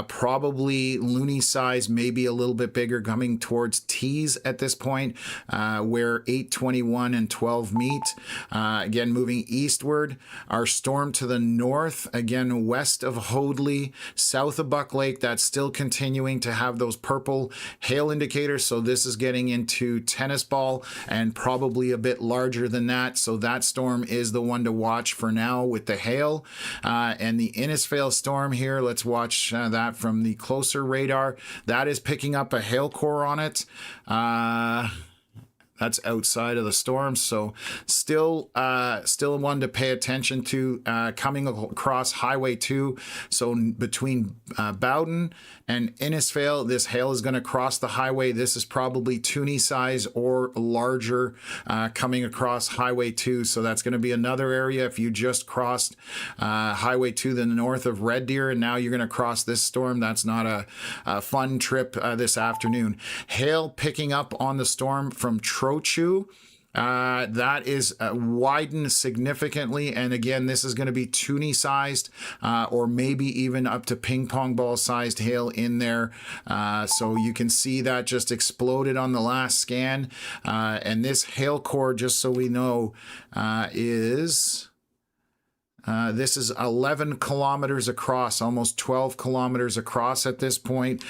probably loony size, maybe a little bit bigger, coming towards Tees at this point, where 821 and 12 meet. Again, moving eastward. Our storm to the north, again, west of Hoadley, south of Buck Lake, that's still continuing to have those purple hail indicators. So this is getting into tennis ball and probably a bit larger than that. So that storm is the one to watch for now with the hail. And the Innisfail storm here, let's watch that from the closer radar. That is picking up a hail core on it. That's outside of the storm, so still one to pay attention to coming across Highway 2. So between Bowden and Innisfail, this hail is going to cross the highway. This is probably toonie size or larger coming across Highway 2. So that's going to be another area. If you just crossed Highway 2 to the north of Red Deer and now you're going to cross this storm, that's not a fun trip this afternoon. Hail picking up on the storm from Trochu. That is widened significantly, and again, this is going to be toonie sized or maybe even up to ping pong ball sized hail in there. So you can see that just exploded on the last scan, and this hail core, just so we know, is this is 11 kilometers across, almost 12 kilometers across at this point.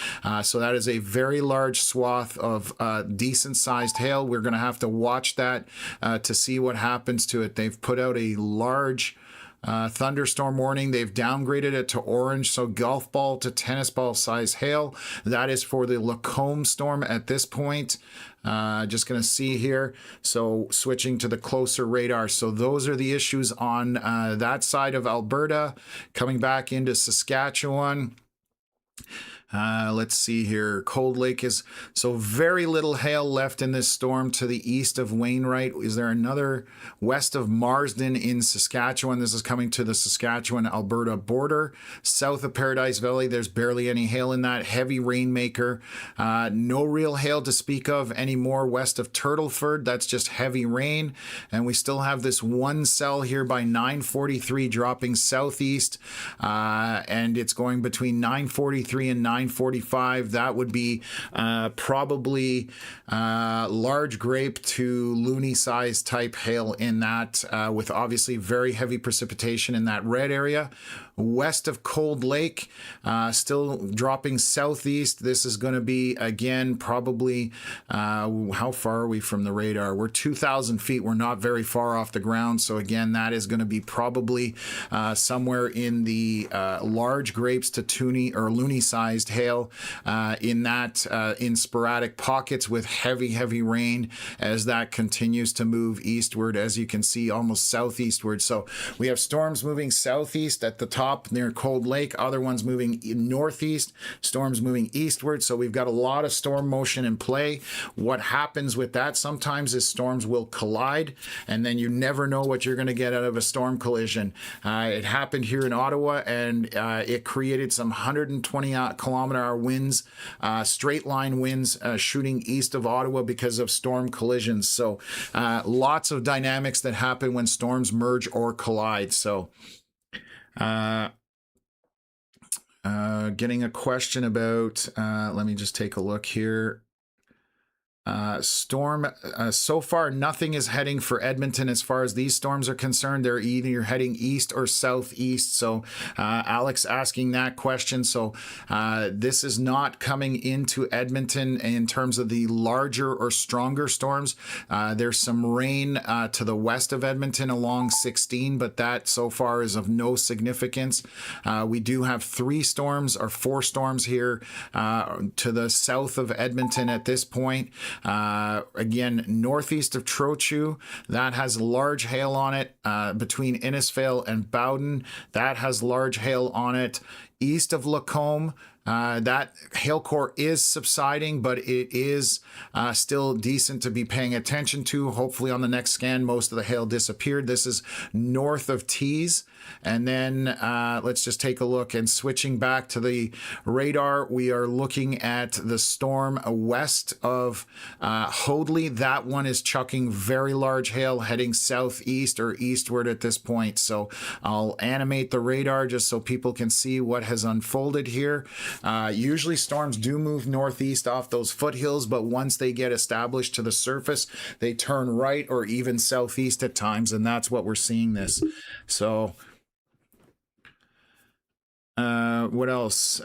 So that is a very large swath of decent sized hail. We're going to have to watch that to see what happens to it. They've put out a large thunderstorm warning. They've downgraded it to orange, so golf ball to tennis ball size hail. That is for the Lacombe storm at this point. Just going to see here. So switching to the closer radar. So those are the issues on that side of Alberta. Coming back into Saskatchewan. Let's see here. Cold Lake is so very little hail left in this storm to the east of Wainwright. Is there another west of Marsden in Saskatchewan? This is coming to the Saskatchewan-Alberta border. South of Paradise Valley, there's barely any hail in that. Heavy rainmaker. No real hail to speak of anymore west of Turtleford. That's just heavy rain. And we still have this one cell here by 943 dropping southeast. And it's going between 943 and 945. That would be probably large grape to loony size type hail in that, with obviously very heavy precipitation in that red area. West of Cold Lake, still dropping southeast. This is going to be, again, probably, how far are we from the radar? We're 2,000 feet. We're not very far off the ground. So again, that is going to be probably somewhere in the large grapes to toonie or loony sized hail in that, in sporadic pockets with heavy rain as that continues to move eastward, as you can see, almost southeastward. So we have storms moving southeast at the top near Cold Lake, other ones moving northeast, storms moving eastward. So we've got a lot of storm motion in play. What happens with that sometimes is storms will collide, and then you never know what you're going to get out of a storm collision. It happened here in Ottawa, and it created some 120 kilometer-hour winds, straight line winds shooting east of Ottawa because of storm collisions. So lots of dynamics that happen when storms merge or collide. So getting a question about, let me just take a look here. Storm, so far nothing is heading for Edmonton as far as these storms are concerned. They're either heading east or southeast. So Alex asking that question. So this is not coming into Edmonton in terms of the larger or stronger storms. There's some rain to the west of Edmonton along 16, but that so far is of no significance. We do have 3 storms or 4 storms here to the south of Edmonton at this point. Again, northeast of Trochu, that has large hail on it. Between Innisfail and Bowden, that has large hail on it. East of Lacombe, that hail core is subsiding, but it is still decent to be paying attention to. Hopefully on the next scan, most of the hail disappeared. This is north of Tees. And then let's just take a look, and switching back to the radar, we are looking at the storm west of Hoadley. That one is chucking very large hail heading southeast or eastward at this point. So I'll animate the radar just so people can see what has unfolded here. Usually storms do move northeast off those foothills, but once they get established to the surface, they turn right or even southeast at times, and that's what we're seeing this. So what else?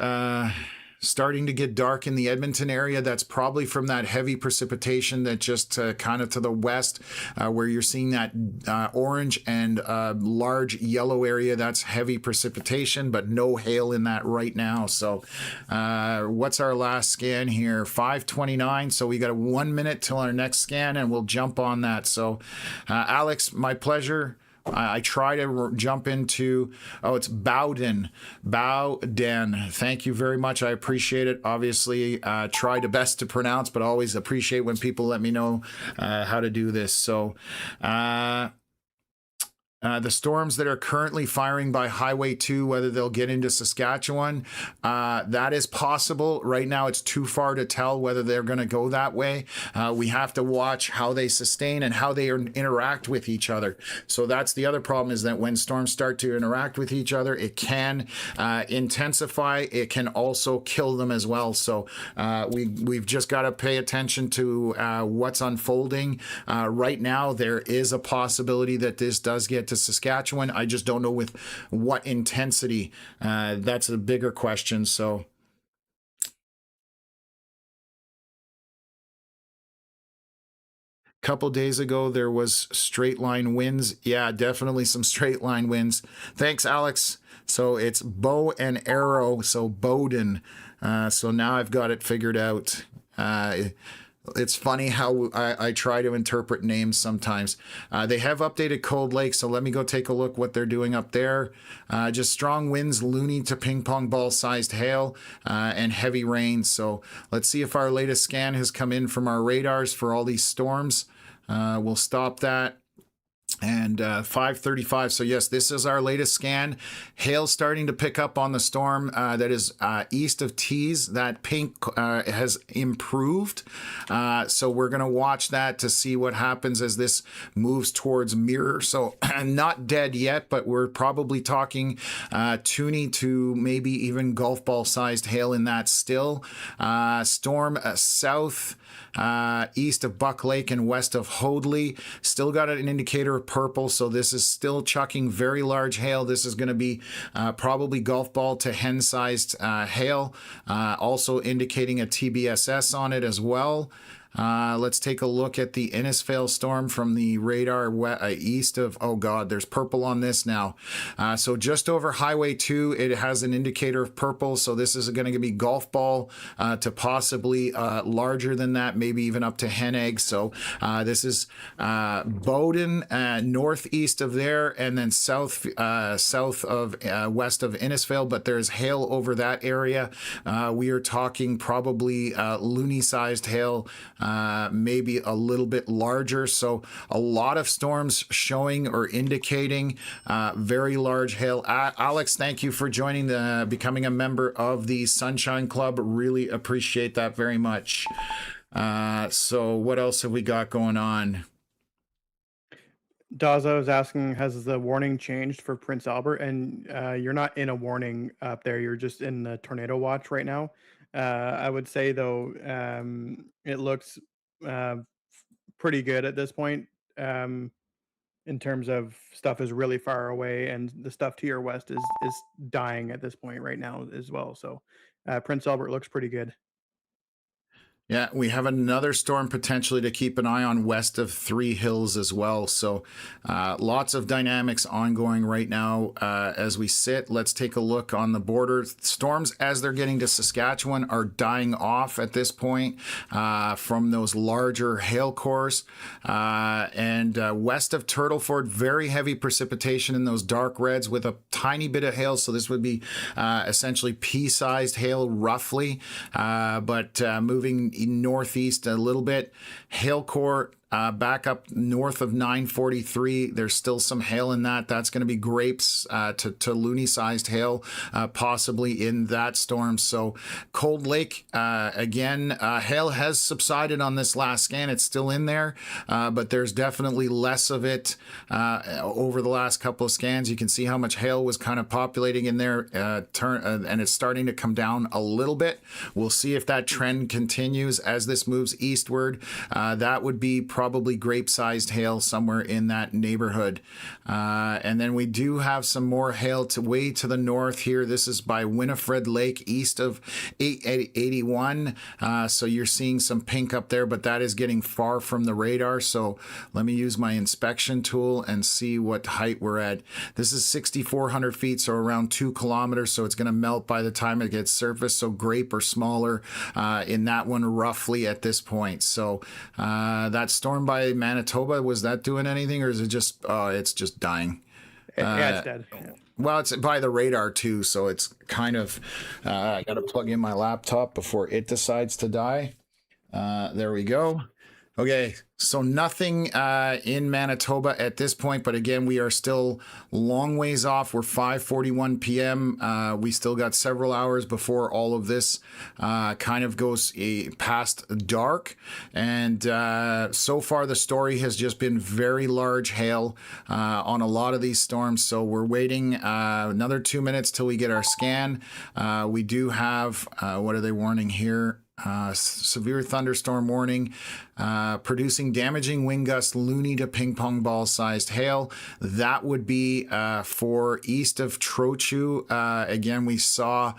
starting to get dark in the Edmonton area. That's probably from that heavy precipitation that just kind of to the west, where you're seeing that orange and large yellow area. That's heavy precipitation, but no hail in that right now. So what's our last scan here? 5:29. So we got a 1 minute till our next scan, and we'll jump on that. So Alex, my pleasure. I try to jump into, it's Bowden. Thank you very much. I appreciate it. Obviously, try the best to pronounce, but always appreciate when people let me know how to do this. So, the storms that are currently firing by Highway 2, whether they'll get into Saskatchewan, that is possible. Right now, it's too far to tell whether they're going to go that way. We have to watch how they sustain and how they interact with each other. So that's the other problem, is that when storms start to interact with each other, it can intensify. It can also kill them as well. So we've just got to pay attention to what's unfolding. Right now, there is a possibility that this does get to Saskatchewan. I just don't know with what intensity. That's a bigger question. So a couple days ago there was straight line winds. Yeah, definitely some straight line winds. Thanks, Alex. So it's bow and arrow, so Bowden. So now I've got it figured out. It's funny how I try to interpret names sometimes. They have updated Cold Lake, so let me go take a look what they're doing up there. Just strong winds, loony to ping pong ball sized hail, and heavy rain. So let's see if our latest scan has come in from our radars for all these storms. We'll stop that. And 5:35. So yes, this is our latest scan. Hail starting to pick up on the storm that is east of Tees. That pink has improved. So we're going to watch that to see what happens as this moves towards Mirror. So not dead yet, but we're probably talking toony to maybe even golf ball sized hail in that still. Storm south. East of Buck Lake and west of Hoadley. Still got an indicator of purple, so this is still chucking very large hail. This is going to be probably golf ball to hen-sized hail, also indicating a TBSS on it as well. Let's take a look at the Innisfail storm from the radar east of, oh God, there's purple on this now. So just over Highway 2, it has an indicator of purple. So this is going to be golf ball to possibly larger than that, maybe even up to hen egg. So this is Bowden, northeast of there, and then south of west of Innisfail, but there's hail over that area. We are talking probably loony-sized hail, maybe a little bit larger. So a lot of storms showing or indicating very large hail. Alex, thank you for joining becoming a member of the Sunshine Club. Really appreciate that very much. So what else have we got going on? Daza was asking, has the warning changed for Prince Albert? And you're not in a warning up there. You're just in the tornado watch right now. I would say, though, it looks pretty good at this point, in terms of stuff is really far away, and the stuff to your west is dying at this point right now as well. So Prince Albert looks pretty good. Yeah, we have another storm potentially to keep an eye on west of Three Hills as well. So lots of dynamics ongoing right now as we sit. Let's take a look on the border. Storms, as they're getting to Saskatchewan, are dying off at this point from those larger hail cores. And west of Turtleford, very heavy precipitation in those dark reds with a tiny bit of hail. So this would be essentially pea-sized hail roughly, but moving northeast a little bit. Hail core back up north of 943. There's still some hail in that. That's going to be grapes to loony-sized hail, possibly in that storm. So Cold Lake, again, hail has subsided on this last scan. It's still in there, but there's definitely less of it over the last couple of scans. You can see how much hail was kind of populating in there, and it's starting to come down a little bit. We'll see if that trend continues as this moves eastward. That would be probably probably grape-sized hail somewhere in that neighborhood. And then we do have some more hail way to the north here. This is by Winifred Lake, east of 881. So you're seeing some pink up there, but that is getting far from the radar. So let me use my inspection tool and see what height we're at. This is 6,400 feet, so around 2 kilometers. So it's going to melt by the time it gets surfaced. So grape or smaller in that one roughly at this point. So that storm by Manitoba, was that doing anything, or is it just it's just dying? Yeah, it's dead. Yeah. Well, it's by the radar too, so it's kind of I got to plug in my laptop before it decides to die. There we go. Okay, so nothing in Manitoba at this point, but again, we are still long ways off. We're 5:41 p.m. We still got several hours before all of this kind of goes past dark. And so far, the story has just been very large hail on a lot of these storms. So we're waiting another 2 minutes till we get our scan. We do have, what are they warning here? Severe thunderstorm warning, producing damaging wind gusts, loony to ping pong ball sized hail. That would be for east of Trochu. Again, we saw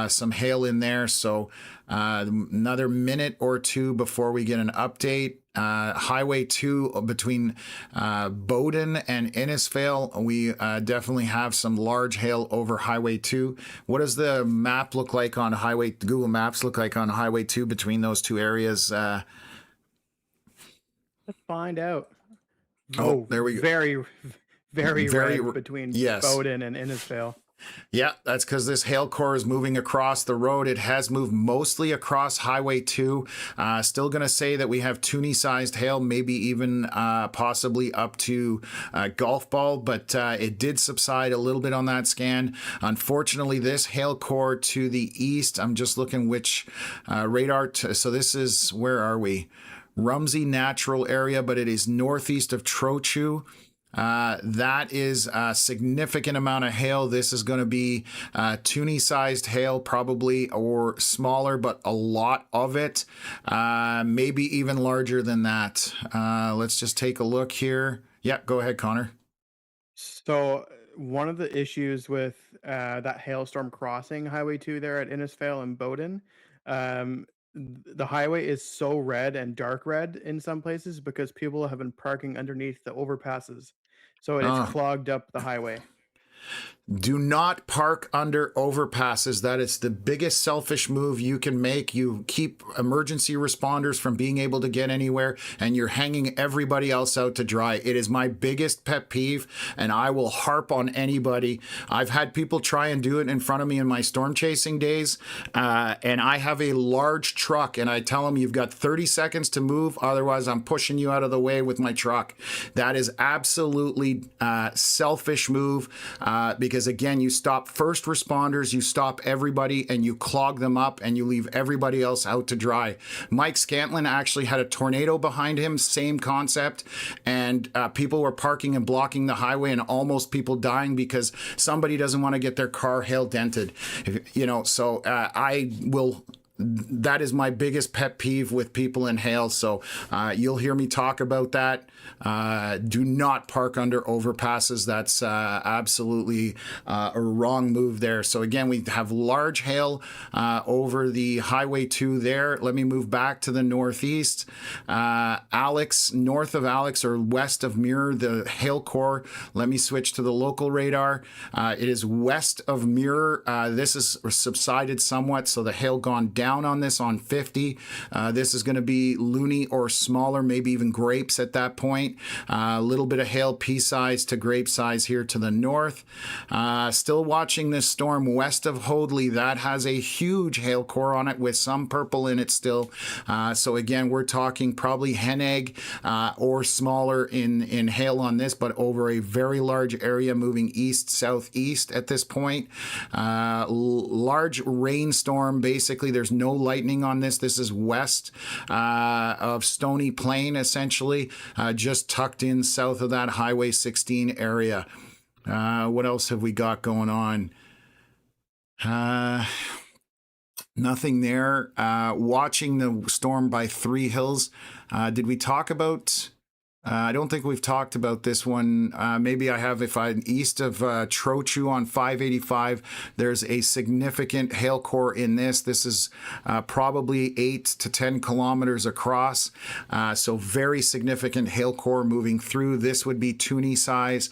some hail in there. So another minute or two before we get an update. Highway 2 between Bowden and Innisfail, we definitely have some large hail over Highway 2. What does the map look like on Google Maps look like on Highway 2 between those two areas? Let's find out. Oh, there we go. Very red between Bowden and Innisfail. Yeah, that's because this hail core is moving across the road. It has moved mostly across Highway 2. Still going to say that we have toonie-sized hail, maybe even possibly up to golf ball, but it did subside a little bit on that scan. Unfortunately, this hail core to the east, I'm just looking which radar. So this is, where are we? Rumsey Natural Area, but it is northeast of Trochu. That is a significant amount of hail. This is going to be toonie-sized hail probably, or smaller, but a lot of it. Maybe even larger than that. Let's just take a look here. Yeah, go ahead, Connor. So one of the issues with that hailstorm crossing Highway 2 there at Innisfail and Bowden, the highway is so red and dark red in some places because people have been parking underneath the overpasses. So it's clogged up the highway. Do not park under overpasses. That is the biggest selfish move you can make. You keep emergency responders from being able to get anywhere, and you're hanging everybody else out to dry. It is my biggest pet peeve, and I will harp on anybody. I've had people try and do it in front of me in my storm chasing days, and I have a large truck, and I tell them, you've got 30 seconds to move, otherwise I'm pushing you out of the way with my truck. That is absolutely selfish move, because again, you stop first responders, you stop everybody, and you clog them up, and you leave everybody else out to dry. Mike Scantlin actually had a tornado behind him, same concept, and people were parking and blocking the highway, and almost people dying because somebody doesn't want to get their car hail dented. So I will. That is my biggest pet peeve with people in hail. So you'll hear me talk about that. Do not park under overpasses. That's absolutely a wrong move there. So again, we have large hail over the Highway 2 there. Let me move back to the northeast. Alex, north of Alex or west of Muir, the hail core. Let me switch to the local radar. It is west of Muir. This has subsided somewhat, so the hail gone down on this on 50. This is going to be loony or smaller, maybe even grapes at that point. A little bit of hail pea size to grape size here to the north. Still watching this storm west of Hoadley. That has a huge hail core on it with some purple in it still. So again, we're talking probably hen egg or smaller in hail on this, but over a very large area moving east southeast at this point. Large rainstorm. Basically, there's no lightning on this. This is west of Stony Plain, essentially, just tucked in south of that Highway 16 area. What else have we got going on? Nothing there. Watching the storm by Three Hills. Did we talk about... I don't think we've talked about this one. Maybe I have. If I'm east of Trochu on 585, there's a significant hail core in this. This is probably 8 to 10 kilometers across. So very significant hail core moving through. This would be Toonie size,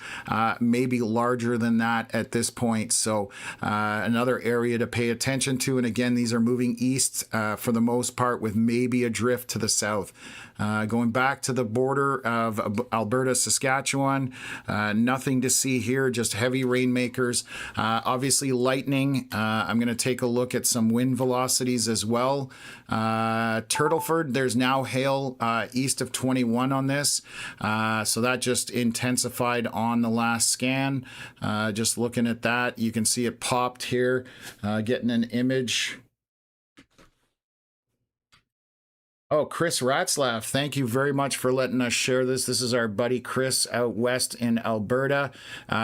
maybe larger than that at this point. So another area to pay attention to. And again, these are moving east for the most part, with maybe a drift to the south. Going back to the border of Alberta, Saskatchewan, nothing to see here, just heavy rainmakers. Obviously lightning. I'm going to take a look at some wind velocities as well. Turtleford, there's now hail east of 21 on this. So that just intensified on the last scan. Just looking at that, you can see it popped here, getting an image. Oh, Chris Ratzlaff, thank you very much for letting us share this. This is our buddy Chris out west in Alberta.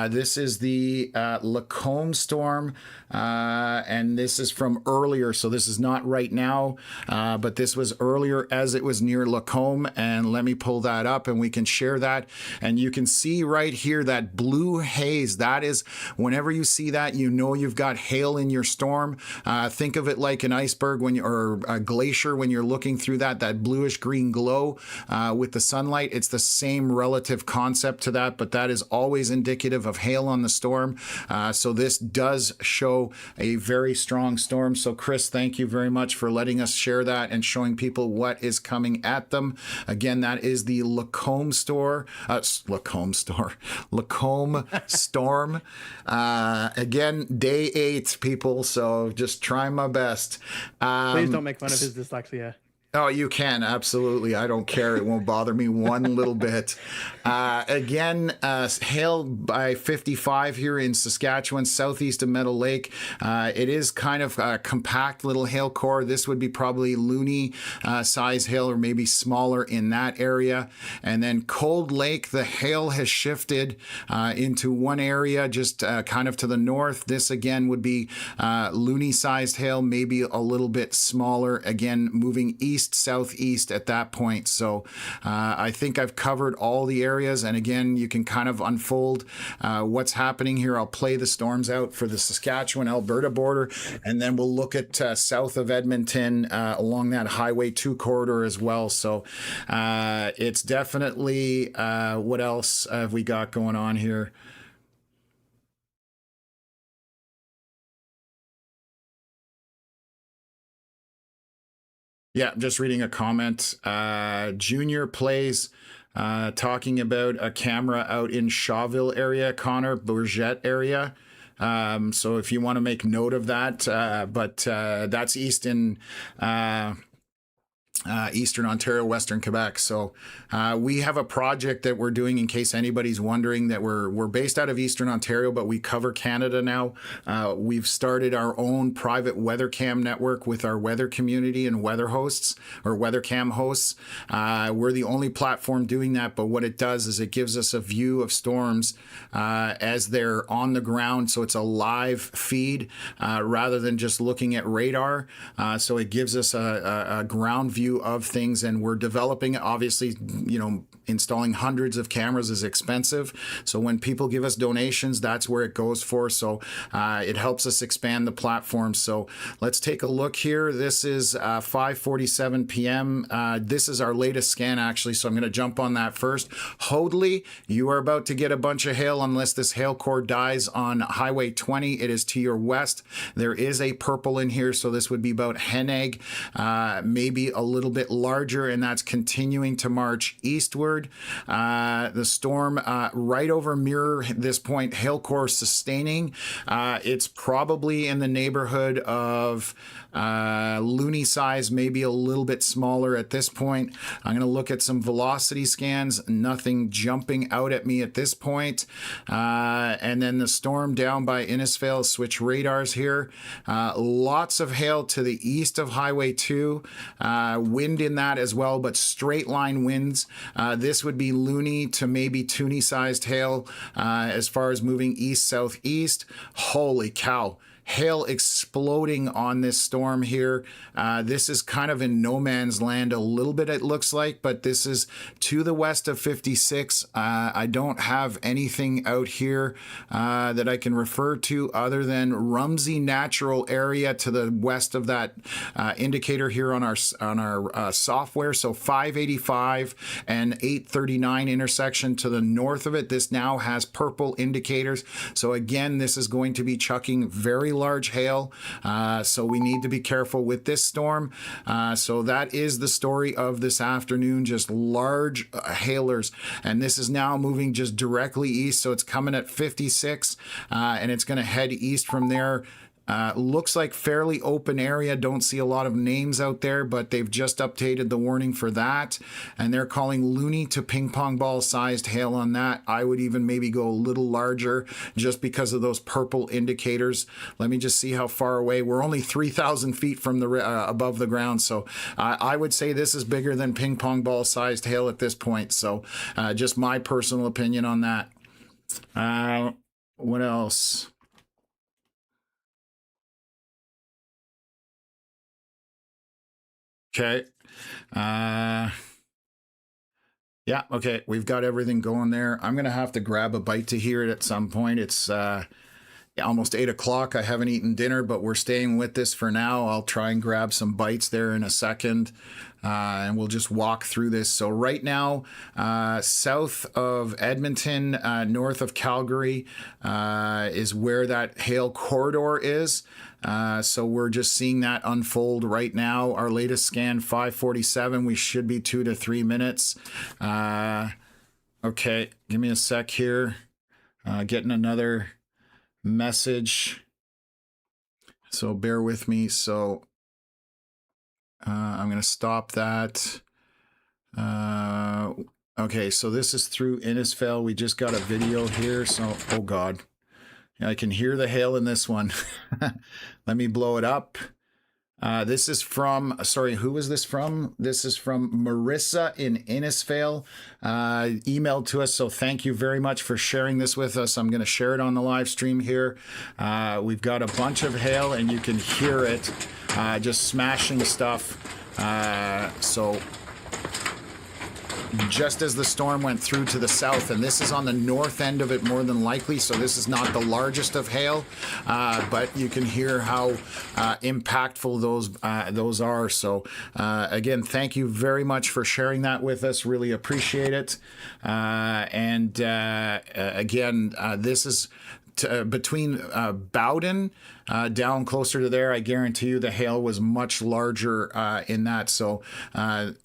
This is the Lacombe storm, and this is from earlier, so this is not right now, but this was earlier as it was near Lacombe, and let me pull that up and we can share that. And you can see right here that blue haze. That is, whenever you see that, you know you've got hail in your storm. Think of it like an iceberg or a glacier when you're looking through that bluish green glow with the sunlight. It's the same relative concept to that, but that is always indicative of hail on the storm. So this does show a very strong storm. So Chris, thank you very much for letting us share that and showing people what is coming at them. Again, that is the Lacombe storm. Again, day 8, people. So just try my best. Please don't make fun of his dyslexia. Oh, you can. Absolutely. I don't care. It won't bother me one little bit. Again, hail by 55 here in Saskatchewan, southeast of Meadow Lake. It is kind of a compact little hail core. This would be probably loony size hail, or maybe smaller in that area. And then Cold Lake, the hail has shifted into one area just kind of to the north. This again would be loony sized hail, maybe a little bit smaller. Again, moving east southeast at that point. So I think I've covered all the areas, and again, you can kind of unfold what's happening here. I'll play the storms out for the Saskatchewan Alberta border, and then we'll look at south of Edmonton along that Highway 2 corridor as well. So it's definitely what else have we got going on here? Yeah, just reading a comment. Junior plays talking about a camera out in Shawville area, Connor, Bourget area. So if you want to make note of that, but that's east in Eastern Ontario, Western Quebec. So we have a project that we're doing, in case anybody's wondering, that we're based out of Eastern Ontario, but we cover Canada now. We've started our own private weather cam network with our weather community and weather hosts, or weather cam hosts. We're the only platform doing that, but what it does is it gives us a view of storms as they're on the ground. So it's a live feed rather than just looking at radar. So it gives us a ground view of things, and we're developing. Obviously, you know, installing hundreds of cameras is expensive, so when people give us donations, that's where it goes for. So it helps us expand the platform. So let's take a look here. This is 5:47 p.m. This is our latest scan, actually, so I'm going to jump on that first. Hoadley, you are about to get a bunch of hail unless this hail core dies on Highway 20. It is to your west. There is a purple in here, so this would be about Henegg, maybe a little bit larger, and that's continuing to march eastward. The storm right over Mirror at this point, hail core sustaining. It's probably in the neighborhood of loony size, maybe a little bit smaller at this point. I'm going to look at some velocity scans. Nothing jumping out at me at this point. And then the storm down by Innisfail, switch radars here. Lots of hail to the east of Highway 2. Wind in that as well, but straight line winds. This would be loony to maybe Toonie sized hail as far as moving east southeast. Holy cow. hail exploding on this storm here. This is kind of in no man's land a little bit, it looks like, but this is to the west of 56. I don't have anything out here that I can refer to other than Rumsey Natural Area to the west of that indicator here on our software. So 585 and 839 intersection to the north of it. This now has purple indicators. So again, this is going to be chucking very large hail. So we need to be careful with this storm. So that is the story of this afternoon, just large hailers. And this is now moving just directly east. So it's coming at 56 and it's going to head east from there. Looks like fairly open area. Don't see a lot of names out there, but they've just updated the warning for that. And they're calling loony to ping pong ball sized hail on that. I would even maybe go a little larger just because of those purple indicators. Let me just see how far away. We're only 3,000 feet from the above the ground. So I would say this is bigger than ping pong ball sized hail at this point. So just my personal opinion on that. What else? Okay. Yeah, okay. We've got everything going there. I'm going to have to grab a bite to hear it at some point. It's almost 8 o'clock. I haven't eaten dinner, but we're staying with this for now. I'll try and grab some bites there in a second. And we'll just walk through this. So right now, south of Edmonton, north of Calgary, is where that hail corridor is. So we're just seeing that unfold right now. Our latest scan, 5:47. We should be 2 to 3 minutes. Okay, give me a sec here. Getting another message. So bear with me. So I'm going to stop that. Okay, so this is through Innisfail. We just got a video here. So, oh God. I can hear the hail in this one. Let me blow it up. This is from, sorry, who was this from? This is from Marissa in Innisfail, emailed to us. So thank you very much for sharing this with us. I'm going to share it on the live stream here. We've got a bunch of hail and you can hear it just smashing stuff. So just as the storm went through to the south, and this is on the north end of it more than likely, so this is not the largest of hail, but you can hear how impactful those are. So again, thank you very much for sharing that with us. Really appreciate it. And again, this is between Bowden down closer to there. I guarantee you the hail was much larger in that. So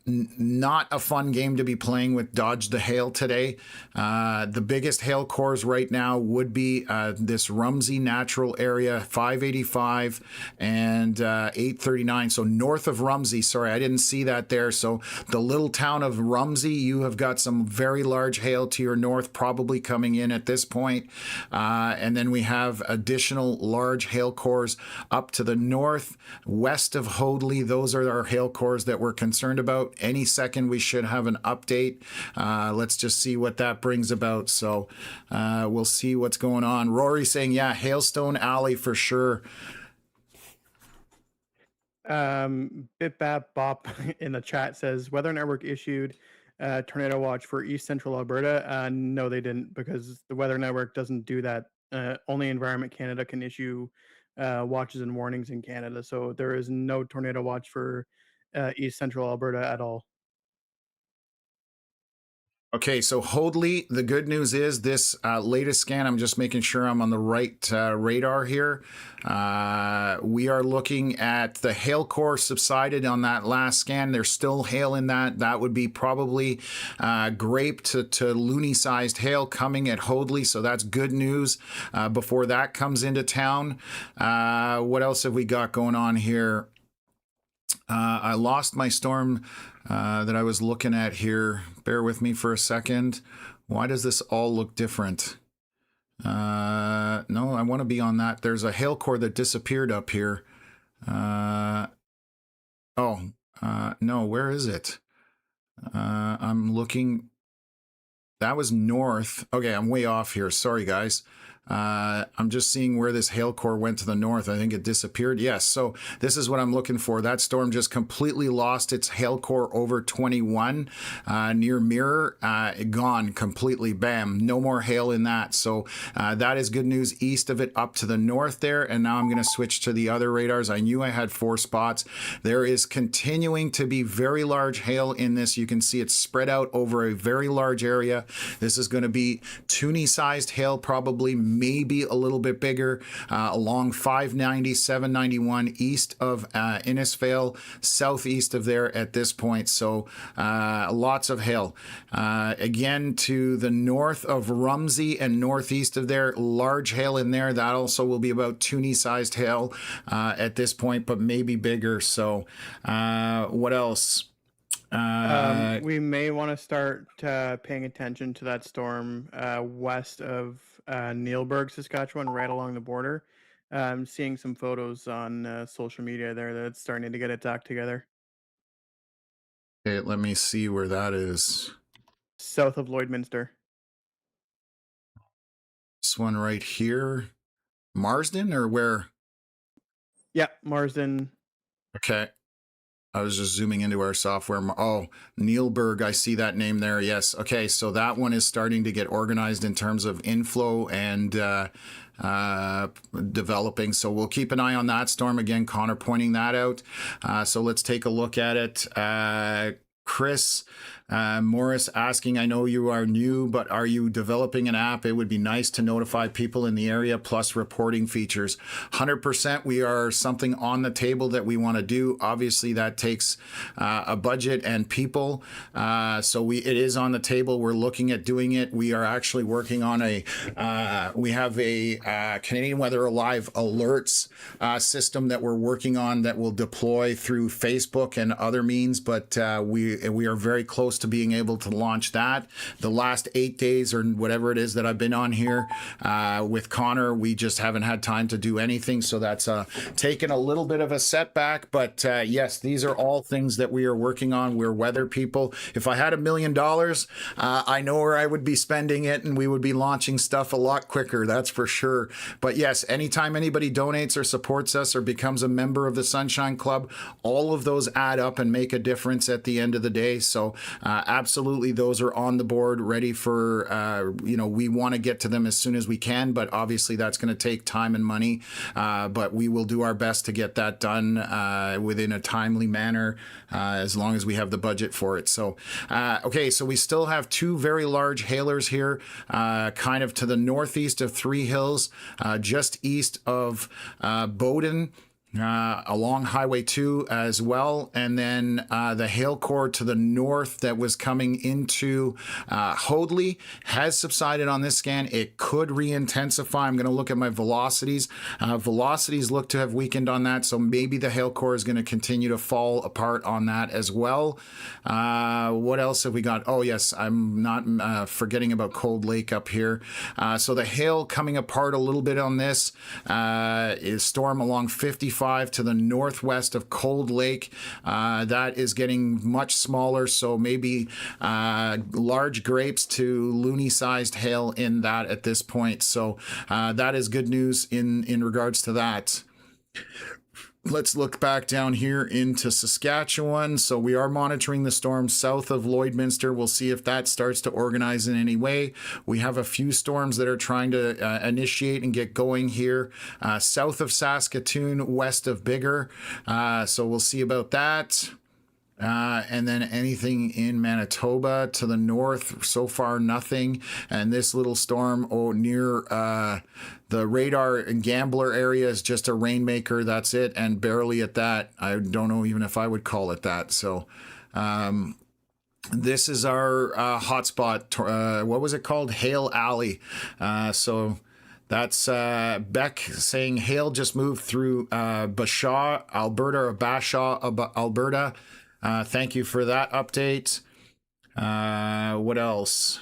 not a fun game to be playing with Dodge the Hail today. The biggest hail cores right now would be this Rumsey Natural Area, 585 and 839. So north of Rumsey. Sorry, I didn't see that there. So the little town of Rumsey, you have got some very large hail to your north, probably coming in at this point. And then we have additional large hail cores up to the north, west of Hoadley. Those are our hail cores that we're concerned about. Any second we should have an update. Let's just see what that brings about. So we'll see what's going on. Rory saying, yeah, Hailstone Alley for sure. Bip Bap Bop in the chat says Weather Network issued tornado watch for East Central Alberta. No, they didn't, because the Weather Network doesn't do that. Only Environment Canada can issue watches and warnings in Canada. So there is no tornado watch for East Central Alberta at all. Okay, so Hoadley, the good news is this latest scan, I'm just making sure I'm on the right radar here. We are looking at the hail core subsided on that last scan. There's still hail in that. That would be probably grape to loony-sized hail coming at Hoadley, so that's good news before that comes into town. What else have we got going on here? I lost my storm that I was looking at here. Bear with me for a second. Why does this all look different? No, I want to be on that. There's a hail core that disappeared up here. No, where is it? I'm looking. That was north. Okay, I'm way off here. Sorry, guys. I'm just seeing where this hail core went to the north. I think it disappeared. Yes. So this is what I'm looking for. That storm just completely lost its hail core over 21 near Mirror. Gone completely. Bam. No more hail in that. So that is good news east of it up to the north there. And now I'm going to switch to the other radars. I knew I had 4 spots. There is continuing to be very large hail in this. You can see it's spread out over a very large area. This is going to be toonie sized hail, probably maybe a little bit bigger, along 590, 791 east of Innisfail, southeast of there at this point. So lots of hail. Again, to the north of Rumsey and northeast of there, large hail in there. That also will be about toonie sized hail at this point, but maybe bigger. So what else? We may want to start paying attention to that storm west of Neilburg, Saskatchewan, right along the border. Seeing some photos on social media there that it's starting to get its act together. Okay, let me see where that is. South of Lloydminster. This one right here. Marsden or where? Yeah, Marsden. Okay. I was just zooming into our software. Oh, Neilburg, I see that name there. Yes. Okay, so that one is starting to get organized in terms of inflow and developing. So we'll keep an eye on that storm. Again, Connor pointing that out. So let's take a look at it. Chris Morris asking, I know you are new, but are you developing an app? It would be nice to notify people in the area, plus reporting features. 100%, we are something on the table that we want to do. Obviously, that takes a budget and people. So it is on the table. We're looking at doing it. We are actually working on we have a Canadian Weather Live alerts system that we're working on that will deploy through Facebook and other means, but we are very close to being able to launch that. The last 8 days or whatever it is that I've been on here with Connor, we just haven't had time to do anything. So that's taken a little bit of a setback. But yes, these are all things that we are working on. We're weather people. If I had $1 million, I know where I would be spending it, and we would be launching stuff a lot quicker. That's for sure. But yes, anytime anybody donates or supports us or becomes a member of the Sunshine Club, all of those add up and make a difference at the end of the day. So absolutely, those are on the board, ready for, we want to get to them as soon as we can, but obviously that's going to take time and money. But we will do our best to get that done within a timely manner, as long as we have the budget for it. So, okay, so we still have 2 very large hailers here, kind of to the northeast of Three Hills, just east of Bowden. Along Highway 2 as well, and then the hail core to the north that was coming into Hoadley has subsided on this scan. It could re-intensify. I'm going to look at my velocities. Velocities look to have weakened on that, so maybe the hail core is going to continue to fall apart on that as well. What else have we got? Oh yes, I'm not forgetting about Cold Lake up here. So the hail coming apart a little bit on this is storm along 55 to the northwest of Cold Lake. That is getting much smaller, so maybe large grapes to loony-sized hail in that at this point. So that is good news in regards to that. Let's look back down here into Saskatchewan. So we are monitoring the storm south of Lloydminster. We'll see if that starts to organize in any way. We have a few storms that are trying to initiate and get going here south of Saskatoon, west of Bigger. So we'll see about that. And then anything in Manitoba to the north, so far nothing. And this little storm near the radar and Gambler area is just a rainmaker. That's it, and barely at that. I don't know even if I would call it that. So this is our hotspot. What was it called? Hail Alley. So that's Beck saying hail just moved through Bashaw, Alberta, or Bashaw, Alberta. Thank you for that update. What else?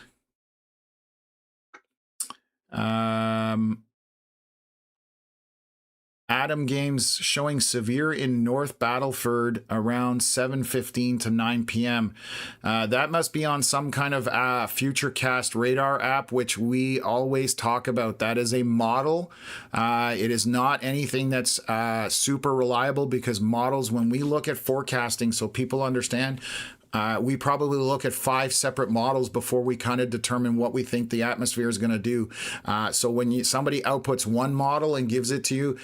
Adam Games showing severe in North Battleford around 7:15 to 9 p.m. That must be on some kind of Futurecast radar app, which we always talk about. That is a model. It is not anything that's super reliable, because models, when we look at forecasting, so people understand, we probably look at 5 separate models before we kind of determine what we think the atmosphere is going to do. So when somebody outputs one model and gives it to you,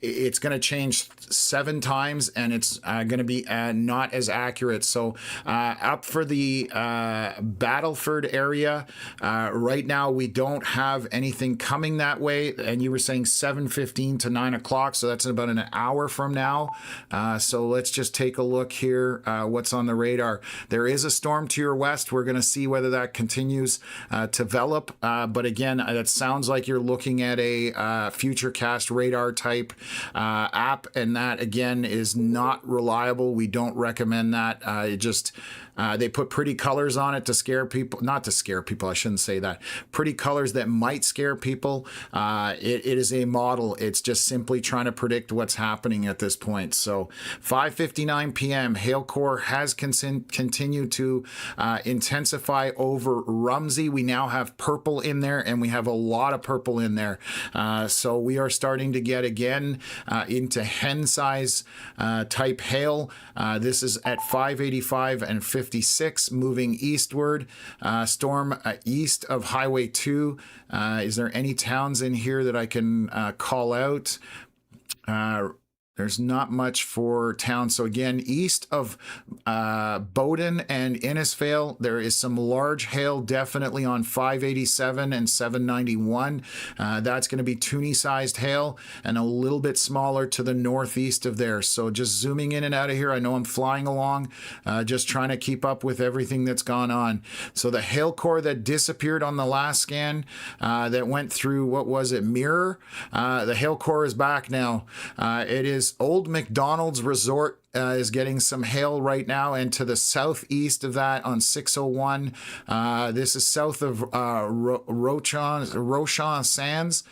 it's going to change 7 times, and it's going to be not as accurate. So up for the Battleford area, right now we don't have anything coming that way. And you were saying 7:15 to 9 o'clock, so that's about an hour from now. So let's just take a look here, what's on the radar. There is a storm to your west. We're going to see whether that continues to develop. But again, it sounds like you're looking at a Futurecast radar type app, and that again is not reliable. We don't recommend that. They put pretty colors on it to scare people. Not to scare people, I shouldn't say that. Pretty colors that might scare people. It is a model. It's just simply trying to predict what's happening at this point. So 5:59 p.m. hail core has continued to intensify over Rumsey. We now have purple in there, and we have a lot of purple in there. So we are starting to get again into hen size type hail. This is at 585 and 56 moving eastward. Storm east of Highway 2. Is there any towns in here that I can call out? There's not much for towns. So again, east of Bowden and Innisfail, there is some large hail definitely on 587 and 791. That's going to be Toonie-sized hail, and a little bit smaller to the northeast of there. So just zooming in and out of here. I know I'm flying along, just trying to keep up with everything that's gone on. So the hail core that disappeared on the last scan, that went through, what was it, Mirror? The hail core is back now. It is Old McDonald's Resort is getting some hail right now, and to the southeast of that on 601. This is south of Rochon Sands.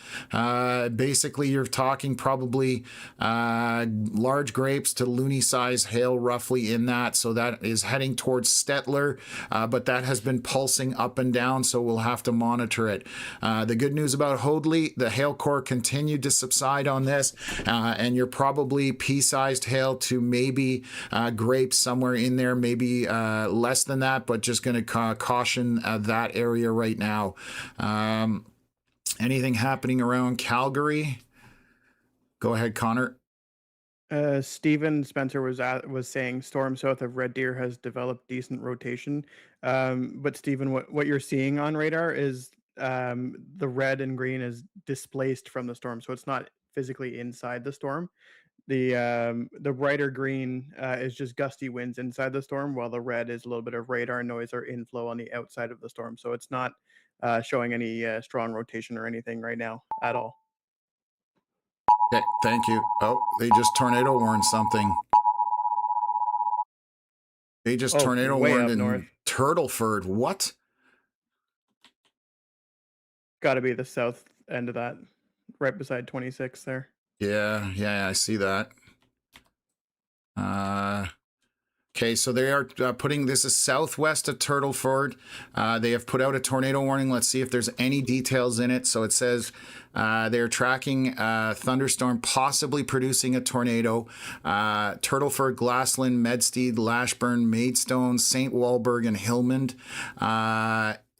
Basically, you're talking probably large grapes to loony-sized hail roughly in that. So that is heading towards Stettler, but that has been pulsing up and down, so we'll have to monitor it. The good news about Hoadley, the hail core continued to subside on this, and you're probably pea-sized hail to maybe grapes somewhere in there, maybe less than that, but just going to caution that area right now. Anything happening around Calgary? Go ahead, Connor. Stephen Spencer was saying storm south of Red Deer has developed decent rotation. But Stephen, what you're seeing on radar is the red and green is displaced from the storm, so it's not physically inside the storm. The brighter green is just gusty winds inside the storm, while the red is a little bit of radar noise or inflow on the outside of the storm. So it's not showing any strong rotation or anything right now at all. Okay, thank you. Oh, they just tornado warned something. They just tornado warned in north. Turtleford. What? Got to be the south end of that, right beside 26 there. Yeah, I see that. Okay, so they are putting, this is southwest of Turtleford. They have put out a tornado warning. Let's see if there's any details in it. So it says they're tracking thunderstorm possibly producing a tornado. Turtleford, Glassland, Medstead, Lashburn, Maidstone, St. Walburg, and Hillmond.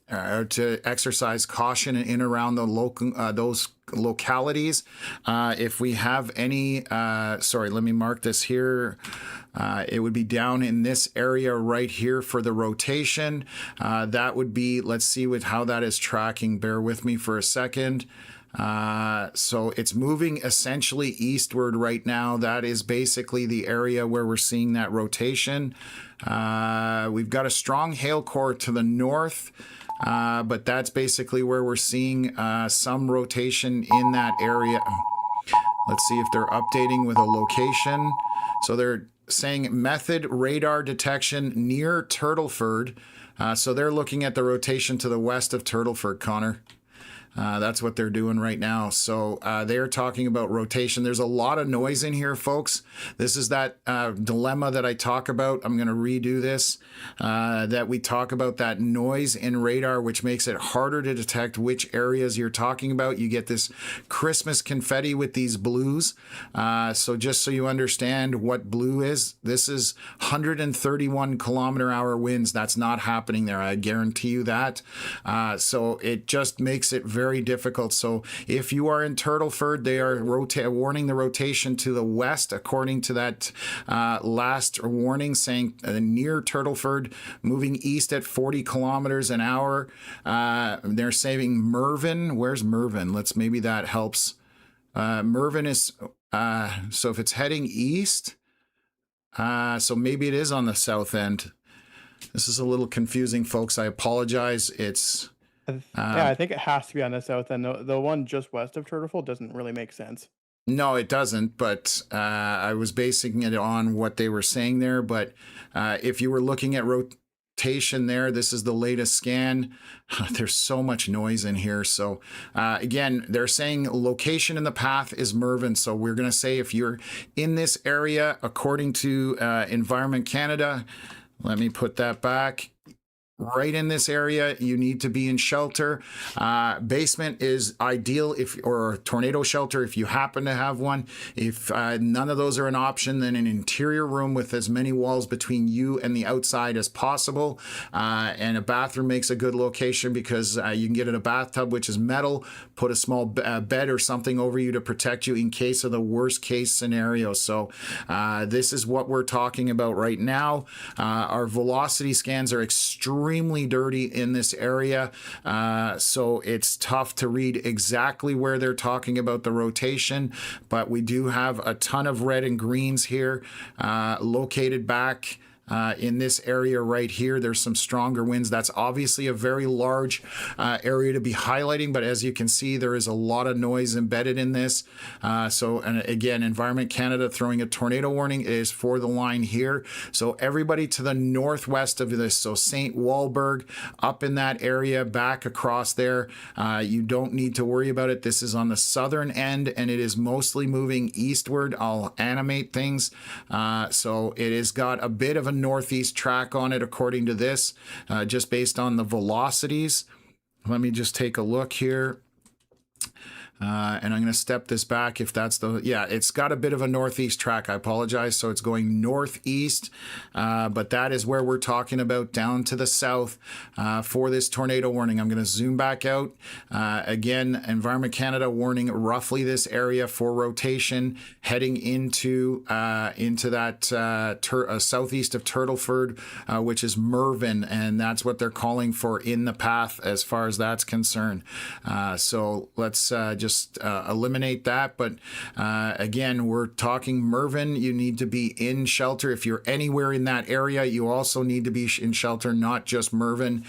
To exercise caution in and around the those localities. If we have any, sorry, let me mark this here. It would be down in this area right here for the rotation. That would be, let's see how that is tracking. Bear with me for a second. So it's moving essentially eastward right now. That is basically the area where we're seeing that rotation. We've got a strong hail core to the north. But that's basically where we're seeing some rotation in that area. Let's see if they're updating with a location. So they're saying method radar detection near Turtleford. So they're looking at the rotation to the west of Turtleford, Connor. That's what they're doing right now. So they're talking about rotation. There's a lot of noise in here, folks. This is that dilemma that I talk about. I'm going to redo this, that we talk about that noise in radar, which makes it harder to detect which areas you're talking about. You get this Christmas confetti with these blues. So just so you understand what blue is, this is 131 kilometer-hour winds. That's not happening there. I guarantee you that. So it just makes it very difficult. So if you are in Turtleford, they are warning the rotation to the west, according to that last warning, saying near Turtleford, moving east at 40 kilometers an hour. They're saying Mervyn. Where's Mervyn? Maybe that helps. Mervyn is, so if it's heading east, so maybe it is on the south end. This is a little confusing, folks. I apologize. It's yeah, I think it has to be on the south end. The one just west of Turtleford doesn't really make sense. no, it doesn't, but I was basing it on what they were saying there. But if you were looking at rotation there, this is the latest scan. There's so much noise in here. So again, they're saying location in the path is Mervyn. So we're going to say if you're in this area, according to Environment Canada, let me put that back. Right in this area, you need to be in shelter. Basement is ideal, or tornado shelter if you happen to have one. If none of those are an option, then an interior room with as many walls between you and the outside as possible. And a bathroom makes a good location because you can get in a bathtub, which is metal, put a small bed or something over you to protect you in case of the worst case scenario. So this is what we're talking about right now. Our velocity scans are extremely dirty in this area, so it's tough to read exactly where they're talking about the rotation, but we do have a ton of red and greens here located back in this area right here. There's some stronger winds. That's obviously a very large area to be highlighting, but as you can see, there is a lot of noise embedded in this. And again, Environment Canada throwing a tornado warning is for the line here. So everybody to the northwest of this, so St. Walburg, up in that area, back across there, you don't need to worry about it. This is on the southern end, and it is mostly moving eastward. I'll animate things. So it has got a bit of a northeast track on it according to this, just based on the velocities. Let me just take a look here. And I'm going to step this back if that's yeah, it's got a bit of a northeast track. I apologize. So it's going northeast, but that is where we're talking about down to the south for this tornado warning. I'm going to zoom back out. Again, Environment Canada warning roughly this area for rotation heading into that southeast of Turtleford, which is Mervyn, and that's what they're calling for in the path as far as that's concerned. So let's just eliminate that. But again, we're talking Mervyn. You need to be in shelter. If you're anywhere in that area, you also need to be in shelter, not just Mervyn.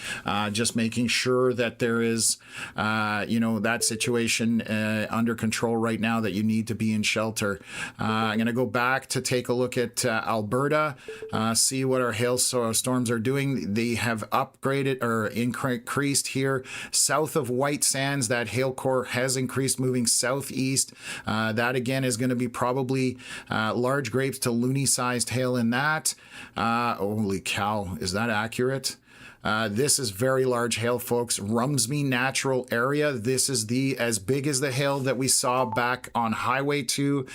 Just making sure that there is, that situation under control right now, that you need to be in shelter. I'm going to go back to take a look at Alberta, see what our hailstorms are doing. They have upgraded or increased here south of White Sands. That hail core has increased, moving southeast. That again is going to be probably large grapes to loony sized hail in that. Holy cow, is that accurate? This is very large hail, folks. Rumsby Natural Area. This is as big as the hail that we saw back on Highway 2.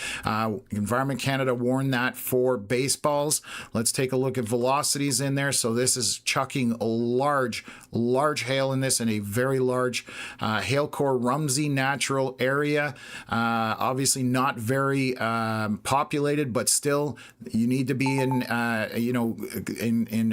Environment Canada warned that for baseballs. Let's take a look at velocities in there. So this is chucking a large hail in this, and a very large hail core. Rumsby Natural Area. Obviously not very populated, but still you need to be in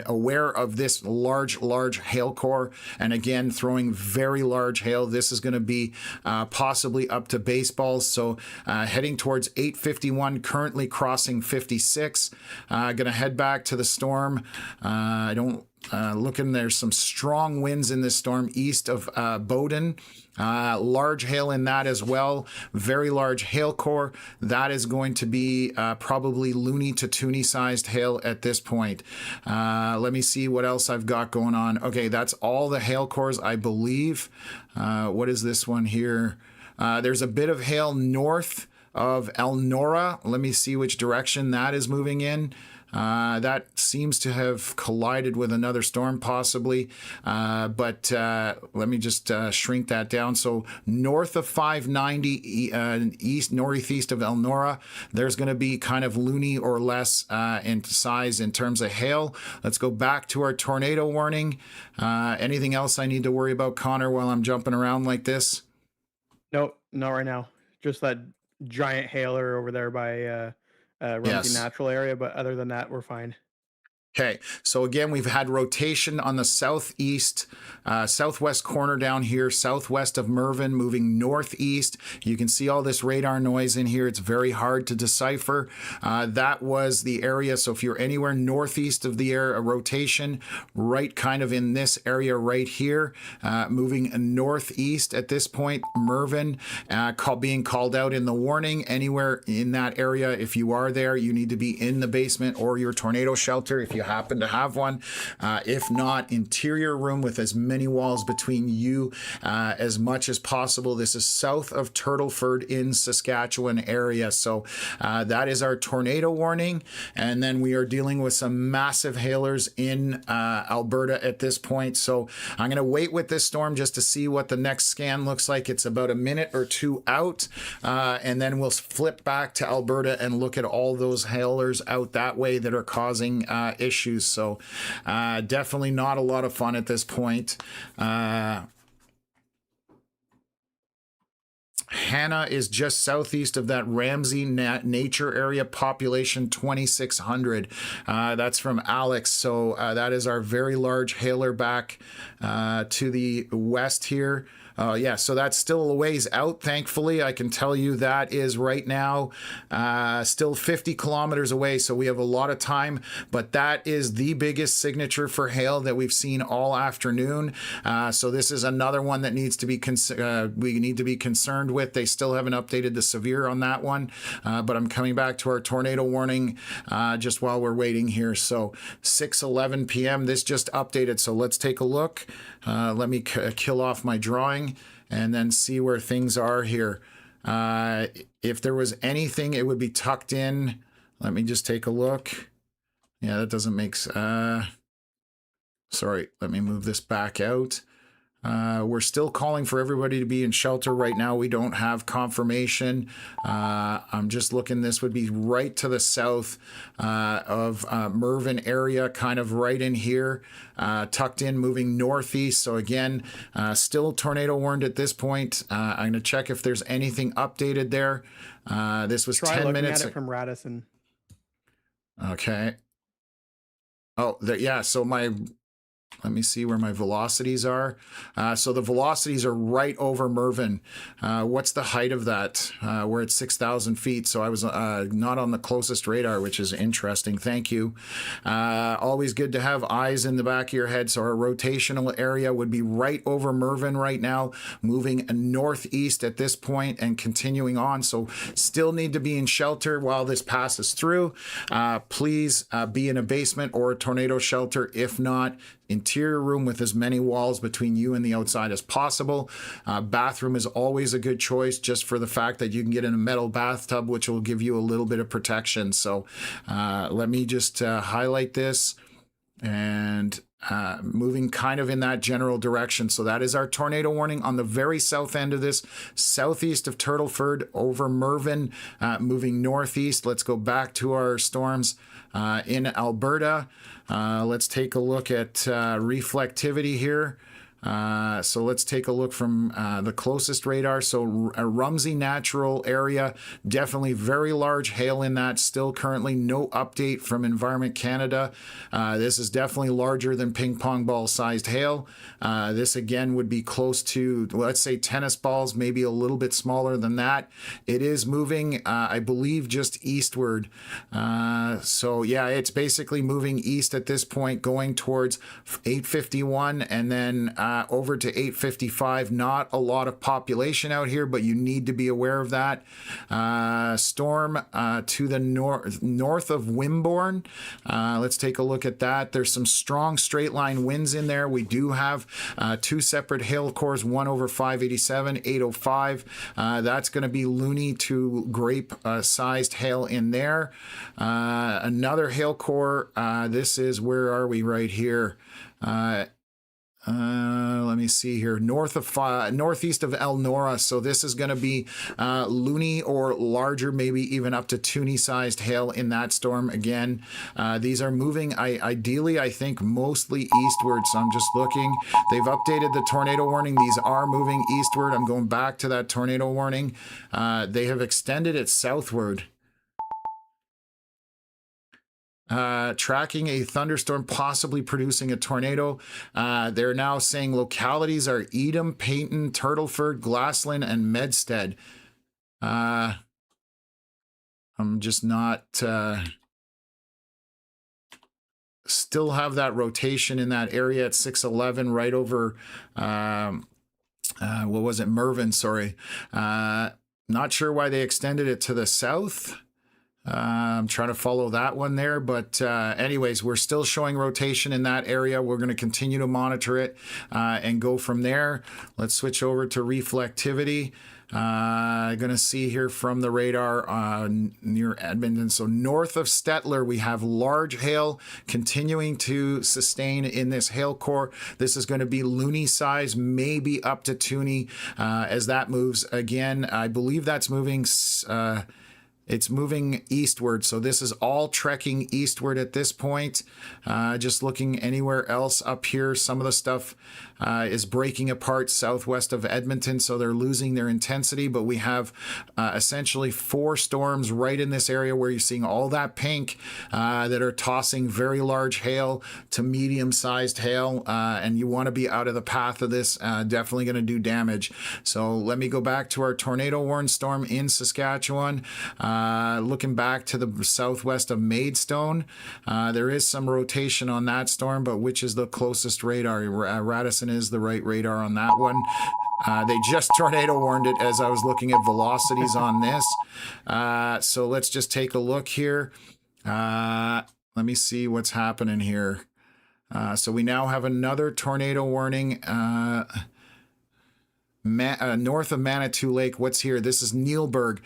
aware of this large hail core, and again throwing very large hail. This is going to be possibly up to baseballs. So heading towards 851, currently crossing 56. Going to head back to the storm. I don't looking, there's some strong winds in this storm east of Bowden. Large hail in that as well. Very large hail core. That is going to be probably loony to toony sized hail at this point. Let me see what else I've got going on. Okay, that's all the hail cores, I believe. What is this one here? There's a bit of hail north of Elnora. Let me see which direction that is moving in. That seems to have collided with another storm possibly, but let me just shrink that down. So north of 590 east, northeast of Elnora, there's going to be kind of loony or less in size in terms of hail. Let's go back to our tornado warning. Anything else I need to worry about, Connor, while I'm jumping around like this? No, not right now. Just that giant hailer over there by Rumsey Natural area, but other than that, we're fine. Okay, so again, we've had rotation on the southeast, southwest corner down here, southwest of Mervyn, moving northeast. You can see all this radar noise in here. It's very hard to decipher. That was the area. So if you're anywhere northeast of the air, a rotation, right kind of in this area right here, moving northeast at this point, Mervyn, being called out in the warning. Anywhere in that area, if you are there, you need to be in the basement or your tornado shelter if you happen to have one. If not, interior room with as many walls between you as much as possible. This is south of Turtleford in Saskatchewan area. So that is our tornado warning. And then we are dealing with some massive hailers in Alberta at this point. So I'm going to wait with this storm just to see what the next scan looks like. It's about a minute or two out. And then we'll flip back to Alberta and look at all those hailers out that way that are causing issues. So definitely not a lot of fun at this point. Hannah is just southeast of that Ramsey nature area, population 2,600. That's from Alex. So that is our very large hailer back to the west here. Yeah, so that's still a ways out, thankfully. I can tell you that is right now still 50 kilometers away, so we have a lot of time, but that is the biggest signature for hail that we've seen all afternoon. So this is another one that needs to be we need to be concerned with. They still haven't updated the severe on that one, but I'm coming back to our tornado warning just while we're waiting here. So 6:11 p.m. This just updated, so let's take a look. Let me kill off my drawing and then see where things are here. If there was anything, it would be tucked in. Let me just take a look. Yeah, that doesn't make sorry, let me move this back out. We're still calling for everybody to be in shelter right now. We don't have confirmation. I'm just looking. This would be right to the south of Mervyn area, kind of right in here, tucked in, moving northeast. So again, still tornado warned at this point. I'm going to check if there's anything updated there. This was 10 minutes. At it from Radisson. Okay. Oh, yeah. So let me see where my velocities are. So the velocities are right over Mervyn. What's the height of that? We're at 6,000 feet, so I was not on the closest radar, which is interesting. Thank you. Always good to have eyes in the back of your head. So our rotational area would be right over Mervyn right now, moving northeast at this point and continuing on. So still need to be in shelter while this passes through. Please be in a basement or a tornado shelter. If not, interior room with as many walls between you and the outside as possible. Bathroom is always a good choice, just for the fact that you can get in a metal bathtub, which will give you a little bit of protection. So let me just highlight this and moving kind of in that general direction. So that is our tornado warning on the very south end of this, southeast of Turtleford over Mervyn, moving northeast. Let's go back to our storms in Alberta. Let's take a look at reflectivity here. So let's take a look from the closest radar. So a Rumsey Natural area, definitely very large hail in that. Still currently no update from Environment Canada. This is definitely larger than ping pong ball sized hail. This again would be close to, let's say, tennis balls, maybe a little bit smaller than that. It is moving, I believe, just eastward. So yeah, it's basically moving east at this point, going towards 851 and then over to 855. Not a lot of population out here, but you need to be aware of that. Storm to the north of Wimborne. Let's take a look at that. There's some strong straight line winds in there. We do have two separate hail cores, one over 587, 805. That's going to be loony to grape sized hail in there. Another hail core. This is, where are we, right here? Let me see here. Northeast of Elnora. So this is going to be loony or larger, maybe even up to toonie sized hail in that storm. Again, these are moving ideally, I think, mostly eastward. So I'm just looking. They've updated the tornado warning. These are moving eastward. I'm going back to that tornado warning. They have extended it southward. Tracking a thunderstorm possibly producing a tornado. They're now saying localities are Edam, Payton, Turtleford, Glassland, and Medstead. I'm just not... still have that rotation in that area at 611 right over... what was it? Mervyn, sorry. Not sure why they extended it to the south. I'm trying to follow that one there, but anyways, we're still showing rotation in that area. We're going to continue to monitor it and go from there. Let's switch over to reflectivity. Going to see here from the radar near Edmonton. So north of Stettler, we have large hail continuing to sustain in this hail core. This is going to be loony size, maybe up to toonie as that moves. Again, I believe that's moving... it's moving eastward, so this is all trekking eastward at this point. Just looking anywhere else up here, some of the stuff is breaking apart southwest of Edmonton, so they're losing their intensity, but we have essentially 4 storms right in this area where you're seeing all that pink that are tossing very large hail to medium-sized hail, and you want to be out of the path of this. Definitely going to do damage. So let me go back to our tornado warned storm in Saskatchewan. Looking back to the southwest of Maidstone, there is some rotation on that storm, but which is the closest radar? Radisson is the right radar on that one. They just tornado warned it as I was looking at velocities on this. So let's just take a look here. Let me see what's happening here. So we now have another tornado warning. North of Manitou Lake. What's here? This is Neilburg.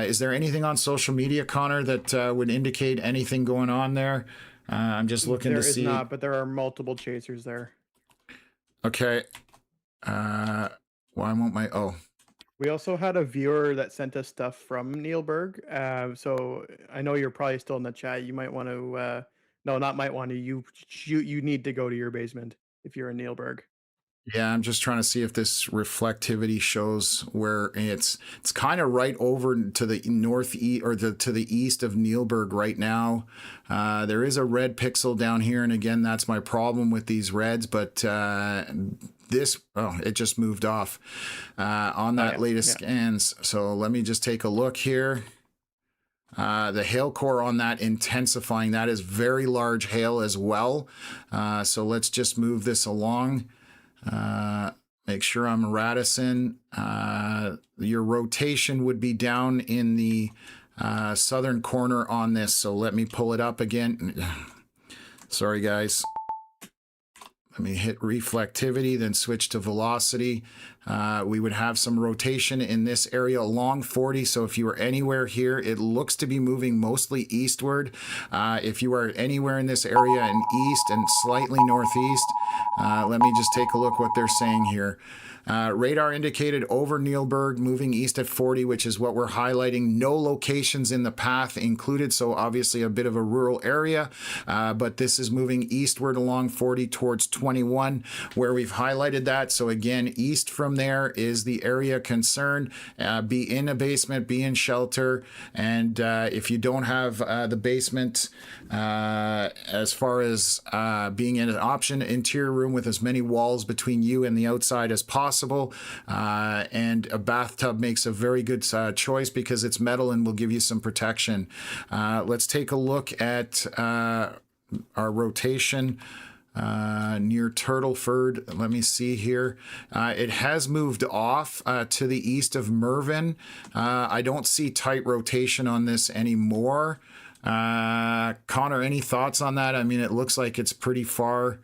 Is there anything on social media, Connor, that would indicate anything going on there? I'm just looking to see. There is not, but there are multiple chasers there. Okay. Why won't my... Oh. We also had a viewer that sent us stuff from Neilburg. So I know you're probably still in the chat. You might want to... no, not might want to. You need to go to your basement if you're in Neilburg. Yeah, I'm just trying to see if this reflectivity shows where it's kind of right over to the northeast or to the east of Neilburg right now. There is a red pixel down here, and again, that's my problem with these reds, but it just moved off on that latest scans. So let me just take a look here. The hail core on that intensifying, that is very large hail as well. So let's just move this along. Make sure I'm Radisson. Your rotation would be down in the southern corner on this. So let me pull it up again. Sorry, guys. Let me hit reflectivity, then switch to velocity. We would have some rotation in this area along 40. So if you are anywhere here, it looks to be moving mostly eastward. If you are anywhere in this area in east and slightly northeast, let me just take a look what they're saying here. Radar indicated over Neilburg, moving east at 40, which is what we're highlighting. No locations in the path included, so obviously a bit of a rural area, but this is moving eastward along 40 towards 21, where we've highlighted that. So again, east from there is the area concerned. Be in a basement, be in shelter, and if you don't have the basement, as far as being in an option, interior room with as many walls between you and the outside as possible, and a bathtub makes a very good choice because it's metal and will give you some protection. Let's take a look at our rotation near Turtleford. Let me see here. It has moved off to the east of Mervyn. I don't see tight rotation on this anymore. Connor, any thoughts on that? I mean, it looks like it's pretty far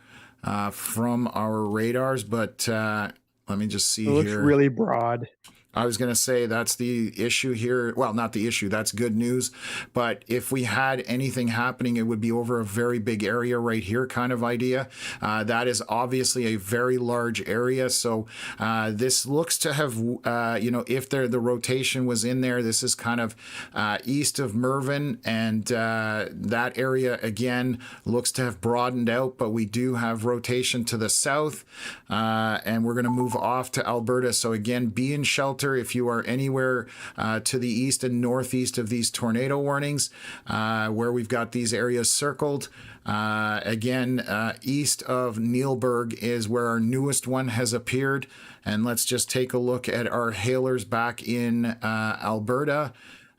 from our radars, but let me just see here. It looks really broad. I was going to say that's the issue here. Well, not the issue. That's good news. But if we had anything happening, it would be over a very big area right here kind of idea. That is obviously a very large area. So this looks to have, if the rotation was in there, this is kind of east of Mervyn. And that area, again, looks to have broadened out. But we do have rotation to the south. And we're going to move off to Alberta. So again, be in shelter if you are anywhere to the east and northeast of these tornado warnings, where we've got these areas circled. Again, east of Neilburg is where our newest one has appeared. And let's just take a look at our hailers back in Alberta.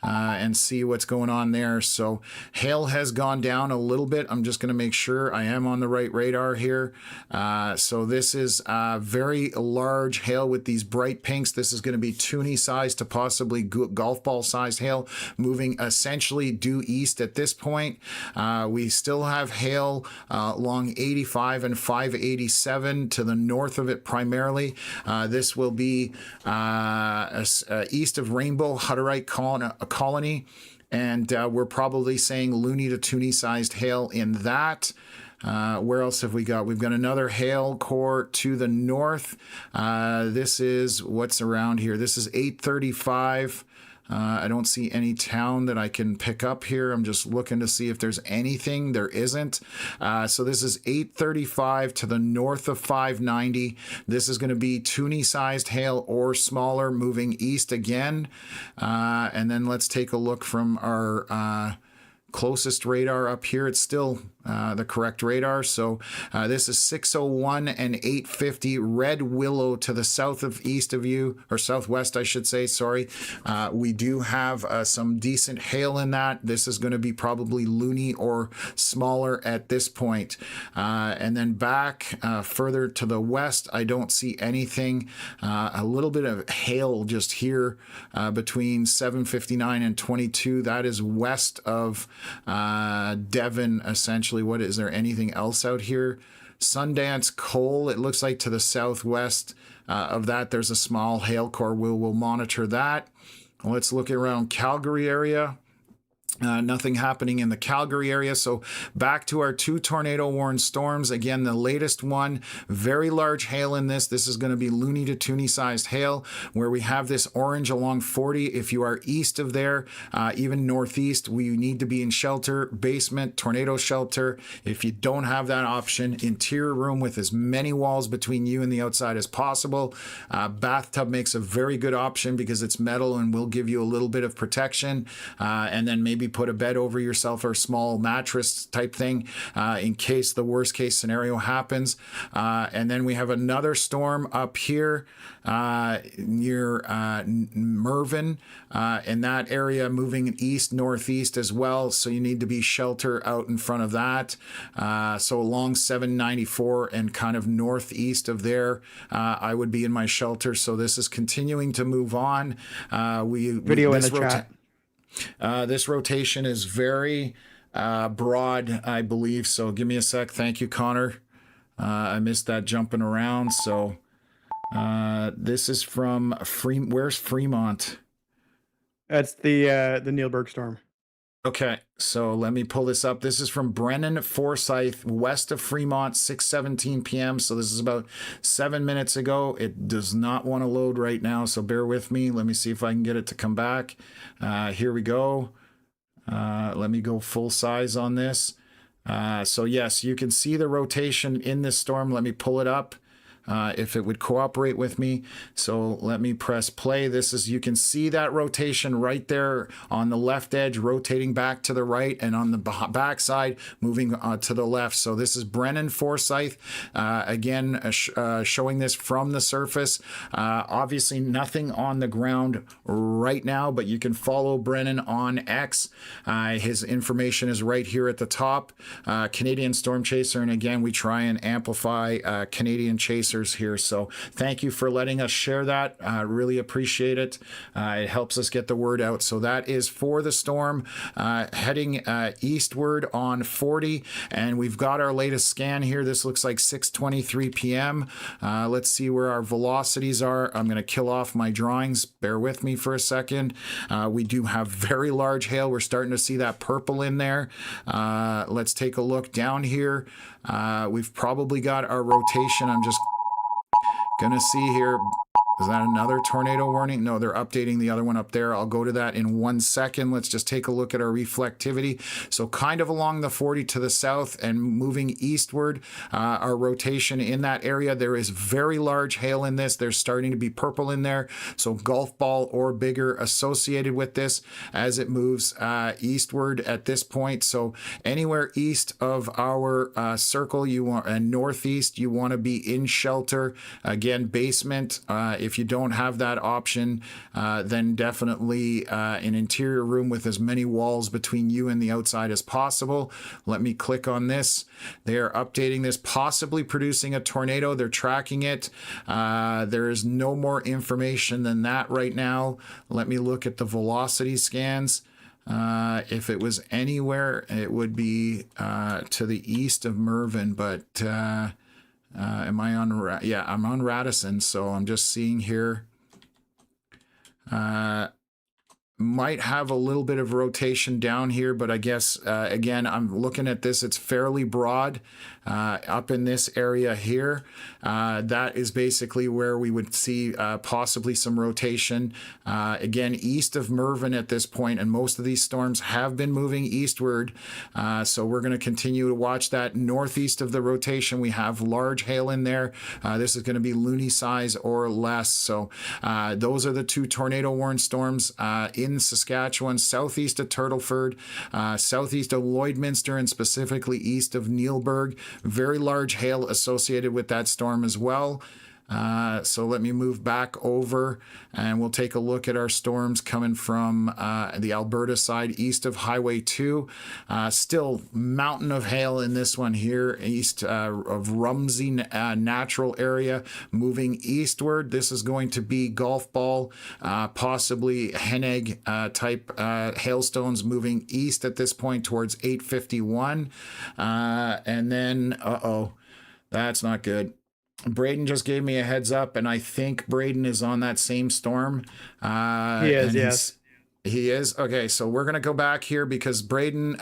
And see what's going on there. So hail has gone down a little bit. I'm just going to make sure I am on the right radar here. So this is very large hail with these bright pinks. This is going to be toonie size to possibly golf ball sized hail, moving essentially due east at this point. We still have hail along 85 and 587 to the north of it primarily. This will be east of Rainbow, Hutterite colony, and we're probably saying loony to toonie sized hail in that. Where else have we got? We've got another hail core to the north. This is what's around here. This is 835. I don't see any town that I can pick up here. I'm just looking to see if there's anything. There isn't. So this is 835 to the north of 590. This is going to be toonie-sized hail or smaller, moving east again. And then let's take a look from our closest radar up here. It's still the correct radar. So this is 601 and 850 Red Willow to the south of east of you, or southwest, I should say. Sorry. We do have some decent hail in that. This is going to be probably loony or smaller at this point. And then back further to the west, I don't see anything. A little bit of hail just here between 759 and 22. That is west of Devon, essentially. What is there anything else out here? Sundance Coal, it looks like to the southwest of that there's a small hail core. We'll monitor that. Let's look around Calgary area. Nothing happening in the Calgary area. So back to our two tornado warned storms. Again, the latest one, very large hail in this. This is going to be loony to toonie sized hail, where we have this orange along 40. If you are east of there, even northeast, we need to be in shelter, basement, tornado shelter. If you don't have that option, interior room with as many walls between you and the outside as possible. Bathtub makes a very good option because it's metal and will give you a little bit of protection. And then maybe put a bed over yourself or a small mattress type thing in case the worst case scenario happens. And then we have another storm up here near Mervyn in that area, moving east northeast as well. So you need to be shelter out in front of that. So along 794 and kind of northeast of there, I would be in my shelter. So this is continuing to move on. Video in the chat. This rotation is very broad, I believe. So give me a sec. Thank you, Connor. I missed that jumping around. So this is from where's Fremont? That's the Neilburg storm. Okay, so let me pull this up. This is from Brennan Forsyth, west of Fremont, 6:17 p.m. So this is about 7 minutes ago. It does not want to load right now, so bear with me. Let me see if I can get it to come back. Here we go. Let me go full size on this. So yes, you can see the rotation in this storm. Let me pull it up. If it would cooperate with me. So let me press play. This is, you can see that rotation right there on the left edge, rotating back to the right, and on the back side, moving to the left. So this is Brennan Forsyth, again, showing this from the surface. Obviously nothing on the ground right now, but you can follow Brennan on X. His information is right here at the top. Canadian Storm Chaser, and again, we try and amplify Canadian Chaser here. So thank you for letting us share that. Really appreciate it. It helps us get the word out. So that is for the storm heading eastward on 40. And we've got our latest scan here. This looks like 6:23 p.m. Let's see where our velocities are. I'm going to kill off my drawings. Bear with me for a second. We do have very large hail. We're starting to see that purple in there. Let's take a look down here. We've probably got our rotation. I'm just gonna see here. Is that another tornado warning? No, they're updating the other one up there. I'll go to that in 1 second. Let's just take a look at our reflectivity. So kind of along the 40 to the south and moving eastward, our rotation in that area. There is very large hail in this. There's starting to be purple in there. So golf ball or bigger associated with this as it moves eastward at this point. So anywhere east of our circle, you want, and northeast, you want to be in shelter. Again, basement. If you don't have that option, then definitely an interior room with as many walls between you and the outside as possible. Let me click on this. They are updating this, possibly producing a tornado. They're tracking it. There is no more information than that right now. Let me look at the velocity scans. If it was anywhere, it would be to the east of Mervyn, but am I on? Yeah, I'm on Radisson, so I'm just seeing here. Might have a little bit of rotation down here, but I guess, again, I'm looking at this, it's fairly broad up in this area here. That is basically where we would see possibly some rotation. Again, east of Mervyn at this point, and most of these storms have been moving eastward. So we're going to continue to watch that. Northeast of the rotation, we have large hail in there. This is going to be loony size or less. So those are the two tornado warned storms in Saskatchewan, southeast of Turtleford, southeast of Lloydminster, and specifically east of Neilburg. Very large hail associated with that storm as well. So let me move back over and we'll take a look at our storms coming from the Alberta side east of Highway 2. Still mountain of hail in this one here east of Rumsey natural area moving eastward. This is going to be golf ball, possibly hen egg type hailstones moving east at this point towards 851. And then, that's not good. Braden just gave me a heads up, and I think Braden is on that same storm. He is, yes. He is? Okay, so we're going to go back here because Braden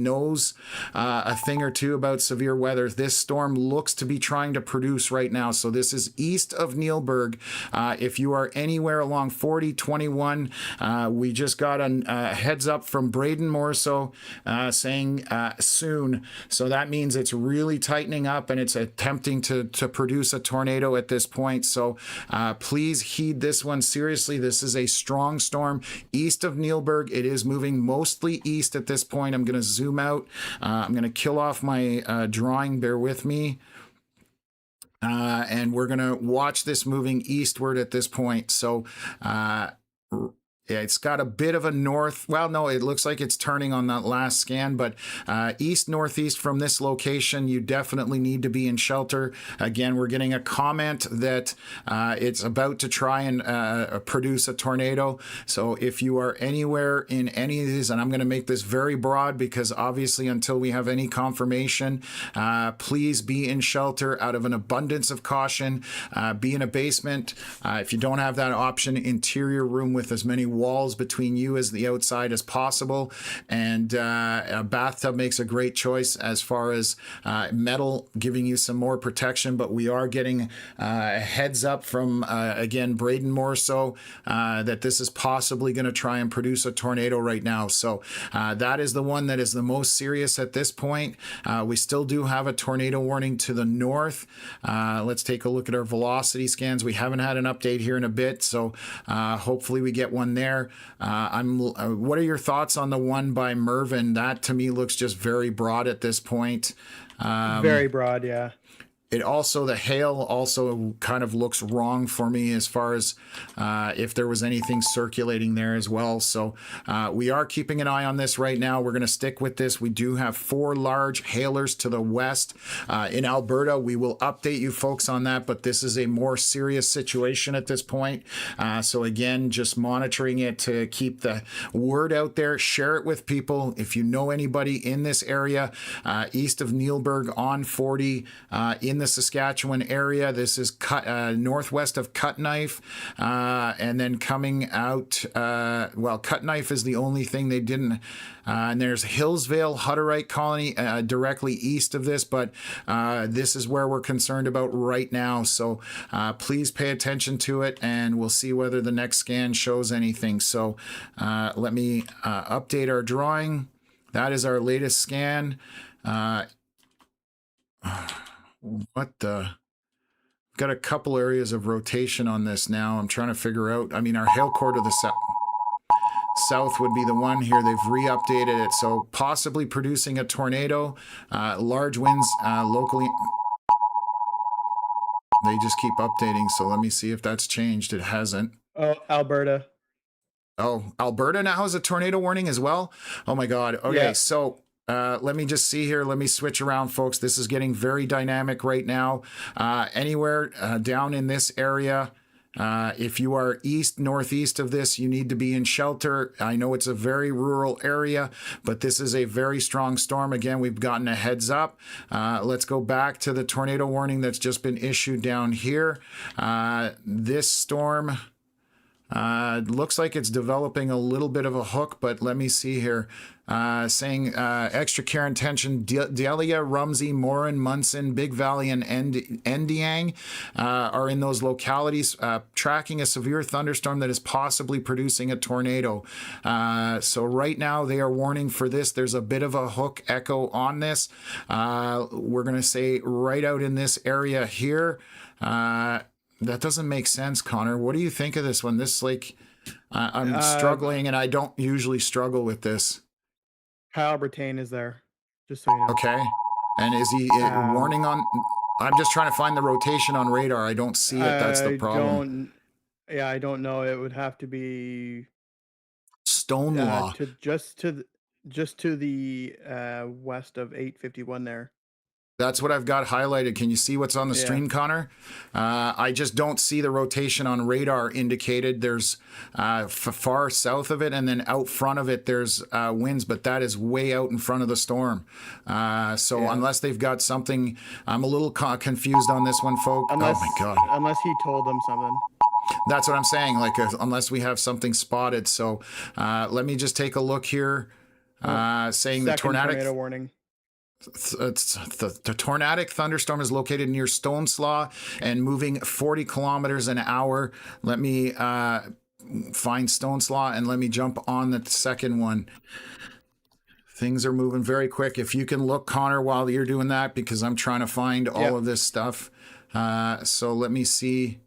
knows a thing or two about severe weather. This storm looks to be trying to produce right now. So this is east of Neilburg. If you are anywhere along 4021, we just got a heads up from Braden Morso saying soon. So that means it's really tightening up and it's attempting to produce a tornado at this point. So please heed this one seriously. This is a strong storm east of Neilburg. It is moving mostly east at this point. I'm going to zoom out. I'm going to kill off my drawing. Bear with me. And we're going to watch this moving eastward at this point. So, yeah, it's got a bit of a north. Well, no, it looks like it's turning on that last scan, but east-northeast from this location, you definitely need to be in shelter. Again, we're getting a comment that it's about to try and produce a tornado. So if you are anywhere in any of these, and I'm going to make this very broad because obviously until we have any confirmation, please be in shelter out of an abundance of caution. Be in a basement. If you don't have that option, interior room with as many walls between you as the outside as possible. And a bathtub makes a great choice as far as metal, giving you some more protection. But we are getting a heads up from, again, Braden more so, that this is possibly going to try and produce a tornado right now. So that is the one that is the most serious at this point. We still do have a tornado warning to the north. Let's take a look at our velocity scans. We haven't had an update here in a bit, so hopefully we get one there. What are your thoughts on the one by Mervyn? That to me looks just very broad at this point. Very broad, yeah. It also, the hail also kind of looks wrong for me as far as if there was anything circulating there as well. So we are keeping an eye on this right now. We're going to stick with this. We do have 4 large hailers to the west in Alberta. We will update you folks on that, but this is a more serious situation at this point. So again, just monitoring it to keep the word out there. Share it with people. If you know anybody in this area, east of Neilburg on 40, in the Saskatchewan area. This is northwest of Cutknife, and then coming out, well, Cutknife is the only thing they didn't, and there's Hillsvale Hutterite Colony directly east of this, but this is where we're concerned about right now. So please pay attention to it, and we'll see whether the next scan shows anything. So let me update our drawing. That is our latest scan. What the? Got a couple areas of rotation on this now. I'm trying to figure out. I mean, our hail core to the south would be the one here. They've re-updated it. So possibly producing a tornado. Large winds locally. They just keep updating. So let me see if that's changed. It hasn't. Oh, Alberta. Oh, Alberta now has a tornado warning as well? Oh, my God. Okay, yeah. So... let me just see here. Let me switch around, folks. This is getting very dynamic right now. Anywhere down in this area, if you are northeast of this, you need to be in shelter. I know it's a very rural area, but this is a very strong storm. Again, we've gotten a heads up. Let's go back to the tornado warning that's just been issued down here. This storm... looks like it's developing a little bit of a hook, but let me see here. Saying extra care and attention, Delia, Rumsey, Morin, Munson, Big Valley, and Endiang are in those localities tracking a severe thunderstorm that is possibly producing a tornado. So right now they are warning for this. There's a bit of a hook echo on this. We're going to say right out in this area here. That doesn't make sense, Connor. What do you think of this one? This, like, I'm struggling, and I don't usually struggle with this. Kyle Brattain is there, just so you know. Okay. And is he warning on... I'm just trying to find the rotation on radar. I don't see it. That's the problem. I don't know. It would have to be... Stonelaw. Just to the west of 851 there. That's what I've got highlighted. Can you see what's on the stream, Connor? I just don't see the rotation on radar indicated. There's far south of it, and then out front of it, there's winds, but that is way out in front of the storm. Unless they've got something, I'm a little confused on this one, folks. Oh, my God. Unless he told them something. That's what I'm saying, like, unless we have something spotted. So let me just take a look here. Saying the tornado warning. The tornadic thunderstorm is located near Stoneslaw and moving 40 kilometers an hour. Let me find Stoneslaw and let me jump on the second one. Things are moving very quick. If you can look, Connor, while you're doing that, because I'm trying to find all of this stuff. So let me see.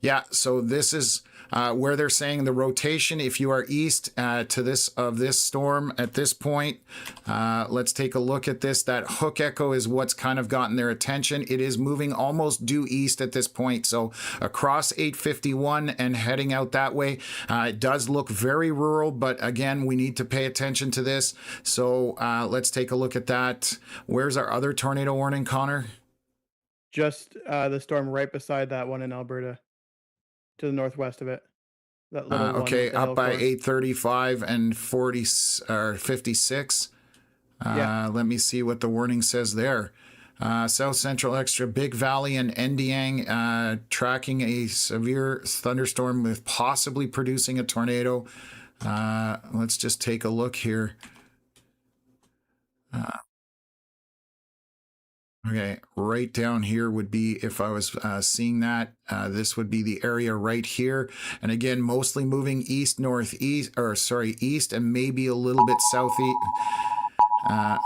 Yeah, so this is where they're saying the rotation. If you are east to this storm at this point, let's take a look at this. That hook echo is what's kind of gotten their attention. It is moving almost due east at this point. So across 851 and heading out that way. It does look very rural, but again, we need to pay attention to this. So let's take a look at that. Where's our other tornado warning, Connor? Just the storm right beside that one in Alberta. To the northwest of it. That little okay, up by 835 and 40 or 56. Let me see what the warning says there. South Central Extra, Big Valley and Endiang tracking a severe thunderstorm with possibly producing a tornado. Let's just take a look here. Okay, right down here would be, if I was seeing that, this would be the area right here. And again, mostly moving east, northeast, or sorry, east and maybe a little bit southeast.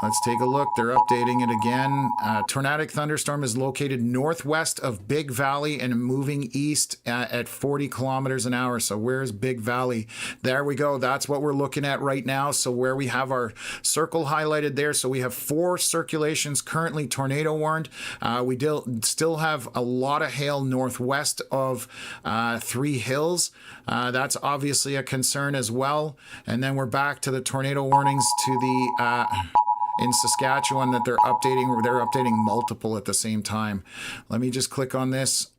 Let's take a look. They're updating it again. Tornadic thunderstorm is located northwest of Big Valley and moving east at 40 kilometers an hour. So where's Big Valley? There we go. That's what we're looking at right now. So where we have our circle highlighted there. So we have 4 circulations currently tornado warned. We still have a lot of hail northwest of 3 Hills. That's obviously a concern as well. And then we're back to the tornado warnings to the in Saskatchewan that they're updating. They're updating multiple at the same time. Let me just click on this.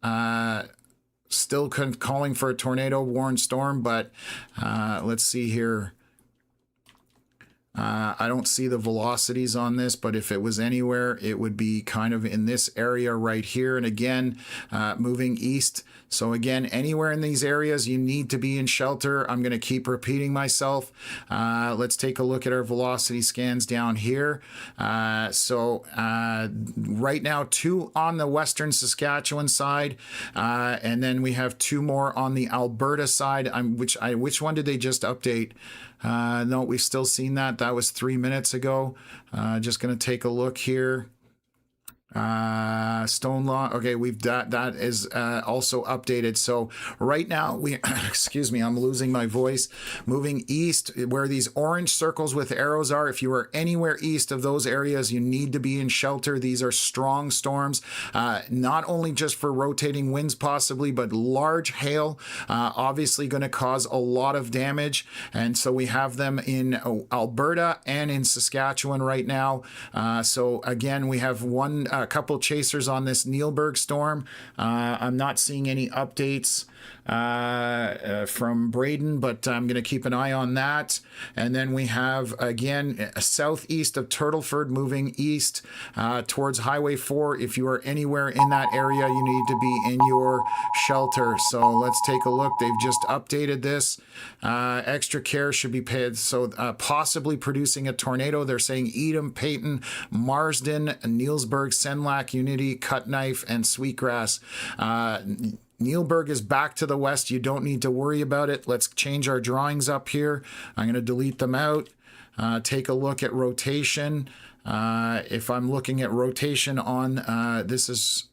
Still calling for a tornado warned storm, but let's see here. I don't see the velocities on this, but if it was anywhere, it would be kind of in this area right here. And again, moving east. So again, anywhere in these areas, you need to be in shelter. I'm going to keep repeating myself. Let's take a look at our velocity scans down here. Right now, 2 on the western Saskatchewan side, and then we have 2 more on the Alberta side. Which one did they just update? No, we've still seen that. That was 3 minutes ago. Just going to take a look here. Stone Law. Okay, that is also updated. So right now we excuse me, I'm losing my voice. Moving east, where these orange circles with arrows are, if you are anywhere east of those areas, you need to be in shelter. These are strong storms, not only just for rotating winds possibly, but large hail, obviously going to cause a lot of damage. And so we have them in Alberta and in Saskatchewan right now. So again, we have a couple chasers on this Neilberg storm. I'm not seeing any updates from Braden, but I'm going to keep an eye on that. And then we have, again, southeast of Turtleford, moving east towards Highway 4. If you are anywhere in that area, you need to be in your shelter. So let's take a look. They've just updated this. Extra care should be paid. So possibly producing a tornado. They're saying Edam, Peyton, Marsden, Neilsburg, Senlac, Unity, Cutknife, and Sweetgrass. Neilberg is back to the west. You don't need to worry about it. Let's change our drawings up here. I'm going to delete them out. Take a look at rotation. If I'm looking at rotation on, this is,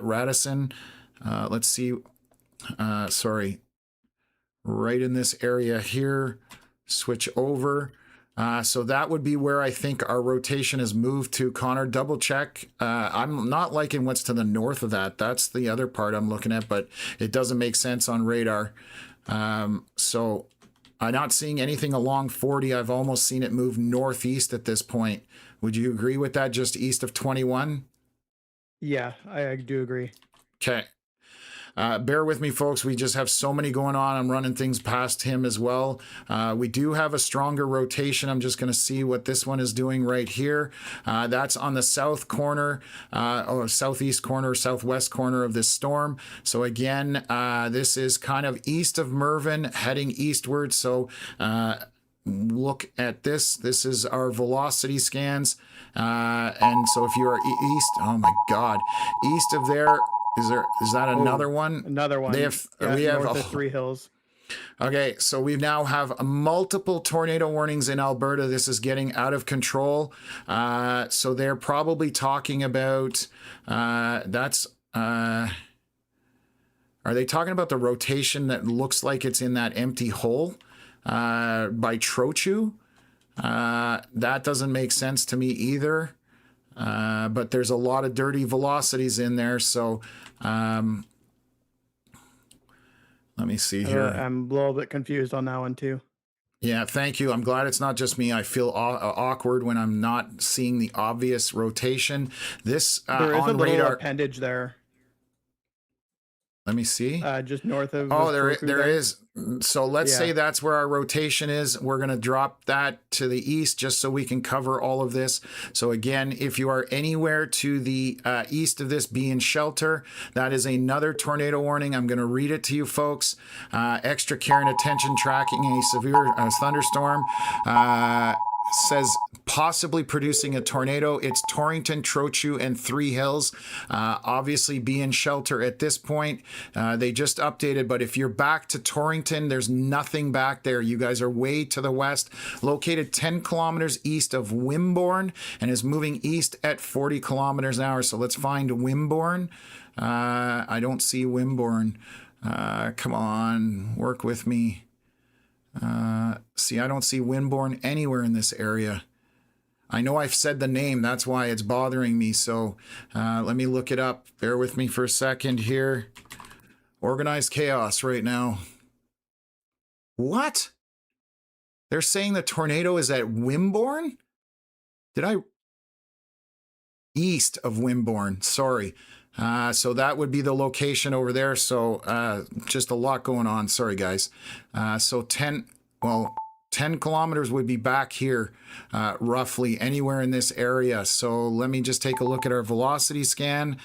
Radisson. Let's see. Sorry. Right in this area here. Switch over. So that would be where I think our rotation has moved to. Connor, double check. I'm not liking what's to the north of that. That's the other part I'm looking at, but it doesn't make sense on radar. So I'm not seeing anything along 40. I've almost seen it move northeast at this point. Would you agree with that, just east of 21? Yeah, I do agree. Okay. Bear with me, folks. We just have so many going on. I'm running things past him as well. We do have a stronger rotation. I'm just going to see what this one is doing right here. That's on the south corner, or southeast corner, southwest corner of this storm. So again, this is kind of east of Mervyn, heading eastward. So look at this. This is our velocity scans. And so if you are east, oh my God, east of there, is that another one? Another one. We have north of 3 Hills. Okay, so we now have multiple tornado warnings in Alberta. This is getting out of control. So they're probably talking about are they talking about the rotation that looks like it's in that empty hole by Trochu? That doesn't make sense to me either. But there's a lot of dirty velocities in there. So let me see here. I'm a little bit confused on that one too. Yeah, thank you. I'm glad it's not just me. I feel awkward when I'm not seeing the obvious rotation. This there is on a little radar appendage there. Let me see. Just north of. Oh, there is. So let's Yeah. say that's where our rotation is. We're going to drop that to the east just so we can cover all of this. So again, if you are anywhere to the east of this, be in shelter. That is another tornado warning. I'm going to read it to you folks. Extra care and attention tracking a severe thunderstorm. Says possibly producing a tornado. It's Torrington, Trochu, and Three Hills. Obviously, be in shelter at this point. They just updated, but if you're back to Torrington, there's nothing back there. You guys are way to the west, located 10 kilometers east of Wimborne, and is moving east at 40 kilometers an hour. So let's find Wimborne. I don't see Wimborne. Come on, work with me. See, I don't see Wimborne anywhere in this area. I know I've said the name, that's why it's bothering me. So let me look it up. Bear with me for a second here. Organized chaos right now. What? They're saying the tornado is at Wimborne? East of Wimborne, sorry. So that would be the location over there. So just a lot going on. Sorry, guys. So 10 kilometers would be back here, roughly anywhere in this area. So let me just take a look at our velocity scan.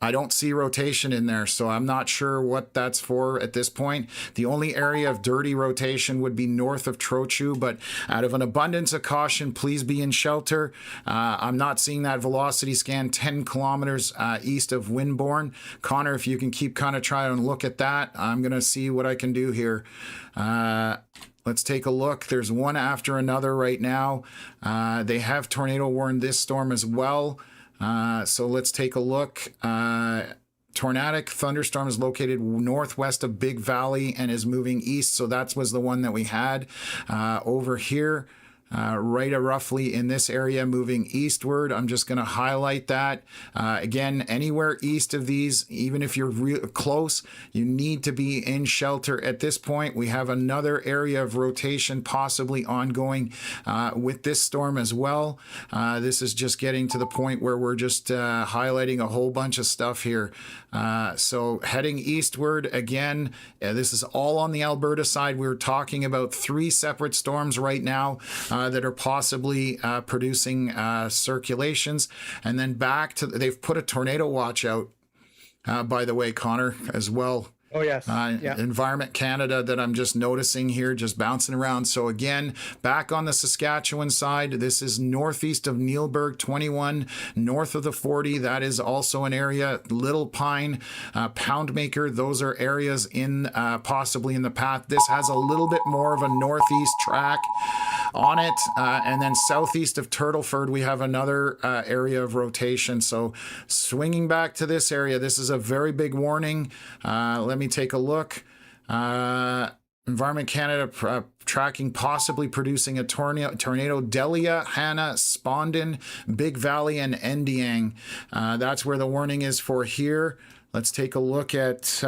I don't see rotation in there, so I'm not sure what that's for at this point. The only area of dirty rotation would be north of Trochu, but out of an abundance of caution, please be in shelter. I'm not seeing that velocity scan 10 kilometers east of Wimborne. Connor, if you can keep kind of trying and look at that, I'm going to see what I can do here. Let's take a look. There's one after another right now. They have tornado warned this storm as well. So let's take a look. Tornadic thunderstorm is located northwest of Big Valley and is moving east. So that was the one that we had over here. Right roughly in this area, moving eastward. I'm just going to highlight that. Again, anywhere east of these, even if you're close, you need to be in shelter at this point. We have another area of rotation possibly ongoing with this storm as well. This is just getting to the point where we're just highlighting a whole bunch of stuff here. So heading eastward again, this is all on the Alberta side. We're talking about 3 separate storms right now that are possibly producing circulations. And then back to, they've put a tornado watch out, by the way, Connor, as well. Oh, yes. Yeah. Environment Canada that I'm just noticing here, just bouncing around. So again, back on the Saskatchewan side, this is northeast of Neilburg, 21, north of the 40. That is also an area. Little Pine, Poundmaker, those are areas in possibly in the path. This has a little bit more of a northeast track on it. And then southeast of Turtleford, we have another area of rotation. So swinging back to this area, this is a very big warning. Let me take a look. Environment Canada tracking possibly producing a tornado. Delia, Hanna, Spondon, Big Valley, and Endiang. That's where the warning is for here. Let's take a look at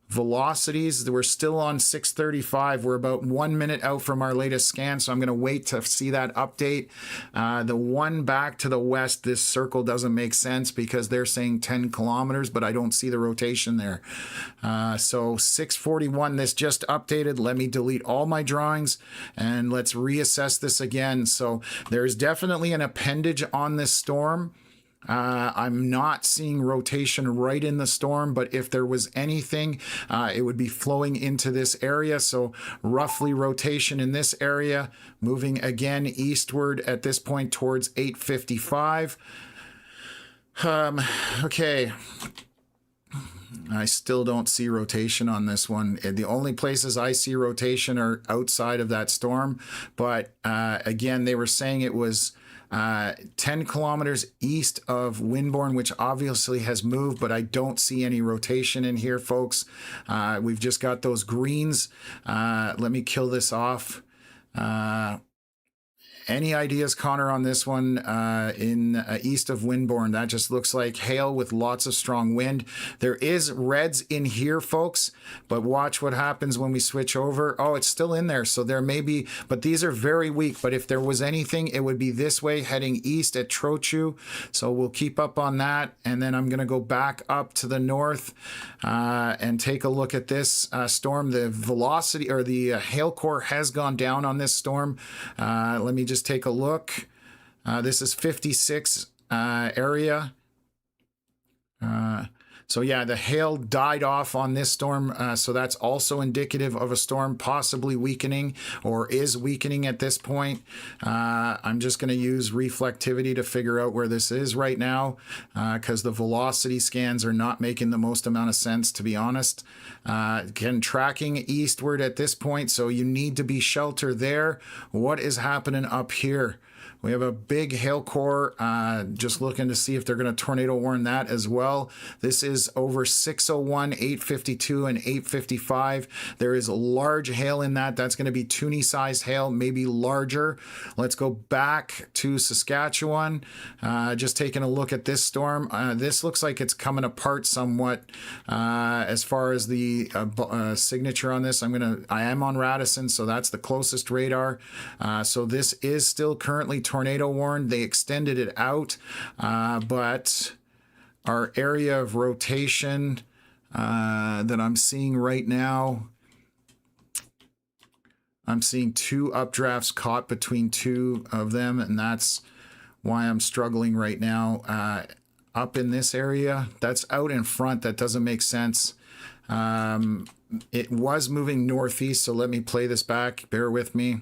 velocities. We're still on 635. We're about 1 minute out from our latest scan, so I'm going to wait to see that update. The one back to the west, this circle doesn't make sense because they're saying 10 kilometers, but I don't see the rotation there. So 641, this just updated. Let me delete all my drawings and let's reassess this again. So there's definitely an appendage on this storm. I'm not seeing rotation right in the storm, but if there was anything, it would be flowing into this area. So roughly rotation in this area, moving again eastward at this point towards 855. Okay. I still don't see rotation on this one. The only places I see rotation are outside of that storm. But again, they were saying it was 10 kilometers east of Wimborne, which obviously has moved, but I don't see any rotation in here, folks. We've just got those greens. Let me kill this off. And Any ideas, Connor, on this one in east of Windborne? That just looks like hail with lots of strong wind. There is reds in here, folks, but watch what happens when we switch over. Oh, it's still in there, so there may be, but these are very weak. But if there was anything, it would be this way, heading east at Trochu. So we'll keep up on that, and then I'm going to go back up to the north and take a look at this storm. The velocity or the hail core has gone down on this storm. Let me just take a look. This is 56 area. So yeah, the hail died off on this storm. So that's also indicative of a storm possibly weakening or is weakening at this point. I'm just going to use reflectivity to figure out where this is right now because the velocity scans are not making the most amount of sense, to be honest. Again, tracking eastward at this point, so you need to be sheltered there. What is happening up here? We have a big hail core, just looking to see if they're going to tornado warn that as well. This is over 601, 852, and 855. There is large hail in that. That's going to be Toonie-sized hail, maybe larger. Let's go back to Saskatchewan. Just taking a look at this storm. This looks like it's coming apart somewhat as far as the signature on this. I am on Radisson, so that's the closest radar. So this is still currently tornado warned. They extended it out, but our area of rotation that I'm seeing right now, I'm seeing two updrafts caught between two of them, and that's why I'm struggling right now. Up in this area, that's out in front. That doesn't make sense. It was moving northeast, so let me play this back. Bear with me.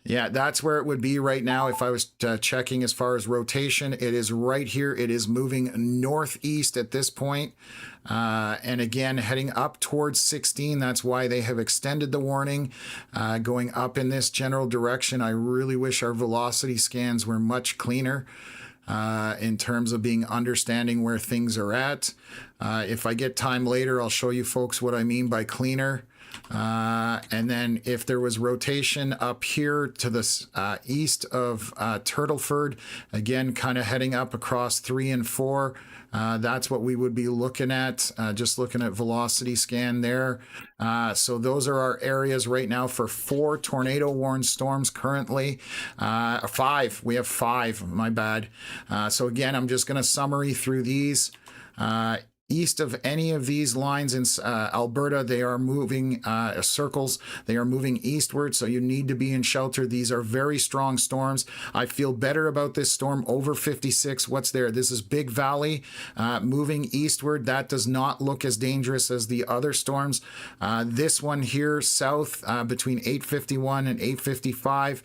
Yeah, that's where it would be right now if I was checking as far as rotation. It is right here. It is moving northeast at this point. And again, heading up towards 16. That's why they have extended the warning, going up in this general direction. I really wish our velocity scans were much cleaner in terms of being understanding where things are at. If I get time later, I'll show you folks what I mean by cleaner. And then if there was rotation up here to the east of Turtleford, again, kind of heading up across 3 and 4, that's what we would be looking at, just looking at velocity scan there. So those are our areas right now for 4 tornado warned storms currently. 5, we have 5, my bad. So again, I'm just going to summary through these. East of any of these lines in Alberta, they are moving circles. They are moving eastward, so you need to be in shelter. These are very strong storms. I feel better about this storm over 56. What's there? This is Big Valley moving eastward. That does not look as dangerous as the other storms. This one here, south between 851 and 855,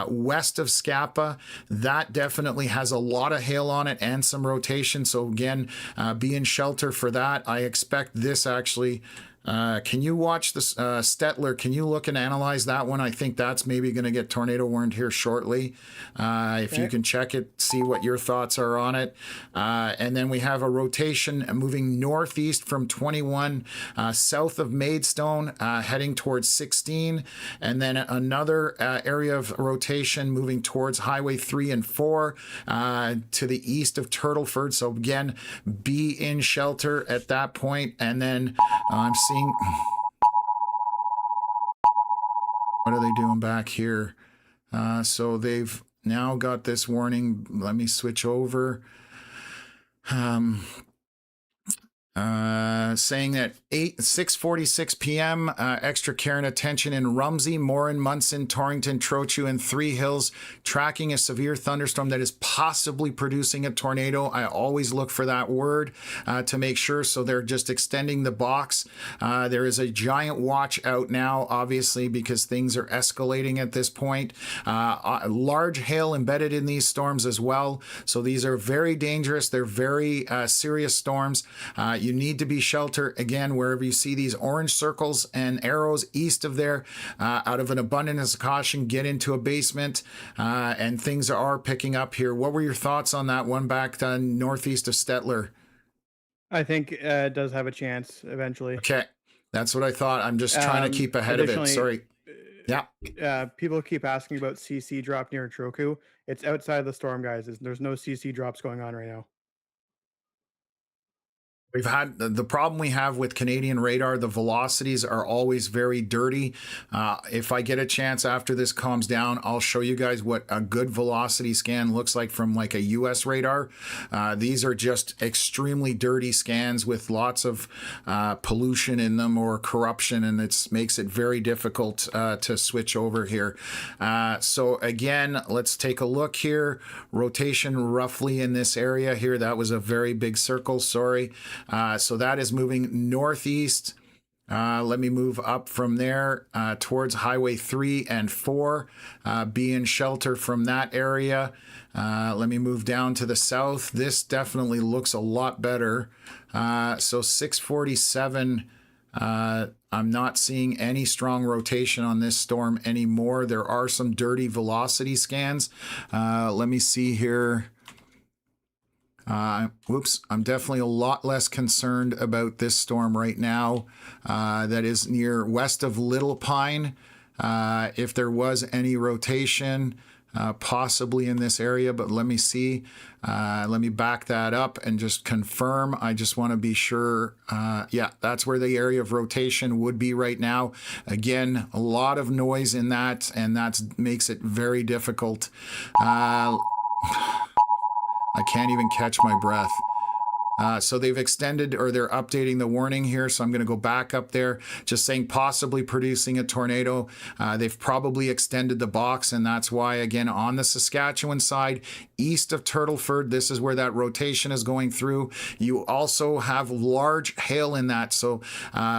west of Scapa, that definitely has a lot of hail on it and some rotation. So again, be in shelter for that. I expect this actually. Can you watch this Stettler? Can you look and analyze that one? I think that's maybe going to get tornado warned here shortly. If you can check it, see what your thoughts are on it. And then we have a rotation moving northeast from 21, south of Maidstone, heading towards 16. And then another area of rotation moving towards Highway 3 and 4 to the east of Turtleford. So again, be in shelter at that point. And then I'm seeing, what are they doing back here? So they've now got this warning. Let me switch over. Saying that 6:46 p.m. Extra care and attention in Rumsey, Morin, Munson, Torrington, Trochu, and Three Hills, tracking a severe thunderstorm that is possibly producing a tornado. I always look for that word to make sure. So they're just extending the box. There is a giant watch out now, obviously, because things are escalating at this point. Large hail embedded in these storms as well. So these are very dangerous. They're very serious storms. You need to be sheltered, again, wherever you see these orange circles and arrows east of there. Out of an abundance of caution, get into a basement, and things are picking up here. What were your thoughts on that one back to northeast of Stettler? I think it does have a chance eventually. Okay, that's what I thought. I'm just trying to keep ahead of it. Sorry. Yeah. People keep asking about CC drop near Troku. It's outside the storm, guys. There's no CC drops going on right now. We've had the problem we have with Canadian radar. The velocities are always very dirty. If I get a chance after this calms down, I'll show you guys what a good velocity scan looks like from like a US radar. These are just extremely dirty scans with lots of pollution in them or corruption, and it makes it very difficult to switch over here. So again, let's take a look here. Rotation roughly in this area here. That was a very big circle, sorry. So that is moving northeast. Let me move up from there towards Highway 3 and 4. Be in shelter from that area. Let me move down to the south. This definitely looks a lot better. So 647, I'm not seeing any strong rotation on this storm anymore. There are some dirty velocity scans. Let me see here. Whoops, I'm definitely a lot less concerned about this storm right now. That is near west of Little Pine. If there was any rotation, possibly in this area, but let me see. Let me back that up and just confirm. I just want to be sure. Yeah, that's where the area of rotation would be right now. Again, a lot of noise in that, and that makes it very difficult. I can't even catch my breath. So they've extended, or they're updating the warning here. So I'm going to go back up there, just saying possibly producing a tornado. They've probably extended the box, and that's why, again, on the Saskatchewan side, east of Turtleford, this is where that rotation is going through. You also have large hail in that. So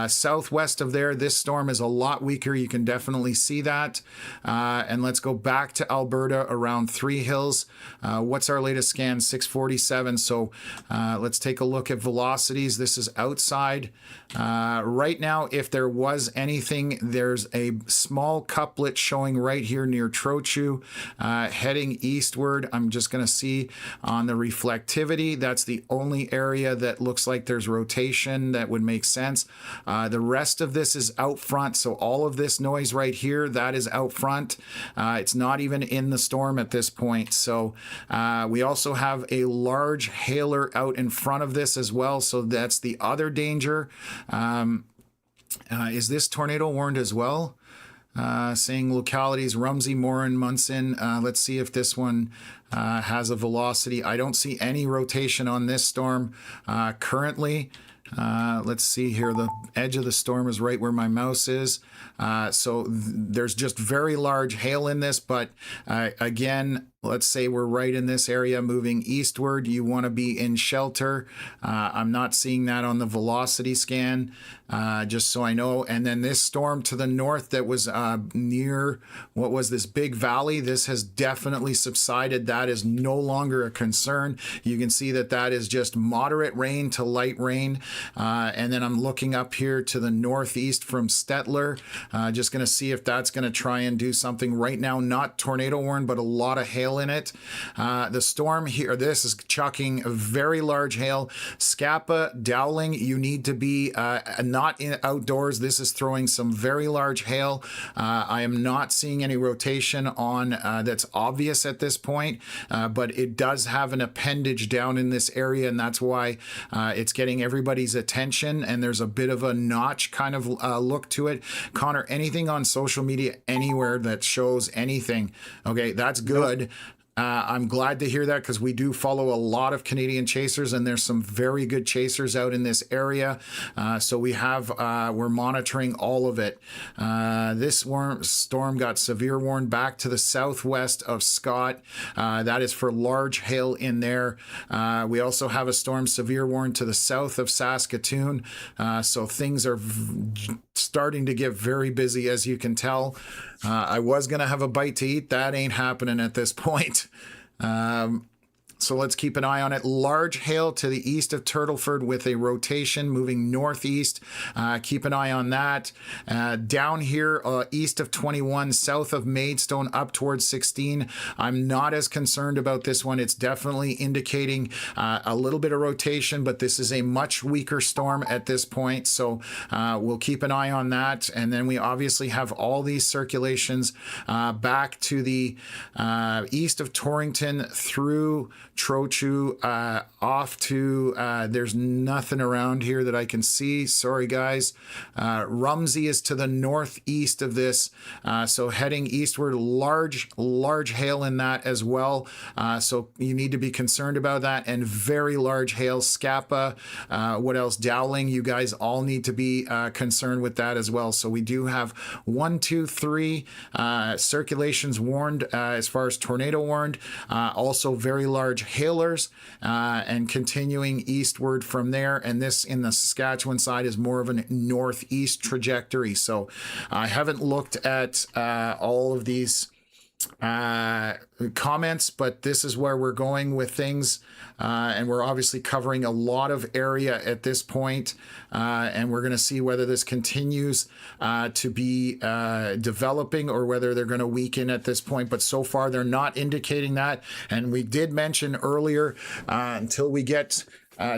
southwest of there, this storm is a lot weaker. You can definitely see that. And let's go back to Alberta around Three Hills. What's our latest scan? 647. So let's take a look at velocities. This is outside. Right now, if there was anything, there's a small couplet showing right here near Trochu, heading eastward. I'm just going to see on the reflectivity. That's the only area that looks like there's rotation that would make sense. The rest of this is out front. So all of this noise right here, that is out front. It's not even in the storm at this point. So we also have a large hailer out in front of this as well. So that's the other danger. Is this tornado warned as well? Saying localities Rumsey, Morin, Munson. Let's see if this one has a velocity. I don't see any rotation on this storm currently. Let's see here. The edge of the storm is right where my mouse is. So there's just very large hail in this, but again, let's say we're right in this area moving eastward. You want to be in shelter. I'm not seeing that on the velocity scan, just so I know. And then this storm to the north that was near, what was this big valley? This has definitely subsided. That is no longer a concern. You can see that that is just moderate rain to light rain. And then I'm looking up here to the northeast from Stettler. Just going to see if that's going to try and do something right now. Not tornado warned, but a lot of hail in it. The storm here, this is chucking very large hail. Scapa, Dowling, you need to be not outdoors. This is throwing some very large hail. I am not seeing any rotation on that's obvious at this point, but it does have an appendage down in this area, and that's why it's getting everybody's attention, and there's a bit of a notch kind of look to it. Connor, anything on social media anywhere that shows anything? Okay, that's good. Nope. I'm glad to hear that, because we do follow a lot of Canadian chasers, and there's some very good chasers out in this area. So we're monitoring all of it. This storm got severe warned back to the southwest of Scott. That is for large hail in there. We also have a storm severe warned to the south of Saskatoon. So things are starting to get very busy, as you can tell. I was going to have a bite to eat. That ain't happening at this point. So let's keep an eye on it. Large hail to the east of Turtleford with a rotation moving northeast. Keep an eye on that. Down here, east of 21, south of Maidstone, up towards 16. I'm not as concerned about this one. It's definitely indicating a little bit of rotation, but this is a much weaker storm at this point. So we'll keep an eye on that. And then we obviously have all these circulations back to the east of Torrington through Trochu, off to, there's nothing around here that I can see. Sorry, guys. Rumsey is to the northeast of this. So heading eastward, large hail in that as well. So you need to be concerned about that. And very large hail. Scapa, what else? Dowling, you guys all need to be concerned with that as well. So we do have 1, 2, 3 circulations warned as far as tornado warned. Also very large hailers and continuing eastward from there. And this in the Saskatchewan side is more of a northeast trajectory. So I haven't looked at all of these comments, but this is where we're going with things. And we're obviously covering a lot of area at this point. And we're going to see whether this continues to be developing or whether they're going to weaken at this point. But so far, they're not indicating that. And we did mention earlier, until we get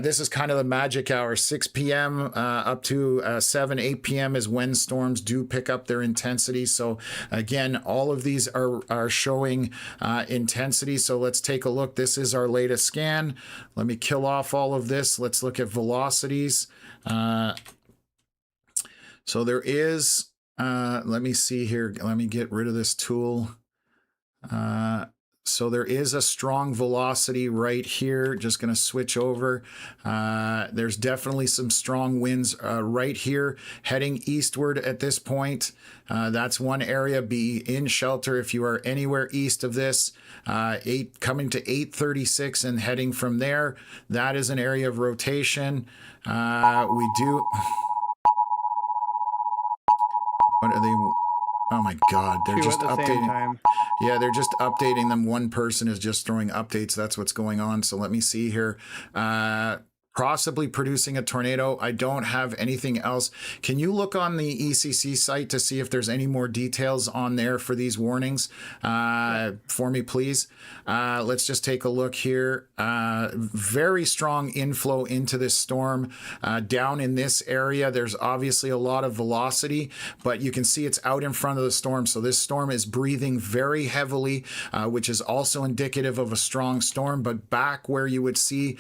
this is kind of the magic hour. 6 p.m. Up to 7, 8 p.m. is when storms do pick up their intensity. So again, all of these are showing intensity. So let's take a look. This is our latest scan. Let me kill off all of this. Let's look at velocities. So there is, let me see here. Let me get rid of this tool. So there is a strong velocity right here. Just going to switch over. There's definitely some strong winds right here heading eastward at this point. That's one area. Be in shelter if you are anywhere east of this. Coming to 836 and heading from there. That is an area of rotation. We do... What are they... Oh my God, they're just updating. Yeah, they're just updating them. One person is just throwing updates. That's what's going on. So let me see here. Possibly producing a tornado. I don't have anything else. Can you look on the ECC site to see if there's any more details on there for these warnings for me, please? Let's just take a look here. Very strong inflow into this storm. Down in this area, there's obviously a lot of velocity, but you can see it's out in front of the storm. So this storm is breathing very heavily, which is also indicative of a strong storm. But back where you would see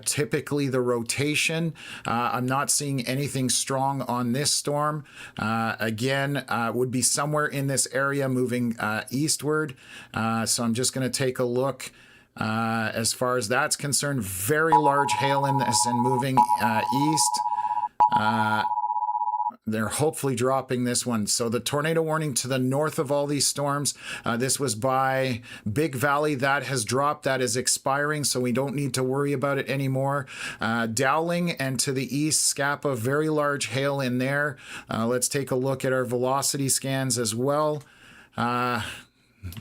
typically the rotation, I'm not seeing anything strong on this storm. Again, would be somewhere in this area moving eastward. So I'm just going to take a look. As far as that's concerned, very large hail in this and moving east. They're hopefully dropping this one. So the tornado warning to the north of all these storms, this was by Big Valley. That has dropped. That is expiring, so we don't need to worry about it anymore. Dowling and to the east, Scapa, very large hail in there. Let's take a look at our velocity scans as well.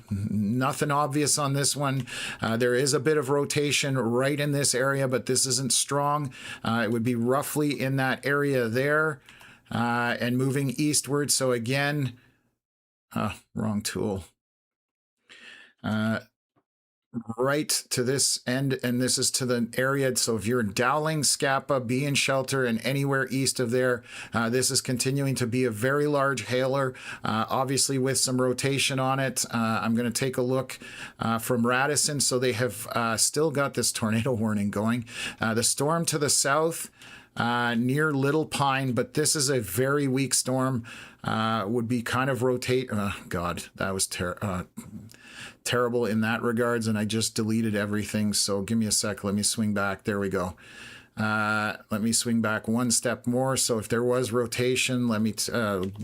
Nothing obvious on this one. There is a bit of rotation right in this area, but this isn't strong. It would be roughly in that area there. And moving eastward. So again, wrong tool. Right to this end, and this is to the area. So if you're in Dowling, Scapa, be in shelter, and anywhere east of there, this is continuing to be a very large hailer, obviously with some rotation on it. I'm going to take a look from Radisson. So they have still got this tornado warning going. The storm to the south, near Little Pine, but this is a very weak storm. Would be kind of rotate. God, that was terrible in that regards, and I just deleted everything. So give me a sec. Let me swing back. There we go. Let me swing back one step more. So if there was rotation, let me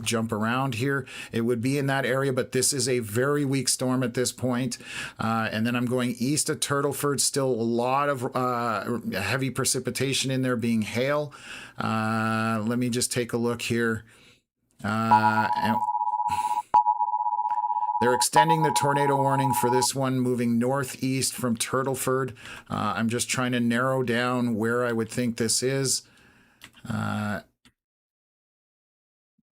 jump around here. It would be in that area, but this is a very weak storm at this point. And then I'm going east of Turtleford. Still a lot of heavy precipitation in there, being hail. Let me just take a look here. And They're extending the tornado warning for this one, moving northeast from Turtleford. I'm just trying to narrow down where I would think this is.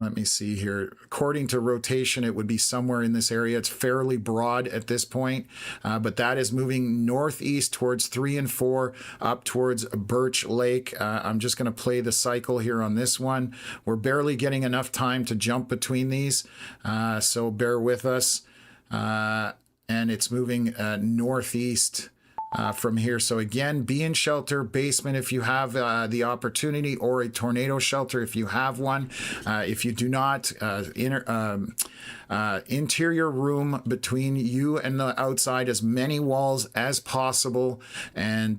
Let me see here. According to rotation, it would be somewhere in this area. It's fairly broad at this point, but that is moving northeast towards 3 and 4, up towards Birch Lake. I'm just going to play the cycle here on this one. We're barely getting enough time to jump between these, so bear with us. And it's moving northeast from here. So again, be in shelter, basement if you have the opportunity, or a tornado shelter if you have one. If you do not, interior room between you and the outside, as many walls as possible, and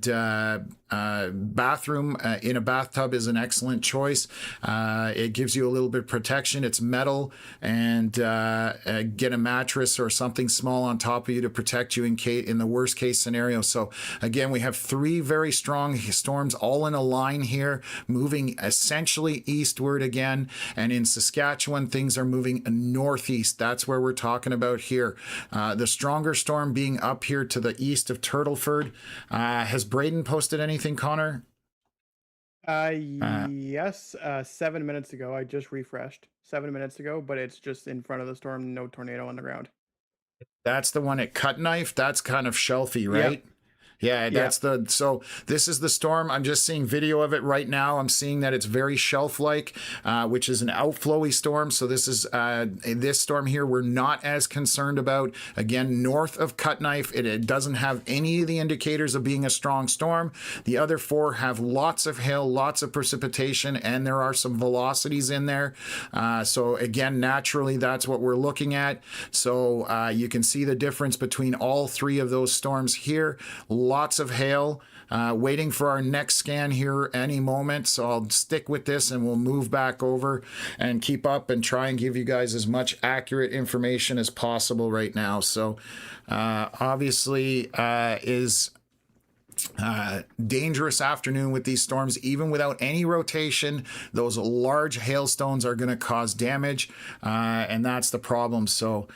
bathroom in a bathtub is an excellent choice. It gives you a little bit of protection. It's metal, and get a mattress or something small on top of you to protect you in the worst case scenario. So again, we have 3 very strong storms all in a line here, moving essentially eastward again. And in Saskatchewan, things are moving northeast. That's where we're talking about here. The stronger storm being up here to the east of Turtleford. Has Braden posted anything, Connor? Yes, 7 minutes ago. I just refreshed 7 minutes ago, but it's just in front of the storm, no tornado on the ground. That's the one at Cut Knife. That's kind of shelfy, right? Yeah, that's so this is the storm. I'm just seeing video of it right now. I'm seeing that it's very shelf-like, which is an outflowy storm. So this is this storm here we're not as concerned about. Again, north of Cut Knife, it doesn't have any of the indicators of being a strong storm. The other 4 have lots of hail, lots of precipitation, and there are some velocities in there. So again, naturally, that's what we're looking at. So you can see the difference between all 3 of those storms here. Lots of hail, waiting for our next scan here any moment. So I'll stick with this and we'll move back over and keep up and try and give you guys as much accurate information as possible right now. So obviously is dangerous afternoon with these storms. Even without any rotation, those large hailstones are going to cause damage, and that's the problem. So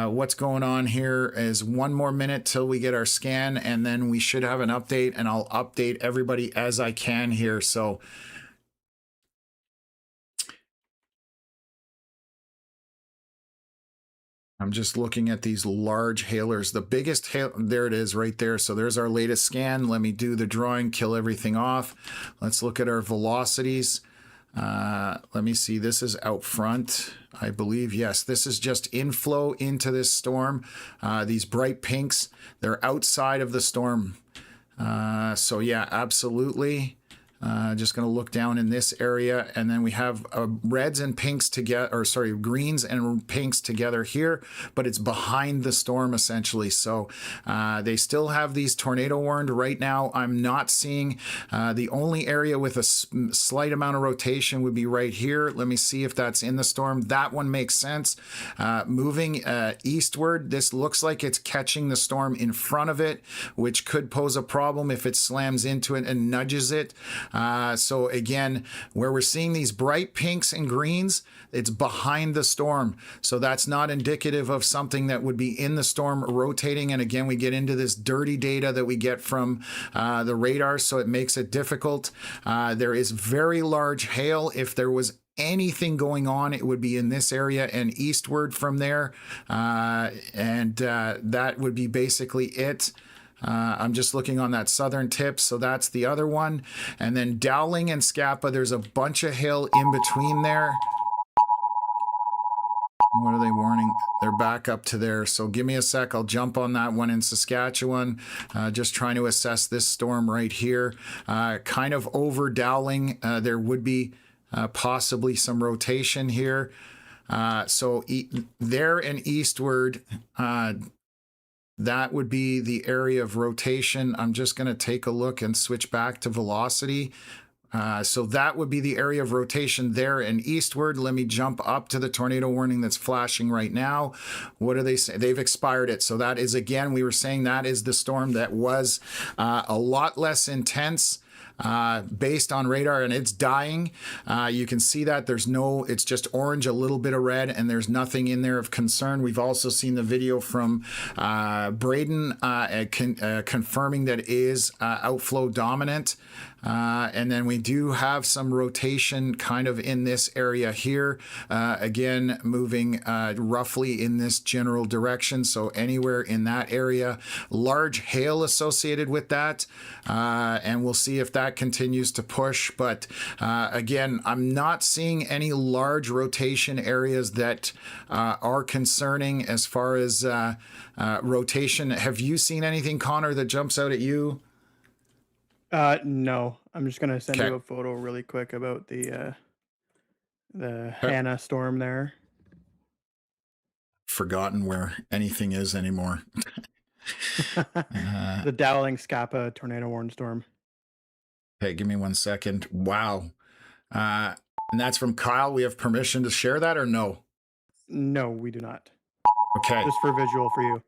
what's going on here is 1 more minute till we get our scan, and then we should have an update, and I'll update everybody as I can here. So I'm just looking at these large hailers. The biggest hail, there it is right there. So there's our latest scan. Let me do the drawing, kill everything off. Let's look at our velocities. Let me see. This is out front, I believe. Yes, this is just inflow into this storm. These bright pinks, they're outside of the storm. So yeah, absolutely. Just going to look down in this area, and then we have reds and pinks together, or sorry, greens and pinks together here, but it's behind the storm essentially. So they still have these tornado warned right now. I'm not seeing the only area with a slight amount of rotation would be right here. Let me see if that's in the storm. That one makes sense. Moving eastward, this looks like it's catching the storm in front of it, which could pose a problem if it slams into it and nudges it. So again, where we're seeing these bright pinks and greens, it's behind the storm. So that's not indicative of something that would be in the storm rotating. And again, we get into this dirty data that we get from the radar, so it makes it difficult. There is very large hail. If there was anything going on, it would be in this area and eastward from there. That would be basically it. I'm just looking on that southern tip, so that's the other one. And then Dowling and Scapa, there's a bunch of hail in between there. What are they warning? They're back up to there. So give me a sec. I'll jump on that one in Saskatchewan. Just trying to assess this storm right here. Kind of over Dowling. There would be possibly some rotation here. So there and eastward, that would be the area of rotation. I'm just going to take a look and switch back to velocity. So that would be the area of rotation there and eastward. Let me jump up to the tornado warning that's flashing right now. What do they say? They've expired it. So that is, again, we were saying that is the storm that was a lot less intense. based on radar, and it's dying. You can see that it's just orange, a little bit of red, and there's nothing in there of concern. We've also seen the video from Braden confirming that it is outflow dominant. And then we do have some rotation kind of in this area here. Again, moving roughly in this general direction. So anywhere in that area, large hail associated with that. And we'll see if that continues to push. But again, I'm not seeing any large rotation areas that are concerning as far as rotation. Have you seen anything, Connor, that jumps out at you? No, I'm just gonna send Okay. you a photo really quick about the Okay. Hannah storm there. Forgotten where anything is anymore. The Dowling Scapa tornado warning storm. Hey, give me 1 second. Wow. Uh, and that's from Kyle. We have permission to share that or no? No, we do not. Okay. Just for visual for you.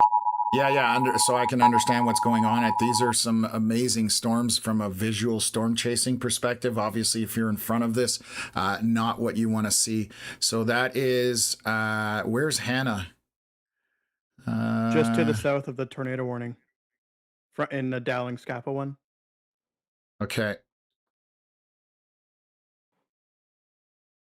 Yeah. So I can understand what's going on. These are some amazing storms from a visual storm chasing perspective. Obviously, if you're in front of this, not what you want to see. So that is, where's Hannah? Just to the south of the tornado warning. In the Dowling Scapa one. Okay.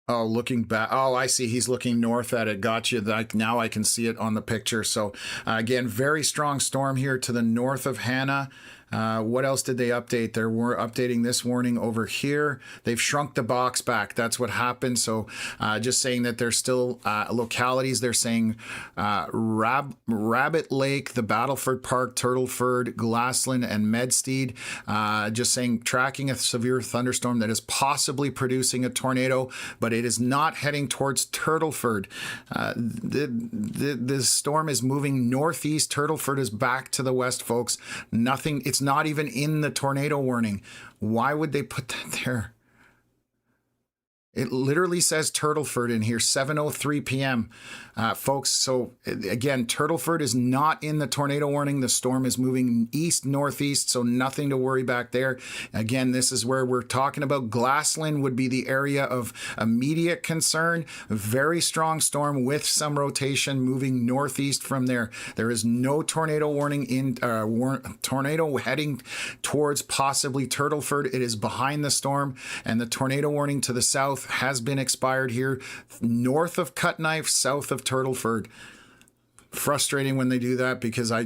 Oh, looking back. Oh, I see. He's looking north at it. Gotcha. Like now I can see it on the picture. So again, very strong storm here to the north of Hannah. What else did they update? They were updating this warning over here. They've shrunk the box back. That's what happened. So just saying that there's still localities. They're saying Rabbit Lake, the Battleford Park, Turtleford, Glassland, and Medsteed. Just saying tracking a severe thunderstorm that is possibly producing a tornado, but it is not heading towards Turtleford. The storm is moving northeast. Turtleford is back to the west, folks. Nothing. It's not even in the tornado warning. Why would they put that there? It literally says Turtleford in here, 7:03 p.m. Folks, so again, Turtleford is not in the tornado warning. The storm is moving east-northeast, so nothing to worry back there. Again, this is where we're talking about. Glassland would be the area of immediate concern. Very strong storm with some rotation moving northeast from there. There is no tornado warning in tornado heading towards possibly Turtleford. It is behind the storm, and the tornado warning to the south has been expired here, north of Cutknife, south of Turtleford. Frustrating when they do that because I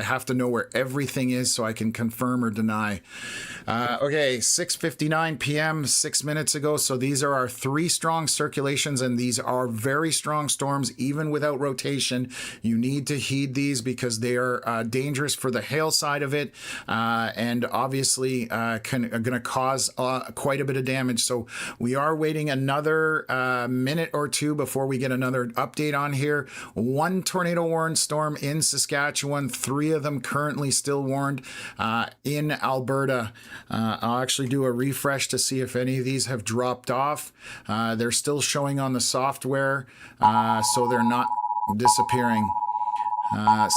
have to know where everything is so I can confirm or deny. Okay, 6:59 p.m. 6 minutes ago. So these are our three strong circulations, and these are very strong storms even without rotation. You need to heed these because they are dangerous for the hail side of it, and obviously are going to cause quite a bit of damage. So we are waiting another minute or two before we get another update on here. One tornado warned storm in Saskatchewan, three of them currently still warned in Alberta. I'll actually do a refresh to see if any of these have dropped off. They're still showing on the software, so they're not disappearing.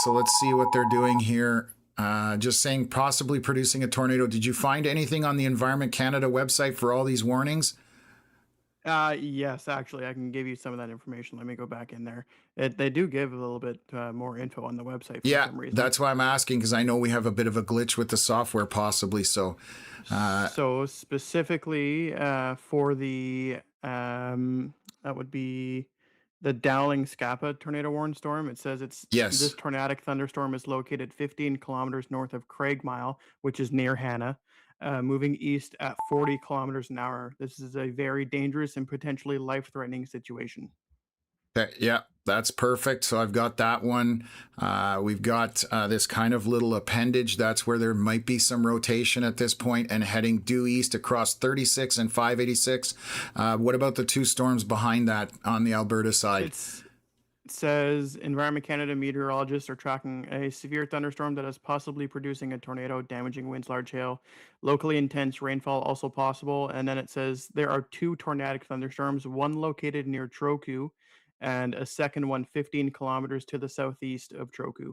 So let's see what they're doing here. Just saying possibly producing a tornado. Did you find anything on the Environment Canada website for all these warnings? Yes, actually, I can give you some of that information. Let me go back in there. They do give a little bit more info on the website for Yeah, some reason. that's why I'm asking because I know we have a bit of a glitch with the software possibly. So So specifically for the that would be the Dowling Scapa tornado warning storm. It says this yes. tornadic thunderstorm is located 15 kilometers north of Craigmile, which is near Hannah, moving east at 40 kilometers an hour. This is a very dangerous and potentially life-threatening situation. Okay, yeah, that's perfect. So I've got that one. We've got this kind of little appendage. That's where there might be some rotation at this point and heading due east across 36 and 586. What about the two storms behind that on the Alberta side? It says Environment Canada meteorologists are tracking a severe thunderstorm that is possibly producing a tornado, damaging winds, large hail, locally intense rainfall also possible. And then it says there are two tornadic thunderstorms, one located near Troku and a second one 15 kilometers to the southeast of Troku.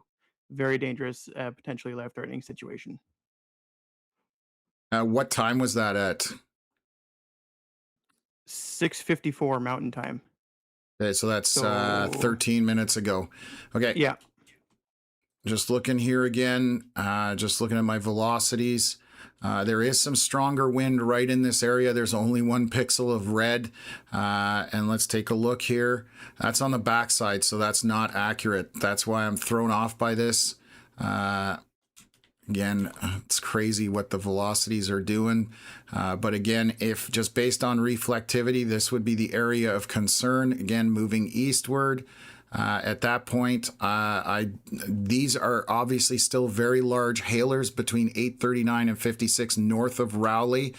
Very dangerous, potentially life threatening situation. What time was that at? 6:54 Mountain Time. Okay, so that's So 13 minutes ago. Okay, yeah, just looking here again, just looking at my velocities. There is some stronger wind right in this area. There's only 1 pixel of red. And let's take a look here. That's on the backside, so that's not accurate. That's why I'm thrown off by this. Again, it's crazy what the velocities are doing. But again, if just based on reflectivity, this would be the area of concern. Again, moving eastward. At that point, these are obviously still very large hailers between 839 and 56 north of Rowley.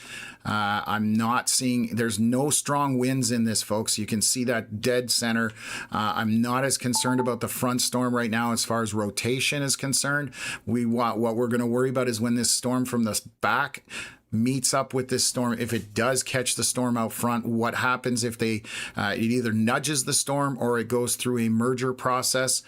I'm not seeing, there's no strong winds in this, folks. You can see that dead center. I'm not as concerned about the front storm right now as far as rotation is concerned. What we're going to worry about is when this storm from the back meets up with this storm. If it does catch the storm out front, what happens if it either nudges the storm or it goes through a merger process.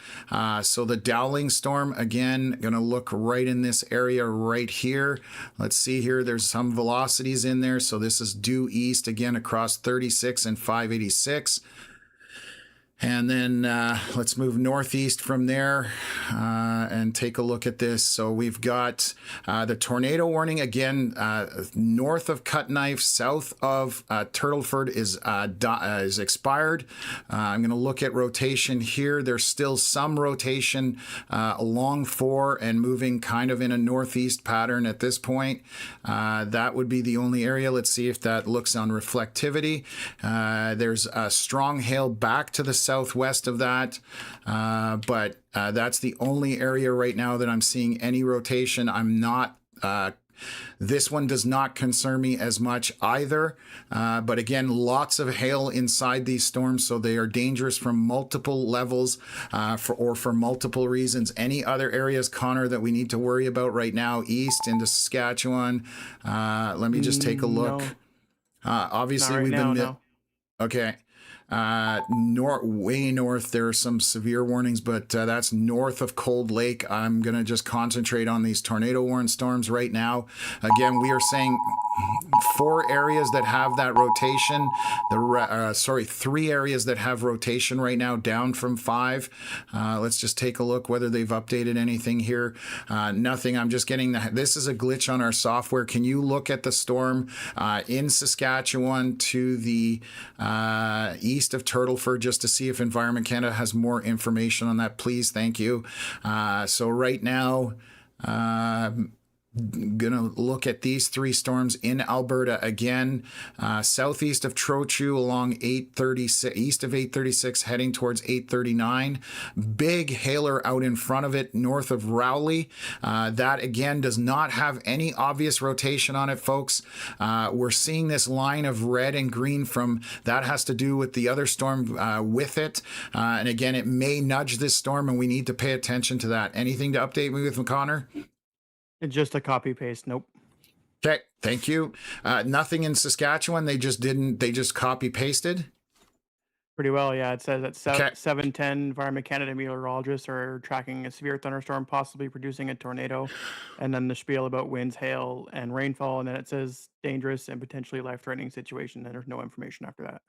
So the Dowling storm, again, going to look right in this area right here. Let's see here. There's some velocities in there. So this is due east again across 36 and 586. And then let's move northeast from there and take a look at this. So we've got the tornado warning again north of Cutknife, south of Turtleford is expired. I'm going to look at rotation here. There's still some rotation along 4 and moving kind of in a northeast pattern at this point. That would be the only area. Let's see if that looks on reflectivity. There's a strong hail back to the southwest of that, but that's the only area right now that I'm seeing any rotation. I'm not this one does not concern me as much either, but again, lots of hail inside these storms, so they are dangerous from multiple levels for multiple reasons. Any other areas, Connor, that we need to worry about right now east into Saskatchewan? Let me just take a look. No, Obviously, not right we've now. been No. okay. Way north, there are some severe warnings, but that's north of Cold Lake. I'm going to just concentrate on these tornado warned storms right now. Again, we are saying 4 areas that have that rotation. 3 areas that have rotation right now, down from 5. Let's just take a look whether they've updated anything here. Nothing. I'm just getting this is a glitch on our software. Can you look at the storm in Saskatchewan to the east of Turtleford just to see if Environment Canada has more information on that, please? Thank you. So right now, gonna look at these 3 storms in Alberta again. Southeast of Trochu along 836, east of 836, heading towards 839. Big hailer out in front of it, north of Rowley. That again does not have any obvious rotation on it, folks. We're seeing this line of red and green from that has to do with the other storm with it. And again, it may nudge this storm, and we need to pay attention to that. Anything to update me with, Connor? It's just a copy paste. Nope. Okay, thank you. Nothing in Saskatchewan. They just copy pasted. Pretty well, yeah. It says at Okay. 7:10, Environment Canada meteorologists are tracking a severe thunderstorm, possibly producing a tornado, and then the spiel about winds, hail, and rainfall, and then it says dangerous and potentially life-threatening situation, and there's no information after that.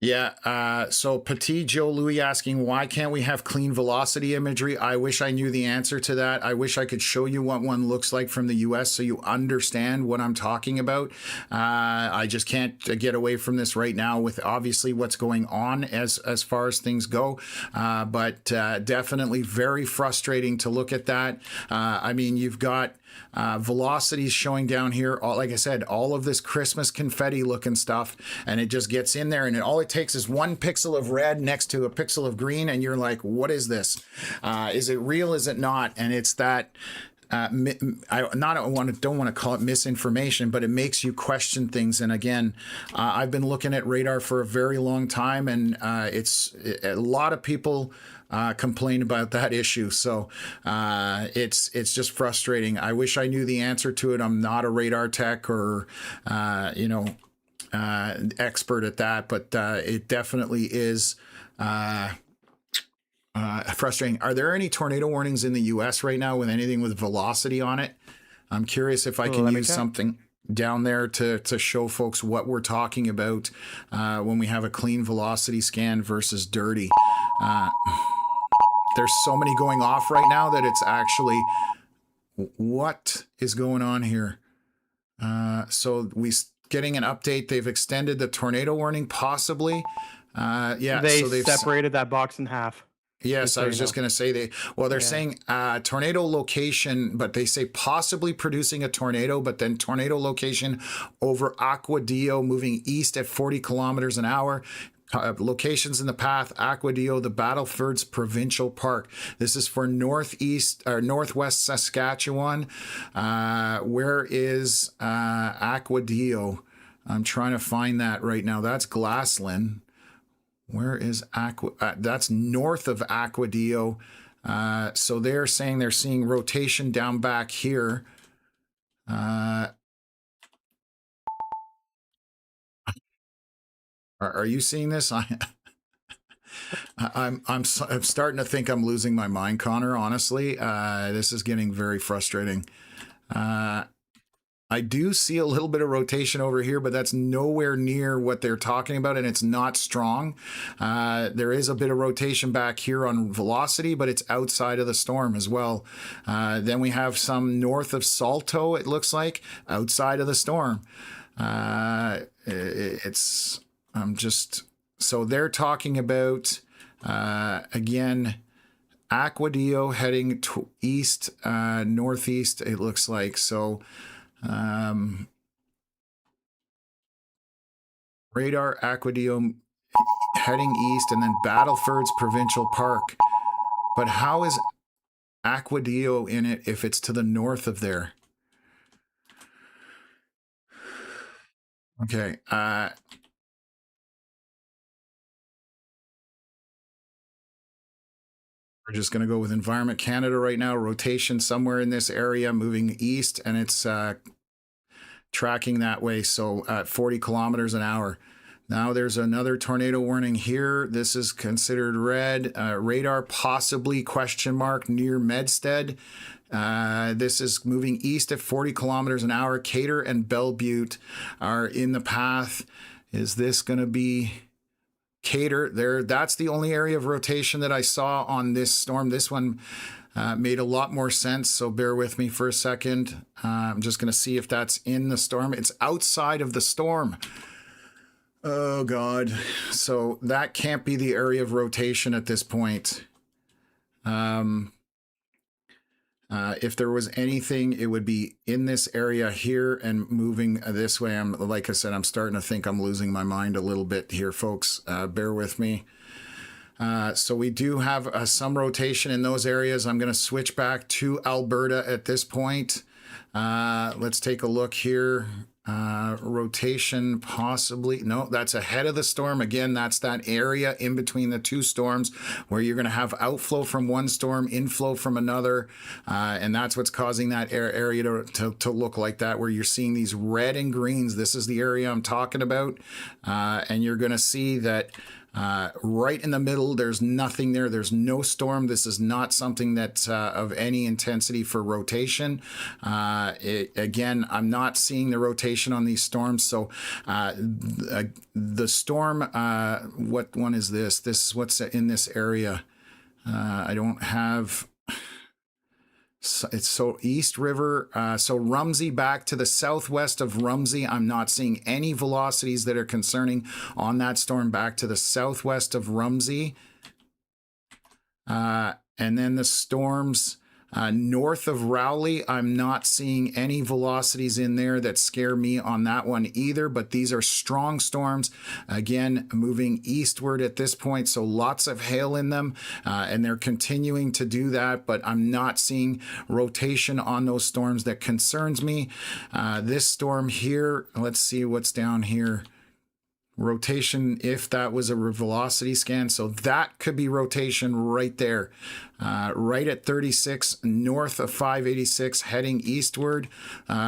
Yeah, so Petit Joe Louis asking, why can't we have clean velocity imagery? I wish I knew the answer to that. I wish I could show you what one looks like from the US so you understand what I'm talking about. I just can't get away from this right now with obviously what's going on as far as things go. But definitely very frustrating to look at that. I mean, you've got velocities showing down here. Like I said, all of this Christmas confetti looking stuff, and it just gets in there, and all it takes is 1 pixel of red next to a pixel of green, and you're like, what is this? Is it real? Is it not? And it's that I don't want to call it misinformation, but it makes you question things. And again, I've been looking at radar for a very long time, and it's a lot of people complain about that issue. So it's just frustrating. I wish I knew the answer to it. I'm not a radar tech or expert at that, but it definitely is frustrating. Are there any tornado warnings in the US right now with anything with velocity on it? I'm curious if I can Let me use check. something down there to show folks what we're talking about when we have a clean velocity scan versus dirty. There's so many going off right now that it's actually, what is going on here? So we getting an update. They've extended the tornado warning, possibly. Yeah, They so they've. separated that box in half. Yes, Just so I you was know. just going to say they're Yeah. saying tornado location, but they say possibly producing a tornado, but then tornado location over Aguadillo moving east at 40 kilometers an hour. Locations in the path: Aguadillo, the Battlefords Provincial Park. This is for northeast or northwest Saskatchewan. Where is Aguadillo? I'm trying to find that right now. That's Glassland. Where is that's north of Aguadillo. So they're saying they're seeing rotation down back here. Are you seeing this? I'm starting to think I'm losing my mind, Connor. Honestly, this is getting very frustrating. I do see a little bit of rotation over here, but that's nowhere near what they're talking about, and it's not strong. There is a bit of rotation back here on velocity, but it's outside of the storm as well. Then we have some north of Salto, it looks like, outside of the storm. So they're talking about, again, Aguadillo heading east, northeast, it looks like. So radar Aguadillo heading east, and then Battlefords Provincial Park. But how is Aguadillo in it if it's to the north of there? Okay. We're just going to go with Environment Canada right now. Rotation somewhere in this area, moving east, and it's tracking that way. So at 40 kilometers an hour. Now there's another tornado warning here. This is considered red. Radar possibly question mark near Medstead. This is moving east at 40 kilometers an hour. Cater and Belle Butte are in the path. Is this going to be Cater? There, that's the only area of rotation that I saw on this storm. This one made a lot more sense, so bear with me for a second. I'm just going to see if that's in the storm. It's outside of the storm. Oh, God. So that can't be the area of rotation at this point. If there was anything, it would be in this area here and moving this way. Like I said, I'm starting to think I'm losing my mind a little bit here, folks. Bear with me. So we do have some rotation in those areas. I'm going to switch back to Alberta at this point. Let's take a look here. Rotation possibly. No, that's ahead of the storm. Again, that's that area in between the two storms where you're going to have outflow from one storm, inflow from another. And that's what's causing that area to look like that, where you're seeing these red and greens. This is the area I'm talking about. And you're going to see that right in the middle, there's nothing there. There's no storm. This is not something that's of any intensity for rotation. Again, I'm not seeing the rotation on these storms. So the storm, what one is this? This is what's in this area. I don't have... It's so East River, so Rumsey back to the southwest of Rumsey. I'm not seeing any velocities that are concerning on that storm back to the southwest of Rumsey. And then the storms north of Rowley, I'm not seeing any velocities in there that scare me on that one either, but these are strong storms, again, moving eastward at this point, so lots of hail in them, and they're continuing to do that, but I'm not seeing rotation on those storms that concerns me. This storm here, let's see what's down here. Rotation, if that was a velocity scan, so that could be rotation right there, right at 36 north of 586 heading eastward.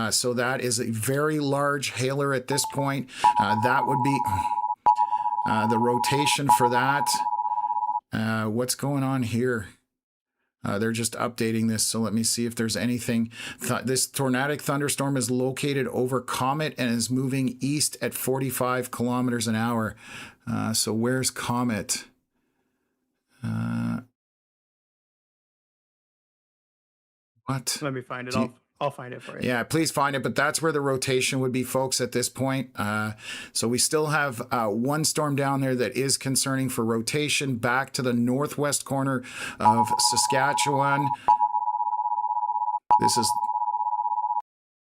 So that is a very large hailer at this point. That would be the rotation for that. What's going on here? They're just updating this, so let me see if there's anything. This tornadic thunderstorm is located over Comet and is moving east at 45 kilometers an hour. So where's Comet? What? Let me find it. I'll find it for you. Yeah, please find it. But that's where the rotation would be, folks, at this point. So we still have one storm down there that is concerning for rotation back to the northwest corner of Saskatchewan. This is...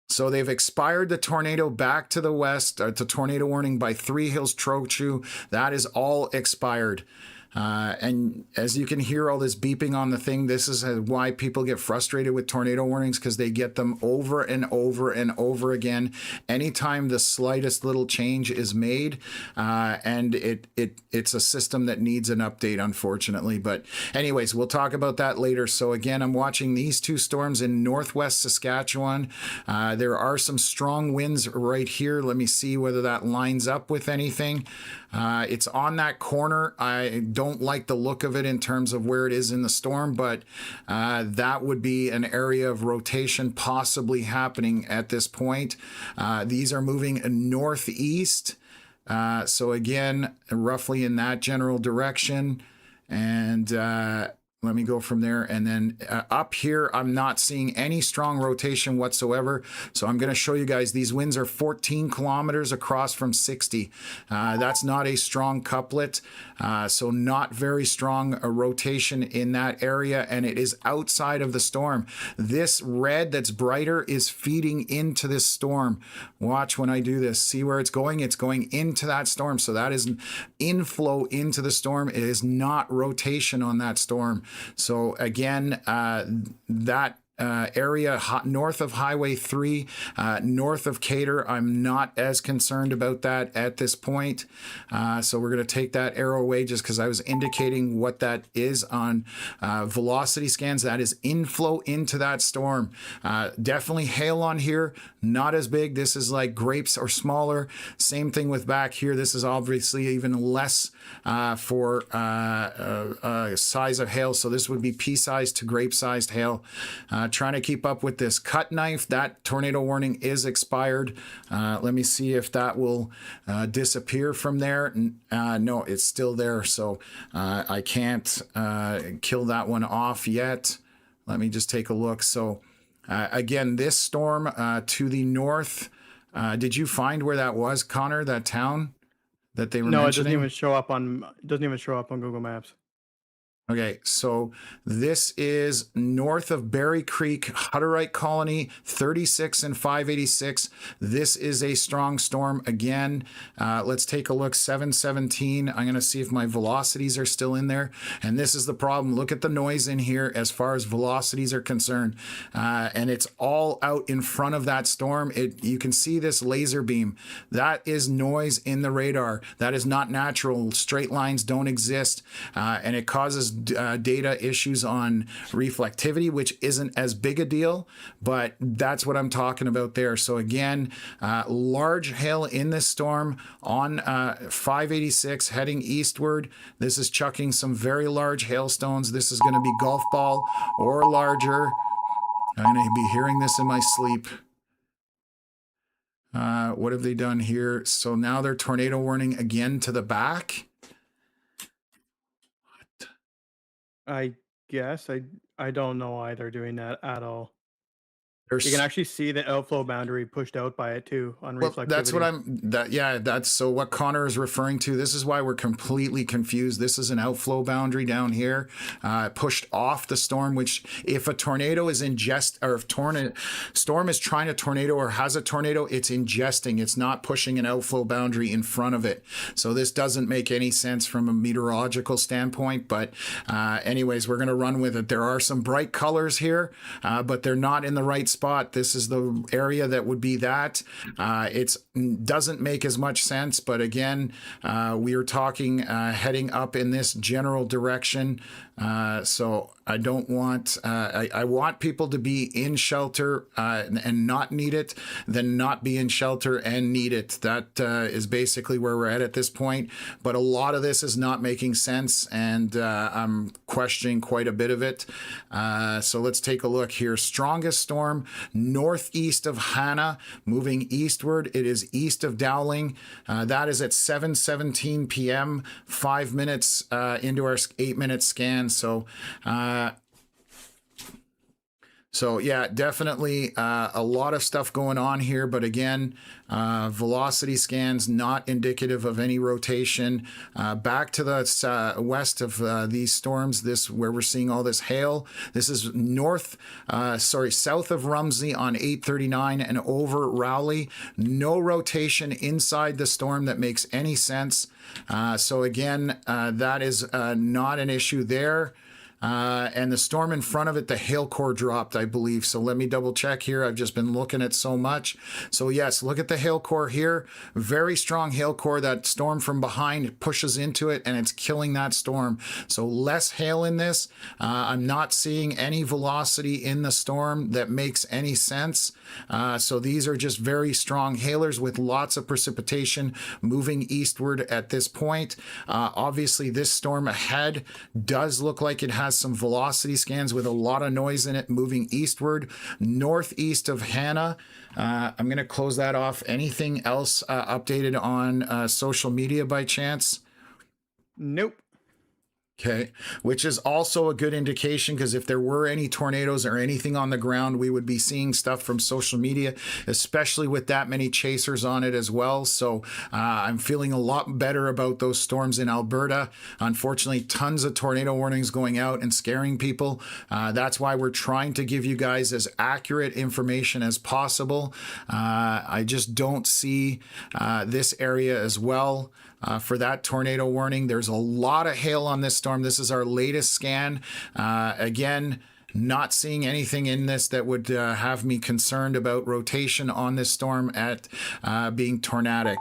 So they've expired the tornado back to the west, to tornado warning by Three Hills Trochu. That is all expired. And as you can hear all this beeping on the thing, this is why people get frustrated with tornado warnings, because they get them over and over and over again anytime the slightest little change is made. And it's a system that needs an update, unfortunately. But anyways, we'll talk about that later. So again, I'm watching these two storms in northwest Saskatchewan. There are some strong winds right here. Let me see whether that lines up with anything. It's on that corner. I don't like the look of it in terms of where it is in the storm, but that would be an area of rotation possibly happening at this point. These are moving northeast. So again, roughly in that general direction. And let me go from there. And then up here, I'm not seeing any strong rotation whatsoever. So I'm going to show you guys these winds are 14 kilometers across from 60. That's not a strong couplet. So not very strong a rotation in that area. And it is outside of the storm. This red that's brighter is feeding into this storm. Watch when I do this. See where it's going? It's going into that storm. So that is an inflow into the storm. It is not rotation on that storm. So again, that area north of Highway 3, north of Cater, I'm not as concerned about that at this point. So we're going to take that arrow away just because I was indicating what that is on velocity scans. That is inflow into that storm. Definitely hail on here, not as big. This is like grapes or smaller. Same thing with back here. This is obviously even less for size of hail. So this would be pea-sized to grape-sized hail. Trying to keep up with this cut knife. That tornado warning is expired. Let me see if that will disappear from there. No, it's still there. So I can't kill that one off yet. Let me just take a look. So again, this storm to the north. Did you find where that was, Connor? That town that they were mentioning? No, it doesn't even show up on. Doesn't even show up on Google Maps. Okay, so this is north of Berry Creek, Hutterite Colony, 36 and 586. This is a strong storm again. Let's take a look, 717. I'm going to see if my velocities are still in there. And this is the problem. Look at the noise in here as far as velocities are concerned. And it's all out in front of that storm. You can see this laser beam. That is noise in the radar. That is not natural. Straight lines don't exist. And it causes data issues on reflectivity, which isn't as big a deal, but that's what I'm talking about there. So again, large hail in this storm on 586 heading eastward. This is chucking some very large hailstones. This is going to be golf ball or larger. I'm going to be hearing this in my sleep. What have they done here? So now they're tornado warning again to the back. I guess I don't know why they're doing that at all. You There's can actually see the outflow boundary pushed out by it too on reflectivity. That's what that's so what Connor is referring to. This is why we're completely confused. This is an outflow boundary down here, pushed off the storm, which if a tornado is or if storm is trying to tornado or has a tornado, it's ingesting. It's not pushing an outflow boundary in front of it. So this doesn't make any sense from a meteorological standpoint. But anyways, we're going to run with it. There are some bright colors here, but they're not in the right spot. This is the area that would be that. It doesn't make as much sense, but again, we are talking heading up in this general direction. So I don't want, I want people to be in shelter and not need it, than not be in shelter and need it. That is basically where we're at this point. But a lot of this is not making sense, and I'm questioning quite a bit of it. So let's take a look here. Strongest storm northeast of Hannah, moving eastward. It is east of Dowling. That is at 7:17 p.m., 5 minutes into our 8-minute scan. So yeah, definitely a lot of stuff going on here, but again, velocity scans not indicative of any rotation. Back to the west of these storms, this where we're seeing all this hail. This is south of Rumsey on 839 and over Rowley. No rotation inside the storm that makes any sense. So again, that is not an issue there. And the storm in front of it, the hail core dropped, I believe. So let me double check here. I've just been looking at so much. So yes, look at the hail core here. Very strong hail core. That storm from behind pushes into it and it's killing that storm. So less hail in this. I'm not seeing any velocity in the storm that makes any sense. So these are just very strong hailers with lots of precipitation moving eastward at this point. Obviously, this storm ahead does look like it has some velocity scans with a lot of noise in it moving eastward, northeast of Hannah. I'm going to close that off. Anything else updated on social media by chance? Nope. Okay, which is also a good indication, because if there were any tornadoes or anything on the ground, we would be seeing stuff from social media, especially with that many chasers on it as well. So I'm feeling a lot better about those storms in Alberta. Unfortunately, tons of tornado warnings going out and scaring people. That's why we're trying to give you guys as accurate information as possible. I just don't see this area as well. For that tornado warning. There's a lot of hail on this storm. This is our latest scan. Again, not seeing anything in this that would have me concerned about rotation on this storm at being tornadic.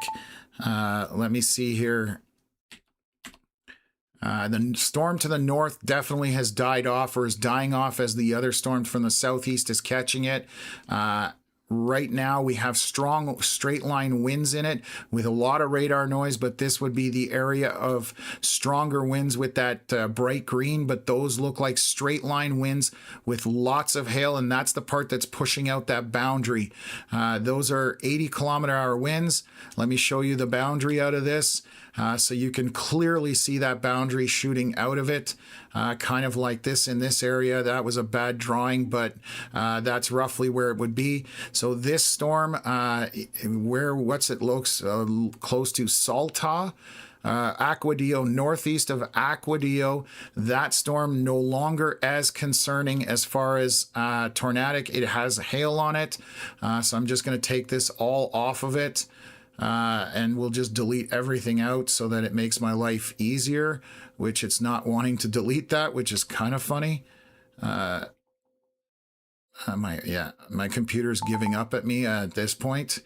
Let me see here. The storm to the north definitely has died off, or is dying off, as the other storm from the southeast is catching it. Right now, we have strong straight line winds in it with a lot of radar noise, but this would be the area of stronger winds with that bright green, but those look like straight line winds with lots of hail, and that's the part that's pushing out that boundary. Those are 80-kilometer-hour winds. Let me show you the boundary out of this. So you can clearly see that boundary shooting out of it, kind of like this in this area. That was a bad drawing, but that's roughly where it would be. So this storm, what's it looks close to Salta, Aguadillo, northeast of Aguadillo. That storm no longer as concerning as far as tornadic. It has hail on it, so I'm just going to take this all off of it. And we'll just delete everything out so that it makes my life easier, which it's not wanting to delete that, which is kind of funny. My computer's giving up at me at this point.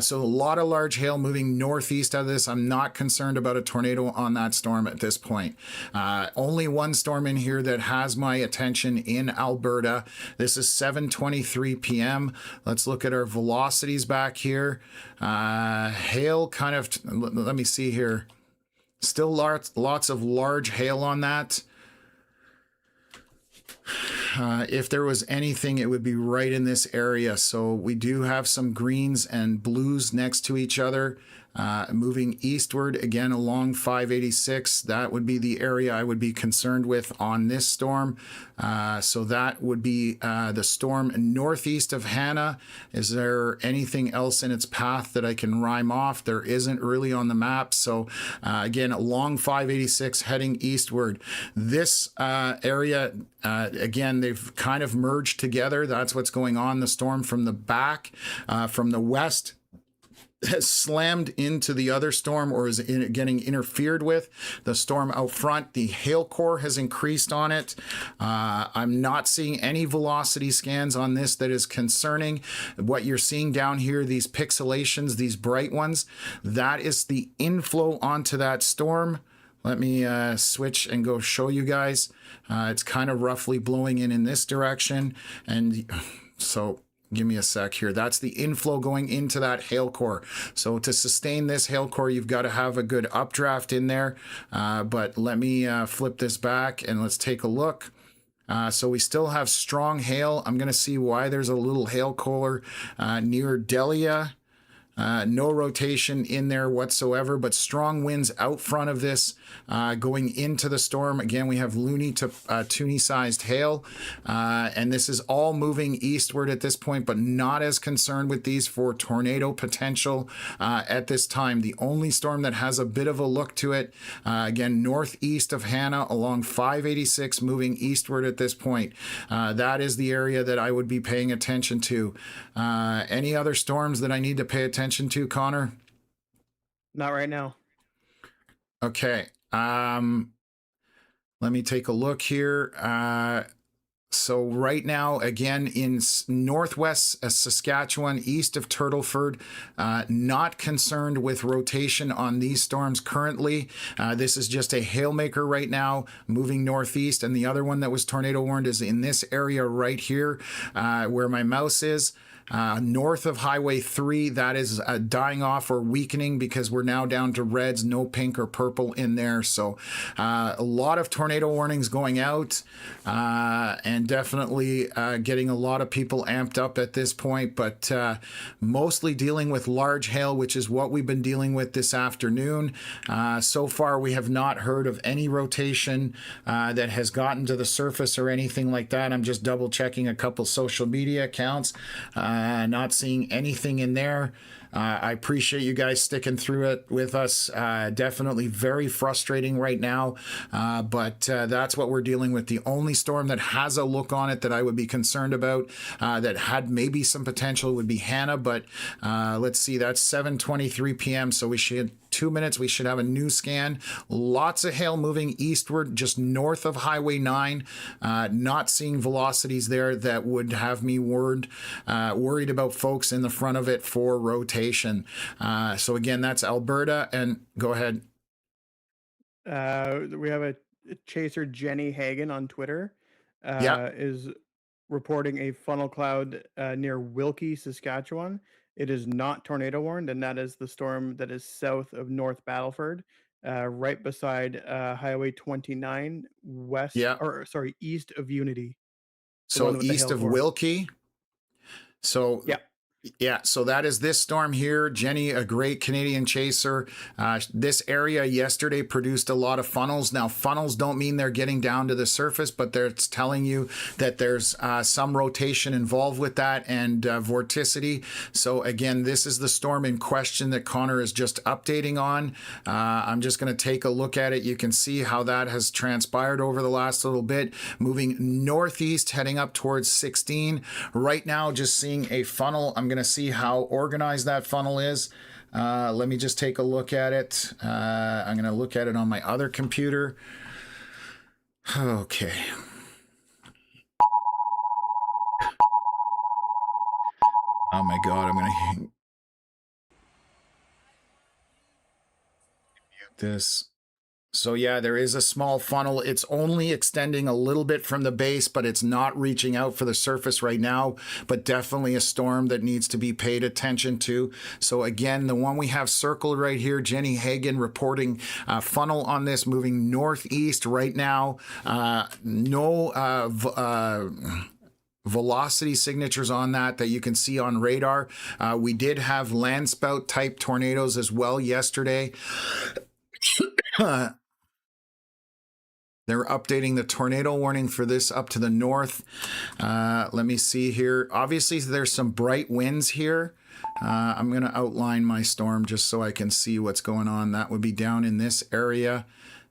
So a lot of large hail moving northeast out of this. I'm not concerned about a tornado on that storm at this point. Only one storm in here that has my attention in Alberta. This is 7:23 p.m. Let's look at our velocities back here. Hail kind of, let me see here. Still lots of large hail on that. If there was anything, it would be right in this area. So we do have some greens and blues next to each other. Moving eastward again along 586, that would be the area I would be concerned with on this storm. So that would be the storm northeast of Hannah. Is there anything else in its path that I can rhyme off? There isn't really on the map. So again, along 586 heading eastward. This area, again, they've kind of merged together. That's what's going on. The storm from the back, from the west, has slammed into the other storm or is getting interfered with. The storm out front, the hail core has increased on it. I'm not seeing any velocity scans on this that is concerning. What you're seeing down here, these pixelations, these bright ones, that is the inflow onto that storm. Let me switch and go show you guys. It's kind of roughly blowing in this direction. And so give me a sec here. That's the inflow going into that hail core. So to sustain this hail core, you've got to have a good updraft in there. But let me flip this back and let's take a look. So we still have strong hail. I'm going to see why there's a little hail core near Delia. No rotation in there whatsoever, but strong winds out front of this going into the storm. Again, we have loony to toony sized hail, and this is all moving eastward at this point, but not as concerned with these for tornado potential at this time. The only storm that has a bit of a look to it, again, northeast of Hannah along 586 moving eastward at this point. That is the area that I would be paying attention to. Any other storms that I need to pay attention to, Connor? Not right now. Okay. Let me take a look here. So right now, again, in northwest Saskatchewan, east of Turtleford, not concerned with rotation on these storms currently. This is just a hailmaker right now, moving northeast. And the other one that was tornado warned is in this area right here, where my mouse is. North of Highway 3, that is dying off or weakening because we're now down to reds, no pink or purple in there. So a lot of tornado warnings going out and definitely getting a lot of people amped up at this point, but mostly dealing with large hail, which is what we've been dealing with this afternoon. So far, we have not heard of any rotation that has gotten to the surface or anything like that. I'm just double checking a couple social media accounts. Not seeing anything in there. I appreciate you guys sticking through it with us. Definitely very frustrating right now, but that's what we're dealing with. The only storm that has a look on it that I would be concerned about that had maybe some potential would be Hannah, but let's see, that's 7:23 p.m. So we should 2 minutes, we should have a new scan. Lots of hail moving eastward, just north of Highway 9. Not seeing velocities there that would have me worried about folks in the front of it for rotation. So again, that's Alberta. And go ahead. We have a chaser, Jenny Hagen, on Twitter, Yeah. is reporting a funnel cloud near Wilkie, Saskatchewan. It is not tornado warned, and that is the storm that is south of North Battleford, right beside Highway 29, Yeah. east of Unity. So east of Wilkie. So yeah. Yeah, so that is this storm here. Jenny, a great Canadian chaser. This area yesterday produced a lot of funnels. Now, funnels don't mean they're getting down to the surface, but it's telling you that there's some rotation involved with that and vorticity. So again, this is the storm in question that Connor is just updating on. I'm just going to take a look at it. You can see how that has transpired over the last little bit, moving northeast, heading up towards 16. Right now, just seeing a funnel. I'm going to see how organized that funnel is. Let me just take a look at it. I'm going to look at it on my other computer. Okay. Oh my God, I'm going to mute this. So yeah, there is a small funnel. It's only extending a little bit from the base, but it's not reaching out for the surface right now, but definitely a storm that needs to be paid attention to. So again, the one we have circled right here, Jenny Hagen reporting funnel on this moving northeast right now. Velocity signatures on that you can see on radar. We did have landspout type tornadoes as well yesterday. They're updating the tornado warning for this up to the north. Let me see here. Obviously, there's some bright winds here. I'm going to outline my storm just so I can see what's going on. That would be down in this area.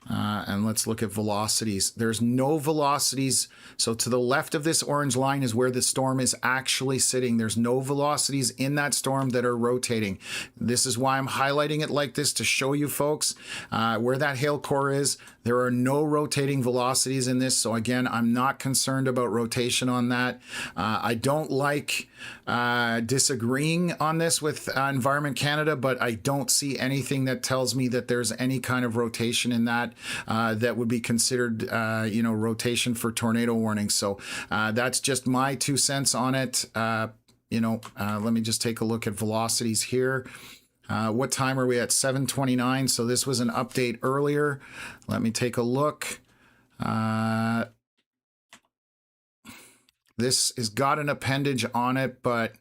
And let's look at velocities. There's no velocities. So to the left of this orange line is where the storm is actually sitting. There's no velocities in that storm that are rotating. This is why I'm highlighting it like this, to show you folks where that hail core is. There are no rotating velocities in this. So again, I'm not concerned about rotation on that. I don't like disagreeing on this with Environment Canada, but I don't see anything that tells me that there's any kind of rotation in that that would be considered, rotation for tornado warnings. So that's just my 2 cents on it. Let me just take a look at velocities here. What time are we at? 7:29. So this was an update earlier. Let me take a look. This has got an appendage on it, but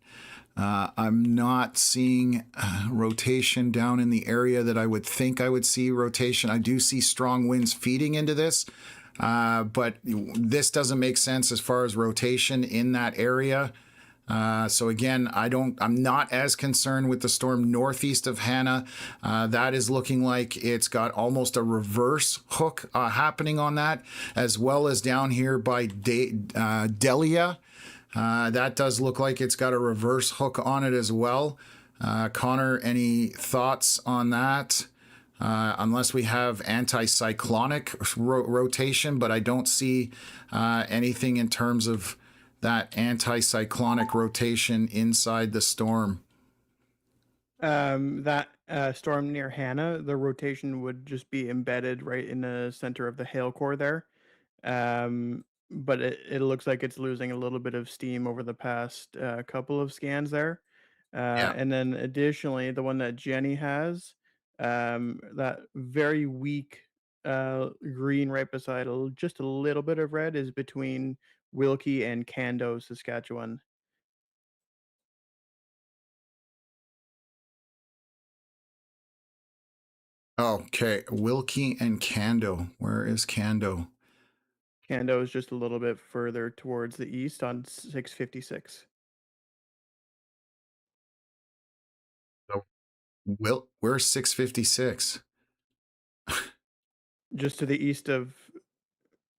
I'm not seeing rotation down in the area that I would think I would see rotation. I do see strong winds feeding into this, but this doesn't make sense as far as rotation in that area. So again, I'm not as concerned with the storm northeast of Hannah. That is looking like it's got almost a reverse hook happening on that, as well as down here by Delia. That does look like it's got a reverse hook on it as well. Connor, any thoughts on that? Unless we have anticyclonic rotation, but I don't see anything in terms of that anticyclonic rotation inside the storm. That storm near Hannah, the rotation would just be embedded right in the center of the hail core there. But it looks like it's losing a little bit of steam over the past couple of scans there. Yeah. And then additionally, the one that Jenny has, that very weak green right beside just a little bit of red is between Wilkie and Cando, Saskatchewan. Okay, Wilkie and Cando. Where is Cando? Cando is just a little bit further towards the east on 656. So, where's 656? Just to the east of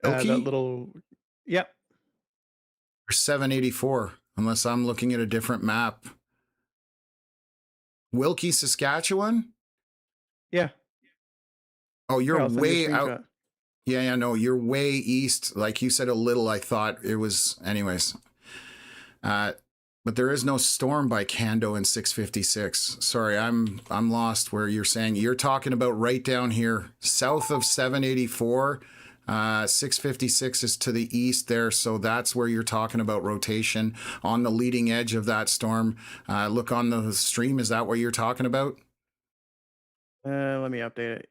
that Wilkie little, yep, or 784? Unless I'm looking at a different map. Wilkie, Saskatchewan? yeah. Oh, Here, you're I'll send you a way out. screenshot. Yeah, no, you're way east. Like you said, a little. I thought it was. Anyways, but there is no storm by Cando in 656. Sorry, I'm lost. Where you're saying you're talking about right down here, south of 784. 656 is to the east there, so that's where you're talking about rotation on the leading edge of that storm. Look on the stream. Is that what you're talking about? Let me update it.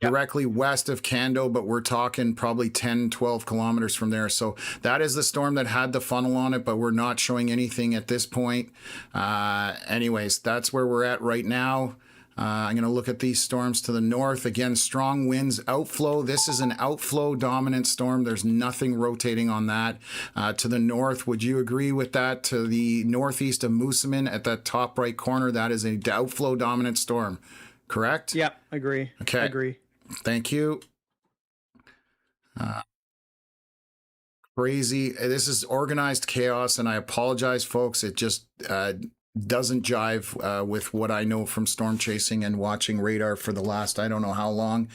Yep. Directly west of Cando, but we're talking probably 10, 12 kilometers from there. So that is the storm that had the funnel on it, but we're not showing anything at this point. Anyways, that's where we're at right now. I'm going to look at these storms to the north. Again, strong winds, outflow. This is an outflow dominant storm. There's nothing rotating on that. To the north, would you agree with that? To the northeast of Moosomin at the top right corner, that is an outflow dominant storm, correct? Yep, agree. Okay. Agree. Thank you. Crazy. This is organized chaos, and I apologize, folks. It just doesn't jive with what I know from storm chasing and watching radar for the last I don't know how long.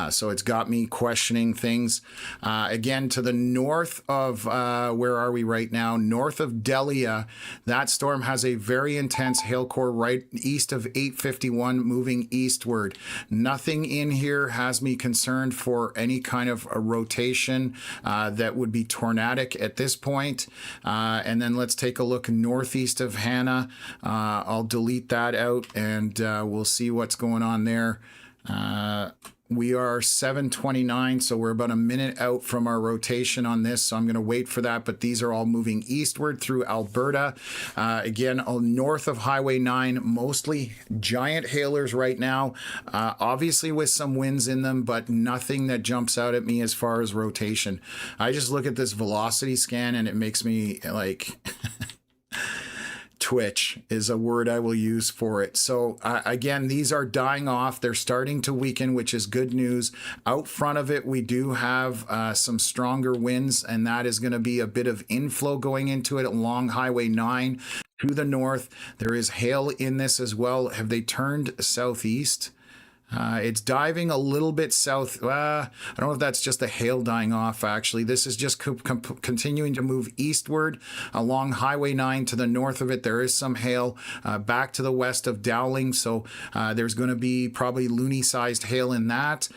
So it's got me questioning things. Again, to the north of, where are we right now? North of Delia, that storm has a very intense hail core right east of 851 moving eastward. Nothing in here has me concerned for any kind of a rotation that would be tornadic at this point. And then let's take a look northeast of Hannah. I'll delete that out and we'll see what's going on there. We are 7:29, so we're about a minute out from our rotation on this, so I'm going to wait for that, but these are all moving eastward through Alberta. Again, north of Highway 9, mostly giant hailers right now, obviously with some winds in them, but nothing that jumps out at me as far as rotation. I just look at this velocity scan and it makes me like... twitch is a word I will use for it. So again, these are dying off. They're starting to weaken, which is good news. Out front of it, we do have some stronger winds, and that is going to be a bit of inflow going into it along Highway 9 to the north. There is hail in this as well. Have they turned southeast? It's diving a little bit south. I don't know if that's just the hail dying off, actually. This is just continuing to move eastward along Highway 9 to the north of it. There is some hail back to the west of Dowling, so there's going to be probably loony-sized hail in that.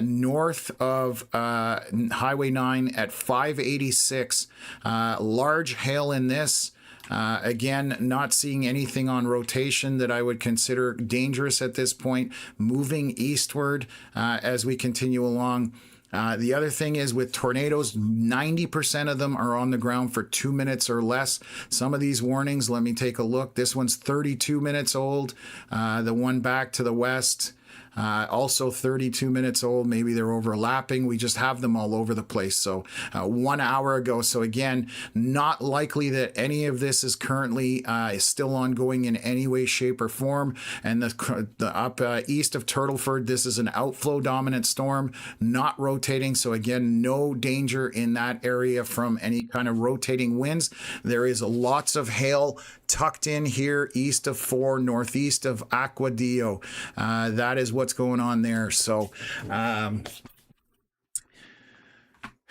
North of Highway 9 at 586, large hail in this. Again, not seeing anything on rotation that I would consider dangerous at this point. Moving eastward as we continue along. The other thing is with tornadoes, 90% of them are on the ground for 2 minutes or less. Some of these warnings, let me take a look. This one's 32 minutes old. The one back to the west, also 32 minutes old. Maybe they're overlapping. We just have them all over the place. So 1 hour ago. So again, not likely that any of this is currently still ongoing in any way, shape, or form. And the up east of Turtleford, this is an outflow dominant storm, not rotating. So again, no danger in that area from any kind of rotating winds. There is lots of hail tucked in here east of 4, northeast of Aquadillo. That is what's going on there. So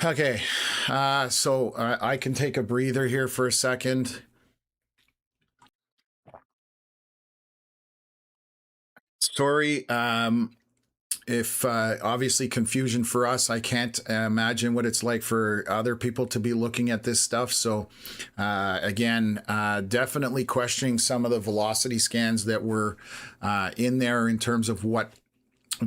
okay, so I can take a breather here for a second. Sorry, if obviously confusion for us. I can't imagine what it's like for other people to be looking at this stuff. So again, definitely questioning some of the velocity scans that were in there in terms of what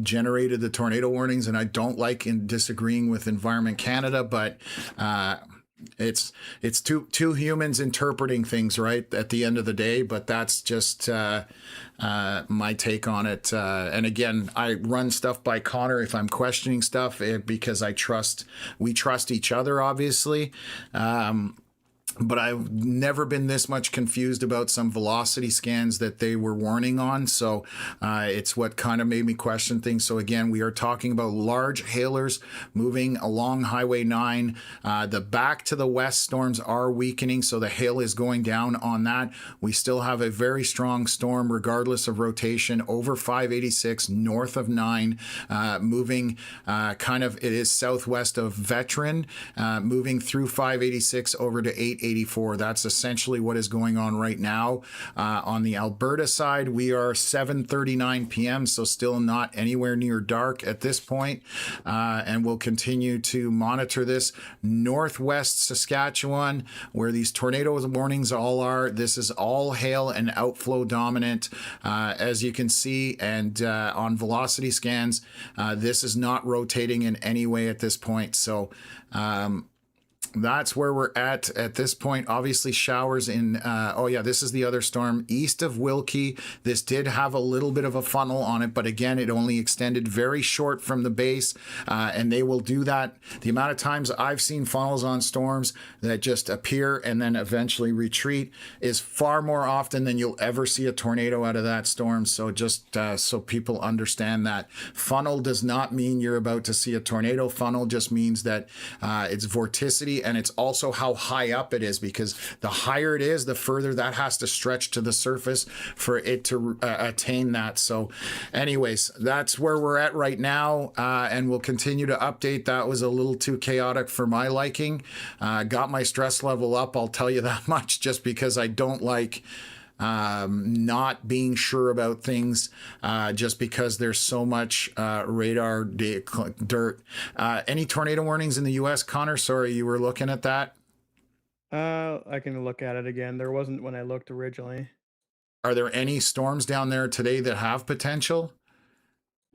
generated the tornado warnings. And I don't like in disagreeing with Environment Canada, but it's two humans interpreting things, right, at the end of the day. But that's just my take on it. And again, I run stuff by Connor if I'm questioning stuff, because we trust each other, obviously. But I've never been this much confused about some velocity scans that they were warning on. So it's what kind of made me question things. So again, we are talking about large hailers moving along Highway 9. The back to the west storms are weakening, so the hail is going down on that. We still have a very strong storm regardless of rotation over 586 north of 9, moving it is southwest of Veteran, moving through 586 over to 884. That's essentially what is going on right now. On the Alberta side, we are 7:39 p.m., so still not anywhere near dark at this point. And we'll continue to monitor this. Northwest Saskatchewan, where these tornado warnings all are, this is all hail and outflow dominant, as you can see. And on velocity scans, this is not rotating in any way at this point. So that's where we're at this point. Obviously showers in this is the other storm east of Wilkie. This did have a little bit of a funnel on it, but again, it only extended very short from the base, and they will do that. The amount of times I've seen funnels on storms that just appear and then eventually retreat is far more often than you'll ever see a tornado out of that storm. So just so people understand, that funnel does not mean you're about to see a tornado. Funnel just means that it's vorticity, and it's also how high up it is, because the higher it is, the further that has to stretch to the surface for it to attain that. So anyways, that's where we're at right now, and we'll continue to update. That was a little too chaotic for my liking. Got my stress level up, I'll tell you that much, just because I don't like not being sure about things, just because there's so much radar dirt. Any tornado warnings in the US, Connor? Sorry, you were looking at that. I can look at it again. There wasn't when I looked originally. Are there any storms down there today that have potential?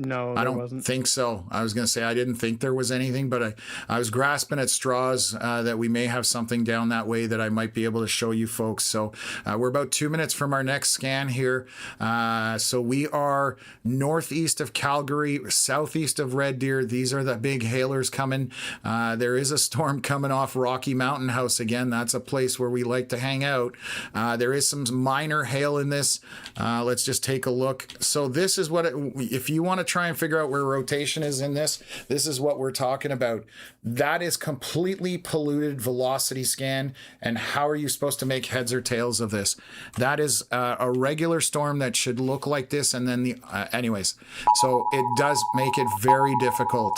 No, I there don't wasn't. think so. I was going to say I didn't think there was anything, but I was grasping at straws that we may have something down that way that I might be able to show you folks. So we're about 2 minutes from our next scan here. So we are northeast of Calgary, southeast of Red Deer. These are the big hailers coming. There is a storm coming off Rocky Mountain House again. That's a place where we like to hang out. There is some minor hail in this. Let's just take a look. So this is what, if you want to try and figure out where rotation is in this is what we're talking about. That is completely polluted velocity scan. And how are you supposed to make heads or tails of this? That is a regular storm that should look like this. And then anyways, so it does make it very difficult.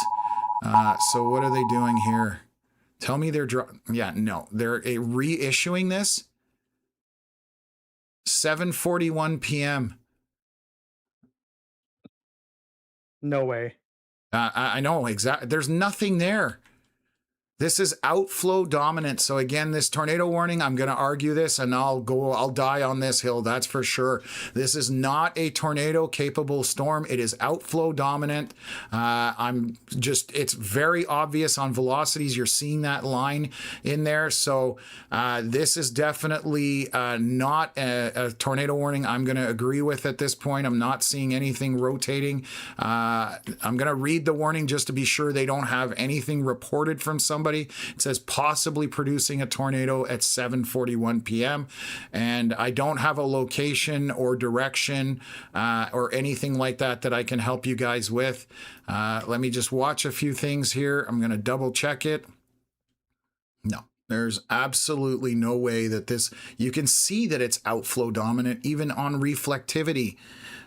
So what are they doing here? Tell me they're they're reissuing this 7:41 p.m. No way. I know exactly. There's nothing there. This is outflow dominant. So again, this tornado warning, I'm going to argue this and I'll die on this hill. That's for sure. This is not a tornado capable storm. It is outflow dominant. It's very obvious on velocities. You're seeing that line in there. So this is definitely not a tornado warning I'm going to agree with at this point. I'm not seeing anything rotating. I'm going to read the warning just to be sure they don't have anything reported from somebody. It says possibly producing a tornado at 7:41 p.m. And I don't have a location or direction or anything like that I can help you guys with. Let me just watch a few things here. I'm going to double check it. No. There's absolutely no way that you can see that it's outflow dominant even on reflectivity.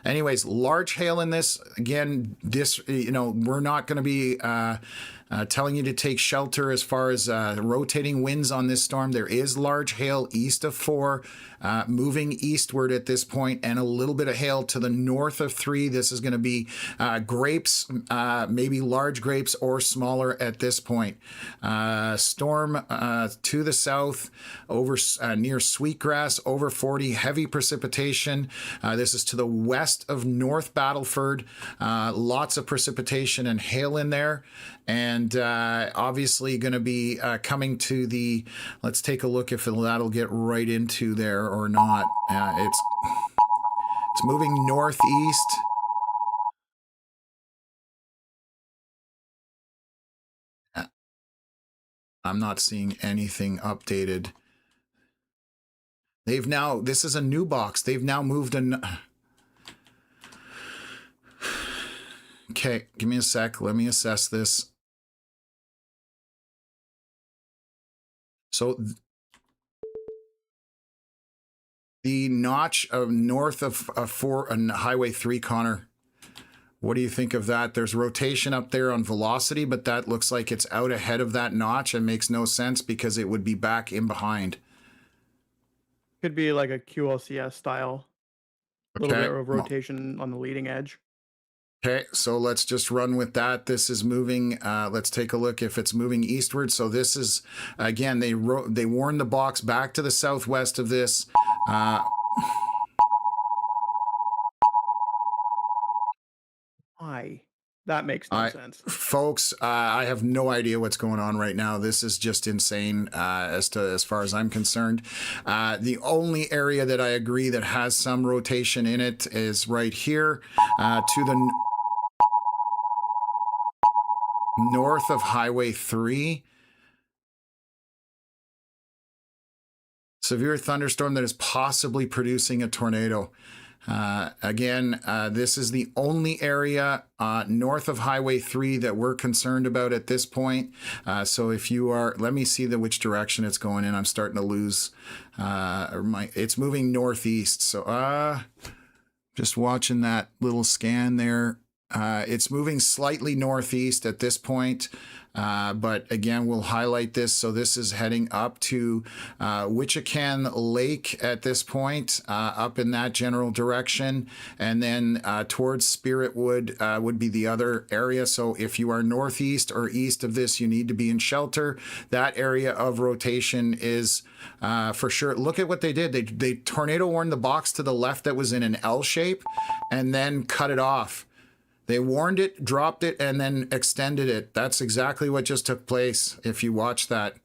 Anyways, large hail in this. Again, we're not going to be telling you to take shelter as far as rotating winds on this storm. There is large hail east of 4, moving eastward at this point, and a little bit of hail to the north of 3. This is going to be grapes, maybe large grapes or smaller at this point. Storm to the south over near Sweetgrass, over 40, heavy precipitation. This is to the west of North Battleford. Lots of precipitation and hail in there. And obviously going to be coming to the, let's take a look if that'll get right into there or not. It's moving northeast. I'm not seeing anything updated. This is a new box. They've now moved okay, give me a sec. Let me assess this. So the notch of north of 4 and Highway 3, Connor, what do you think of that? There's rotation up there on velocity, but that looks like it's out ahead of that notch and makes no sense because it would be back in behind. Could be like a QLCS style. A little bit of rotation on the leading edge. Okay, so let's just run with that. This is moving. Let's take a look if it's moving eastward. So this is, again, they warned the box back to the southwest of this. Why? That makes no sense. Folks, I have no idea what's going on right now. This is just insane as far as I'm concerned. The only area that I agree that has some rotation in it is right here to the north of Highway 3. Severe thunderstorm that is possibly producing a tornado. Again, this is the only area north of Highway 3 that we're concerned about at this point. So if you are, let me see which direction it's going in. I'm starting to lose. It's moving northeast. So just watching that little scan there. It's moving slightly northeast at this point. But again, we'll highlight this. So this is heading up to Wichican Lake at this point, up in that general direction. And then towards Spiritwood would be the other area. So if you are northeast or east of this, you need to be in shelter. That area of rotation is for sure. Look at what they did. They tornado warned the box to the left that was in an L shape and then cut it off. They warned it, dropped it, and then extended it. That's exactly what just took place if you watch that.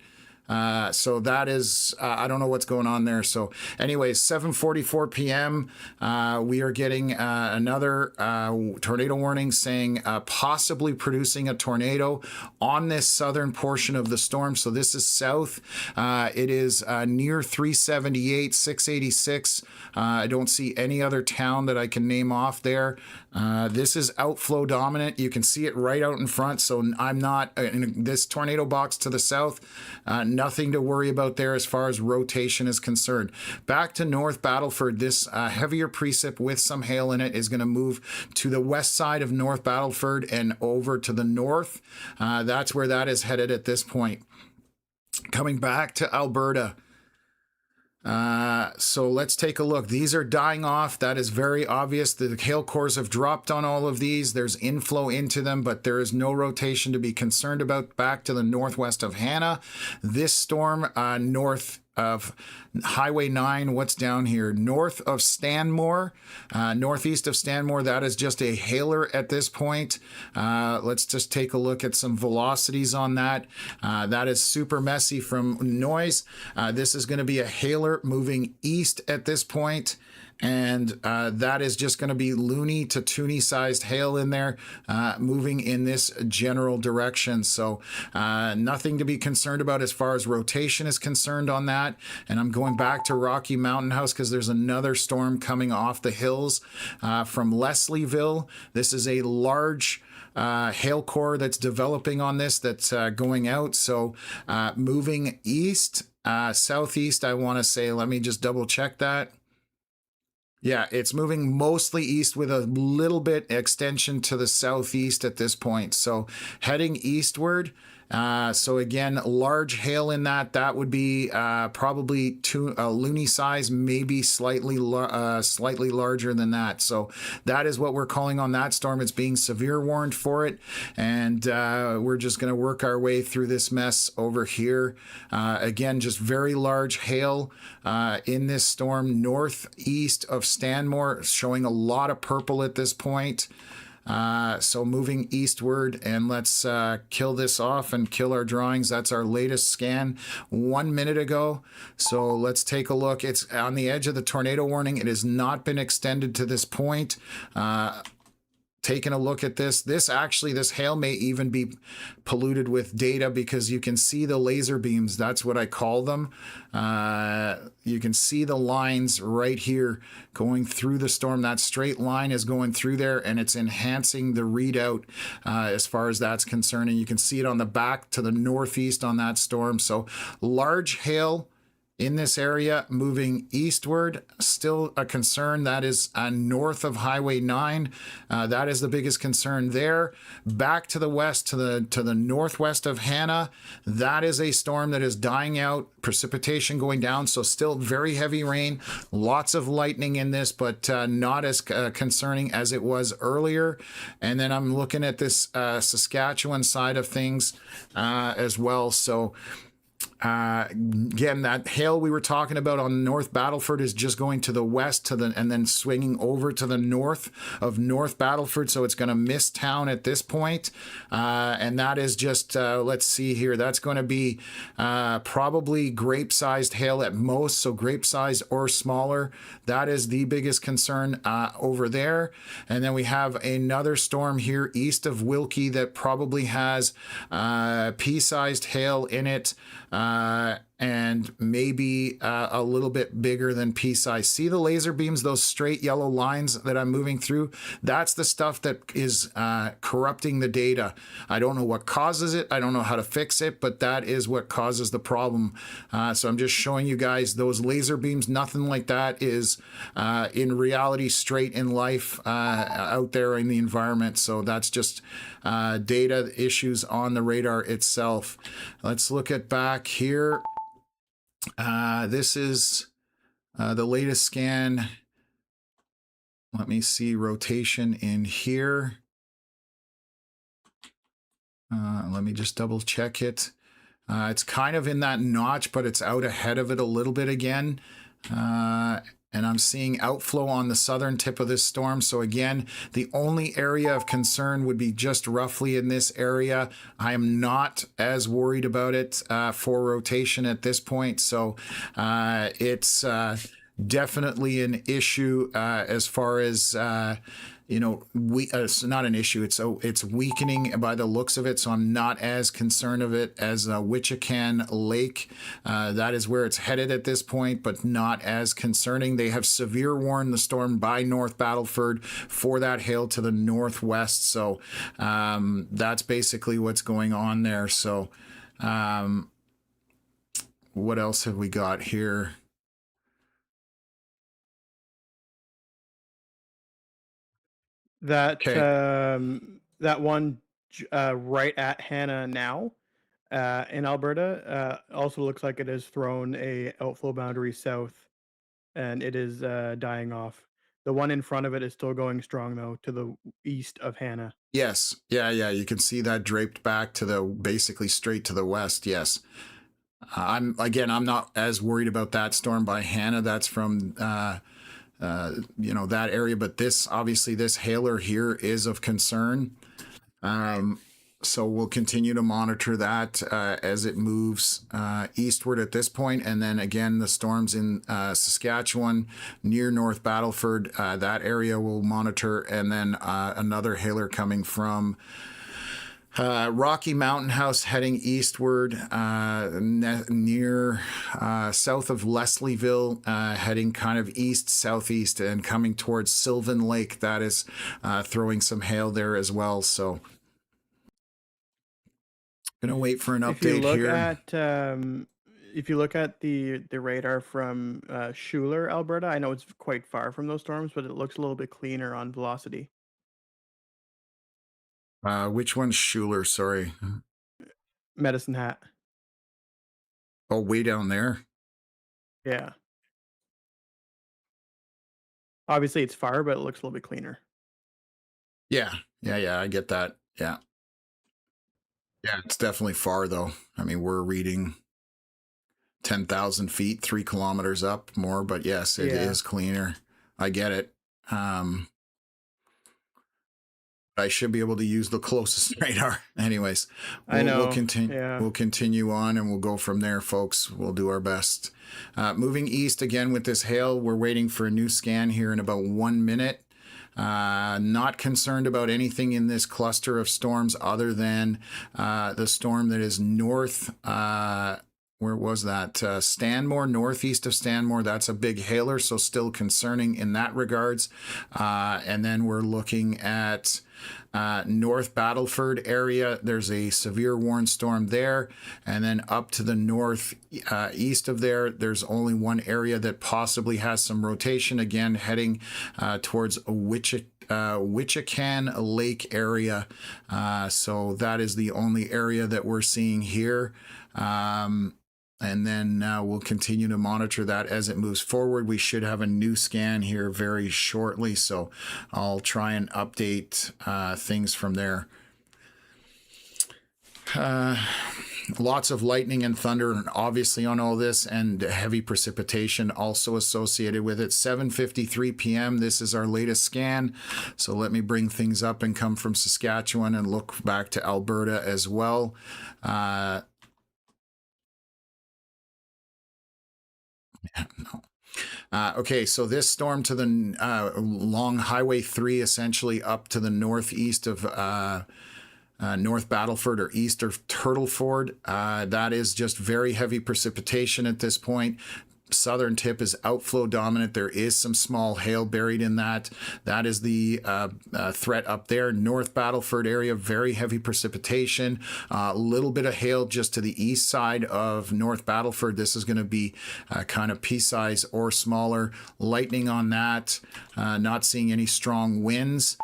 So that is, I don't know what's going on there. So anyways, 7:44 p.m. We are getting another tornado warning saying possibly producing a tornado on this southern portion of the storm. So this is south. It is near 378, 686. I don't see any other town that I can name off there. This is outflow dominant. You can see it right out in front. So I'm not in this tornado box to the south. Nothing to worry about there as far as rotation is concerned. Back to North Battleford, this heavier precip with some hail in it is going to move to the west side of North Battleford and over to the north. That's where that is headed at this point. Coming back to Alberta. So let's take a look. These are dying off. That is very obvious. The hail cores have dropped on all of these. There's inflow into them, but there is no rotation to be concerned about. Back to the northwest of Hannah. This storm, north of Highway 9, what's down here? North of Stanmore, northeast of Stanmore, that is just a hailer at this point. Let's just take a look at some velocities on that. That is super messy from noise. This is going to be a hailer moving east at this point. And that is just going to be loony to toony sized hail in there, moving in this general direction. So nothing to be concerned about as far as rotation is concerned on that. And I'm going back to Rocky Mountain House because there's another storm coming off the hills from Leslieville. This is a large hail core that's developing on this, that's going out. So moving east, southeast, I want to say, let me just double check that. Yeah, it's moving mostly east with a little bit extension to the southeast at this point. So heading eastward. So again, large hail in that would be probably loony size, maybe slightly larger than that. So that is what we're calling on that storm. It's being severe warned for it. And we're just going to work our way through this mess over here. Again, just very large hail in this storm northeast of Stanmore, showing a lot of purple at this point. So moving eastward, and let's kill this off and kill our drawings. That's our latest scan 1 minute ago. So let's take a look. It's on the edge of the tornado warning. It has not been extended to this point. Taking a look at this hail may even be polluted with data because you can see the laser beams. That's what I call them. You can see the lines right here going through the storm. That straight line is going through there, and it's enhancing the readout as far as that's concerned. And you can see it on the back to the northeast on that storm. So large hail in this area, moving eastward, still a concern. That is north of Highway 9. That is the biggest concern there. Back to the west, to the northwest of Hannah, that is a storm that is dying out. Precipitation going down, so still very heavy rain. Lots of lightning in this, but not as concerning as it was earlier. And then I'm looking at this Saskatchewan side of things as well. So again, that hail we were talking about on North Battleford is just going to the west and then swinging over to the north of North Battleford. So it's going to miss town at this point. And that is just, let's see here. That's going to be probably grape-sized hail at most. So grape-sized or smaller. That is the biggest concern over there. And then we have another storm here east of Wilkie that probably has pea-sized hail in it. And maybe a little bit bigger than pea size. See the laser beams, those straight yellow lines that I'm moving through? That's the stuff that is corrupting the data. I don't know what causes it. I don't know how to fix it, but that is what causes the problem. So I'm just showing you guys those laser beams. Nothing like that is in reality straight in life out there in the environment. So that's just data issues on the radar itself. Let's look at back here. This is the latest scan. Let me see rotation in here. Let me just double check it. It's kind of in that notch, but it's out ahead of it a little bit again. and I'm seeing outflow on the southern tip of this storm. So again, the only area of concern would be just roughly in this area. I am not as worried about it for rotation at this point. So it's definitely an issue as far as it's not an issue. It's weakening by the looks of it, so I'm not as concerned of it as Wichican Lake. That is where it's headed at this point, but not as concerning. They have severe warned the storm by North Battleford for that hail to the northwest. So that's basically what's going on there. So what else have we got here? That Okay. that one right at Hannah now in Alberta also looks like it has thrown a outflow boundary south, and it is dying off. The one in front of it is still going strong though, to the east of Hannah. Yes. Yeah. You can see that draped back to the basically straight to the west. Yes. I'm not as worried about that storm by Hannah. That's from that area, but this hailer here is of concern. So we'll continue to monitor that as it moves eastward at this point. And then again, the storms in Saskatchewan near North Battleford, that area we'll monitor. And then another hailer coming from Rocky Mountain House heading eastward near south of Leslieville, heading kind of east-southeast and coming towards Sylvan Lake. That is throwing some hail there as well. So gonna wait for an update here. If you look at the radar from Schuler, Alberta, I know it's quite far from those storms, but it looks a little bit cleaner on velocity. Which one's Schuler? Sorry. Medicine Hat. Oh, way down there. Yeah. Obviously, it's far, but it looks a little bit cleaner. Yeah. I get that. Yeah. Yeah, it's definitely far though. I mean, we're reading 10,000 feet, 3 kilometers up more, but yes, it is cleaner. I get it. I should be able to use the closest radar. Anyways, we'll continue. Yeah. We'll continue on, and we'll go from there, folks. We'll do our best. Moving east again with this hail, we're waiting for a new scan here in about 1 minute. Not concerned about anything in this cluster of storms other than the storm that is north. Where was that? Stanmore, northeast of Stanmore. That's a big hailer, so still concerning in that regards. And then we're looking at North Battleford area. There's a severe warned storm there. And then up to the north east of there, there's only one area that possibly has some rotation, again, heading towards Wichican Lake area. So that is the only area that we're seeing here. And then we'll continue to monitor that as it moves forward. We should have a new scan here very shortly, so I'll try and update things from there. Lots of lightning and thunder, and obviously on all this, and heavy precipitation also associated with it. 7:53 p.m. This is our latest scan. So let me bring things up and come from Saskatchewan and look back to Alberta as well. Okay, so this storm to the long Highway 3, essentially up to the northeast of North Battleford or east of Turtleford. That is just very heavy precipitation at this point. Southern tip is outflow dominant. There is some small hail buried in that. That is the threat up there. North Battleford area, very heavy precipitation. A little bit of hail just to the east side of North Battleford. This is going to be kind of pea-size or smaller. Lightning on that. Not seeing any strong winds.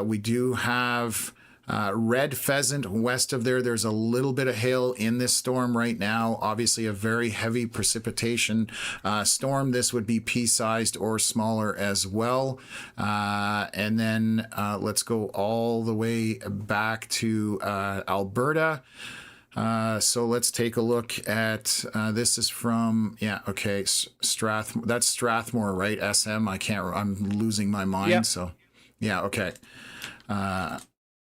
We do have red pheasant west of there. There's a little bit of hail in this storm right now. Obviously a very heavy precipitation storm. This would be pea-sized or smaller as well. And then let's go all the way back to Alberta. So let's take a look at this is from that's Strathmore, right? SM. I'm losing my mind. Yep. So yeah, okay.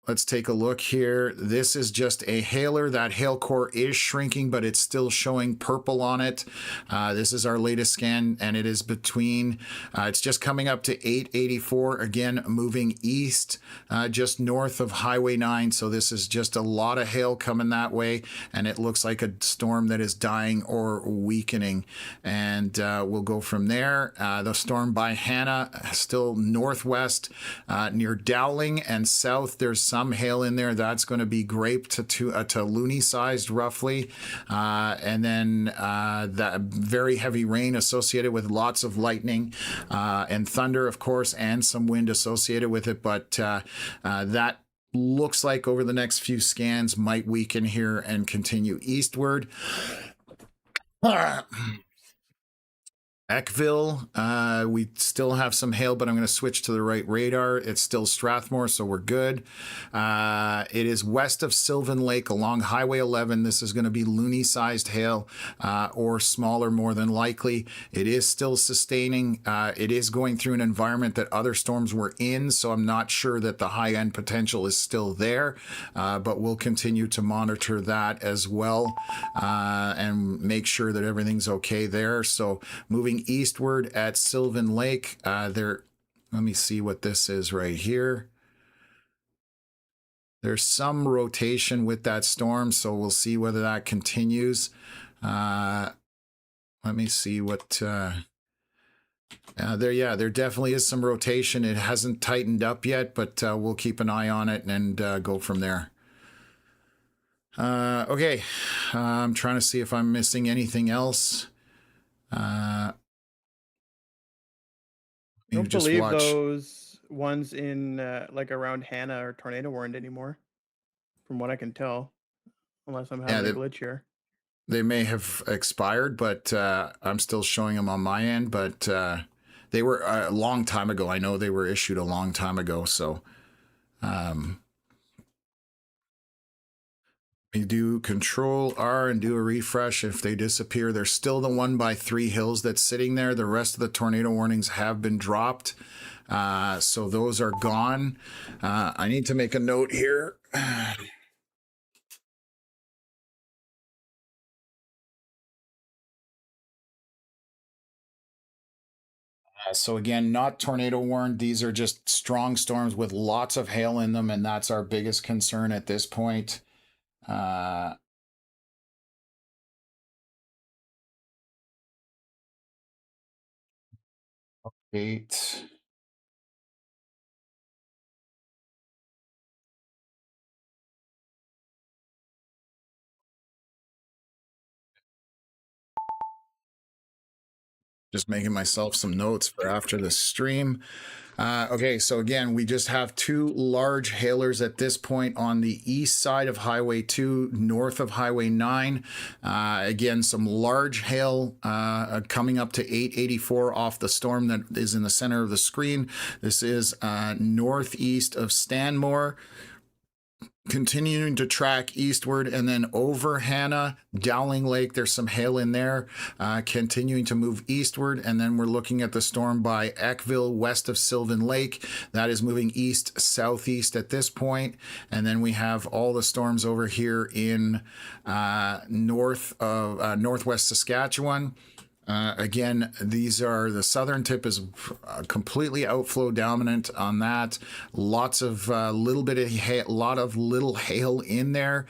Let's take a look here. This is just a hailer. That hail core is shrinking, but it's still showing purple on it. This is our latest scan, and it is it's just coming up to 884, again, moving east, just north of Highway 9. So this is just a lot of hail coming that way, and it looks like a storm that is dying or weakening. And we'll go from there. The storm by Hannah, still northwest, near Dowling, and south, there's some hail in there. That's going to be grape to loony sized roughly. And then that very heavy rain associated with lots of lightning and thunder, of course, and some wind associated with it. But that looks like over the next few scans might weaken here and continue eastward. Eckville, we still have some hail, but I'm going to switch to the right radar. It's still Strathmore, so we're good. It is west of Sylvan Lake along Highway 11. This is going to be loony-sized hail or smaller, more than likely. It is still sustaining. It is going through an environment that other storms were in, so I'm not sure that the high-end potential is still there, but we'll continue to monitor that as well and make sure that everything's okay there. So moving eastward at Sylvan Lake, let me see what this is right here. There's some rotation with that storm, so we'll see whether that continues. Let me see what there definitely is some rotation. It hasn't tightened up yet, but we'll keep an eye on it and go from there. Okay, I'm trying to see if I'm missing anything else. I don't believe those ones in like around Hannah are tornado warned anymore, from what I can tell, unless I'm having a glitch here. They may have expired, but I'm still showing them on my end. But they were a long time ago. I know they were issued a long time ago. So we do Control R and do a refresh. If they disappear, there's still the one by Three Hills that's sitting there. The rest of the tornado warnings have been dropped. So those are gone. I need to make a note here. So again, not tornado warned. These are just strong storms with lots of hail in them, and that's our biggest concern at this point. Eight. Just making myself some notes for after the stream. Okay, so again, we just have two large hailers at this point on the east side of Highway 2, north of Highway 9. Again, some large hail coming up to 884 off the storm that is in the center of the screen. This is northeast of Stanmore. Continuing to track eastward and then over Hannah, Dowling Lake, there's some hail in there, continuing to move eastward. And then we're looking at the storm by Eckville, west of Sylvan Lake. That is moving east-southeast at this point. And then we have all the storms over here in northwest Saskatchewan. Again, the southern tip is completely outflow dominant on that. Lots of lot of little hail in there,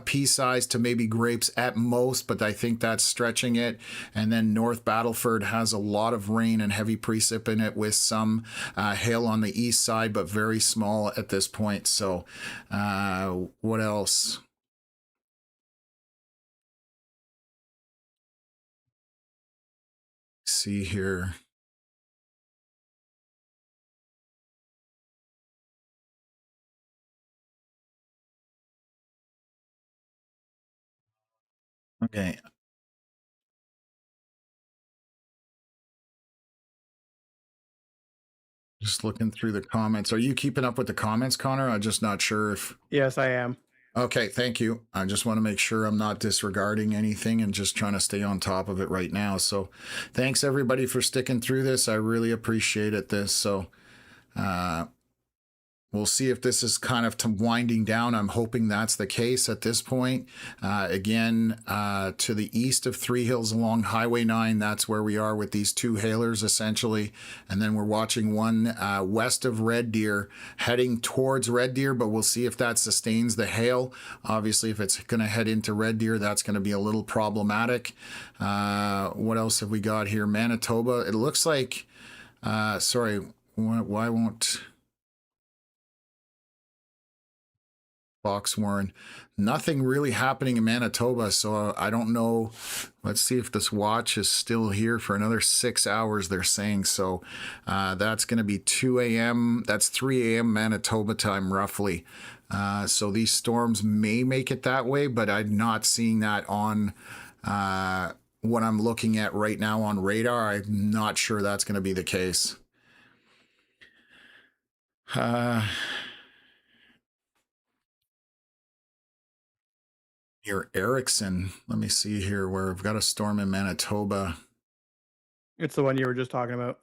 pea size to maybe grapes at most, but I think that's stretching it. And then North Battleford has a lot of rain and heavy precip in it with some hail on the east side, but very small at this point. So what else? See here. Okay. Just looking through the comments. Are you keeping up with the comments, Connor? I'm just not sure if. Yes, I am. Okay, thank you. I just want to make sure I'm not disregarding anything and just trying to stay on top of it right now. So, thanks everybody for sticking through this. I really appreciate it. Uh, we'll see if this is kind of winding down. I'm hoping that's the case at this point. To the east of Three Hills along Highway 9, that's where we are with these two hailers essentially. And then we're watching one west of Red Deer heading towards Red Deer, but we'll see if that sustains the hail. Obviously, if it's going to head into Red Deer, that's going to be a little problematic. What else have we got here? Manitoba. It looks like, sorry, why won't... Box Warren. Nothing really happening in Manitoba, so I don't know. Let's see if this watch is still here for another 6 hours, they're saying. So that's going to be 2 a.m. That's 3 a.m. Manitoba time, roughly. So these storms may make it that way, but I'm not seeing that on what I'm looking at right now on radar. I'm not sure that's going to be the case. Near Erickson. Let me see here where I've got a storm in Manitoba. It's the one you were just talking about.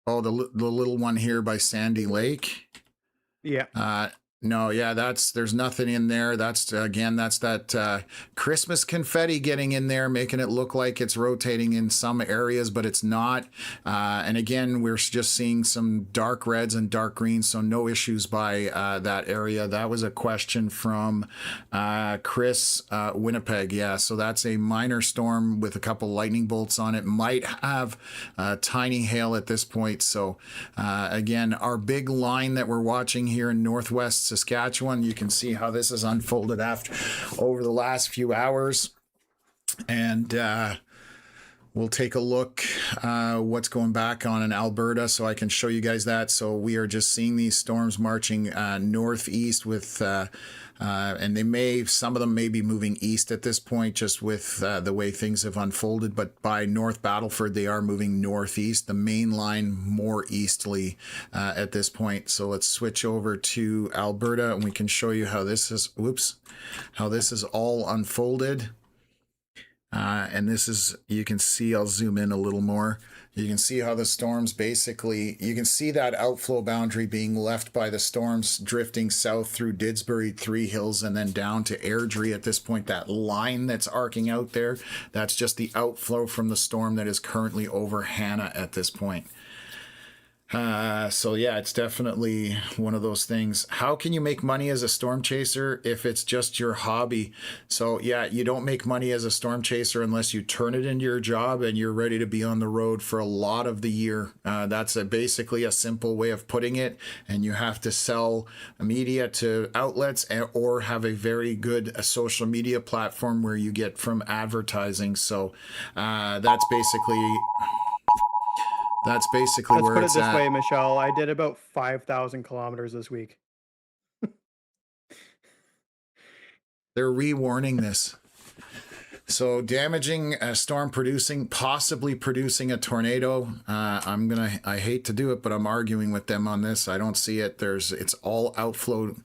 Oh, the little one here by Sandy Lake. Yeah. No, yeah, there's nothing in there. That's that Christmas confetti getting in there, making it look like it's rotating in some areas, but it's not. And again, we're just seeing some dark reds and dark greens, so no issues by that area. That was a question from Chris, Winnipeg. Yeah, so that's a minor storm with a couple lightning bolts on it. Might have tiny hail at this point. So again, our big line that we're watching here in northwest Saskatchewan, you can see how this has unfolded over the last few hours. And we'll take a look what's going back on in Alberta so I can show you guys that. So we are just seeing these storms marching northeast with and some of them may be moving east at this point, just with the way things have unfolded. But by North Battleford, they are moving northeast, the main line more easterly at this point. So let's switch over to Alberta and we can show you how this is, how this is all unfolded. And this is, you can see, I'll zoom in a little more. You can see how the storms basically, you can see that outflow boundary being left by the storms drifting south through Didsbury, Three Hills, and then down to Airdrie at this point. That line that's arcing out there, that's just the outflow from the storm that is currently over Hannah at this point. So yeah, it's definitely one of those things. How can you make money as a storm chaser if it's just your hobby? So yeah, you don't make money as a storm chaser unless you turn it into your job and you're ready to be on the road for a lot of the year. That's basically a simple way of putting it. And you have to sell media to outlets or have a very good social media platform where you get from advertising. So that's basically Let's where put it it's this at. way, Michelle. I did about 5,000 kilometers this week. They're rewarning this. So damaging a storm possibly producing a tornado. I hate to do it, but I'm arguing with them on this. I don't see it. It's all outflow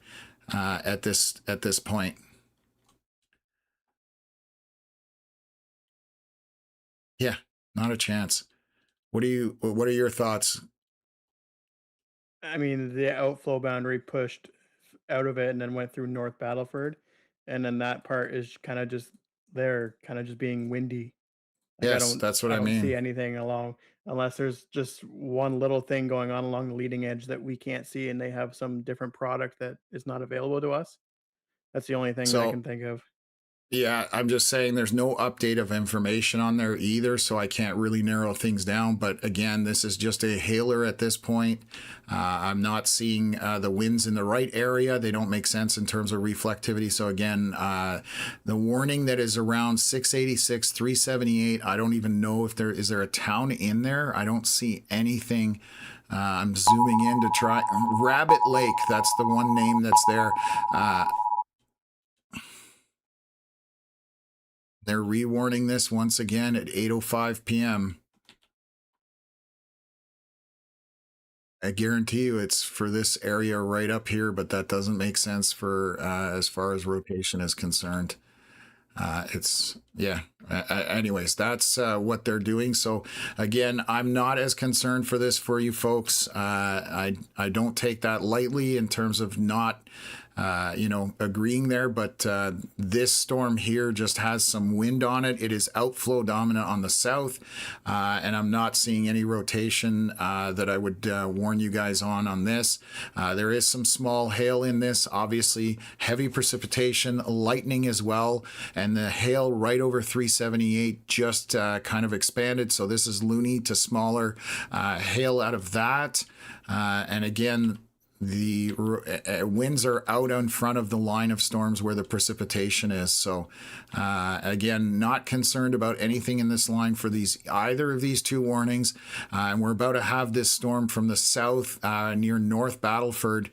at this point. Yeah, not a chance. What are your thoughts? I mean, the outflow boundary pushed out of it and then went through North Battleford, and then that part is kind of just there, kind of just being windy. Like Yes, that's what I I don't see mean. anything along unless there's just one little thing going on along the leading edge that we can't see, and they have some different product that is not available to us. That's the only thing that I So can think of. yeah, I'm just saying there's no update of information on there either, so I can't really narrow things down. But again, this is just a hailer at this point. I'm not seeing the winds in the right area. They don't make sense in terms of reflectivity. So again, the warning that is around 686, 378, I don't even know if is there a town in there. I don't see anything. I'm zooming in to try. Rabbit Lake, that's the one name that's there. They're rewarning this once again at 8:05 p.m. I guarantee you it's for this area right up here, but that doesn't make sense for as far as rotation is concerned. It's yeah. Anyways, that's what they're doing. So again, I'm not as concerned for this for you folks. I don't take that lightly in terms of not agreeing there, but this storm here just has some wind on it. It is outflow dominant on the south, and I'm not seeing any rotation that I would warn you guys on this. There is some small hail in this, obviously heavy precipitation, lightning as well, and the hail right over 378 just kind of expanded. So this is loony to smaller hail out of that. And again, the winds are out in front of the line of storms where the precipitation is. So again, not concerned about anything in this line for either of these two warnings. And we're about to have this storm from the south near North Battleford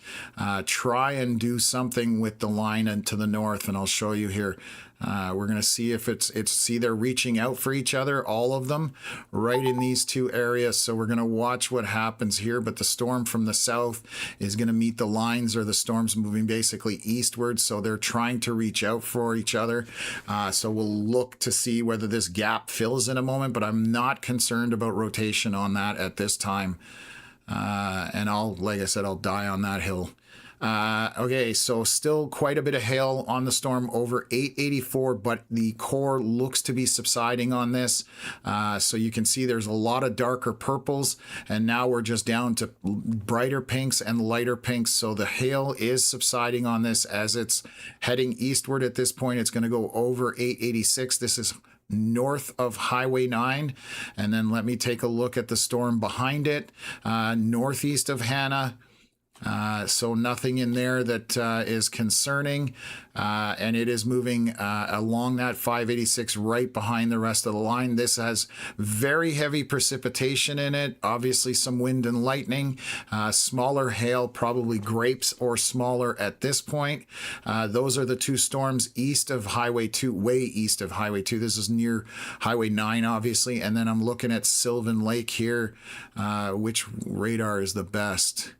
try and do something with the line and to the north, and I'll show you here. We're going to see if see they're reaching out for each other, all of them, right in these two areas. So we're going to watch what happens here. But the storm from the south is going to meet the lines, or the storm's moving basically eastward. So they're trying to reach out for each other. So we'll look to see whether this gap fills in a moment, but I'm not concerned about rotation on that at this time. And like I said, I'll die on that hill. Okay, so still quite a bit of hail on the storm, over 884, but the core looks to be subsiding on this. So you can see there's a lot of darker purples, and now we're just down to brighter pinks and lighter pinks. So the hail is subsiding on this as it's heading eastward. At this point, it's going to go over 886. This is north of Highway 9. And then let me take a look at the storm behind it, northeast of Hannah. So nothing in there that is concerning, and it is moving along that 586 right behind the rest of the line. This has very heavy precipitation in it, obviously some wind and lightning, smaller hail, probably grapes or smaller at this point. Those are the two storms east of Highway 2, way east of Highway 2. This is near Highway 9, obviously, and then I'm looking at Sylvan Lake here. Which radar is the best?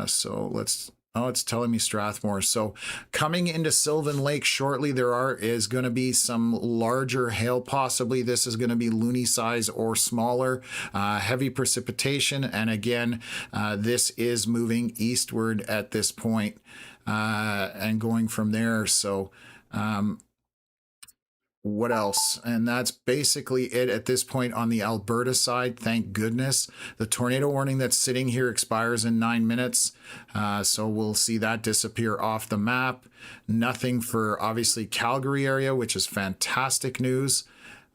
So it's telling me Strathmore. So coming into Sylvan Lake shortly, is going to be some larger hail possibly. This is going to be loony size or smaller, heavy precipitation. And again, this is moving eastward at this point, and going from there. So, what else? And that's basically it at this point on the Alberta side. Thank goodness. The tornado warning that's sitting here expires in 9 minutes. So we'll see that disappear off the map. Nothing for obviously Calgary area, which is fantastic news.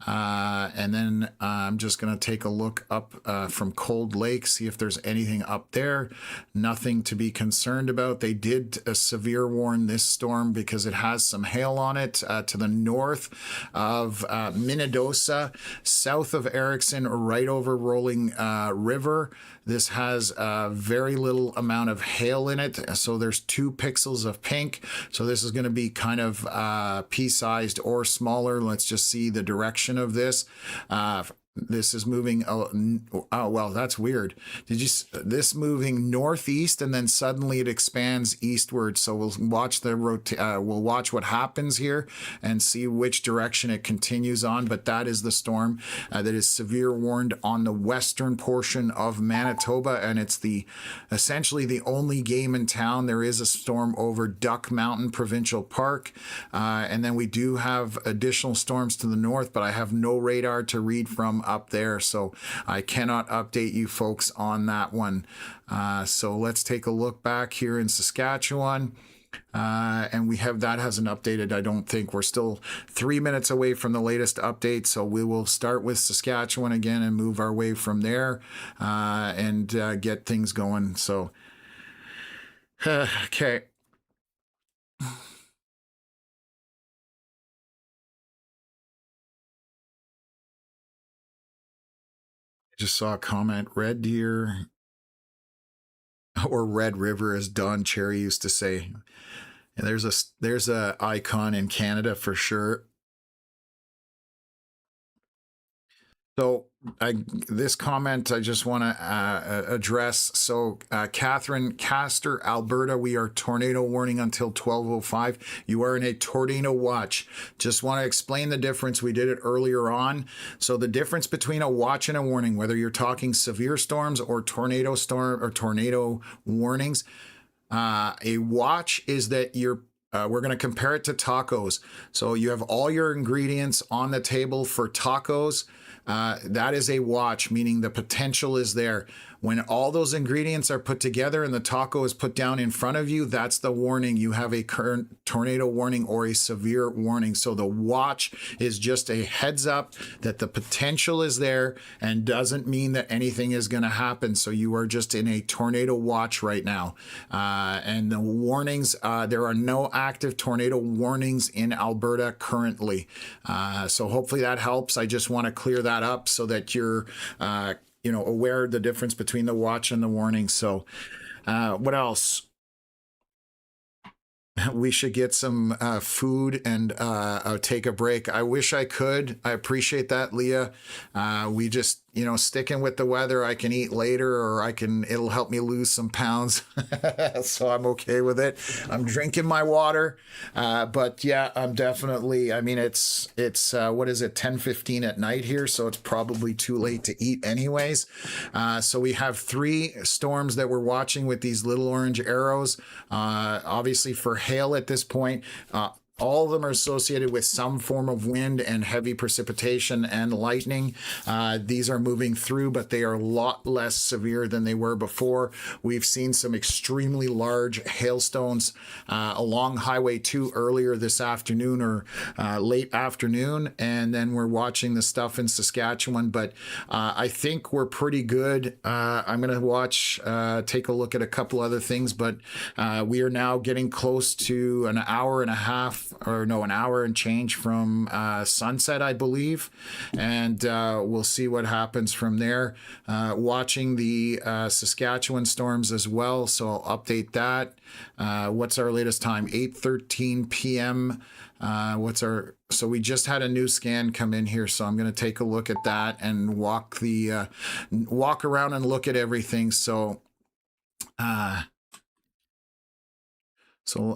And then I'm just going to take a look up from Cold Lake, see if there's anything up there. Nothing to be concerned about. They did severe warn this storm because it has some hail on it to the north of Minnedosa, south of Erickson, right over Rolling River. This has a very little amount of hail in it, so there's 2 pixels of pink. So this is going to be kind of pea-sized or smaller. Let's just see the direction of this. This is moving. Oh, well, that's weird. This moving northeast, and then suddenly it expands eastward. So we'll watch we'll watch what happens here and see which direction it continues on. But that is the storm that is severe warned on the western portion of Manitoba, and it's essentially the only game in town. There is a storm over Duck Mountain Provincial Park, and then we do have additional storms to the north, but I have no radar to read from up there, so I cannot update you folks on that one. So let's take a look back here in Saskatchewan. And that hasn't updated, I don't think. We're still 3 minutes away from the latest update, so we will start with Saskatchewan again and move our way from there, and get things going. So okay. Just saw a comment, Red Deer or Red River, as Don Cherry used to say. And there's a icon in Canada for sure. So this comment I just want to address. So Catherine Castor, Alberta, we are tornado warning until 12:05. You are in a tornado watch. Just want to explain the difference. We did it earlier on. So the difference between a watch and a warning, whether you're talking severe storms or tornado warnings, a watch is that we're going to compare it to tacos. So you have all your ingredients on the table for tacos. That is a watch, meaning the potential is there. When all those ingredients are put together and the taco is put down in front of you, that's the warning. You have a current tornado warning or a severe warning. So the watch is just a heads up that the potential is there and doesn't mean that anything is going to happen. So you are just in a tornado watch right now. And the warnings, there are no active tornado warnings in Alberta currently. So hopefully that helps. I just want to clear that up so that you're aware of the difference between the watch and the warning. So what else? We should get some food and take a break. I wish I could. I appreciate that, Leah. We just, sticking with the weather, I can eat later, or it'll help me lose some pounds. So I'm okay with it. I'm drinking my water. But yeah, I'm definitely, it's what is it, 10:15 at night here. So it's probably too late to eat anyways. So we have 3 storms that we're watching with these little orange arrows. Obviously for hail at this point, all of them are associated with some form of wind and heavy precipitation and lightning. These are moving through, but they are a lot less severe than they were before. We've seen some extremely large hailstones along Highway 2 earlier this afternoon or late afternoon, and then we're watching the stuff in Saskatchewan. But I think we're pretty good. I'm going to take a look at a couple other things, but we are now getting close to an hour and change from sunset, I believe. And we'll see what happens from there. Watching the Saskatchewan storms as well, so I'll update that. What's our latest time? 8:13 p.m. So we just had a new scan come in here, so I'm going to take a look at that and walk around and look at everything. So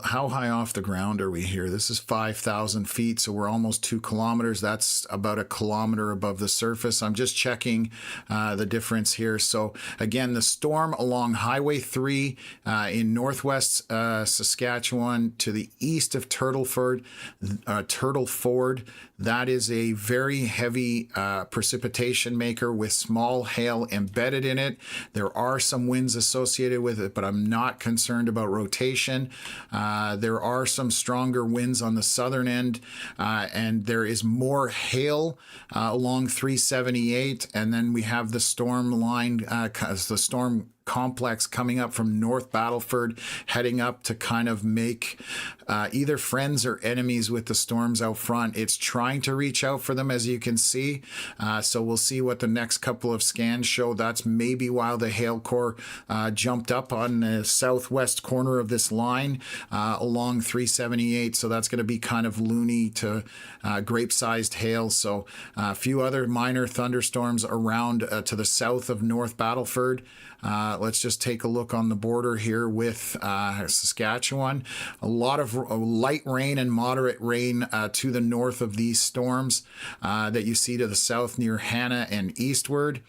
how high off the ground are we here? This is 5,000 feet, so we're almost 2 kilometers. That's about a kilometer above the surface. I'm just checking the difference here. So again, the storm along Highway 3 in northwest Saskatchewan to the east of Turtle Ford, that is a very heavy precipitation maker with small hail embedded in it. There are some winds associated with it, but I'm not concerned about rotation. There are some stronger winds on the southern end, and there is more hail along 378. And then we have the storm line, the storm complex coming up from North Battleford, heading up to kind of make either friends or enemies with the storms out front. It's trying to reach out for them, as you can see. So we'll see what the next couple of scans show. That's maybe while the hail core jumped up on the southwest corner of this line along 378. So that's going to be kind of loony to grape-sized hail. So a few other minor thunderstorms around to the south of North Battleford. Let's just take a look on the border here with Saskatchewan. A lot of light rain and moderate rain to the north of these storms that you see to the south near Hannah and eastward.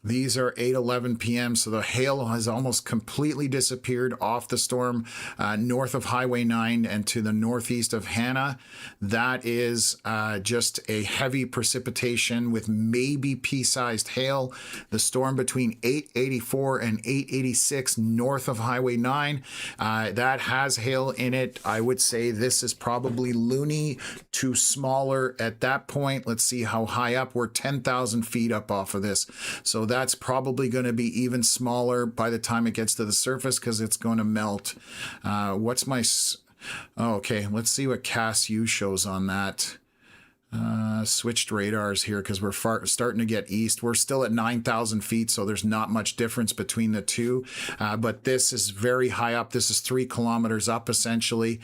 These are 8:11 p.m., so the hail has almost completely disappeared off the storm north of Highway 9 and to the northeast of Hannah. That is just a heavy precipitation with maybe pea-sized hail. The storm between 884 and 886 north of Highway 9, that has hail in it. I would say this is probably loony to smaller at that point. Let's see how high up. We're 10,000 feet up off of this. So that's probably going to be even smaller by the time it gets to the surface because it's going to melt. Okay, let's see what CAS-U shows on that. Switched radars here because we're starting to get east. We're still at 9,000 feet, so there's not much difference between the two. But this is very high up. This is 3 kilometers up, essentially.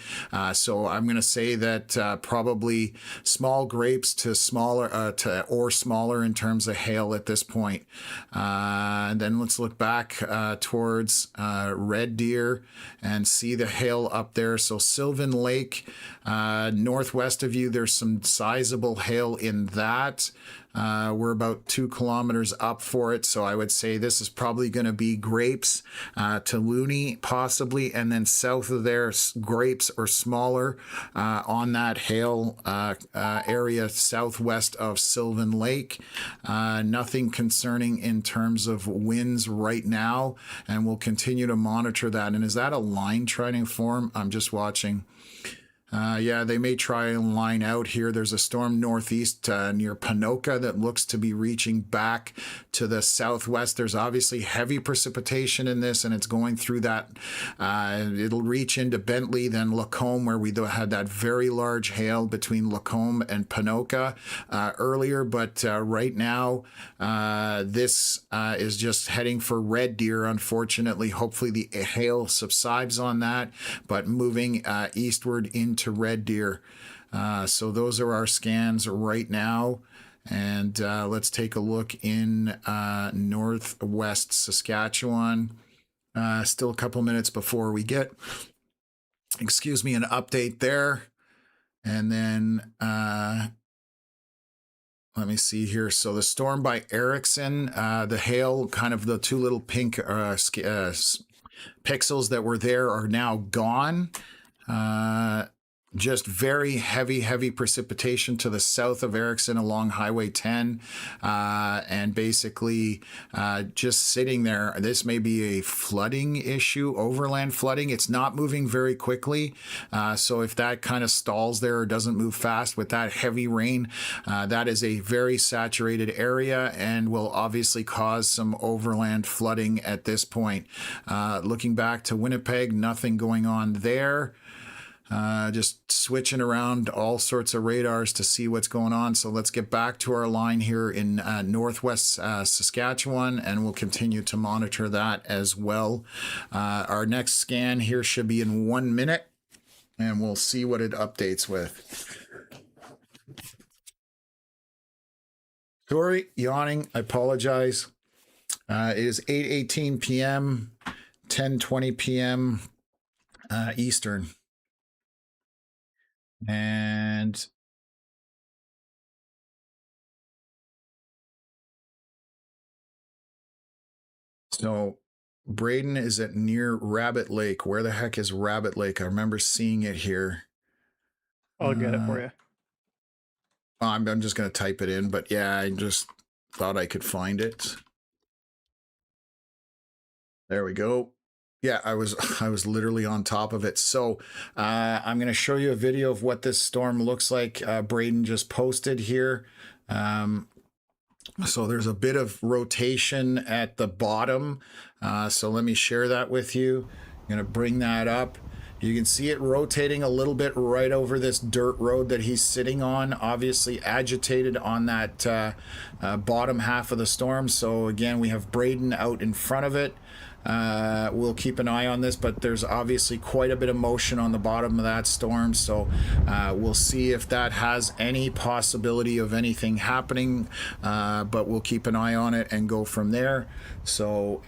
So I'm going to say that probably small grapes to smaller or smaller in terms of hail at this point. And then let's look back towards Red Deer and see the hail up there. So Sylvan Lake, northwest of you, there's some sizable hail in that. We're about 2 kilometers up for it, so I would say this is probably going to be grapes to loony, possibly, and then south of there, grapes or smaller on that hail area southwest of Sylvan Lake. Nothing concerning in terms of winds right now, and we'll continue to monitor that. And is that a line trying to form? I'm just watching. Yeah, they may try and line out here. There's a storm northeast near Ponoka that looks to be reaching back to the southwest. There's obviously heavy precipitation in this, and it's going through that. It'll reach into Bentley, then Lacombe, where we had that very large hail between Lacombe and Ponoka earlier. But right now, this is just heading for Red Deer, unfortunately. Hopefully the hail subsides on that, but moving eastward into Red Deer. So those are our scans right now. And let's take a look in northwest Saskatchewan. Still a couple minutes before we get, an update there. And then let me see here. So the storm by Erickson, the hail, kind of the 2 little pink pixels that were there are now gone. Just very heavy precipitation to the south of Erickson along Highway 10, and basically just sitting there. This may be a flooding issue, overland flooding. It's not moving very quickly, so if that kind of stalls there or doesn't move fast with that heavy rain, that is a very saturated area and will obviously cause some overland flooding at this point. Looking back to Winnipeg, nothing going on there. Just switching around all sorts of radars to see what's going on. So let's get back to our line here in northwest Saskatchewan, and we'll continue to monitor that as well. Our next scan here should be in 1 minute, and we'll see what it updates with. Sorry, yawning. I apologize. It is 8:18 p.m., 10:20 p.m. Eastern. And so Braden is at near Rabbit Lake. Where the heck is Rabbit Lake? I remember seeing it here. I'll get it for you. I'm just going to type it in, but yeah, I just thought I could find it. There we go. Yeah, I was literally on top of it. So I'm going to show you a video of what this storm looks like. Braden just posted here. So there's a bit of rotation at the bottom. So let me share that with you. I'm going to bring that up. You can see it rotating a little bit right over this dirt road that he's sitting on, obviously agitated on that bottom half of the storm. So again, we have Braden out in front of it. We'll keep an eye on this, but there's obviously quite a bit of motion on the bottom of that storm, so we'll see if that has any possibility of anything happening, but we'll keep an eye on it and go from there. So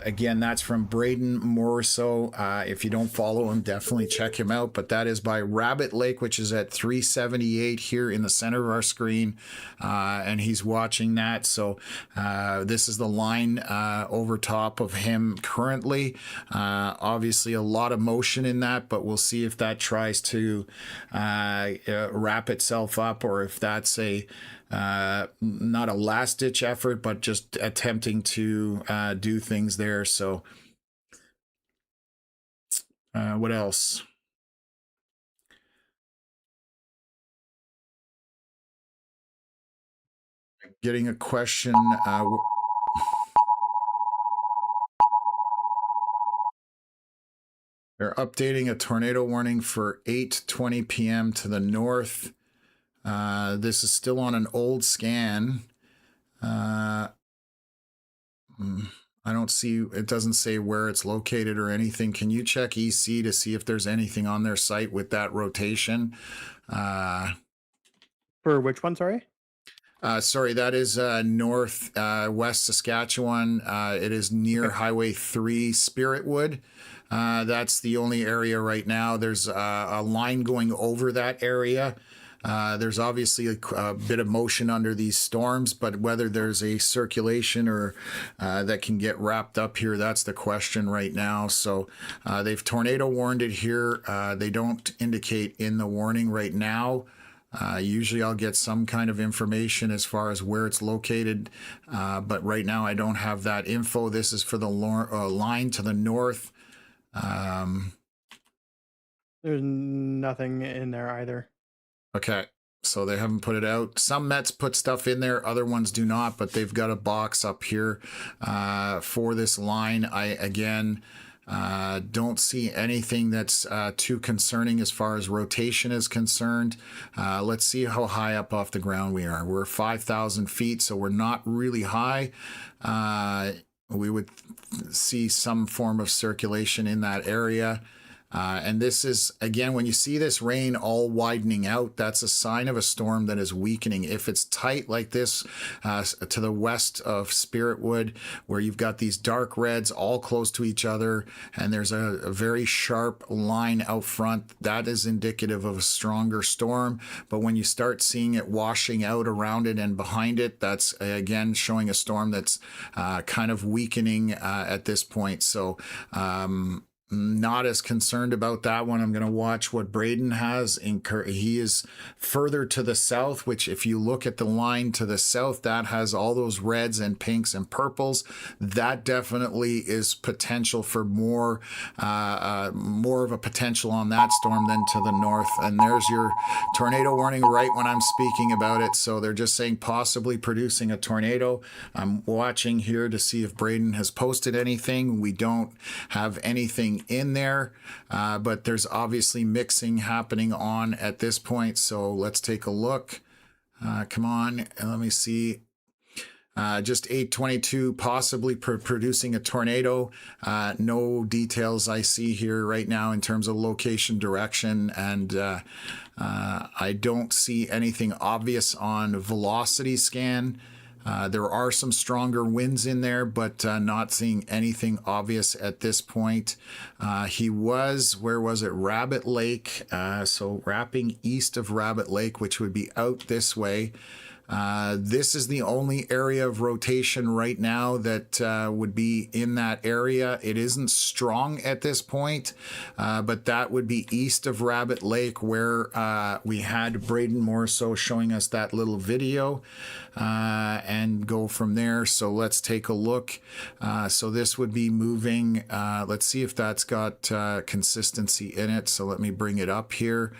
again, that's from Braden Morriso. If you don't follow him, definitely check him out, but that is by Rabbit Lake, which is at 378 here in the center of our screen, and he's watching that. So this is the line over top of him currently. Obviously a lot of motion in that, but we'll see if that tries to wrap itself up, or if that's a not a last ditch effort, but just attempting to do things there. So what else? Getting a question. They're updating a tornado warning for 8:20 p.m. to the north. This is still on an old scan. I don't see, it doesn't say where it's located or anything. Can you check EC to see if there's anything on their site with that rotation? For which one, sorry? Sorry, that is north west Saskatchewan. It is near Okay. Highway 3 Spiritwood. That's the only area right now. There's a line going over that area. There's obviously a bit of motion under these storms, but whether there's a circulation or that can get wrapped up here, that's the question right now. So they've tornado warned it here. They don't indicate in the warning right now. Usually I'll get some kind of information as far as where it's located, but right now I don't have that info. This is for the line to the north. There's nothing in there either. Okay, so they haven't put it out. Some Mets put stuff in there, other ones do not, but they've got a box up here for this line. Again, don't see anything that's too concerning as far as rotation is concerned. Let's see how high up off the ground we are. We're 5,000 feet, so we're not really high. We would see some form of circulation in that area. And this is, again, when you see this rain all widening out, that's a sign of a storm that is weakening. If it's tight like this to the west of Spiritwood, where you've got these dark reds all close to each other, and there's a very sharp line out front, that is indicative of a stronger storm. But when you start seeing it washing out around it and behind it, that's, again, showing a storm that's kind of weakening at this point. So, not as concerned about that one. I'm going to watch what Braden has. He is further to the south, which if you look at the line to the south, that has all those reds and pinks and purples. That definitely is potential for more of a potential on that storm than to the north. And there's your tornado warning right when I'm speaking about it. So they're just saying possibly producing a tornado. I'm watching here to see if Braden has posted anything. We don't have anything in there, but there's obviously mixing happening on at this point. So let's take a look. Come on, let me see. Just 822 possibly producing a tornado. No details I see here right now in terms of location, direction, and I don't see anything obvious on velocity scan. There are some stronger winds in there, but not seeing anything obvious at this point. He was, where was it? Rabbit Lake. So wrapping east of Rabbit Lake, which would be out this way. This is the only area of rotation right now that would be in that area. It isn't strong at this point, but that would be east of Rabbit Lake, where we had Braden Morso showing us that little video, and go from there. So let's take a look. So this would be moving. Let's see if that's got consistency in it. So let me bring it up here.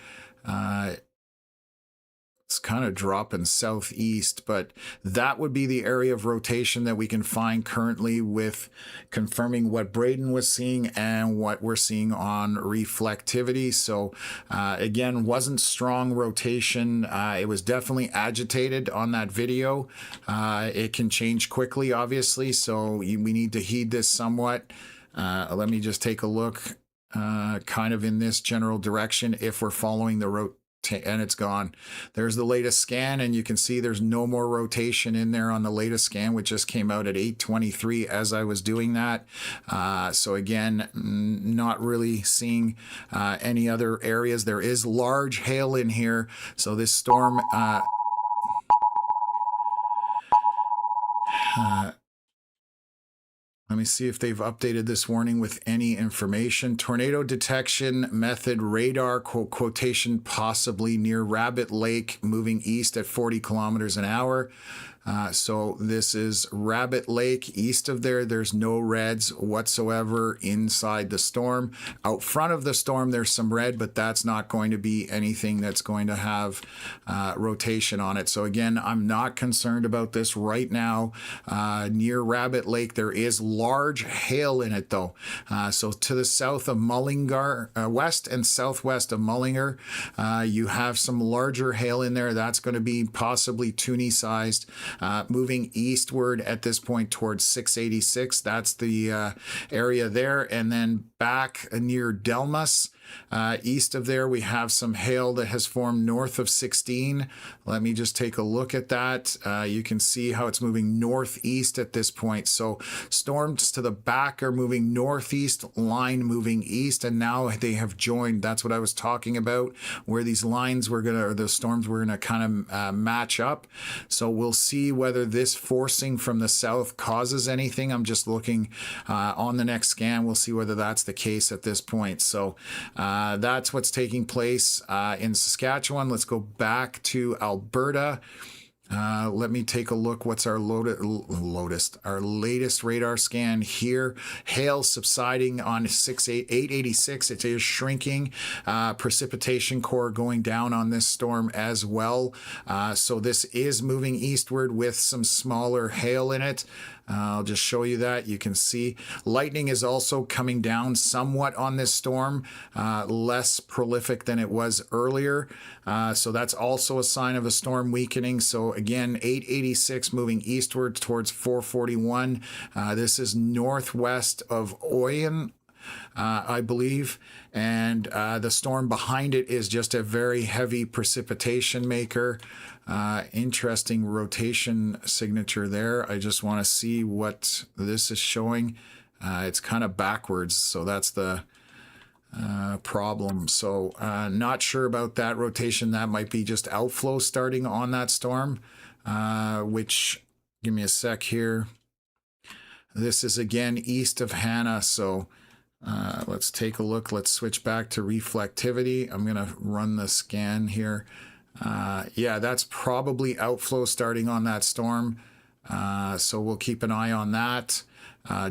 It's kind of dropping southeast, but that would be the area of rotation that we can find currently, with confirming what Braden was seeing and what we're seeing on reflectivity. So again, wasn't strong rotation. It was definitely agitated on that video. It can change quickly, obviously, so we need to heed this somewhat. Let me just take a look kind of in this general direction if we're following the route. And it's gone. There's the latest scan, and you can see there's no more rotation in there on the latest scan, which just came out at 8:23 as I was doing that. So again, not really seeing any other areas. There is large hail in here, so this storm let me see if they've updated this warning with any information. Tornado detection method radar, quotation, possibly near Rabbit Lake, moving east at 40 kilometers an hour. So this is Rabbit Lake. East of there, there's no reds whatsoever inside the storm. Out front of the storm, there's some red, but that's not going to be anything that's going to have rotation on it. So again, I'm not concerned about this right now. Near Rabbit Lake, there is large hail in it though. So to the south of Mullingar, west and southwest of Mullingar, you have some larger hail in there. That's going to be possibly Toonie sized. Moving eastward at this point towards 686. That's the area there. And then back near Delmas, east of there, we have some hail that has formed north of 16. Let me just take a look at that. You can see how it's moving northeast at this point. So storms to the back are moving northeast, line moving east, and now they have joined. That's what I was talking about, where these lines were going to, or the storms were going to kind of match up. So we'll see whether this forcing from the south causes anything. I'm just looking on the next scan. We'll see whether that's the case at this point. So that's what's taking place in Saskatchewan. Let's go back to Alberta. Let me take a look. What's our our latest radar scan here? Hail subsiding on 886. It is shrinking. Precipitation core going down on this storm as well. So this is moving eastward with some smaller hail in it. I'll just show you that. You can see lightning is also coming down somewhat on this storm, less prolific than it was earlier. So that's also a sign of a storm weakening. So again, 886 moving eastward towards 441. This is northwest of Oyen, I believe, and the storm behind it is just a very heavy precipitation maker. Interesting rotation signature there. I just want to see what this is showing. It's kind of backwards, so that's the problem. So not sure about that rotation. That might be just outflow starting on that storm, which, give me a sec here. This is again east of Hannah, so let's take a look. Let's switch back to reflectivity. I'm going to run the scan here. Yeah, that's probably outflow starting on that storm. So we'll keep an eye on that.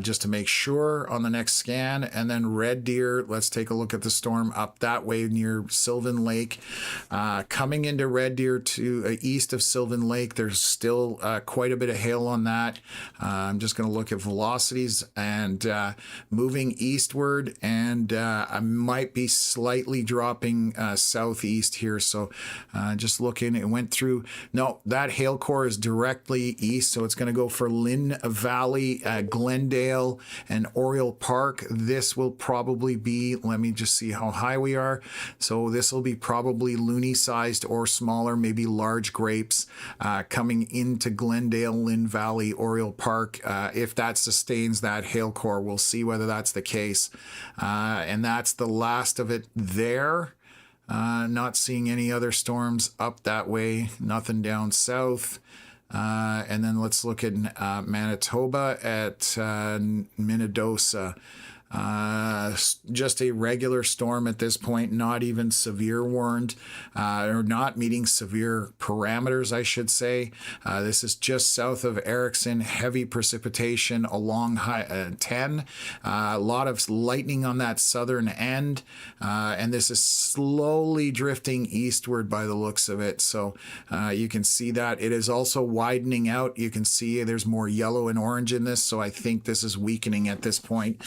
Just to make sure on the next scan. And then Red Deer, let's take a look at the storm up that way near Sylvan Lake. Coming into Red Deer to east of Sylvan Lake, there's still quite a bit of hail on that. I'm just going to look at velocities and moving eastward, and I might be slightly dropping southeast here. So just looking, it went through. No, that hail core is directly east, so it's going to go for Lynn Valley, Glendale, and Oriole Park. This will probably be, let me just see how high we are. So this will be probably loony sized or smaller, maybe large grapes coming into Glendale, Lynn Valley, Oriole Park. If that sustains that hail core, we'll see whether that's the case. And that's the last of it there. Not seeing any other storms up that way, nothing down south. And then let's look at Manitoba at Minnedosa. Just a regular storm at this point, not even severe warned, or not meeting severe parameters, I should say. This is just south of Erickson, heavy precipitation along 10. A lot of lightning on that southern end, and this is slowly drifting eastward by the looks of it. So you can see that. It is also widening out. You can see there's more yellow and orange in this, so I think this is weakening at this point.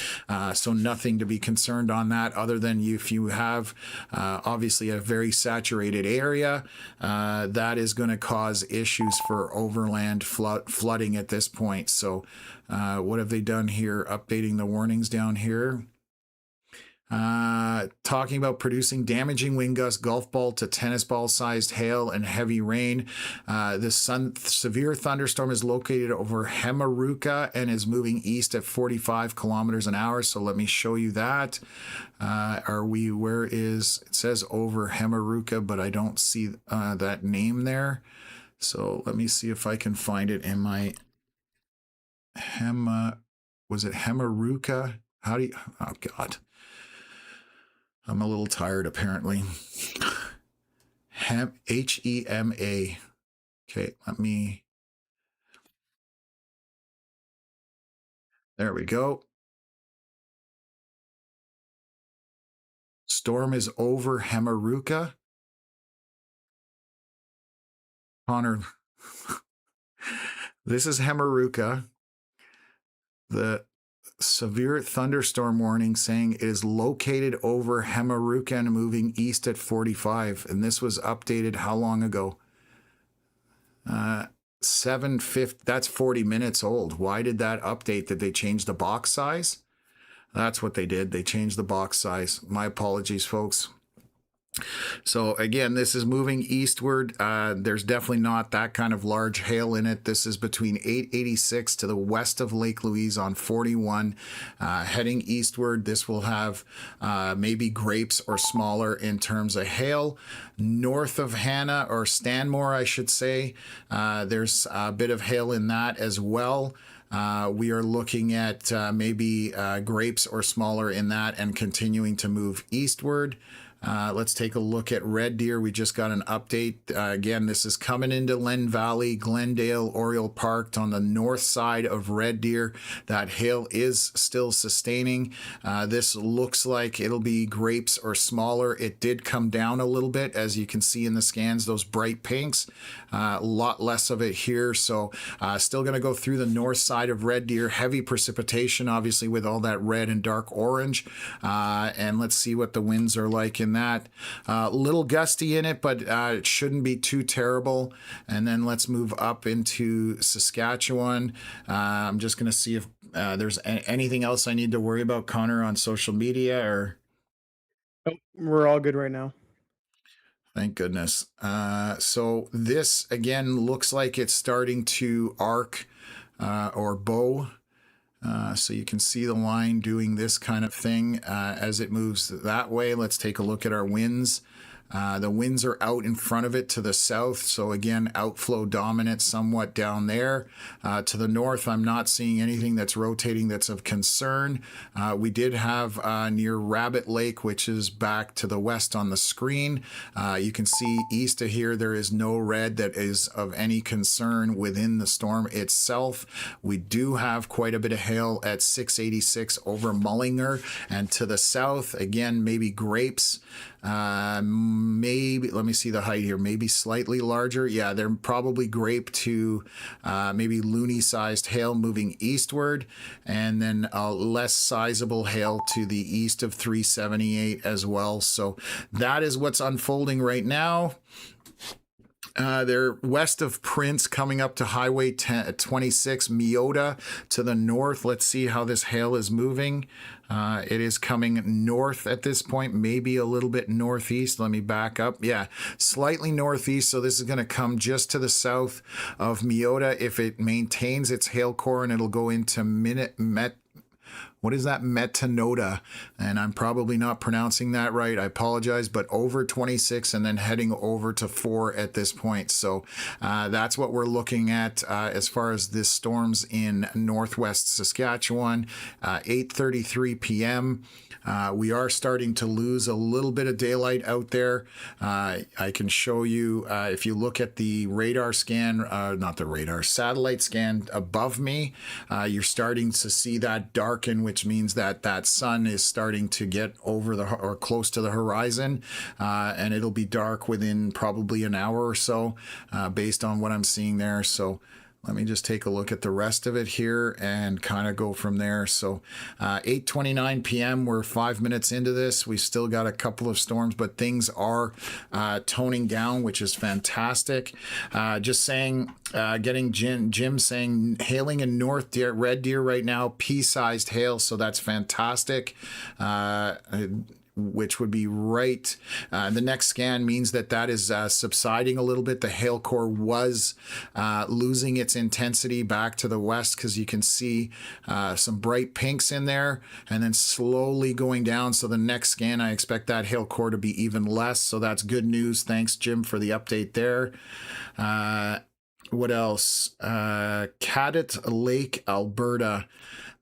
So nothing to be concerned on that, other than if you have obviously a very saturated area, that is going to cause issues for overland flooding at this point. So what have they done here? Updating the warnings down here. Talking about producing damaging wind gusts, golf ball to tennis ball sized hail and heavy rain. This severe thunderstorm is located over Hemaruka and is moving east at 45 kilometers an hour. So let me show you that. Where is, it says over Hemaruka, but I don't see that name there. So let me see if I can find it in my was it Hemaruka? How do you, oh God. I'm a little tired, apparently. Hema. Okay, let me There we go. Storm is over Hemaruka. Connor, this is Hemaruka. The severe thunderstorm warning saying it is located over Hemaruka and moving east at 45. And this was updated how long ago? 7:50. That's 40 minutes old. Why did that update? Did they change the box size? That's what they did. They changed the box size. My apologies, folks. So again, this is moving eastward. There's definitely not that kind of large hail in it. This is between 886 to the west of Lake Louise on 41. Heading eastward, this will have maybe grapes or smaller in terms of hail. North of Hannah, or Stanmore, I should say, there's a bit of hail in that as well. We are looking at maybe grapes or smaller in that and continuing to move eastward. Let's take a look at Red Deer. We just got an update. Again, this is coming into Len Valley, Glendale, Oriole Park on the north side of Red Deer. That hail is still sustaining. This looks like it'll be grapes or smaller. It did come down a little bit, as you can see in the scans, those bright pinks. A lot less of it here. So still going to go through the north side of Red Deer. Heavy precipitation, obviously, with all that red and dark orange. And let's see what the winds are like in that. Little gusty in it, but it shouldn't be too terrible. And then let's move up into Saskatchewan. I'm just going to see if there's anything else I need to worry about, Connor, on social media, or... Oh, we're all good right now. Thank goodness. So this, again, looks like it's starting to arc or bow. So you can see the line doing this kind of thing as it moves that way. Let's take a look at our winds. The winds are out in front of it to the south. So again, outflow dominant somewhat down there. To the north, I'm not seeing anything that's rotating that's of concern. We did have near Rabbit Lake, which is back to the west on the screen. You can see east of here, there is no red that is of any concern within the storm itself. We do have quite a bit of hail at 686 over Mullinger. And to the south, again, maybe grapes. Maybe, let me see the height here, maybe slightly larger. Yeah, they're probably grape to maybe loony sized hail moving eastward, and then a less sizable hail to the east of 378 as well. So that is what's unfolding right now. They're west of Prince, coming up to Highway 26, Meota to the north. Let's see how this hail is moving. It is coming north at this point, maybe a little bit northeast. Let me back up. Yeah, slightly northeast. So this is going to come just to the south of Meota. If it maintains its hail core, and it'll go into Metanota, and I'm probably not pronouncing that right. I apologize, but over 26 and then heading over to 4 at this point. So that's what we're looking at as far as this storms in northwest Saskatchewan. 8:33 p.m. We are starting to lose a little bit of daylight out there. I can show you if you look at the radar scan, not the radar, satellite scan above me, you're starting to see that darken, which means that that sun is starting to get over the or close to the horizon, and it'll be dark within probably an hour or so, based on what I'm seeing there. So let me just take a look at the rest of it here and kind of go from there. So 8:29 p.m. We're 5 minutes into this. We've still got a couple of storms, but things are toning down, which is fantastic. Just saying, getting Jim saying hailing in North Deer, Red Deer right now, pea-sized hail. So that's fantastic. Which would be right. The next scan means that that is subsiding a little bit. The hail core was losing its intensity back to the west, because you can see some bright pinks in there, and then slowly going down. So the next scan, I expect that hail core to be even less. So that's good news. Thanks, Jim, for the update there. What else? Cadott Lake, Alberta.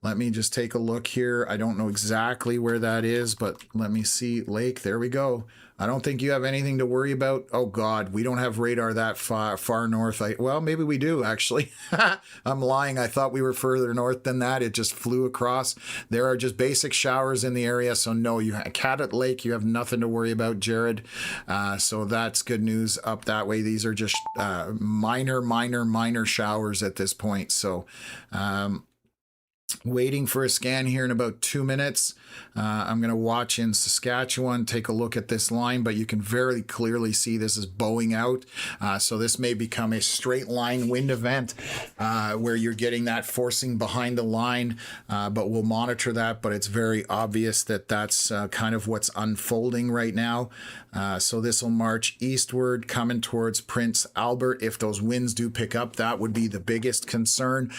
Let me just take a look here. I don't know exactly where that is, but let me see. Lake, there we go. I don't think you have anything to worry about. Oh God, we don't have radar that far north. Well, maybe we do actually. I'm lying. I thought we were further north than that. It just flew across. There are just basic showers in the area, so no, Cadott Lake, you have nothing to worry about, Jared. So that's good news up that way. These are just minor showers at this point. So. Waiting for a scan here in about 2 minutes. I'm going to watch in Saskatchewan, take a look at this line, but you can very clearly see this is bowing out. So this may become a straight line wind event where you're getting that forcing behind the line, but we'll monitor that. But it's very obvious that that's kind of what's unfolding right now. So this will march eastward, coming towards Prince Albert. If those winds do pick up, that would be the biggest concern.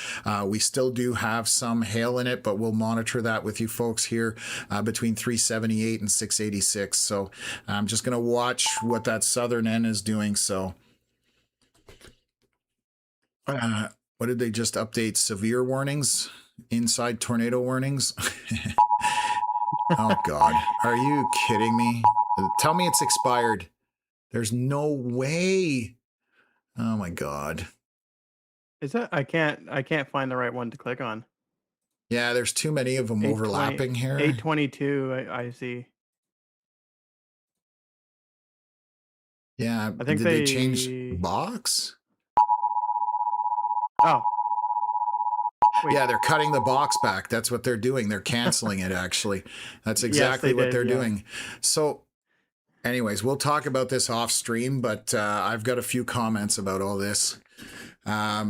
We still do have some hail in it, but we'll monitor that with you folks here between 378 and 686. So I'm just going to watch what that southern end is doing. So what did they just update? Severe warnings? Inside tornado warnings? Oh God, are you kidding me? Tell me it's expired. There's no way. Oh my God. Is that I can't find the right one to click on. Yeah, there's too many of them overlapping here. 822, I see. Yeah, I think did they change box? Oh. Wait. Yeah, they're cutting the box back. That's what they're doing. They're canceling it, actually. That's exactly what they're doing. So anyways, we'll talk about this off stream, but I've got a few comments about all this.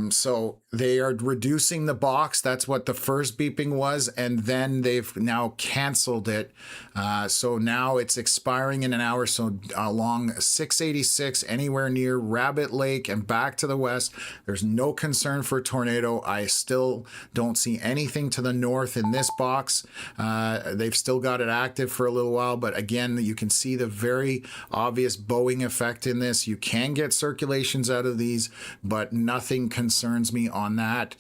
So they are reducing the box. That's what the first beeping was. And then they've now canceled it. So now it's expiring in an hour. So along 686, anywhere near Rabbit Lake and back to the west, there's no concern for a tornado. I still don't see anything to the north in this box. They've still got it active for a little while, but again, you can see the very obvious bowing effect in this. You can get circulations out of these, but nothing concerns me on that.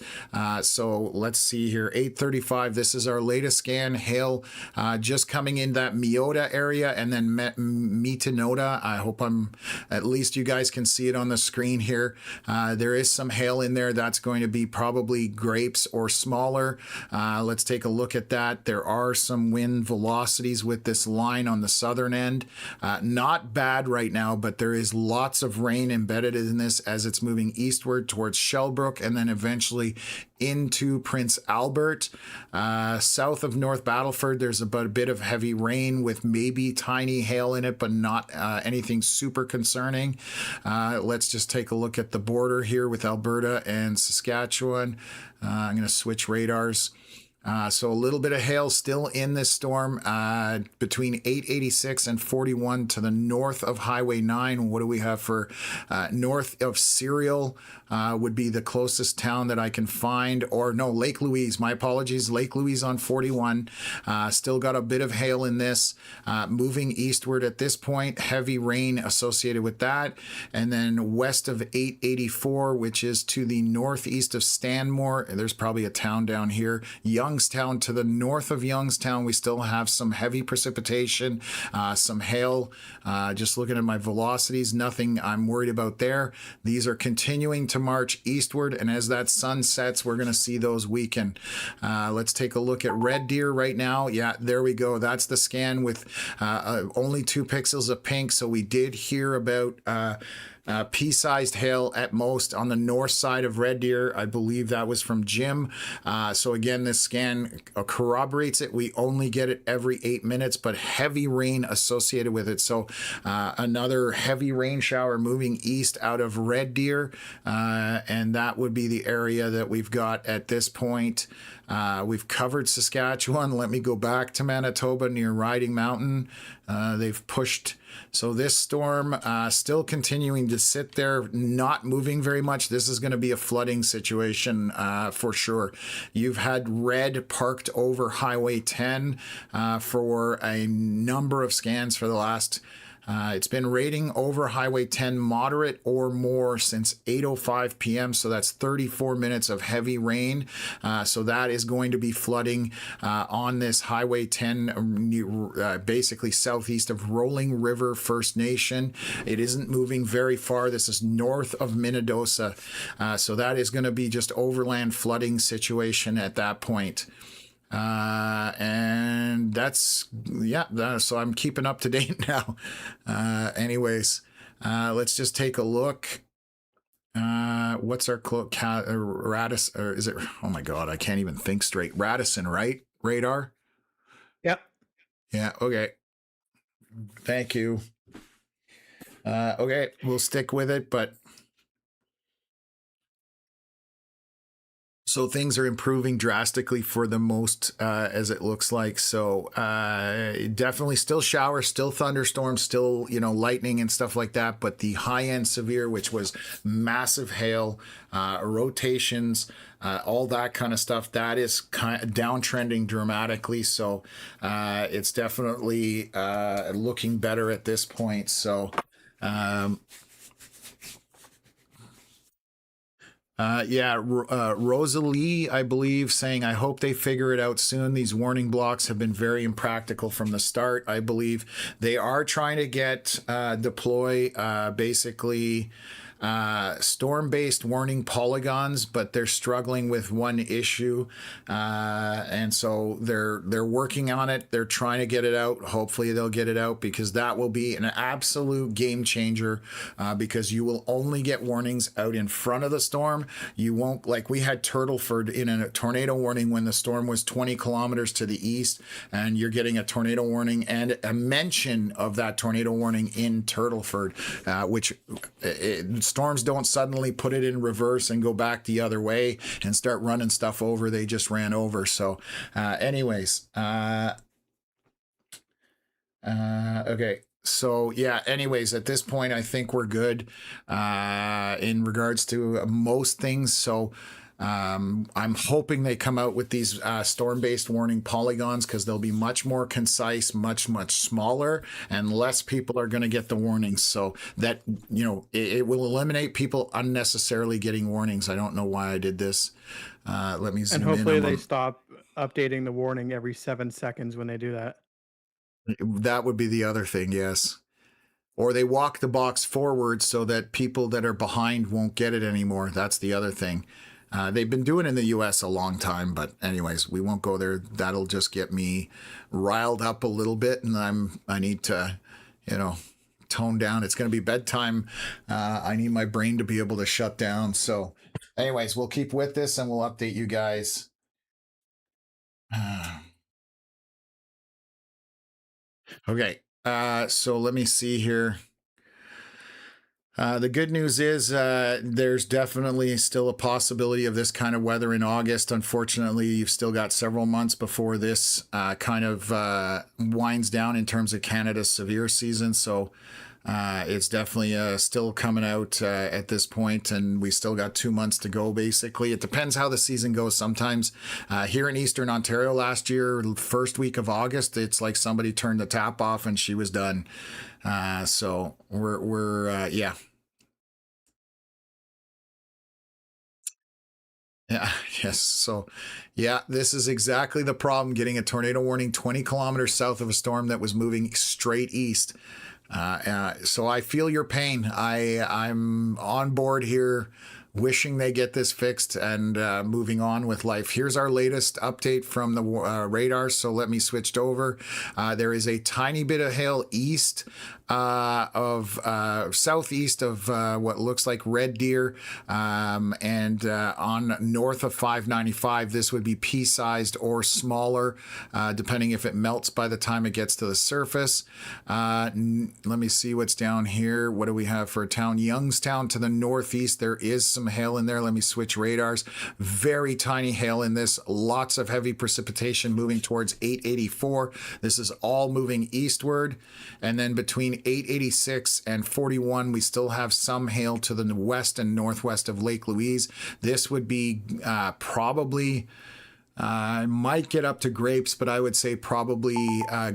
So let's see here, 8:35. This is our latest scan. Hail just coming in that Meota area and then Metanota. I hope at least you guys can see it on the screen here. There is some hail in there. That's going to be probably grapes or smaller. Let's take a look at that. There are some wind velocities with this line on the southern end. Not bad right now, but there is lots of rain embedded in this as it's moving eastward towards Shellbrook and then eventually into Prince Albert. South of North Battleford, there's about a bit of heavy rain with maybe tiny hail in it, but not anything super concerning. Let's just take a look at the border here with Alberta and Saskatchewan. I'm going to switch radars. So a little bit of hail still in this storm between 886 and 41 to the north of Highway 9. What do we have for north of Serial would be the closest town that I can find. Or no, Lake Louise. My apologies. Lake Louise on 41. Still got a bit of hail in this. Moving eastward at this point. Heavy rain associated with that. And then west of 884, which is to the northeast of Stanmore. There's probably a town down here. Youngstown, to the north of Youngstown, we still have some heavy precipitation, some hail. Just looking at my velocities, nothing I'm worried about there. These are continuing to march eastward, and as that sun sets, we're going to see those weaken. Let's take a look at Red Deer right now. Yeah, there we go. That's the scan with only 2 pixels of pink. So we did hear about pea-sized hail at most on the north side of Red Deer. I believe that was from Jim. So again, this scan corroborates it. We only get it every 8 minutes, but heavy rain associated with it. So another heavy rain shower moving east out of Red Deer, and that would be the area that we've got at this point. We've covered Saskatchewan. Let me go back to Manitoba near Riding Mountain. They've pushed. So this storm still continuing to sit there, not moving very much. This is going to be a flooding situation for sure. You've had red parked over Highway 10 for a number of scans for the last It's been rating over Highway 10 moderate or more since 8:05 p.m. So that's 34 minutes of heavy rain. So that is going to be flooding on this Highway 10, basically southeast of Rolling River First Nation. It isn't moving very far. This is north of Minnedosa. So that is going to be just overland flooding situation at that point. And that's, so I'm keeping up to date now. Anyways, let's just take a look. What's our Radisson, or is it, oh my God, I can't even think straight. Radisson, right? Radar? Yep. Yeah, okay. Thank you. Okay, we'll stick with it, but so things are improving drastically for the most, as it looks like. So definitely still showers, still thunderstorms, still, lightning and stuff like that. But the high end severe, which was massive hail, rotations, all that kind of stuff, that is kind of downtrending dramatically. So it's definitely looking better at this point. So Rosalie, I believe, saying, I hope they figure it out soon. These warning blocks have been very impractical from the start. I believe they are trying to deploy basically storm-based warning polygons, but they're struggling with one issue, and so they're working on it. They're trying to get it out. Hopefully they'll get it out, because that will be an absolute game changer, because you will only get warnings out in front of the storm. You won't, like we had Turtleford in a tornado warning when the storm was 20 kilometers to the east, and you're getting a tornado warning and a mention of that tornado warning in Turtleford, which storms don't suddenly put it in reverse and go back the other way and start running stuff over they just ran over. So anyways, okay. So yeah, anyways, at this point, I think we're good in regards to most things. So I'm hoping they come out with these storm-based warning polygons, because they'll be much more concise, much smaller, and less people are going to get the warnings. So that, it will eliminate people unnecessarily getting warnings. I don't know why I did this. Let me zoom in. And hopefully they stop updating the warning every 7 seconds when they do that. That would be the other thing, yes. Or they walk the box forward so that people that are behind won't get it anymore. That's the other thing. They've been doing it in the U.S. a long time, but anyways, we won't go there. That'll just get me riled up a little bit, and I need to, tone down. It's going to be bedtime. I need my brain to be able to shut down. So anyways, we'll keep with this and we'll update you guys. Okay. So let me see here. The good news is there's definitely still a possibility of this kind of weather in August. Unfortunately, you've still got several months before this kind of winds down in terms of Canada's severe season. So it's definitely still coming out at this point, and we still got 2 months to go, basically. It depends how the season goes. Sometimes here in Eastern Ontario last year, first week of August, it's like somebody turned the tap off and she was done. So we're yeah. Yeah, yes. So, yeah, this is exactly the problem, getting a tornado warning 20 kilometers south of a storm that was moving straight east. So I feel your pain. I'm on board here, wishing they get this fixed and moving on with life. Here's our latest update from the radar. So let me switch over. There is a tiny bit of hail east southeast of what looks like Red Deer, and on north of 595. This would be pea-sized or smaller, depending if it melts by the time it gets to the surface. Let me see what's down here. What do we have for a town? Youngstown to the northeast. There is some hail in there. Let me switch radars. Very tiny hail in this. Lots of heavy precipitation moving towards 884. This is all moving eastward. And then between 886 and 41, we still have some hail to the west and northwest of Lake Louise. This would be probably Might get up to grapes, but I would say probably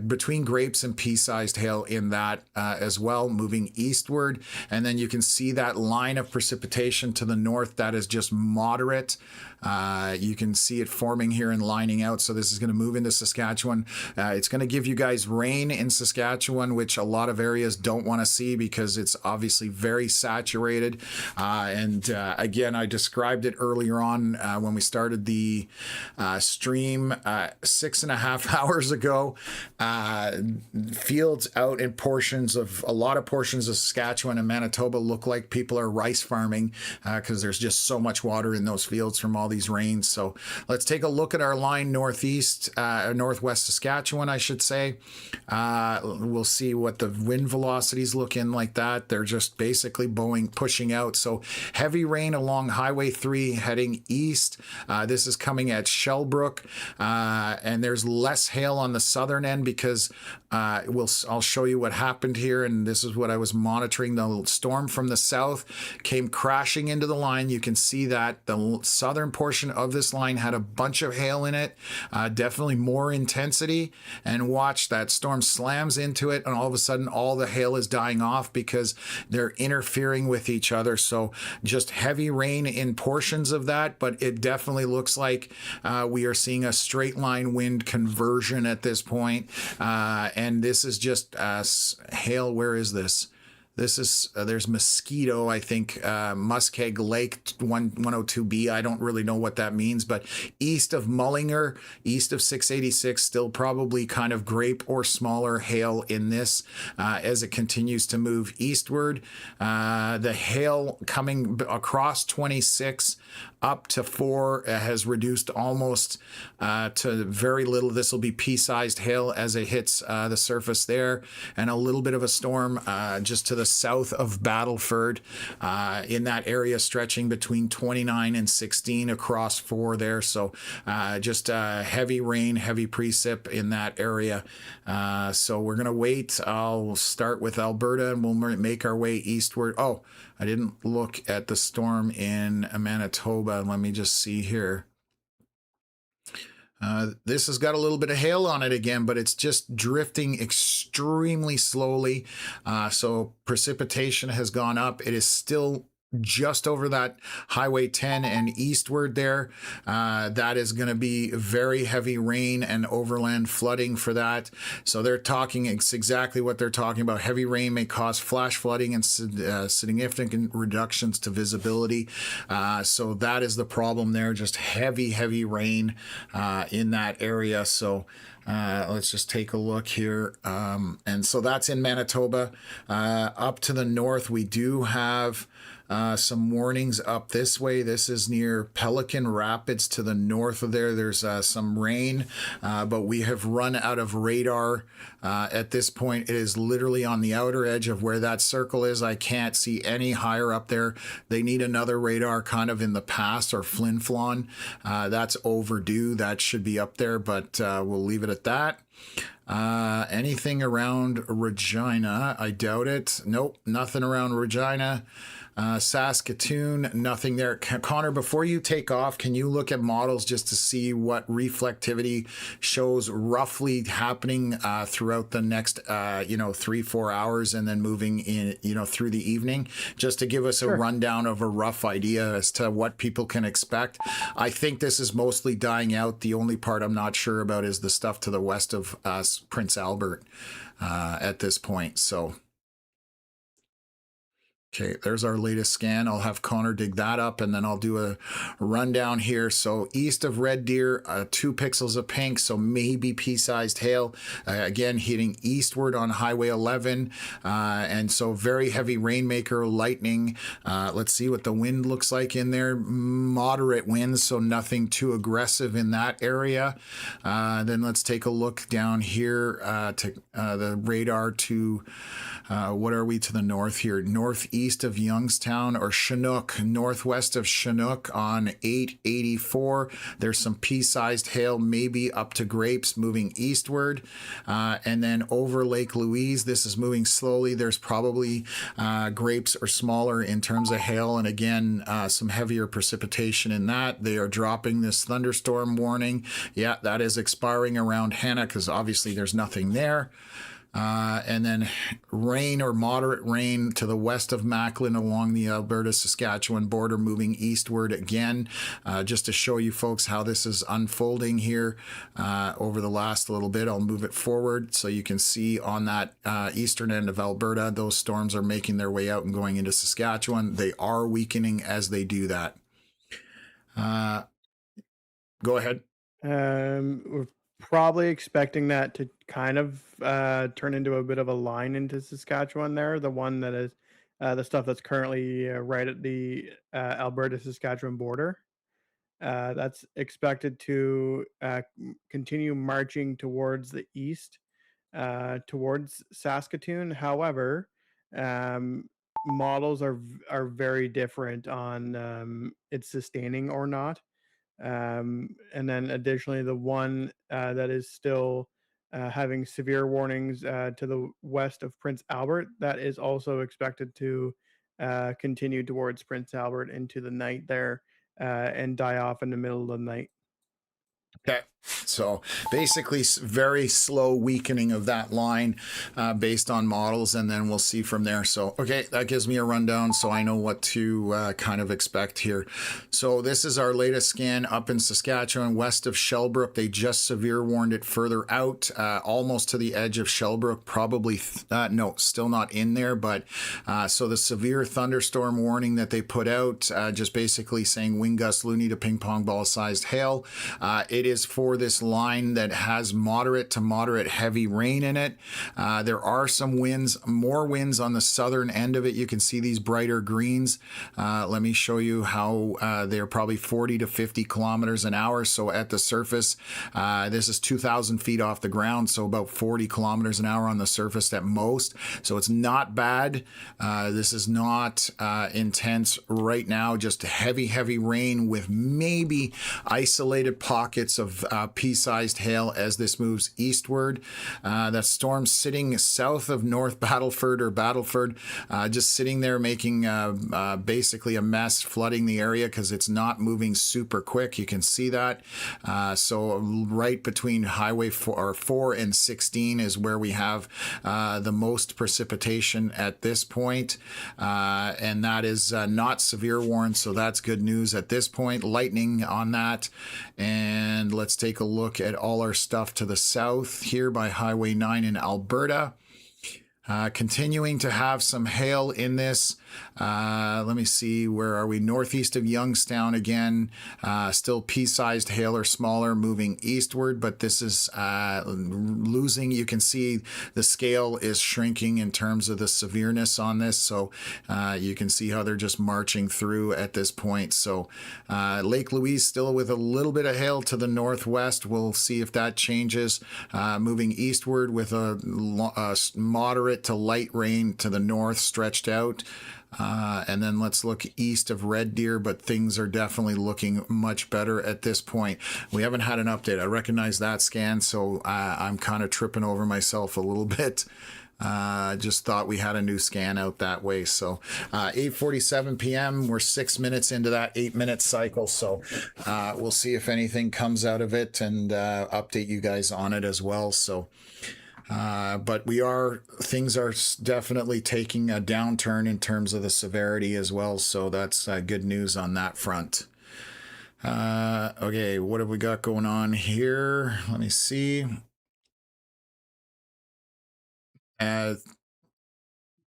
between grapes and pea-sized hail in that as well, moving eastward. And then you can see that line of precipitation to the north that is just moderate. You can see it forming here and lining out. So this is going to move into Saskatchewan. It's going to give you guys rain in Saskatchewan, which a lot of areas don't want to see because it's obviously very saturated. Again, I described it earlier on when we started the stream 6.5 hours ago. Fields out in a lot of portions of Saskatchewan and Manitoba look like people are rice farming because there's just so much water in those fields from all these rains. So let's take a look at our line northwest Saskatchewan, I should say. We'll see what the wind velocities look in like that. They're just basically pushing out. So heavy rain along Highway 3 heading east. This is coming at Shellbrook, and there's less hail on the southern end because I'll show you what happened here, and this is what I was monitoring. The storm from the south came crashing into the line. You can see that the southern portion of this line had a bunch of hail in it, definitely more intensity, and watch that storm slams into it, and all of a sudden all the hail is dying off because they're interfering with each other. So just heavy rain in portions of that, but it definitely looks like we are seeing a straight line wind conversion at this point. And this is just hail. Where is this? This is, there's Mosquito, I think, Muskeg Lake 102B. I don't really know what that means, but east of Mullinger, east of 686, still probably kind of grape or smaller hail in this as it continues to move eastward. The hail coming across 26 up to 4 has reduced almost to very little. This will be pea-sized hail as it hits the surface there, and a little bit of a storm just to the south of Battleford in that area stretching between 29 and 16 across 4 there. So just heavy rain, heavy precip in that area. So we're going to wait. I'll start with Alberta and we'll make our way eastward. Oh, I didn't look at the storm in Manitoba. Let me just see here. This has got a little bit of hail on it again, but it's just drifting extremely slowly. So precipitation has gone up. It is still just over that Highway 10 and eastward there. That is going to be very heavy rain and overland flooding for that. So they're talking, it's exactly what they're talking about. Heavy rain may cause flash flooding and significant reductions to visibility. So that is the problem there, just heavy, heavy rain in that area. So let's just take a look here. And so that's in Manitoba. Up to the north, we do have some warnings up this way. This is near Pelican Rapids to the north of there. There's some rain, but we have run out of radar at this point. It is literally on the outer edge of where that circle is. I can't see any higher up there. They need another radar kind of in the pass or Flin Flon. That's overdue. That should be up there, but we'll leave it at that. Anything around Regina? I doubt it. Nope, nothing around Regina. Saskatoon, nothing there. Connor, before you take off, can you look at models just to see what reflectivity shows roughly happening throughout the next 3-4 hours and then moving in through the evening, just to give us a rundown of a rough idea as to what people can expect? I think this is mostly dying out. The only part I'm not sure about is the stuff to the west of Prince Albert at this point. So okay, there's our latest scan. I'll have Connor dig that up, and then I'll do a rundown here. So east of Red Deer, 2 pixels of pink, so maybe pea-sized hail. Again, hitting eastward on Highway 11. And so very heavy rainmaker, lightning. Let's see what the wind looks like in there. Moderate winds, so nothing too aggressive in that area. Then let's take a look down here to the radar to, what are we to the north here? Northeast east of Youngstown, or Chinook, northwest of Chinook on 884. There's some pea-sized hail, maybe up to Grapes, moving eastward. And then over Lake Louise, this is moving slowly. There's probably Grapes or smaller in terms of hail, and again, some heavier precipitation in that. They are dropping this thunderstorm warning. Yeah, that is expiring around Hannah because obviously there's nothing there. And then rain or moderate rain to the west of Macklin along the Alberta-Saskatchewan border, moving eastward again, just to show you folks how this is unfolding here over the last little bit. I'll move it forward so you can see on that eastern end of Alberta, those storms are making their way out and going into Saskatchewan. They are weakening as they do that. Go ahead. We're probably expecting that to kind of turn into a bit of a line into Saskatchewan there. The one that is the stuff that's currently right at the Alberta-Saskatchewan border. That's expected to continue marching towards the east, towards Saskatoon. However, models are very different on it sustaining or not. And then additionally, the one that is still having severe warnings to the west of Prince Albert, that is also expected to continue towards Prince Albert into the night there and die off in the middle of the night. Okay, so basically very slow weakening of that line based on models, and then we'll see from there. So, okay, that gives me a rundown so I know what to kind of expect here. So this is our latest scan up in Saskatchewan, west of Shellbrook. They just severe warned it further out, almost to the edge of Shellbrook, probably, no, still not in there, but so the severe thunderstorm warning that they put out, just basically saying wind gust loony to ping pong ball sized hail. It is for this line that has moderate to moderate heavy rain in it. There are some winds, more winds on the southern end of it. You can see these brighter greens. Let me show you how they're probably 40 to 50 kilometers an hour. So at the surface, this is 2,000 feet off the ground, so about 40 kilometers an hour on the surface at most. So it's not bad. This is not intense right now, just heavy, heavy rain with maybe isolated pockets of pea-sized hail as this moves eastward. That storm sitting south of North Battleford or Battleford, just sitting there making basically a mess, flooding the area because it's not moving super quick. You can see that. So right between Highway 4 and 16 is where we have the most precipitation at this point. And that is not severe warned, so that's good news at this point. Lightning on that. And let's take a look at all our stuff to the south here by Highway 9 in Alberta. Continuing to have some hail in this. Let me see, where are we? Northeast of Youngstown again. Still pea-sized hail or smaller, moving eastward, but this is losing. You can see the scale is shrinking in terms of the severeness on this. So you can see how they're just marching through at this point. So Lake Louise still with a little bit of hail to the northwest. We'll see if that changes. Moving eastward with a moderate to light rain to the north stretched out. And then let's look east of Red Deer, but things are definitely looking much better at this point. We haven't had an update. I recognize that scan, so I'm kind of tripping over myself a little bit. Just thought we had a new scan out that way. So 8:47 p.m. We're 6 minutes into that 8-minute cycle. So we'll see if anything comes out of it and update you guys on it as well. So but things are definitely taking a downturn in terms of the severity as well. So that's good news on that front. Okay, what have we got going on here? Let me see.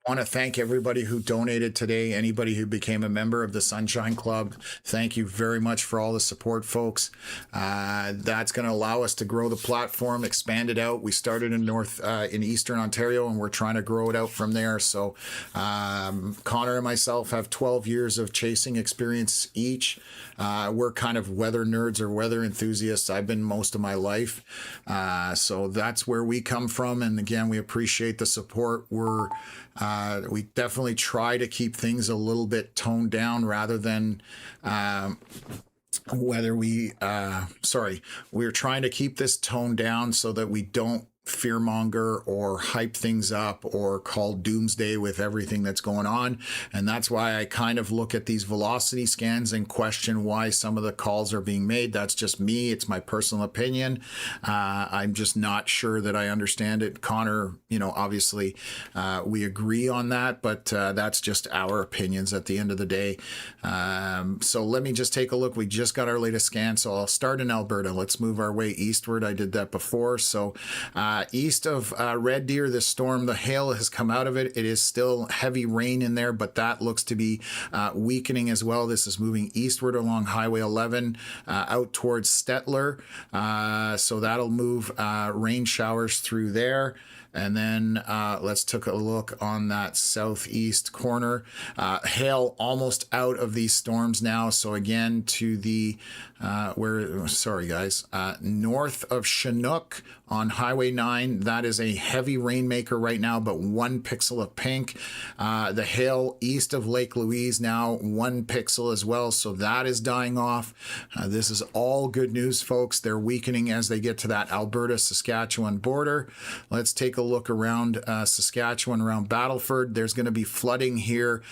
Want to thank everybody who donated today, anybody who became a member of the Sunshine Club. Thank you very much for all the support, folks. That's going to allow us to grow the platform, expand it out. We started in Eastern Ontario, and we're trying to grow it out from there. So Connor and myself have 12 years of chasing experience each. We're kind of weather nerds or weather enthusiasts. I've been most of my life. So that's where we come from. And again, we appreciate the support. We're We definitely try to keep things a little bit toned down rather than we're trying to keep this toned down so that we don't fearmonger or hype things up or call doomsday with everything that's going on. And that's why I kind of look at these velocity scans and question why some of the calls are being made. That's just me. It's my personal opinion. I'm just not sure that I understand it. Connor, obviously we agree on that, but that's just our opinions at the end of the day. So let me just take a look. We just got our latest scan. So I'll start in Alberta. Let's move our way eastward. I did that before. So east of Red Deer, this storm, the hail has come out of it. It is still heavy rain in there, but that looks to be weakening as well. This is moving eastward along Highway 11 out towards Stettler. So that'll move rain showers through there. And then let's take a look on that southeast corner. Hail almost out of these storms now. So again, to the north of Chinook on Highway 9, that is a heavy rainmaker right now, but 1 pixel of pink. The hail east of Lake Louise now 1 pixel as well. So that is dying off. This is all good news, folks. They're weakening as they get to that Alberta-Saskatchewan border. Let's take a look around Saskatchewan, around Battleford. There's going to be flooding here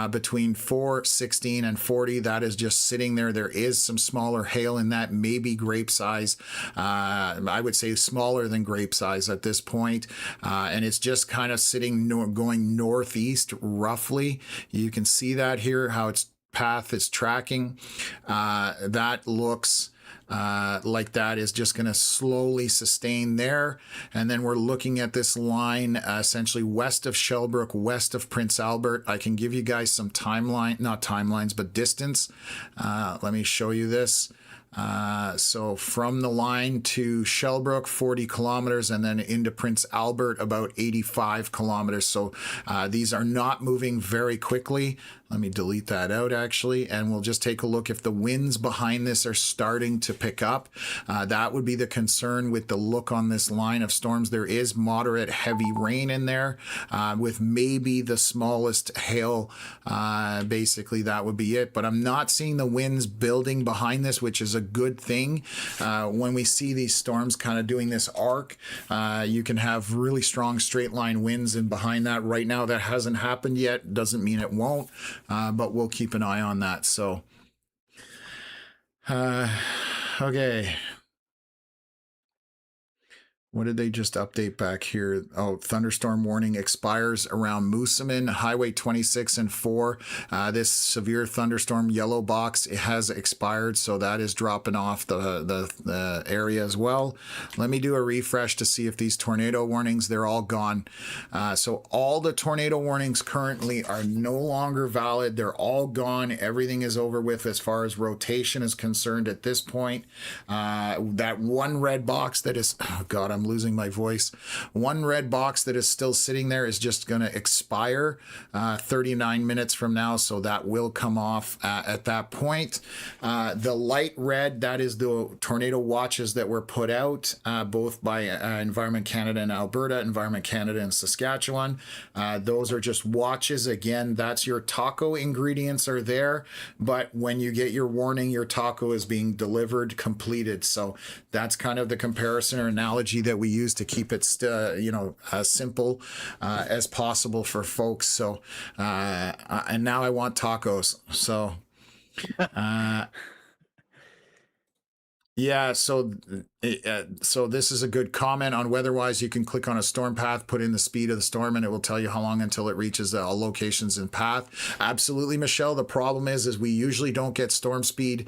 between 4, 16, and 40. That is just sitting there. There is some smaller hail in that, maybe grape size. I would say smaller than grape size at this point. And it's just kind of sitting, going northeast roughly. You can see that here, how its path is tracking. That looks like that is just going to slowly sustain there. And then we're looking at this line essentially west of Shellbrook, west of Prince Albert. I can give you guys some timeline, not timelines, but distance. Let me show you this. So from the line to Shellbrook, 40 kilometers, and then into Prince Albert, about 85 kilometers. So these are not moving very quickly. Let me delete that out, actually, and we'll just take a look if the winds behind this are starting to pick up. That would be the concern with the look on this line of storms. There is moderate heavy rain in there with maybe the smallest hail. Basically, that would be it. But I'm not seeing the winds building behind this, which is a good thing. When we see these storms kind of doing this arc, you can have really strong straight line winds, and behind that right now, that hasn't happened yet. Doesn't mean it won't. But we'll keep an eye on that. So, okay. What did they just update back here? Oh, thunderstorm warning expires around Moosomin, Highway 26 and 4. This severe thunderstorm yellow box, it has expired, so that is dropping off the area as well. Let me do a refresh to see if these tornado warnings, they're all gone. So all the tornado warnings currently are no longer valid. They're all gone. Everything is over with as far as rotation is concerned at this point. That one red box that is, oh God, I'm losing my voice. One red box that is still sitting there is just going to expire 39 minutes from now, so that will come off at that point. The light red, that is the tornado watches that were put out both by Environment Canada and Alberta, Environment Canada and Saskatchewan. Those are just watches. Again, that's your taco ingredients are there, but when you get your warning, your taco is being delivered completed. So that's kind of the comparison or analogy that we use to keep it as simple as possible for folks. So and now I want tacos. So yeah, so this is a good comment on weather-wise. You can click on a storm path, put in the speed of the storm, and it will tell you how long until it reaches all locations in path. Absolutely, Michelle. The problem is we usually don't get storm speed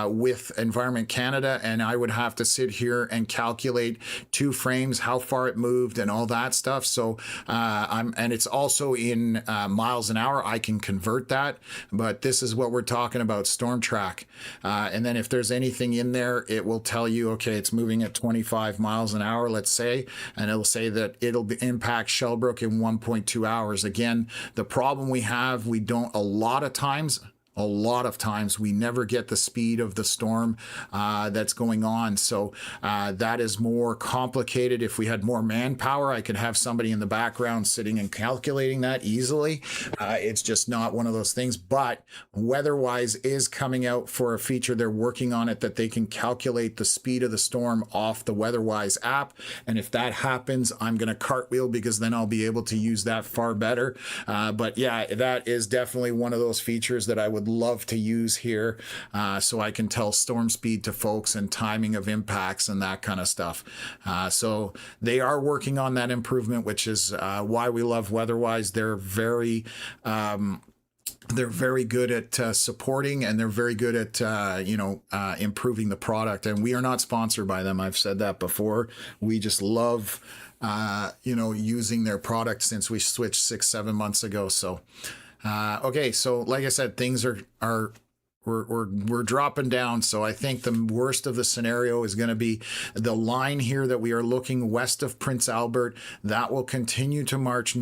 with Environment Canada, and I would have to sit here and calculate 2 frames, how far it moved, and all that stuff. So and it's also in miles an hour. I can convert that, but this is what we're talking about, storm track. And then if there's anything in there, it will tell you, okay, it's moving at 25 miles an hour, let's say, and it'll say that it'll impact Shellbrook in 1.2 hours. Again, the problem we have, we don't, a lot of times, a lot of times we never get the speed of the storm that's going on. So that is more complicated. If we had more manpower, I could have somebody in the background sitting and calculating that easily. It's just not one of those things. But WeatherWise is coming out for a feature. They're working on it that they can calculate the speed of the storm off the WeatherWise app. And if that happens, I'm going to cartwheel, because then I'll be able to use that far better. But yeah, that is definitely one of those features that I would love to use here, so I can tell storm speed to folks and timing of impacts and that kind of stuff. So they are working on that improvement, which is why we love WeatherWise. They're very good at supporting, and they're very good at improving the product. And we are not sponsored by them. I've said that before. We just love using their product since we switched 6-7 months ago. So okay, so like I said, things are we're dropping down. So I think the worst of the scenario is going to be the line here that we are looking west of Prince Albert. That will continue to march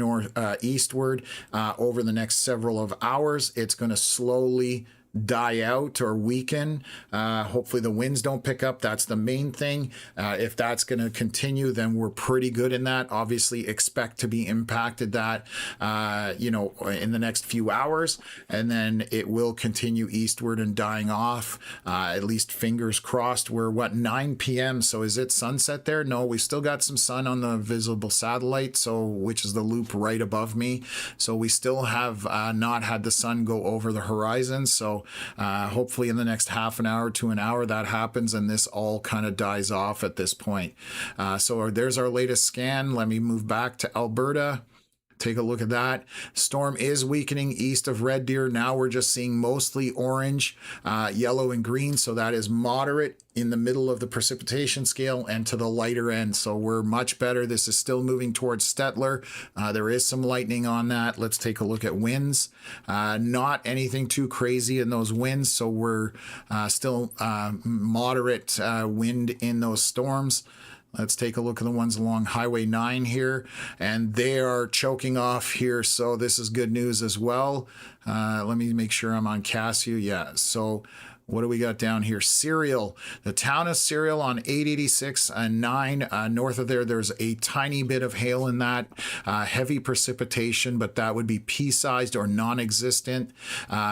eastward over the next several of hours. It's going to slowly die out or weaken. Hopefully the winds don't pick up. That's the main thing. If that's going to continue, then we're pretty good in that. Obviously expect to be impacted that, in the next few hours, and then it will continue eastward and dying off. At least fingers crossed. We're 9 p.m. So is it sunset there? No, we still got some sun on the visible satellite, which is the loop right above me. So we still have not had the sun go over the horizon. So hopefully in the next half an hour to an hour that happens, and this all kind of dies off at this point. So there's our latest scan. Let me move back to Alberta. Take a look at that. Storm is weakening east of Red Deer. Now we're just seeing mostly orange, yellow, and green. So that is moderate in the middle of the precipitation scale and to the lighter end. So we're much better. This is still moving towards Stettler. There is some lightning on that. Let's take a look at winds. Not anything too crazy in those winds. So we're still moderate wind in those storms. Let's take a look at the ones along Highway 9 here, and they are choking off here, so this is good news as well. Let me make sure I'm on Casio. Yeah, so what do we got down here? Cereal. The town of Cereal on 886 and 9. North of there, there's a tiny bit of hail in that. Heavy precipitation, but that would be pea-sized or non-existent.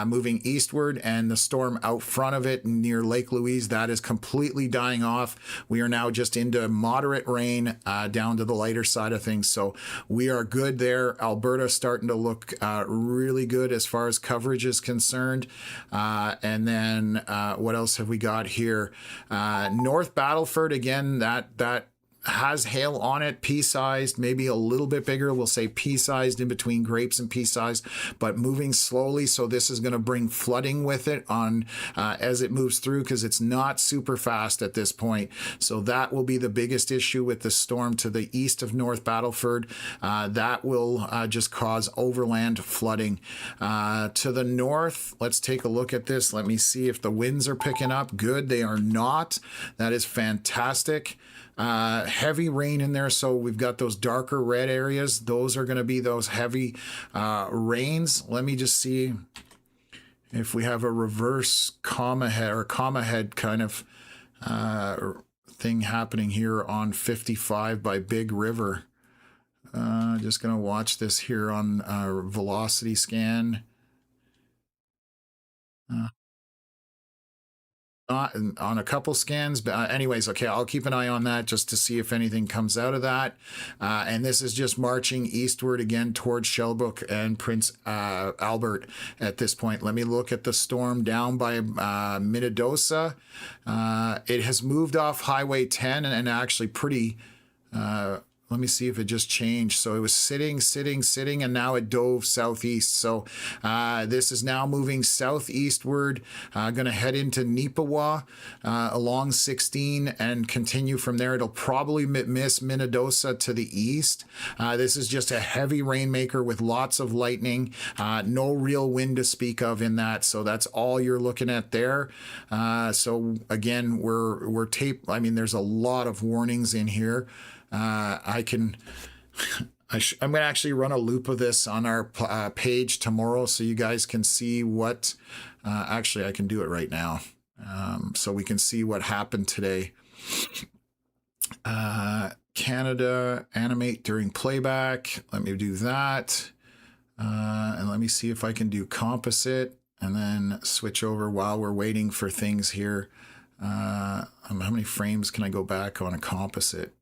Moving eastward, and the storm out front of it near Lake Louise, that is completely dying off. We are now just into moderate rain down to the lighter side of things. So we are good there. Alberta starting to look really good as far as coverage is concerned. And then what else have we got here? North Battleford, again, that has hail on it, pea-sized, maybe a little bit bigger. We'll say pea-sized in between grapes and pea-sized, but moving slowly. So this is going to bring flooding with it on as it moves through, because it's not super fast at this point. So that will be the biggest issue with the storm to the east of North Battleford. That will just cause overland flooding. To the north, let's take a look at this. Let me see if the winds are picking up. Good, they are not. That is fantastic. Heavy rain in there, so we've got those darker red areas. Those are going to be those heavy rains. Let me just see if we have a reverse comma head kind of thing happening here on 55 by Big River. Just going to watch this here on velocity scan. Not on a couple scans, but anyways, okay, I'll keep an eye on that just to see if anything comes out of that. And this is just marching eastward again towards Shelbrooke and Prince Albert at this point. Let me look at the storm down by Minnedosa. It has moved off Highway 10 and actually pretty... let me see if it just changed. So it was sitting, and now it dove southeast. So this is now moving southeastward, going to head into Neepawa along 16 and continue from there. It'll probably miss Minnedosa to the east. This is just a heavy rainmaker with lots of lightning. No real wind to speak of in that. So that's all you're looking at there. So again, we're taped. I mean, there's a lot of warnings in here. I'm going to actually run a loop of this on our page tomorrow so you guys can see what Actually, I can do it right now, so we can see what happened today. Canada, animate during playback. Let me do that. And let me see if I can do composite and then switch over while we're waiting for things here. How many frames can I go back on a composite?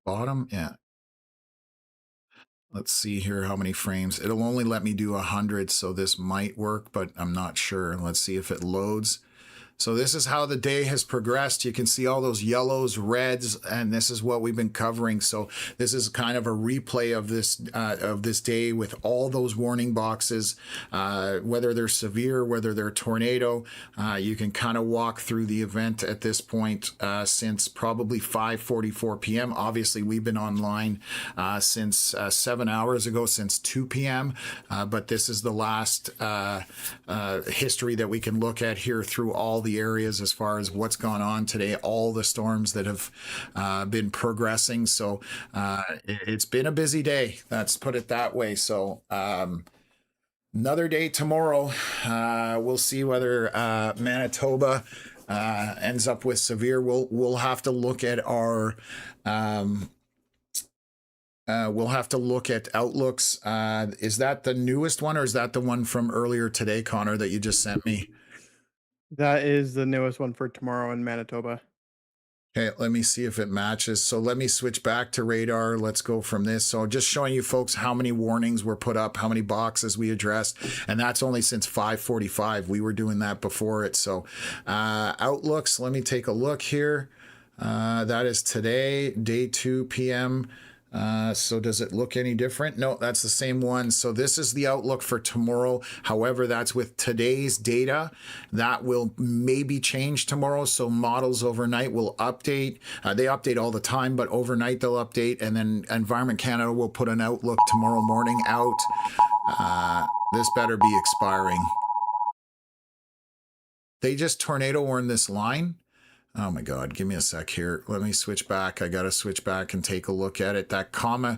Bottom, yeah. Let's see here how many frames. It'll only let me do 100, so this might work, but I'm not sure. Let's see if it loads. So this is how the day has progressed. You can see all those yellows, reds, and this is what we've been covering. So this is kind of a replay of this day with all those warning boxes, whether they're severe, whether they're tornado. You can kind of walk through the event at this point since probably 5:44 p.m. Obviously, we've been online since 7 hours ago, since 2 p.m. But this is the last history that we can look at here through all the areas as far as what's gone on today, all the storms that have been progressing. So it's been a busy day, let's put it that way. So another day tomorrow. We'll see whether Manitoba ends up with severe. We'll have to look at our we'll have to look at outlooks. Is that the newest one, or is that the one from earlier today, Connor, that you just sent me? That is the newest one for tomorrow in Manitoba. Okay, let me see if it matches. So let me switch back to radar. Let's go from this. So just showing you folks how many warnings were put up, how many boxes we addressed, and that's only since 5:45. We were doing that before it. So outlooks, let me take a look here. That is today, day 2 p.m. So does it look any different? No, that's the same one. So this is the outlook for tomorrow. However, that's with today's data. That will maybe change tomorrow. So models overnight will update. They update all the time, but overnight they'll update. And then Environment Canada will put an outlook tomorrow morning out. This better be expiring. They just tornado warned this line. Oh my God, give me a sec here. Let me switch back. I got to switch back and take a look at it. That comma,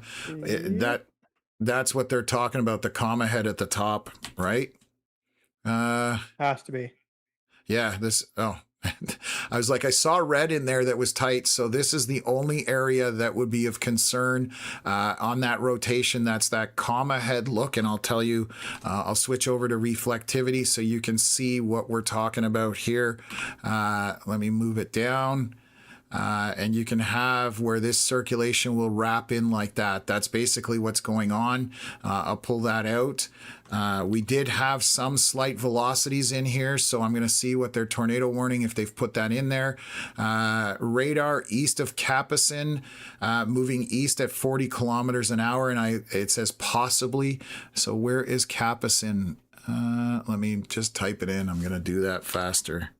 that's what they're talking about, the comma head at the top, right? Has to be. Yeah, I was like, I saw red in there that was tight. So this is the only area that would be of concern on that rotation. That's that comma head look. And I'll tell you, I'll switch over to reflectivity so you can see what we're talking about here. Let me move it down. And you can have where this circulation will wrap in like that. That's basically what's going on. I'll pull that out. We did have some slight velocities in here, so I'm going to see what their tornado warning, if they've put that in there. Radar east of Capucin, moving east at 40 kilometers an hour, and it says possibly. So where is Capucin? Let me just type it in. I'm going to do that faster.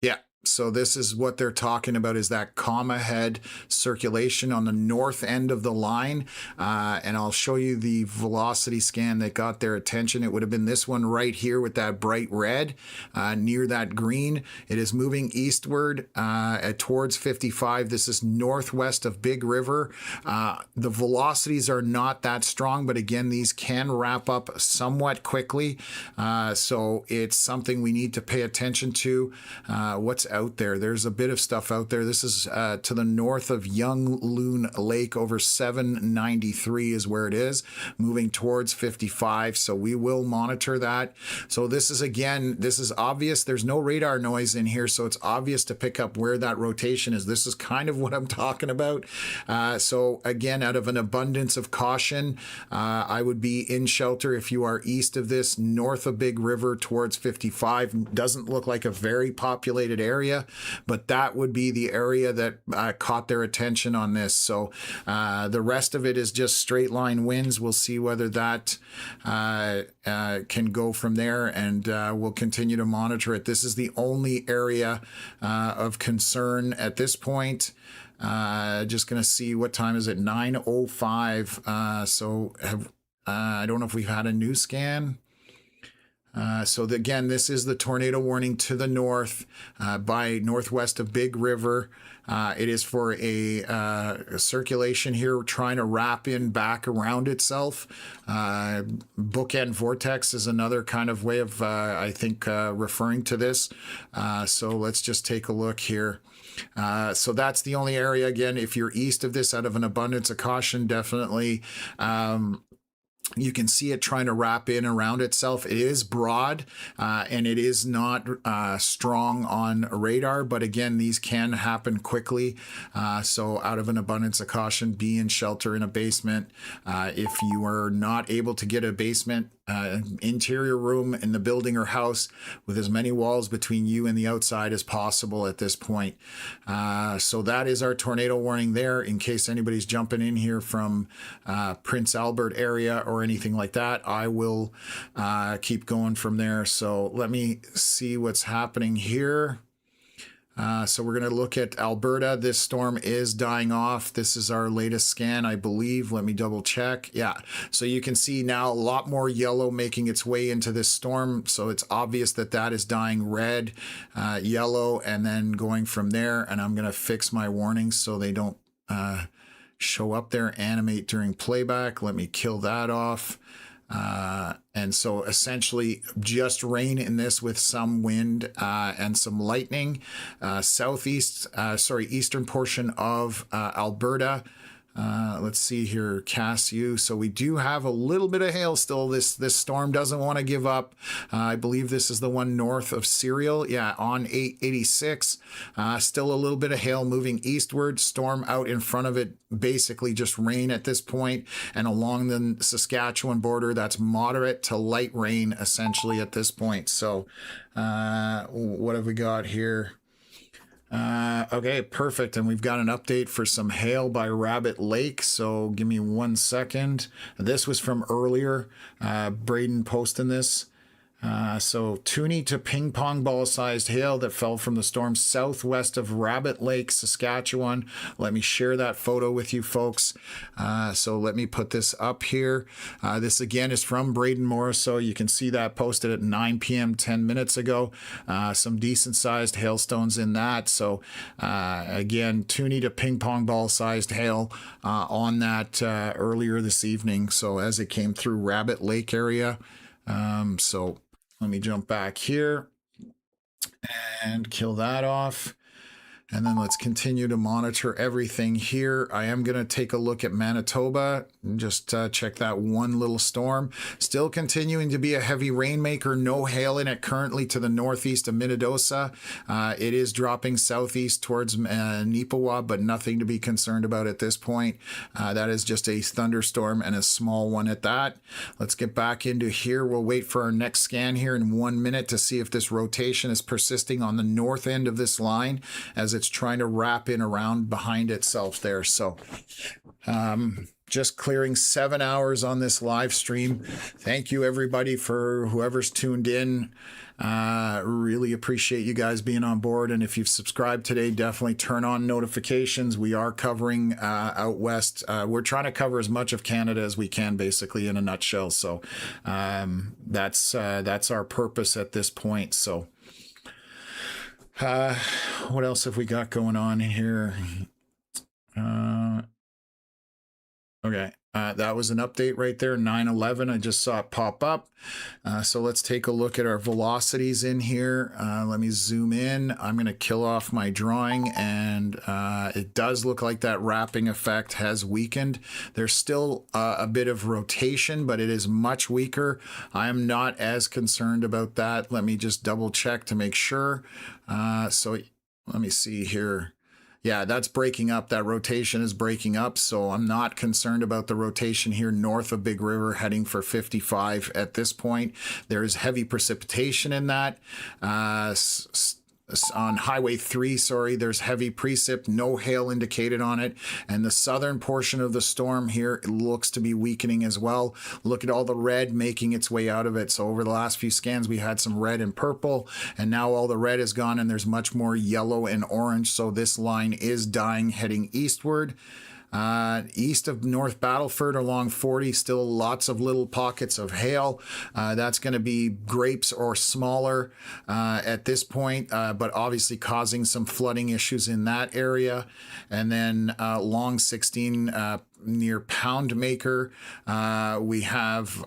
Yeah. So this is what they're talking about, is that comma head circulation on the north end of the line. And I'll show you the velocity scan that got their attention. It would have been this one right here with that bright red near that green. It is moving eastward towards 55. This is northwest of Big River. The velocities are not that strong, but again, these can wrap up somewhat quickly. So it's something we need to pay attention to. What's out there? There's a bit of stuff out there. This is to the north of Young Loon Lake, over 793 is where it is, moving towards 55. So we will monitor that. So this is, again, this is obvious. There's no radar noise in here, so it's obvious to pick up where that rotation is. This is kind of what I'm talking about. So again, out of an abundance of caution, I would be in shelter if you are east of this, north of Big River towards 55. Doesn't look like a very populated area, but that would be the area that caught their attention on this. So the rest of it is just straight line winds. We'll see whether that can go from there, and we'll continue to monitor it. This is the only area of concern at this point. Just going to see, what time is it? 9:05. So I don't know if we've had a new scan. Again, this is the tornado warning to the north by northwest of Big River. It is for a circulation here trying to wrap in back around itself. Bookend vortex is another kind of way of, I think, referring to this. So let's just take a look here. So that's the only area, again, if you're east of this, out of an abundance of caution, definitely you can see it trying to wrap in around itself. It is broad and it is not strong on radar, but again, these can happen quickly. So out of an abundance of caution, be in shelter in a basement. If you are not able to get a basement, interior room in the building or house with as many walls between you and the outside as possible at this point. So that is our tornado warning there, in case anybody's jumping in here from Prince Albert area or anything like that. I will keep going from there. So let me see what's happening here. So we're going to look at Alberta. This storm is dying off. This is our latest scan, I believe. Let me double check. Yeah. So you can see now a lot more yellow making its way into this storm. So it's obvious that that is dying red, yellow, and then going from there. And I'm going to fix my warnings so they don't show up there, animate during playback. Let me kill that off. And so essentially just rain in this with some wind and some lightning. Eastern portion of Alberta. Let's see here, Cashew. So we do have a little bit of hail still. This storm doesn't want to give up. I believe this is the one north of Serial. Yeah, on 886. Still a little bit of hail moving eastward. Storm out in front of it, basically just rain at this point. And along the Saskatchewan border, that's moderate to light rain essentially at this point. So what have we got here? Okay, perfect. And we've got an update for some hail by Rabbit Lake. So give me 1 second. This was from earlier. Braden posting this. So toonie to ping pong ball sized hail that fell from the storm southwest of Rabbit Lake, Saskatchewan. Let me share that photo with you folks. So let me put this up here. This again is from Braden Morris. So you can see that posted at 9 p.m. 10 minutes ago. Some decent sized hailstones in that. So again, toonie to ping pong ball sized hail on that earlier this evening. So as it came through Rabbit Lake area. So let me jump back here and kill that off. And then let's continue to monitor everything here. I am going to take a look at Manitoba and just check that one little storm. Still continuing to be a heavy rainmaker. No hail in it currently to the northeast of Minnedosa. It is dropping southeast towards Neepawa, but nothing to be concerned about at this point. That is just a thunderstorm and a small one at that. Let's get back into here. We'll wait for our next scan here in 1 minute to see if this rotation is persisting on the north end of this line as it's trying to wrap in around behind itself there. So just clearing 7 hours on this live stream. Thank you everybody for whoever's tuned in. Really appreciate you guys being on board. And if you've subscribed today, definitely turn on notifications. We are covering out west. We're trying to cover as much of Canada as we can, basically, in a nutshell. So that's our purpose at this point. So what else have we got going on here? Okay. That was an update right there, 9/11. I just saw it pop up. So let's take a look at our velocities in here. Let me zoom in. I'm going to kill off my drawing, and it does look like that wrapping effect has weakened. There's still a bit of rotation, but it is much weaker. I am not as concerned about that. Let me just double check to make sure. So let me see here. Yeah, that's breaking up. That rotation is breaking up. So I'm not concerned about the rotation here north of Big River heading for 55 at this point. There is heavy precipitation in that. On Highway 3, there's heavy precip, no hail indicated on it. And the southern portion of the storm here, it looks to be weakening as well. Look at all the red making its way out of it. So over the last few scans, we had some red and purple, and now all the red is gone and there's much more yellow and orange. So this line is dying heading eastward. East of North Battleford along 40, still lots of little pockets of hail. That's going to be grapes or smaller at this point, but obviously causing some flooding issues in that area. And then long 16 near Poundmaker, we have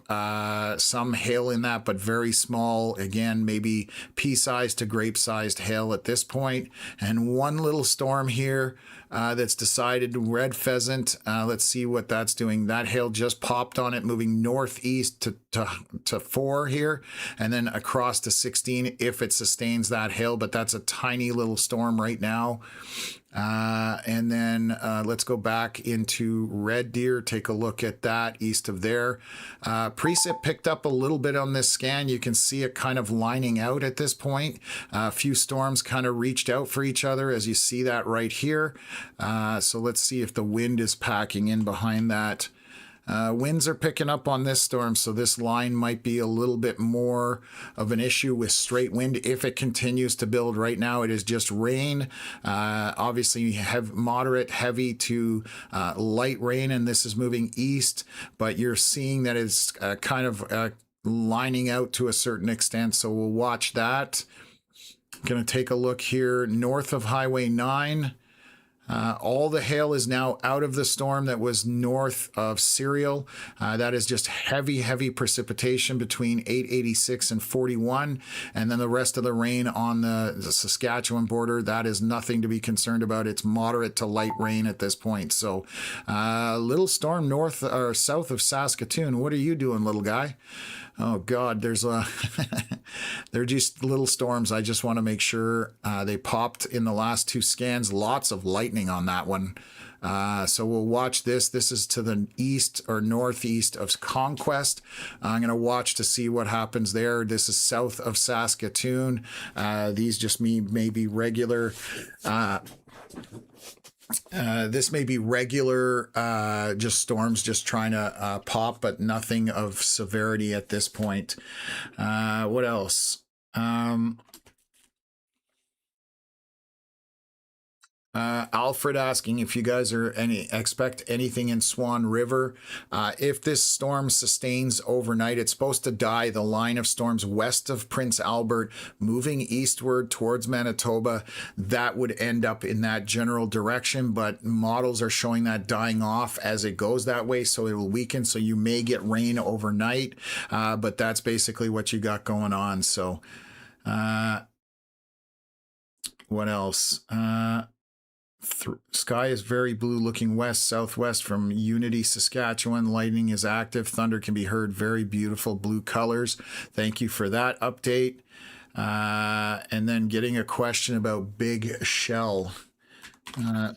some hail in that, but very small. Again, maybe pea-sized to grape-sized hail at this point. And one little storm here that's decided, red pheasant. Let's see what that's doing. That hail just popped on it, moving northeast to 4 here, and then across to 16 if it sustains that hail. But that's a tiny little storm right now. And then let's go back into Red Deer, take a look at that east of there. Precip picked up a little bit on this scan. You can see it kind of lining out at this point. A few storms kind of reached out for each other, as you see that right here. So let's see if the wind is packing in behind that. Winds are picking up on this storm, so this line might be a little bit more of an issue with straight wind if it continues to build. Right now it is just rain. Obviously you have moderate, heavy to light rain, and this is moving east, but you're seeing that it's kind of lining out to a certain extent, so we'll watch that. Going to take a look here north of Highway 9. All the hail is now out of the storm that was north of Serial. That is just heavy, heavy precipitation between 886 and 41. And then the rest of the rain on the Saskatchewan border, that is nothing to be concerned about. It's moderate to light rain at this point. So little storm north or south of Saskatoon. What are you doing, little guy? Oh God, there's a they're just little storms. I just want to make sure they popped in the last 2 scans. Lots of lightning on that one. So we'll watch this. This is to the east or northeast of Conquest. I'm going to watch to see what happens there. This is south of Saskatoon. These just may be regular. This may be regular, just storms just trying to pop, but nothing of severity at this point. What else? Alfred asking if you guys are expect anything in Swan River. If this storm sustains overnight, it's supposed to die the line of storms west of Prince Albert, moving eastward towards Manitoba. That would end up in that general direction, but models are showing that dying off as it goes that way, so it will weaken. So you may get rain overnight, but that's basically what you got going on. So what else? Sky is very blue looking west southwest from Unity, Saskatchewan. Lightning is active. Thunder can be heard. Very beautiful blue colors. Thank you for that update. And then getting a question about Big Shell.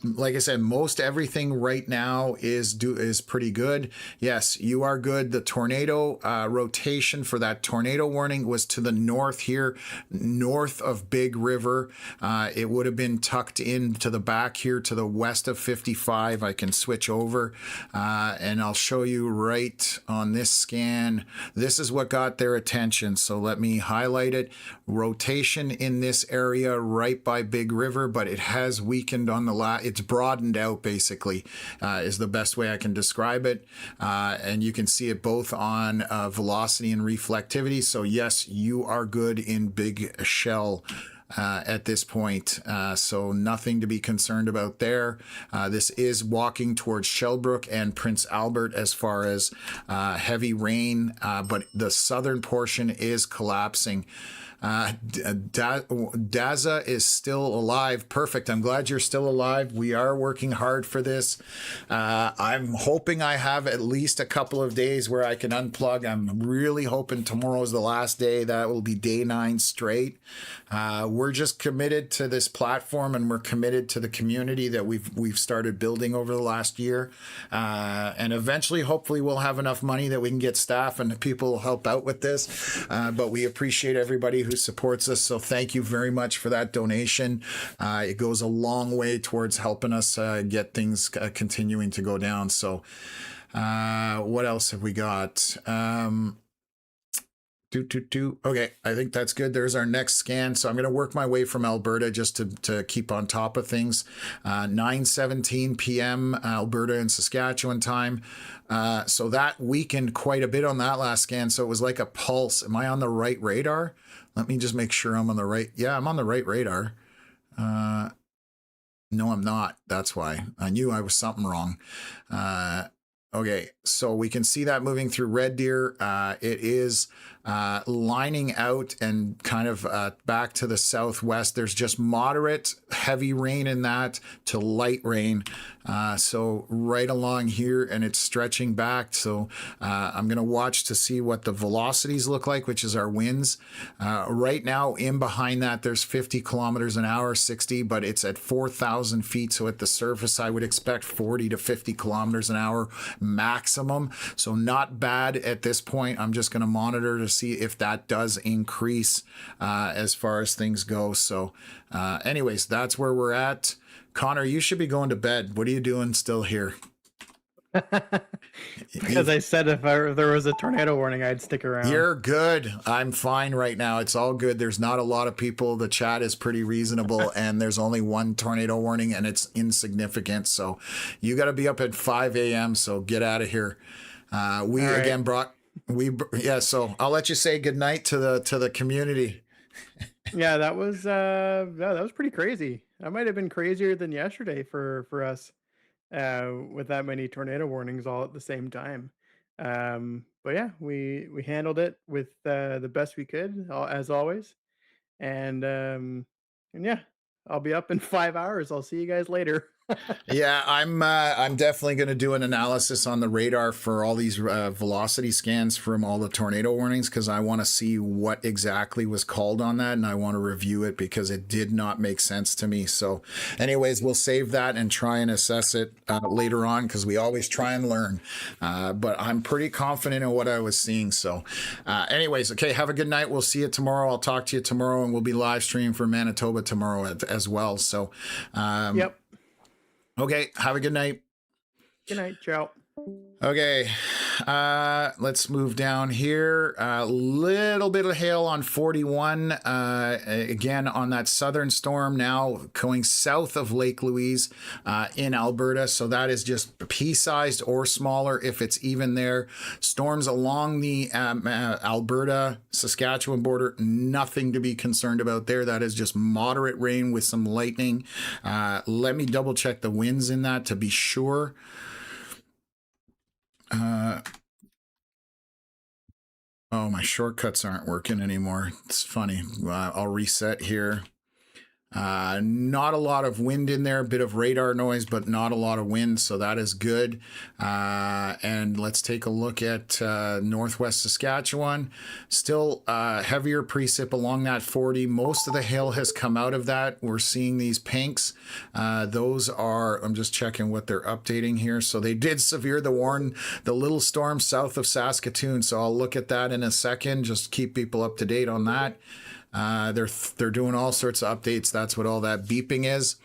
Like I said, most everything right now is pretty good. Yes, you are good. The tornado rotation for that tornado warning was to the north here, north of Big River. It would have been tucked in to the back here to the west of 55. I can switch over and I'll show you right on this scan. This is what got their attention. So let me highlight it. Rotation in this area right by Big River, but it has weakened on the it's broadened out basically, is the best way I can describe it. And you can see it both on velocity and reflectivity. So yes, you are good in Big Shell at this point. So nothing to be concerned about there. This is walking towards Shellbrook and Prince Albert as far as heavy rain, but the southern portion is collapsing. Daza is still alive. Perfect. I'm glad you're still alive. We are working hard for this. I'm hoping I have at least a couple of days where I can unplug. I'm really hoping tomorrow's the last day. That will be day 9 straight. We're just committed to this platform, and we're committed to the community that we've started building over the last year. And eventually, hopefully, we'll have enough money that we can get staff and people will help out with this. But we appreciate everybody who supports us. So thank you very much for that donation. It goes a long way towards helping us get things continuing to go down. So what else have we got? Okay, I think that's good. There's our next scan. So I'm going to work my way from Alberta just to keep on top of things. 9:17 p.m. Alberta and Saskatchewan time. So that weakened quite a bit on that last scan. So it was like a pulse. Am I on the right radar? Let me just make sure I'm on the right. Yeah, I'm on the right radar. No, I'm not. That's why. I knew I was something wrong. Okay, so we can see that moving through Red Deer. It is lining out and kind of back to the southwest. There's just moderate heavy rain in that to light rain. So right along here, and it's stretching back. So I'm going to watch to see what the velocities look like, which is our winds. Right now, in behind that, there's 50 kilometers an hour, 60, but it's at 4,000 feet. So at the surface, I would expect 40 to 50 kilometers an hour maximum. So not bad at this point. I'm just going to monitor to see if that does increase as far as things go. So anyways, that's where we're at. Connor, you should be going to bed. What are you doing still here? Because I said if there was a tornado warning, I'd stick around. You're good. I'm fine right now. It's all good. There's not a lot of people. The chat is pretty reasonable, and there's only one tornado warning, and it's insignificant. So you got to be up at 5 a.m. So get out of here. We right. Again brought yeah. So I'll let you say goodnight to the community. Yeah, that was pretty crazy. That might have been crazier than yesterday for us. With that many tornado warnings all at the same time. But yeah, we handled it with the best we could, as always. And yeah, I'll be up in 5 hours. I'll see you guys later. Yeah, I'm definitely going to do an analysis on the radar for all these velocity scans from all the tornado warnings, because I want to see what exactly was called on that, and I want to review it because it did not make sense to me. So anyways, we'll save that and try and assess it later on, because we always try and learn. But I'm pretty confident in what I was seeing. So anyways, okay, have a good night. We'll see you tomorrow. I'll talk to you tomorrow, and we'll be live streaming for Manitoba tomorrow as well. So yep. Okay, have a good night. Good night, ciao. Okay, let's move down here. A little bit of hail on 41. Again, on that southern storm now going south of Lake Louise in Alberta. So that is just pea-sized or smaller if it's even there. Storms along the Alberta-Saskatchewan border, nothing to be concerned about there. That is just moderate rain with some lightning. Let me double check the winds in that to be sure. Oh, my shortcuts aren't working anymore. It's funny. I'll reset here. Not a lot of wind in there, a bit of radar noise, but not a lot of wind, so that is good. And let's take a look at northwest Saskatchewan. Still heavier precip along that 40. Most of the hail has come out of that. We're seeing these pinks. Those are, I'm just checking what they're updating here. So they did severe the warn, the little storm south of Saskatoon. So I'll look at that in a second, just keep people up to date on that. They're doing all sorts of updates. That's what all that beeping is.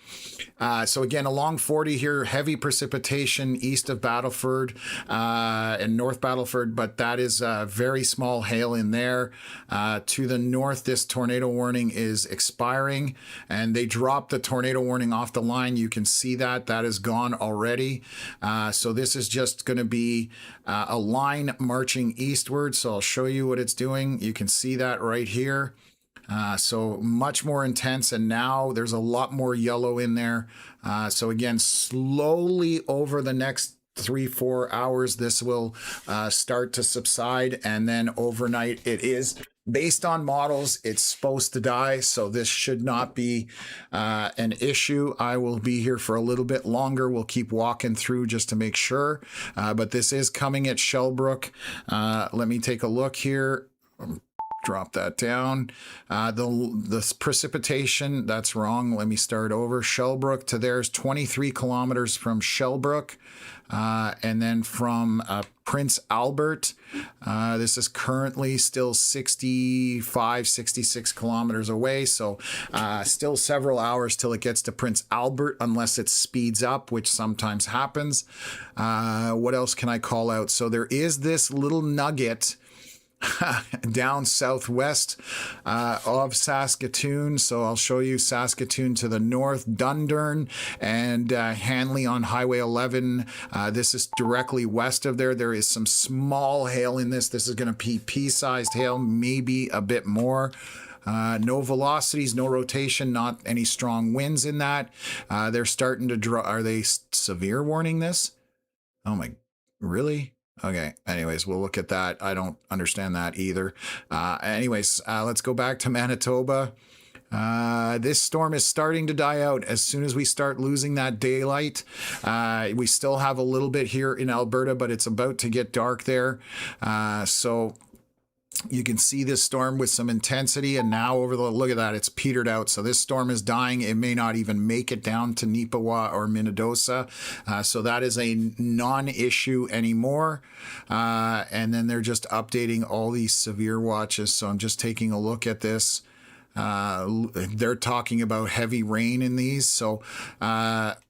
So again, along 40 here, heavy precipitation east of Battleford and North Battleford, but that is very small hail in there. To the north, this tornado warning is expiring, and they dropped the tornado warning off the line. You can see that is gone already. So this is just going to be a line marching eastward. So I'll show you what it's doing. You can see that right here. So much more intense, and now there's a lot more yellow in there. So again, slowly over the next 3-4 hours, this will start to subside, and then overnight it is, based on models, it's supposed to die. So this should not be an issue. I will be here for a little bit longer. We'll keep walking through just to make sure. But this is coming at Shellbrook. Let me take a look here. Drop that down. The precipitation, that's wrong. Let me start over. Shellbrook to there's 23 kilometers from Shellbrook. And then from Prince Albert, this is currently still 65, 66 kilometers away. So still several hours till it gets to Prince Albert, unless it speeds up, which sometimes happens. What else can I call out? So there is this little nugget down southwest of Saskatoon. So I'll show you Saskatoon to the north, Dundurn and Hanley on Highway 11. This is directly west of there. There is some small hail in this. This is going to be pea-sized hail, maybe a bit more. No velocities, no rotation, not any strong winds in that. They're starting to draw. Are they severe warning this? Oh my, really? Okay. Anyways, we'll look at that. I don't understand that either. Let's go back to Manitoba. This storm is starting to die out as soon as we start losing that daylight. We still have a little bit here in Alberta, but it's about to get dark there. So you can see this storm with some intensity, and now look at that, it's petered out. So this storm is dying. It may not even make it down to Nipawa or Minnedosa. So that is a non-issue anymore. And then they're just updating all these severe watches. So I'm just taking a look at this. They're talking about heavy rain in these. So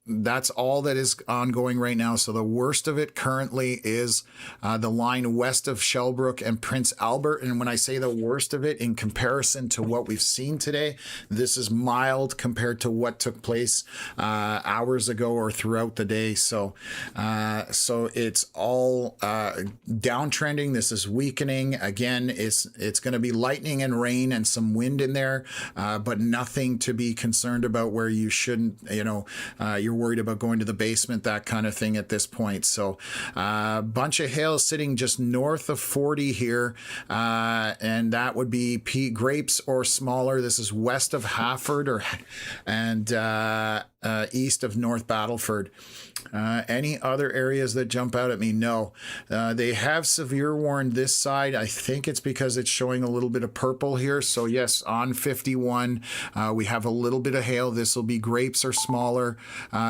that's all that is ongoing right now. So the worst of it currently is the line west of Shellbrook and Prince Albert. And when I say the worst of it in comparison to what we've seen today, this is mild compared to what took place hours ago or throughout the day. So it's all downtrending. This is weakening. Again, it's going to be lightning and rain and some wind in there, but nothing to be concerned about where you shouldn't, you're worried about going to the basement, that kind of thing at this point. So a bunch of hail sitting just north of 40 here, and that would be grapes or smaller. This is west of Hafford and east of North Battleford. Any other areas that jump out at me? No. They have severe warned this side. I think it's because it's showing a little bit of purple here. So yes, on 51, we have a little bit of hail. This will be grapes or smaller.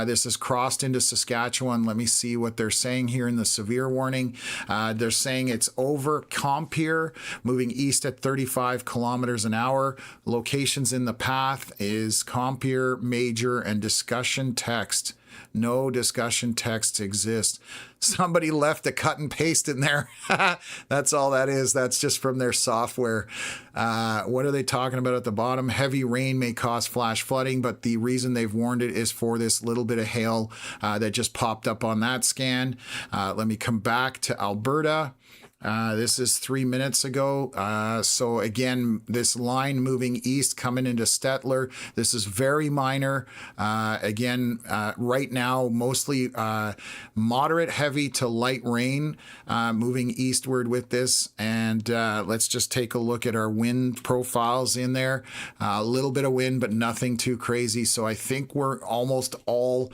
This is crossed into Saskatchewan. Let me see what they're saying here in the severe warning. They're saying it's over Compier, moving east at 35 kilometers an hour. Locations in the path is Compier, Major, and discussion text. No discussion texts exist. Somebody left a cut and paste in there. That's all that is. That's just from their software. What are they talking about at the bottom? Heavy rain may cause flash flooding, but the reason they've warned it is for this little bit of hail that just popped up on that scan. Let me come back to Alberta. This is 3 minutes ago. So again, this line moving east coming into Stettler. This is very minor. Again, right now, mostly moderate heavy to light rain moving eastward with this. And let's just take a look at our wind profiles in there. A little bit of wind, but nothing too crazy. So I think we're almost all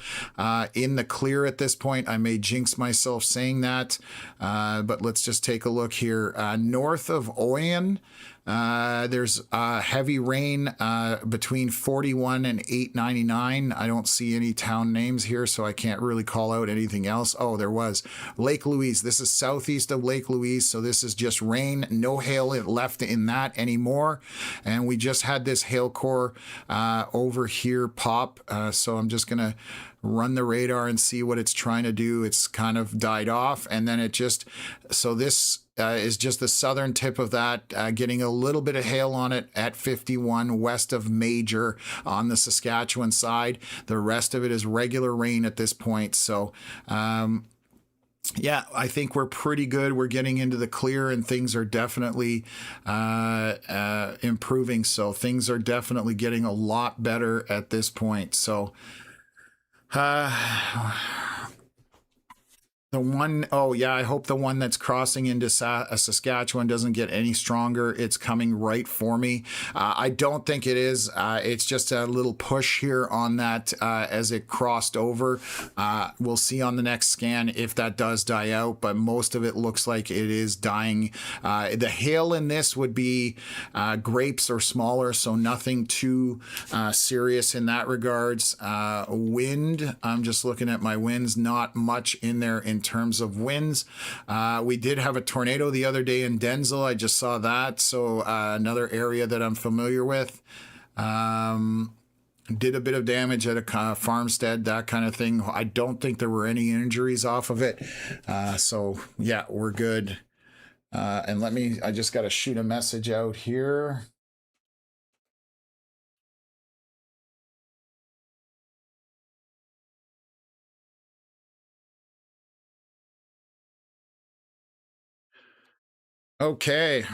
in the clear at this point. I may jinx myself saying that, but let's just take a look here. North of Oyen, there's heavy rain between 41 and 899. I don't see any town names here, so I can't really call out anything else. Oh, there was Lake Louise. This is southeast of Lake Louise, so this is just rain. No hail left in that anymore. And we just had this hail core over here pop, so I'm just going to run the radar and see what it's trying to do. It's kind of died off, and then it just, so this is just the southern tip of that, getting a little bit of hail on it at 51 west of Major on the Saskatchewan side. The rest of it is regular rain at this point. So, yeah, I think we're pretty good. We're getting into the clear, and things are definitely improving. So things are definitely getting a lot better at this point. So, I hope the one that's crossing into Saskatchewan doesn't get any stronger. It's coming right for me. I don't think it is. It's just a little push here on that as it crossed over. We'll see on the next scan if that does die out, but most of it looks like it is dying. The hail in this would be grapes or smaller, so nothing too serious in that regards. Wind, I'm just looking at my winds, not much in there in terms of winds. We did have a tornado the other day in Denzel. I just saw that. So another area that I'm familiar with. Did a bit of damage at a farmstead, that kind of thing. I don't think there were any injuries off of it. So yeah, we're good. And I just got to shoot a message out here. Okay,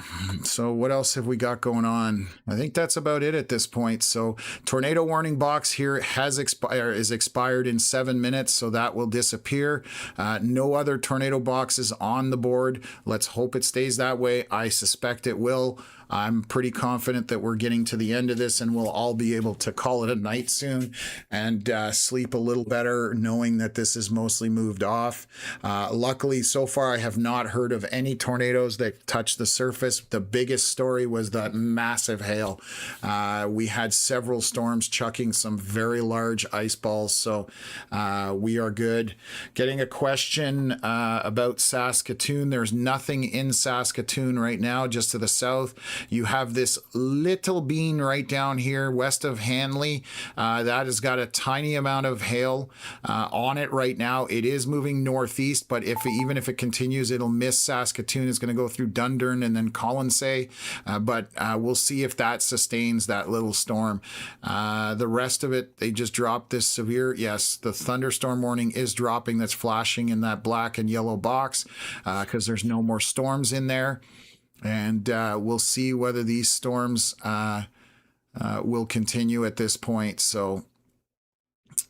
so what else have we got going on? I think that's about it at this point. So, tornado warning box here is expired in 7 minutes, so that will disappear. No other tornado boxes on the board. Let's hope it stays that way. I suspect it will. I'm pretty confident that we're getting to the end of this and we'll all be able to call it a night soon and sleep a little better knowing that this is mostly moved off. Luckily, so far, I have not heard of any tornadoes that touched the surface. The biggest story was the massive hail. We had several storms chucking some very large ice balls, so we are good. Getting a question about Saskatoon. There's nothing in Saskatoon right now, just to the south. You have this little bean right down here west of Hanley. That has got a tiny amount of hail on it right now. It is moving northeast, but even if it continues, it'll miss Saskatoon. It's going to go through Dundurn and then Colonsay. But we'll see if that sustains that little storm. The rest of it, they just dropped this severe. Yes, the thunderstorm warning is dropping. That's flashing in that black and yellow box because there's no more storms in there. And we'll see whether these storms will continue at this point. So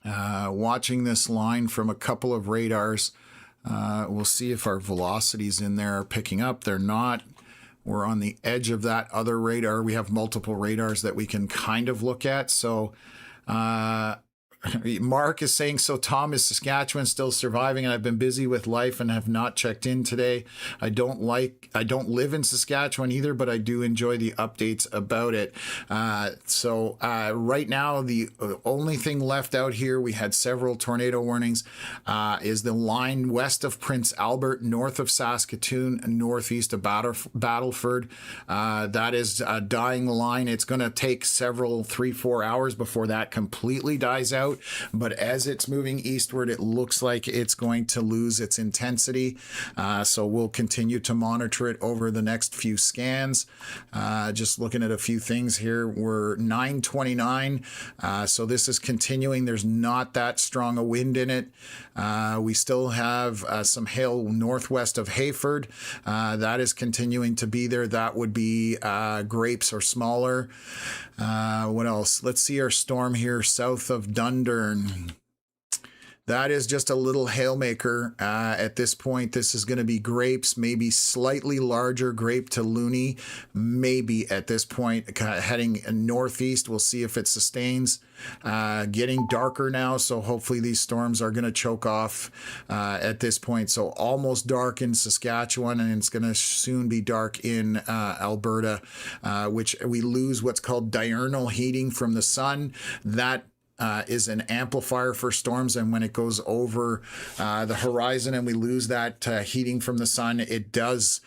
watching this line from a couple of radars, we'll see if our velocities in there are picking up. They're not. We're on the edge of that other radar. We have multiple radars that we can kind of look at. So Mark is saying, so Tom, is Saskatchewan still surviving? And I've been busy with life and have not checked in today. I don't live in Saskatchewan either, but I do enjoy the updates about it. So right now, the only thing left out here, we had several tornado warnings, is the line west of Prince Albert, north of Saskatoon, and northeast of Battleford. That is a dying line. It's going to take 3-4 hours before that completely dies out. But as it's moving eastward, it looks like it's going to lose its intensity. So we'll continue to monitor it over the next few scans. Just looking at a few things here. We're 9:29. So this is continuing. There's not that strong a wind in it. We still have some hail northwest of Hayford. That is continuing to be there. That would be grapes or smaller. What else? Let's see our storm here south of Dundurn. That is just a little hailmaker. At this point, this is going to be grapes, maybe slightly larger grape to loony, maybe at this point, heading northeast. We'll see if it sustains. Getting darker now, so hopefully these storms are going to choke off at this point. So almost dark in Saskatchewan, and it's going to soon be dark in Alberta, which we lose what's called diurnal heating from the sun. That is an amplifier for storms, and when it goes over the horizon and we lose that heating from the sun, it does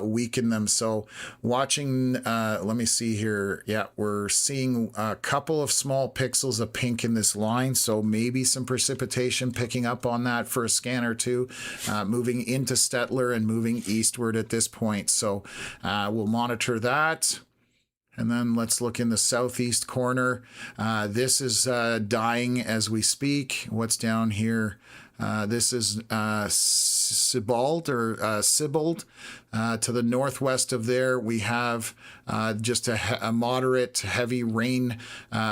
weaken them. So watching, let me see here. Yeah, we're seeing a couple of small pixels of pink in this line, so maybe some precipitation picking up on that for a scan or two, moving into Stettler and moving eastward at this point. So we'll monitor that. And then let's look in the southeast corner. This is dying as we speak. What's down here? This is Sibbald. To the northwest of there, we have just a moderate heavy rain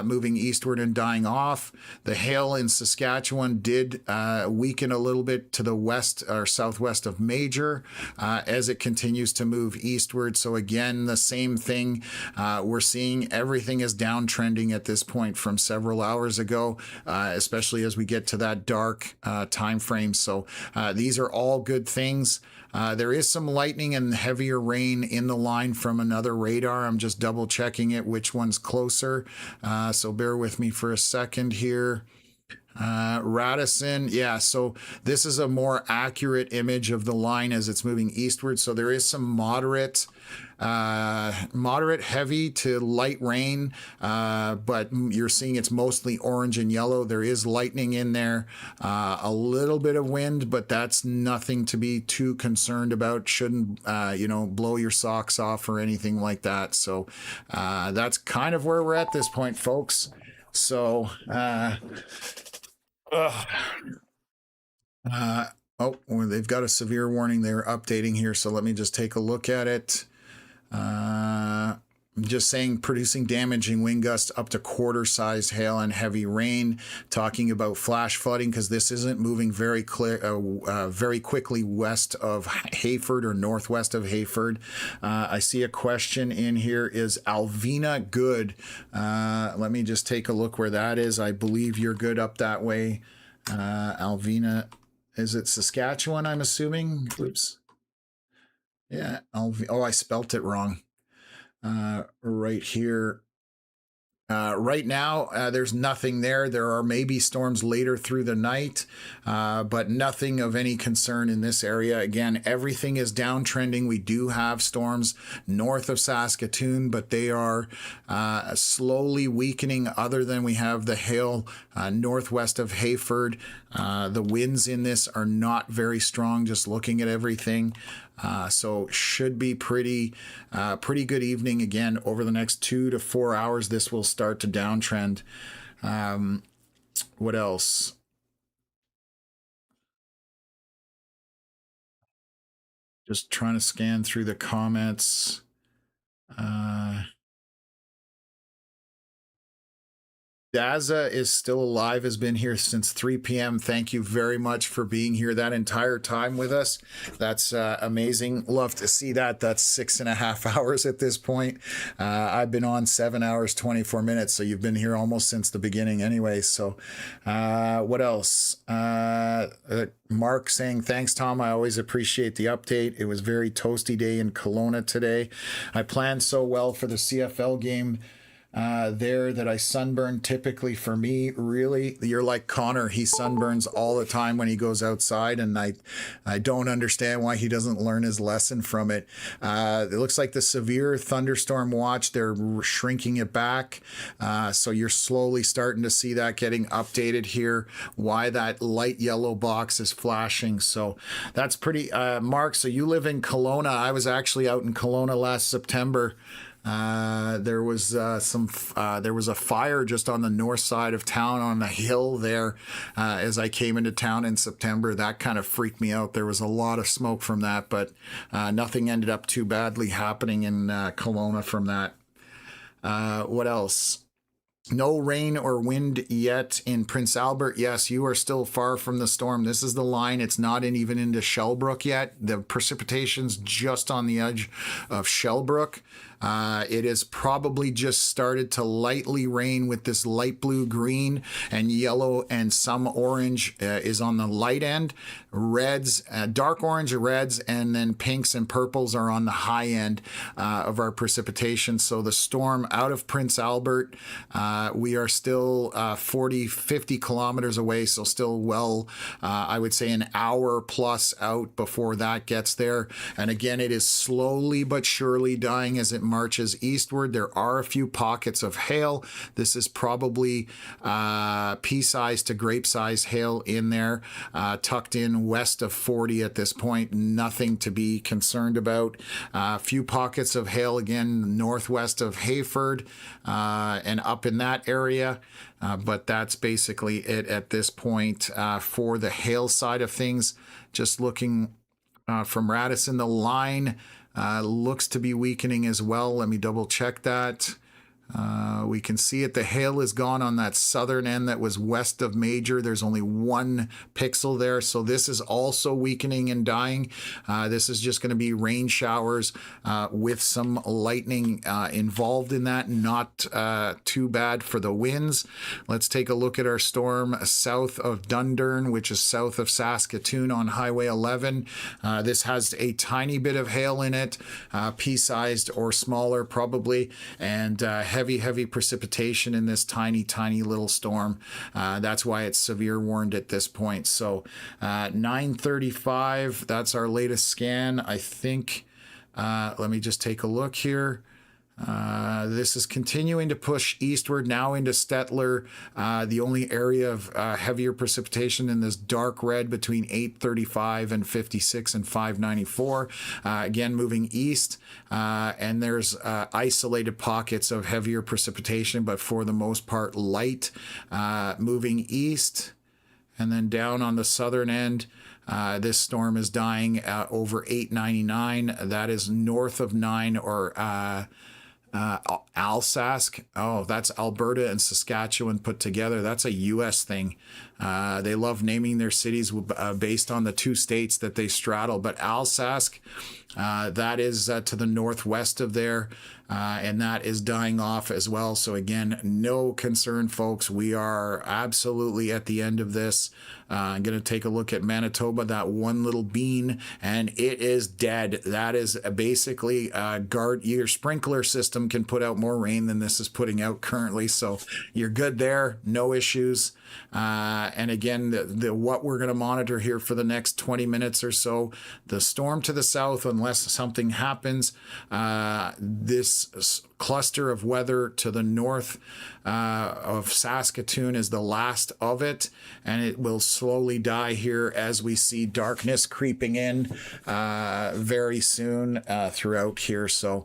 moving eastward and dying off. The hail in Saskatchewan did weaken a little bit to the west or southwest of Major as it continues to move eastward. So again, the same thing. We're seeing everything is downtrending at this point from several hours ago, especially as we get to that dark time frame. So these are all good things. There is some lightning and heavier rain in the line from another radar. I'm just double checking it, which one's closer. So bear with me for a second here. Radisson, yeah, so this is a more accurate image of the line as it's moving eastward. So there is some moderate heavy to light rain, but you're seeing it's mostly orange and yellow. There is lightning in there, a little bit of wind, but that's nothing to be too concerned about. Shouldn't blow your socks off or anything like that. So that's kind of where we're at this point, folks. So they've got a severe warning they're updating here, so let me just take a look at it. Just saying, producing damaging wind gusts up to quarter-sized hail and heavy rain. Talking about flash flooding because this isn't moving very quickly west of Hayford or northwest of Hayford. I see a question in here: is Alvina good? Let me just take a look where that is. I believe you're good up that way. Alvina, is it Saskatchewan? I'm assuming. Oops. Yeah, I spelt it wrong. Right here. Right now, there's nothing there. There are maybe storms later through the night, but nothing of any concern in this area. Again, everything is downtrending. We do have storms north of Saskatoon, but they are slowly weakening, other than we have the hail northwest of Hayford. The winds in this are not very strong, just looking at everything. So should be pretty good evening. Again, over the next 2 to 4 hours, this will start to downtrend. What else? Just trying to scan through the comments. Daza is still alive, has been here since 3 p.m. Thank you very much for being here that entire time with us. That's amazing. Love to see that. That's 6.5 hours at this point. I've been on 7 hours, 24 minutes. So you've been here almost since the beginning anyway. So what else? Mark saying, thanks, Tom. I always appreciate the update. It was very toasty day in Kelowna today. I planned so well for the CFL game there that I sunburn. Typically for me, really, you're like Connor. He sunburns all the time when he goes outside, and I don't understand why he doesn't learn his lesson from it. It looks like the severe thunderstorm watch, they're shrinking it back. So you're slowly starting to see that getting updated here, why that light yellow box is flashing. So that's pretty, Mark, so you live in Kelowna. I was actually out in Kelowna last September. There was a fire just on the north side of town on the hill there as I came into town in September. That kind of freaked me out. There was a lot of smoke from that, but nothing ended up too badly happening in Kelowna from that. What else? No rain or wind yet in Prince Albert. Yes, you are still far from the storm. This is the line. It's not even into Shellbrook yet. The precipitation's just on the edge of Shellbrook. It has probably just started to lightly rain with this light blue, green, and yellow, and some orange is on the light end. Reds, dark orange, reds, and then pinks and purples are on the high end of our precipitation. So the storm out of Prince Albert, we are still 40, 50 kilometers away. So still well, I would say an hour plus out before that gets there. And again, it is slowly but surely dying as it marches eastward. There are a few pockets of hail. This is probably pea-sized to grape-sized hail in there, tucked in west of 40 at this point. Nothing to be concerned about. A few pockets of hail again northwest of Hayford and up in that area. But that's basically it at this point for the hail side of things. Just looking from Radisson, the line looks to be weakening as well. Let me double check that. We can see it. The hail is gone on that southern end that was west of Major. There's only 1 pixel there. So this is also weakening and dying. This is just going to be rain showers with some lightning involved in that. Not too bad for the winds. Let's take a look at our storm south of Dundurn, which is south of Saskatoon on Highway 11. This has a tiny bit of hail in it, pea-sized or smaller probably, and heavy precipitation in this tiny little storm. That's why it's severe warned at this point. So 9:35, that's our latest scan. I think, let me just take a look here. This is continuing to push eastward now into Stettler. The only area of heavier precipitation in this dark red between 835 and 56 and 594. Again, moving east, and there's isolated pockets of heavier precipitation, but for the most part light. Moving east, and then down on the southern end. This storm is dying over 899. That is north of 9, or Alsask. Oh, that's Alberta and Saskatchewan put together. That's a U.S. thing. They love naming their cities based on the two states that they straddle. But Alsask, that is to the northwest of there, and that is dying off as well. So again, no concern, folks. We are absolutely at the end of this. I'm going to take a look at Manitoba, that one little bean, and it is dead. That is basically your sprinkler system can put out more rain than this is putting out currently. So you're good there, no issues. And again, what we're going to monitor here for the next 20 minutes or so, the storm to the south, unless something happens, this cluster of weather to the north of Saskatoon is the last of it, and it will slowly die here as we see darkness creeping in very soon throughout here. So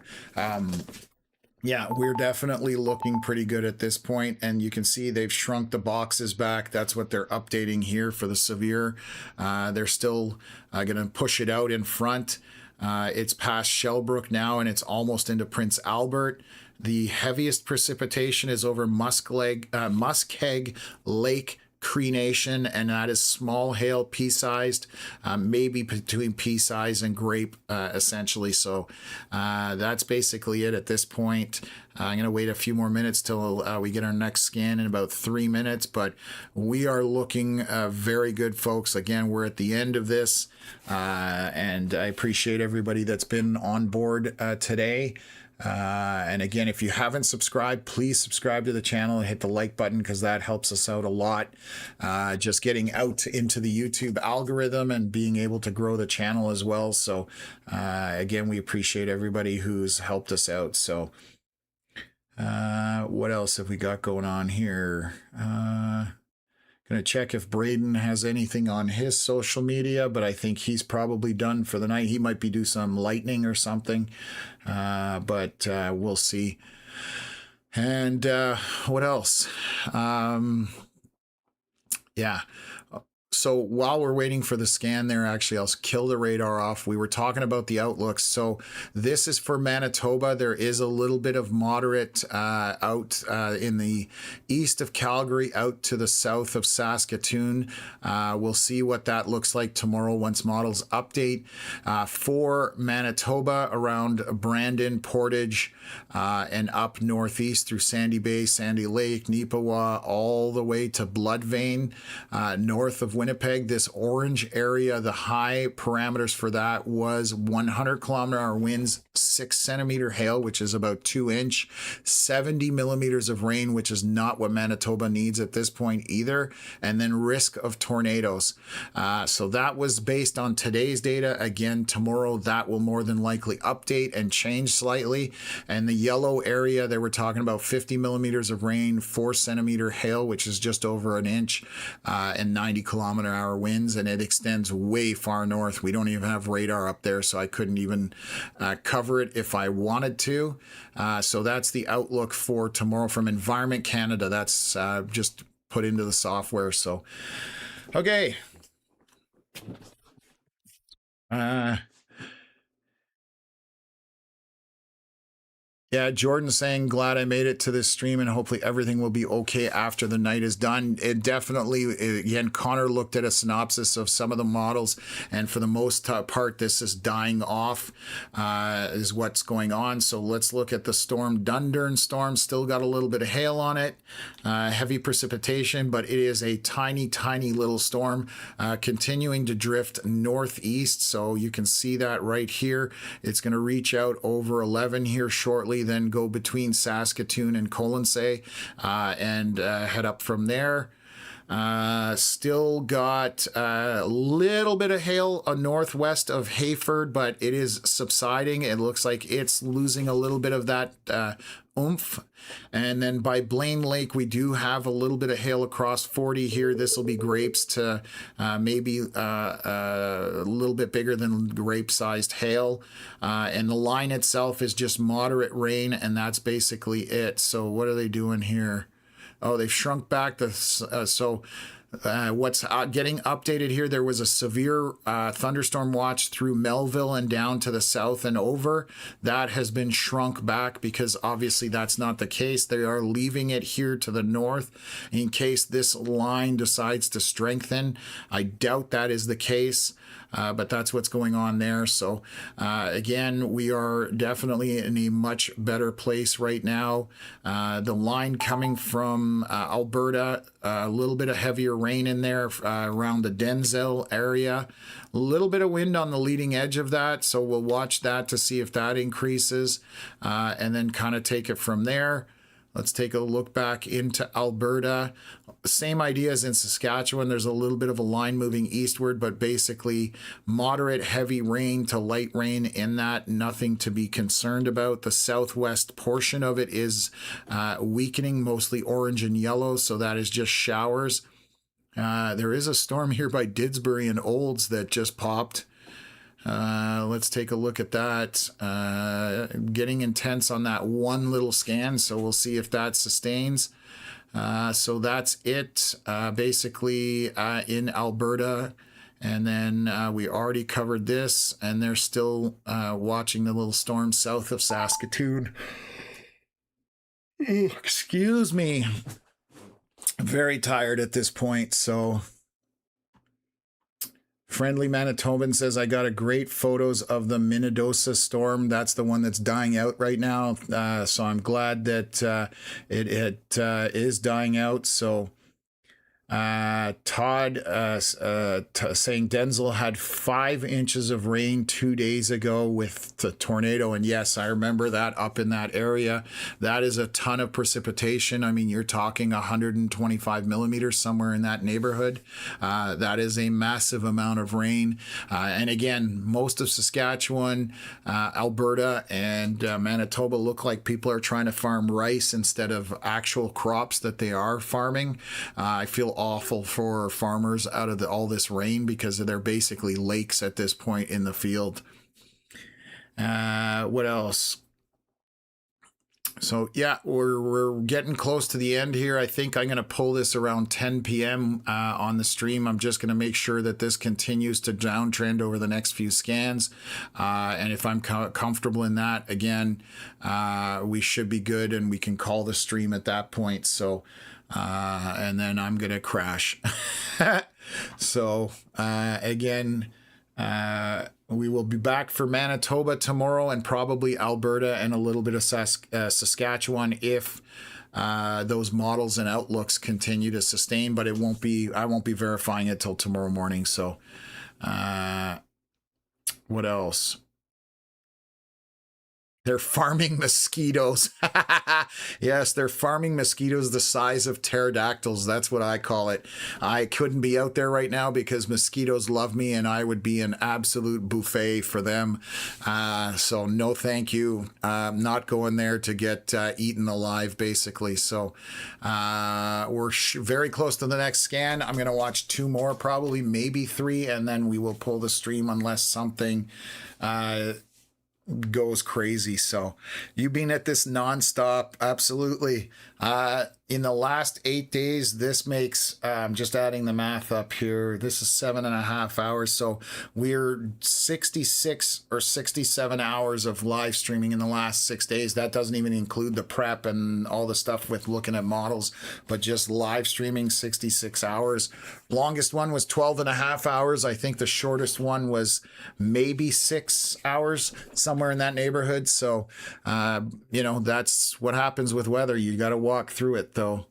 yeah, we're definitely looking pretty good at this point, and you can see they've shrunk the boxes back. That's what they're updating here for the severe. They're still going to push it out in front. It's past Shellbrook now, and it's almost into Prince Albert. The heaviest precipitation is over Muskeg Lake Cree Nation, and that is small hail, pea-sized, maybe between pea-size and grape, essentially. So that's basically it at this point. I'm going to wait a few more minutes till we get our next scan in about 3 minutes, but we are looking very good, folks. Again, we're at the end of this, and I appreciate everybody that's been on board today. And again, if you haven't subscribed, please subscribe to the channel and hit the like button, because that helps us out a lot. Just getting out into the YouTube algorithm and being able to grow the channel as well. So again, we appreciate everybody who's helped us out. So what else have we got going on here? Gonna check if Braden has anything on his social media, but I think he's probably done for the night. He might be do some lightning or something, but we'll see. And what else? Yeah. So while we're waiting for the scan there, actually, I'll kill the radar off. We were talking about the outlooks. So this is for Manitoba. There is a little bit of moderate out in the east of Calgary, out to the south of Saskatoon. We'll see what that looks like tomorrow once models update. For Manitoba, around Brandon, Portage, and up northeast through Sandy Bay, Sandy Lake, Neepawa, all the way to Bloodvein, north of Winnipeg. This orange area, the high parameters for that was 100 kilometer-hour winds, 6 centimeter hail, which is about 2 inch, 70 millimeters of rain, which is not what Manitoba needs at this point either, and then risk of tornadoes. So that was based on today's data. Again, tomorrow that will more than likely update and change slightly. And the yellow area, they were talking about 50 millimeters of rain, 4 centimeter hail, which is just over an inch, and 90 kilometer-hour winds, and it extends way far north. We don't even have radar up there, so I couldn't even cover it if I wanted to. So that's the outlook for tomorrow from Environment Canada. That's just put into the software. So, okay. Yeah, Jordan's saying, glad I made it to this stream, and hopefully everything will be okay after the night is done. It definitely, again, Connor looked at a synopsis of some of the models, and for the most part, this is dying off, is what's going on. So let's look at the storm. Thunderstorm still got a little bit of hail on it, heavy precipitation, but it is a tiny little storm, continuing to drift northeast. So you can see that right here. It's going to reach out over 11 here shortly. basically then go between Saskatoon and Colonsay and head up from there. Still got a little bit of hail northwest of Hayford, but it is subsiding. It looks like it's losing a little bit of that oomph. And then by Blaine Lake, we do have a little bit of hail across 40 here. This will be grapes to maybe a little bit bigger than grape-sized hail. And the line itself is just moderate rain, and that's basically it. So what are they doing here? Oh, they've shrunk back the what's getting updated here. There was a severe thunderstorm watch through Melville and down to the south and over. That has been shrunk back because obviously that's not the case. They are leaving it here to the north in case this line decides to strengthen. I doubt that is the case. But that's what's going on there. So again, we are definitely in a much better place right now. The line coming from Alberta, a little bit of heavier rain in there around the Denzel area. A little bit of wind on the leading edge of that. So we'll watch that to see if that increases and then kind of take it from there. Let's take a look back into Alberta. Same idea as in Saskatchewan. There's a little bit of a line moving eastward, but basically moderate heavy rain to light rain in that. Nothing to be concerned about. The southwest portion of it is weakening, mostly orange and yellow, so that is just showers. There is a storm here by Didsbury and Olds that just popped. Let's take a look at that. Getting intense on that one little scan, so we'll see if that sustains. So that's it, basically in Alberta. And then we already covered this, and they're still watching the little storm south of Saskatoon. Ooh, excuse me. Very tired at this point, so... Friendly Manitoban says, I got a great photos of the Minnedosa storm. That's the one that's dying out right now. So I'm glad that it is dying out. So Todd saying Denzel had 5 inches of rain 2 days ago with the tornado. And yes, I remember that up in that area. That is a ton of precipitation. I mean, you're talking 125 millimeters somewhere in that neighborhood. That is a massive amount of rain. And again, most of Saskatchewan, Alberta, and Manitoba look like people are trying to farm rice instead of actual crops that they are farming. I feel awful for farmers out of all this rain because they're basically lakes at this point in the field. What else? So yeah, we're getting close to the end here. I think I'm going to pull this around 10 p.m. On the stream. I'm just going to make sure that this continues to downtrend over the next few scans. And if I'm comfortable in that, again, we should be good and we can call the stream at that point. So and then I'm going to crash. So again, we will be back for Manitoba tomorrow and probably Alberta and a little bit of Saskatchewan if those models and outlooks continue to sustain, but it won't be, I won't be verifying it till tomorrow morning. So what else? They're farming mosquitoes. Yes, they're farming mosquitoes the size of pterodactyls. That's what I call it. I couldn't be out there right now because mosquitoes love me and I would be an absolute buffet for them. So no thank you. Not going there to get eaten alive, basically. So we're very close to the next scan. I'm going to watch 2 more, probably maybe 3, and then we will pull the stream unless something... goes crazy. So you've been at this nonstop. Absolutely. In the last 8 days, this makes, just adding the math up here, this is 7.5 hours. So we're 66 or 67 hours of live streaming in the last 6 days. That doesn't even include the prep and all the stuff with looking at models, but just live streaming 66 hours. Longest one was 12.5 hours. I think the shortest one was maybe 6 hours, somewhere in that neighborhood. So, you know, that's what happens with weather. You got to walk through it, though.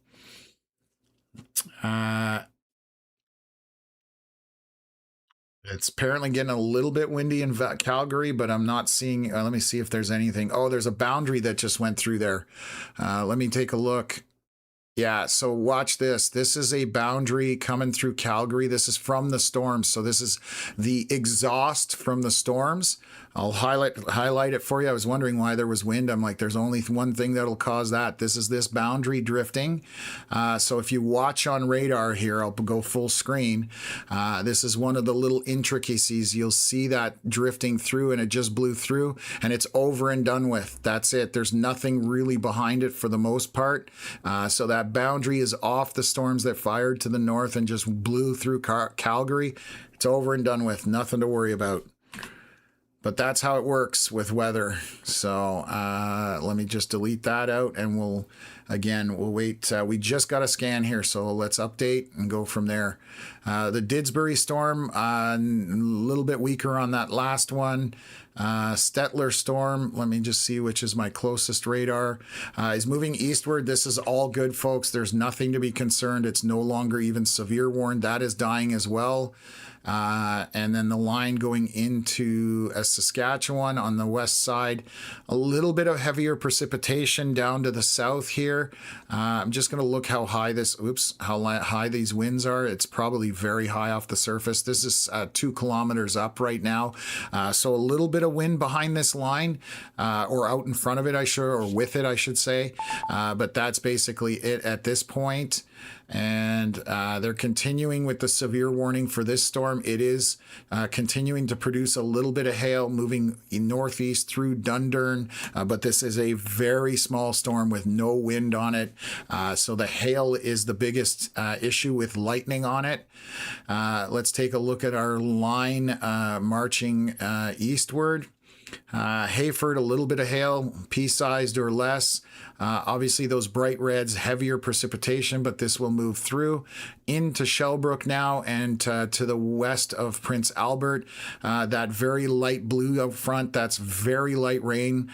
It's apparently getting a little bit windy in Calgary, but I'm not seeing. Let me see if there's anything. Oh, there's a boundary that just went through there. Let me take a look. Yeah, so watch this. This is a boundary coming through Calgary. This is from the storms. So this is the exhaust from the storms. I'll highlight it for you. I was wondering why there was wind. I'm like, there's only one thing that'll cause that. This is this boundary drifting. So if you watch on radar here, I'll go full screen. This is one of the little intricacies. You'll see that drifting through, and it just blew through, and it's over and done with. That's it. There's nothing really behind it for the most part. So that boundary is off the storms that fired to the north and just blew through Calgary. It's over and done with. Nothing to worry about. But that's how it works with weather. So let me just delete that out, and we'll wait. We just got a scan here, so let's update and go from there. The Didsbury storm, a little bit weaker on that last one. Stettler storm, let me just see which is my closest radar, is moving eastward. This is all good, folks. There's nothing to be concerned. It's no longer even severe warned. That is dying as well. And then the line going into Saskatchewan on the west side, a little bit of heavier precipitation down to the south here. I'm just going to look how high how high these winds are. It's probably very high off the surface. This is 2 kilometers up right now. So a little bit of wind behind this line, or out in front of it, or with it, I should say. But that's basically it at this point. And they're continuing with the severe warning for this storm. It is continuing to produce a little bit of hail moving northeast through Dundurn, but this is a very small storm with no wind on it. So the hail is the biggest issue with lightning on it. Let's take a look at our line marching eastward. Hayford, a little bit of hail, pea-sized or less. Obviously, those bright reds, heavier precipitation, but this will move through into Shellbrook now and to the west of Prince Albert. That very light blue up front, that's very light rain.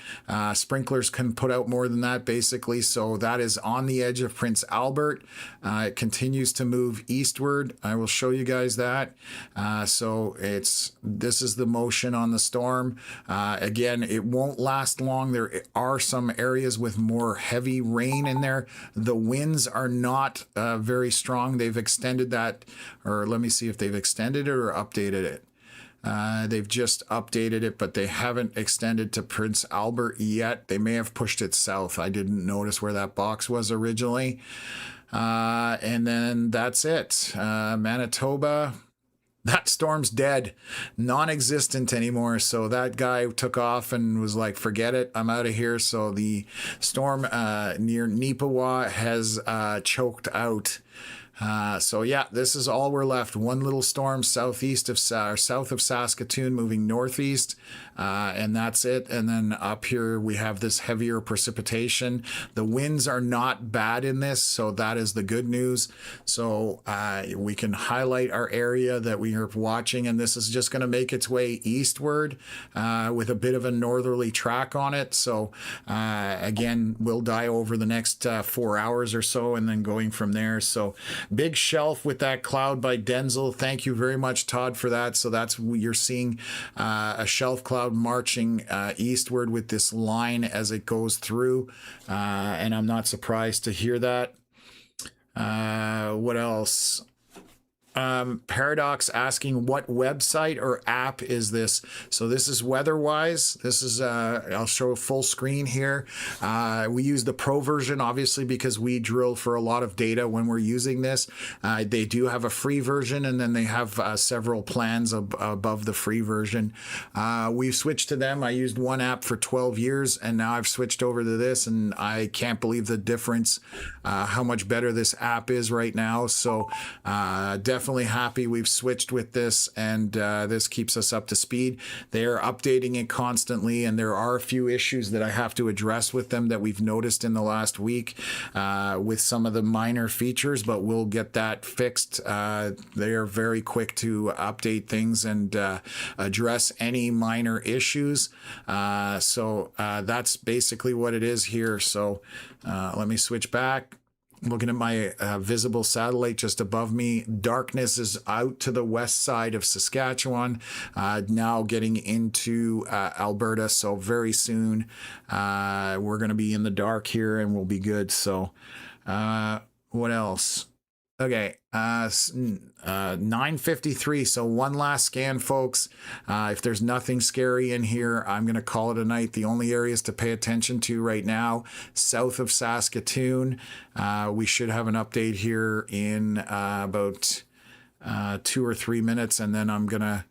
Sprinklers can put out more than that, basically. So that is on the edge of Prince Albert. It continues to move eastward. I will show you guys that. So this is the motion on the storm. Again, it won't last long. There are some areas with more heavy rain in there. The winds are not very strong. They've extended that, or let me see if they've extended it or updated it. They've just updated it, but they haven't extended to Prince Albert yet. They may have pushed it south. I didn't notice where that box was originally. And then that's it. Manitoba, that storm's dead, non-existent anymore. So that guy took off and was like, forget it, I'm out of here. So the storm near Neepawa has choked out. So yeah, this is all we're left. One little storm south of Saskatoon moving northeast, and that's it. And then up here we have this heavier precipitation. The winds are not bad in this, so that is the good news. So we can highlight our area that we are watching, and this is just going to make its way eastward with a bit of a northerly track on it. So again, we'll die over the next 4 hours or so, and then going from there. So big shelf with that cloud by Denzel. Thank you very much, Todd, for that. So that's, you're seeing a shelf cloud marching eastward with this line as it goes through. And I'm not surprised to hear that. What else? Paradox asking, what website or app is this? So this is WeatherWise. This is I'll show a full screen here. We use the pro version obviously because we drill for a lot of data when we're using this. They do have a free version, and then they have several plans above the free version. We've switched to them. I used one app for 12 years, and now I've switched over to this, and I can't believe the difference, how much better this app is right now. So definitely happy we've switched with this, and this keeps us up to speed. They're updating it constantly, and there are a few issues that I have to address with them that we've noticed in the last week with some of the minor features, but we'll get that fixed. They are very quick to update things and address any minor issues. So that's basically what it is here. So let me switch back. looking at my visible satellite just above me. Darkness is out to the west side of Saskatchewan, now getting into Alberta. So very soon we're going to be in the dark here and we'll be good. So what else? Okay, 9:53. So one last scan, folks. If there's nothing scary in here, I'm going to call it a night. The only areas to pay attention to right now, south of Saskatoon. We should have an update here in about 2 or 3 minutes, and then I'm going to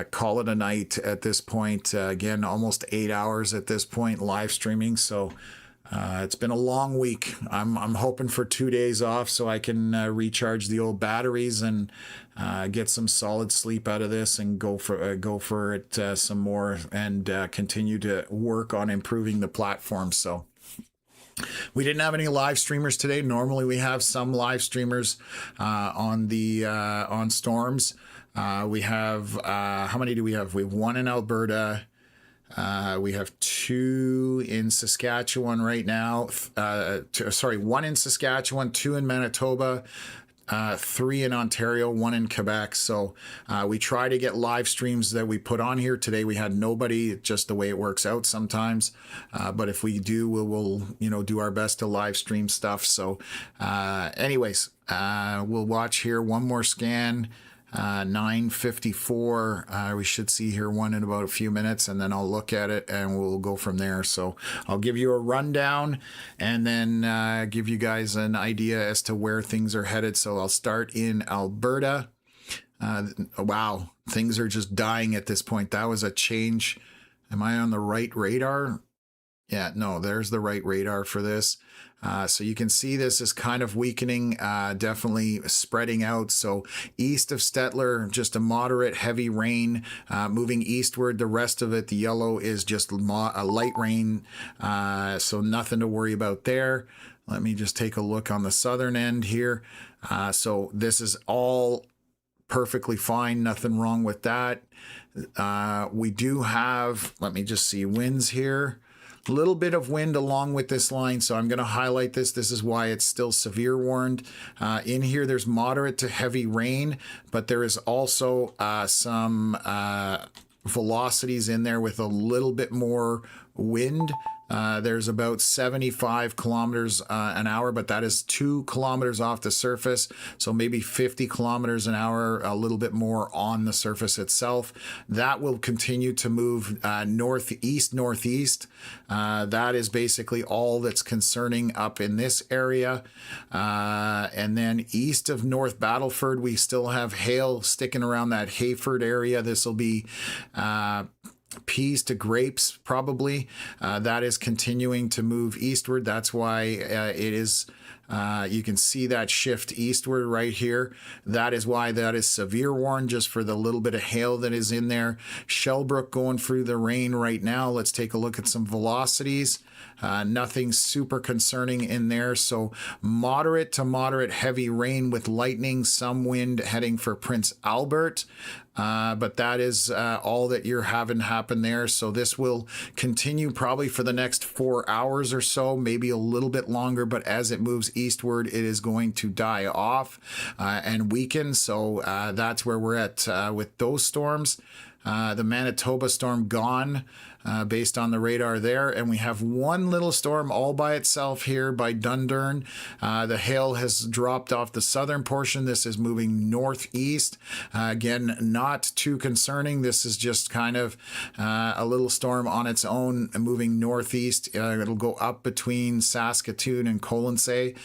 call it a night at this point. Again, almost 8 hours at this point, live streaming. So it's been a long week. I'm hoping for 2 days off so I can recharge the old batteries and get some solid sleep out of this and go for it some more and continue to work on improving the platform. So we didn't have any live streamers today. Normally we have some live streamers on storms. We have how many do we have? We have one in Alberta. We have 2 in Saskatchewan right now. One in Saskatchewan, 2 in Manitoba, 3 in Ontario, 1 in Quebec. So we try to get live streams that we put on here. Today we had nobody, just the way it works out sometimes. But if we do, we'll do our best to live stream stuff. So anyways, we'll watch here one more scan. 9:54. We should see here one in about a few minutes, and then I'll look at it and we'll go from there. So I'll give you a rundown and then give you guys an idea as to where things are headed. So I'll start in Alberta. Wow, things are just dying at this point. That was a change. Am I on the right radar? Yeah, no, there's the right radar for this. So you can see this is kind of weakening, definitely spreading out. So east of Stettler, just a moderate heavy rain, moving eastward. The rest of it, the yellow, is just a light rain. So nothing to worry about there. Let me just take a look on the southern end here. So this is all perfectly fine. Nothing wrong with that. We do have, let me just see, winds here. A little bit of wind along with this line, so I'm going to highlight this. This is why it's still severe warned. In here, there's moderate to heavy rain, but there is also some velocities in there with a little bit more wind. There's about 75 kilometers an hour, but that is 2 kilometers off the surface. So maybe 50 kilometers an hour, a little bit more on the surface itself. That will continue to move northeast. That is basically all that's concerning up in this area. And then east of North Battleford, we still have hail sticking around that Hayford area. This will be peas to grapes, probably. That is continuing to move eastward. That's why it is, you can see that shift eastward right here. That is why that is severe warned, just for the little bit of hail that is in there. Shellbrook going through the rain right now. Let's take a look at some velocities. Nothing super concerning in there. So moderate to moderate heavy rain with lightning, some wind heading for Prince Albert. But that is all that you're having happen there. So this will continue probably for the next 4 hours or so, maybe a little bit longer. But as it moves eastward, it is going to die off and weaken. So that's where we're at with those storms. The Manitoba storm gone based on the radar there. And we have one little storm all by itself here by Dundurn. The hail has dropped off the southern portion. This is moving northeast. Again, not too concerning. This is just kind of a little storm on its own moving northeast. It'll go up between Saskatoon and Colonsay.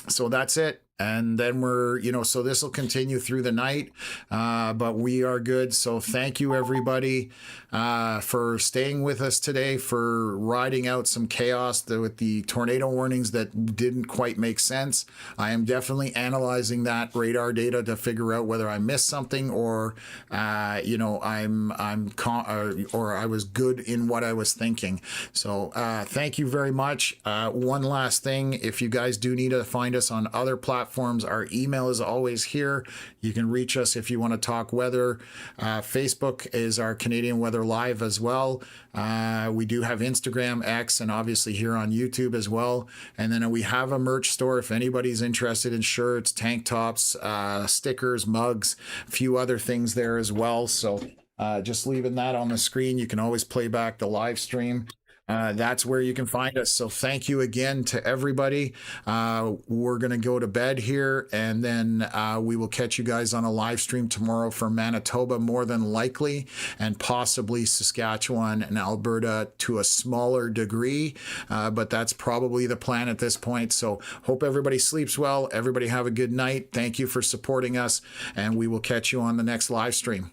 So that's it. And then we're, so this will continue through the night, but we are good. So thank you, everybody, for staying with us today, for riding out some chaos with the tornado warnings that didn't quite make sense. I am definitely analyzing that radar data to figure out whether I missed something or, or I was good in what I was thinking. So thank you very much. One last thing, if you guys do need to find us on other platforms, platforms. Our email is always here. You can reach us if you want to talk weather. Facebook is our Canadian Weather Live as well. We do have Instagram, X, and obviously here on YouTube as well. And then we have a merch store if anybody's interested in shirts, tank tops, stickers, mugs, a few other things there as well. So just leaving that on the screen. You can always play back the live stream. That's where you can find us. So thank you again to everybody. We're going to go to bed here, and then we will catch you guys on a live stream tomorrow from Manitoba, more than likely, and possibly Saskatchewan and Alberta to a smaller degree. But that's probably the plan at this point. So hope everybody sleeps well. Everybody have a good night. Thank you for supporting us, and we will catch you on the next live stream.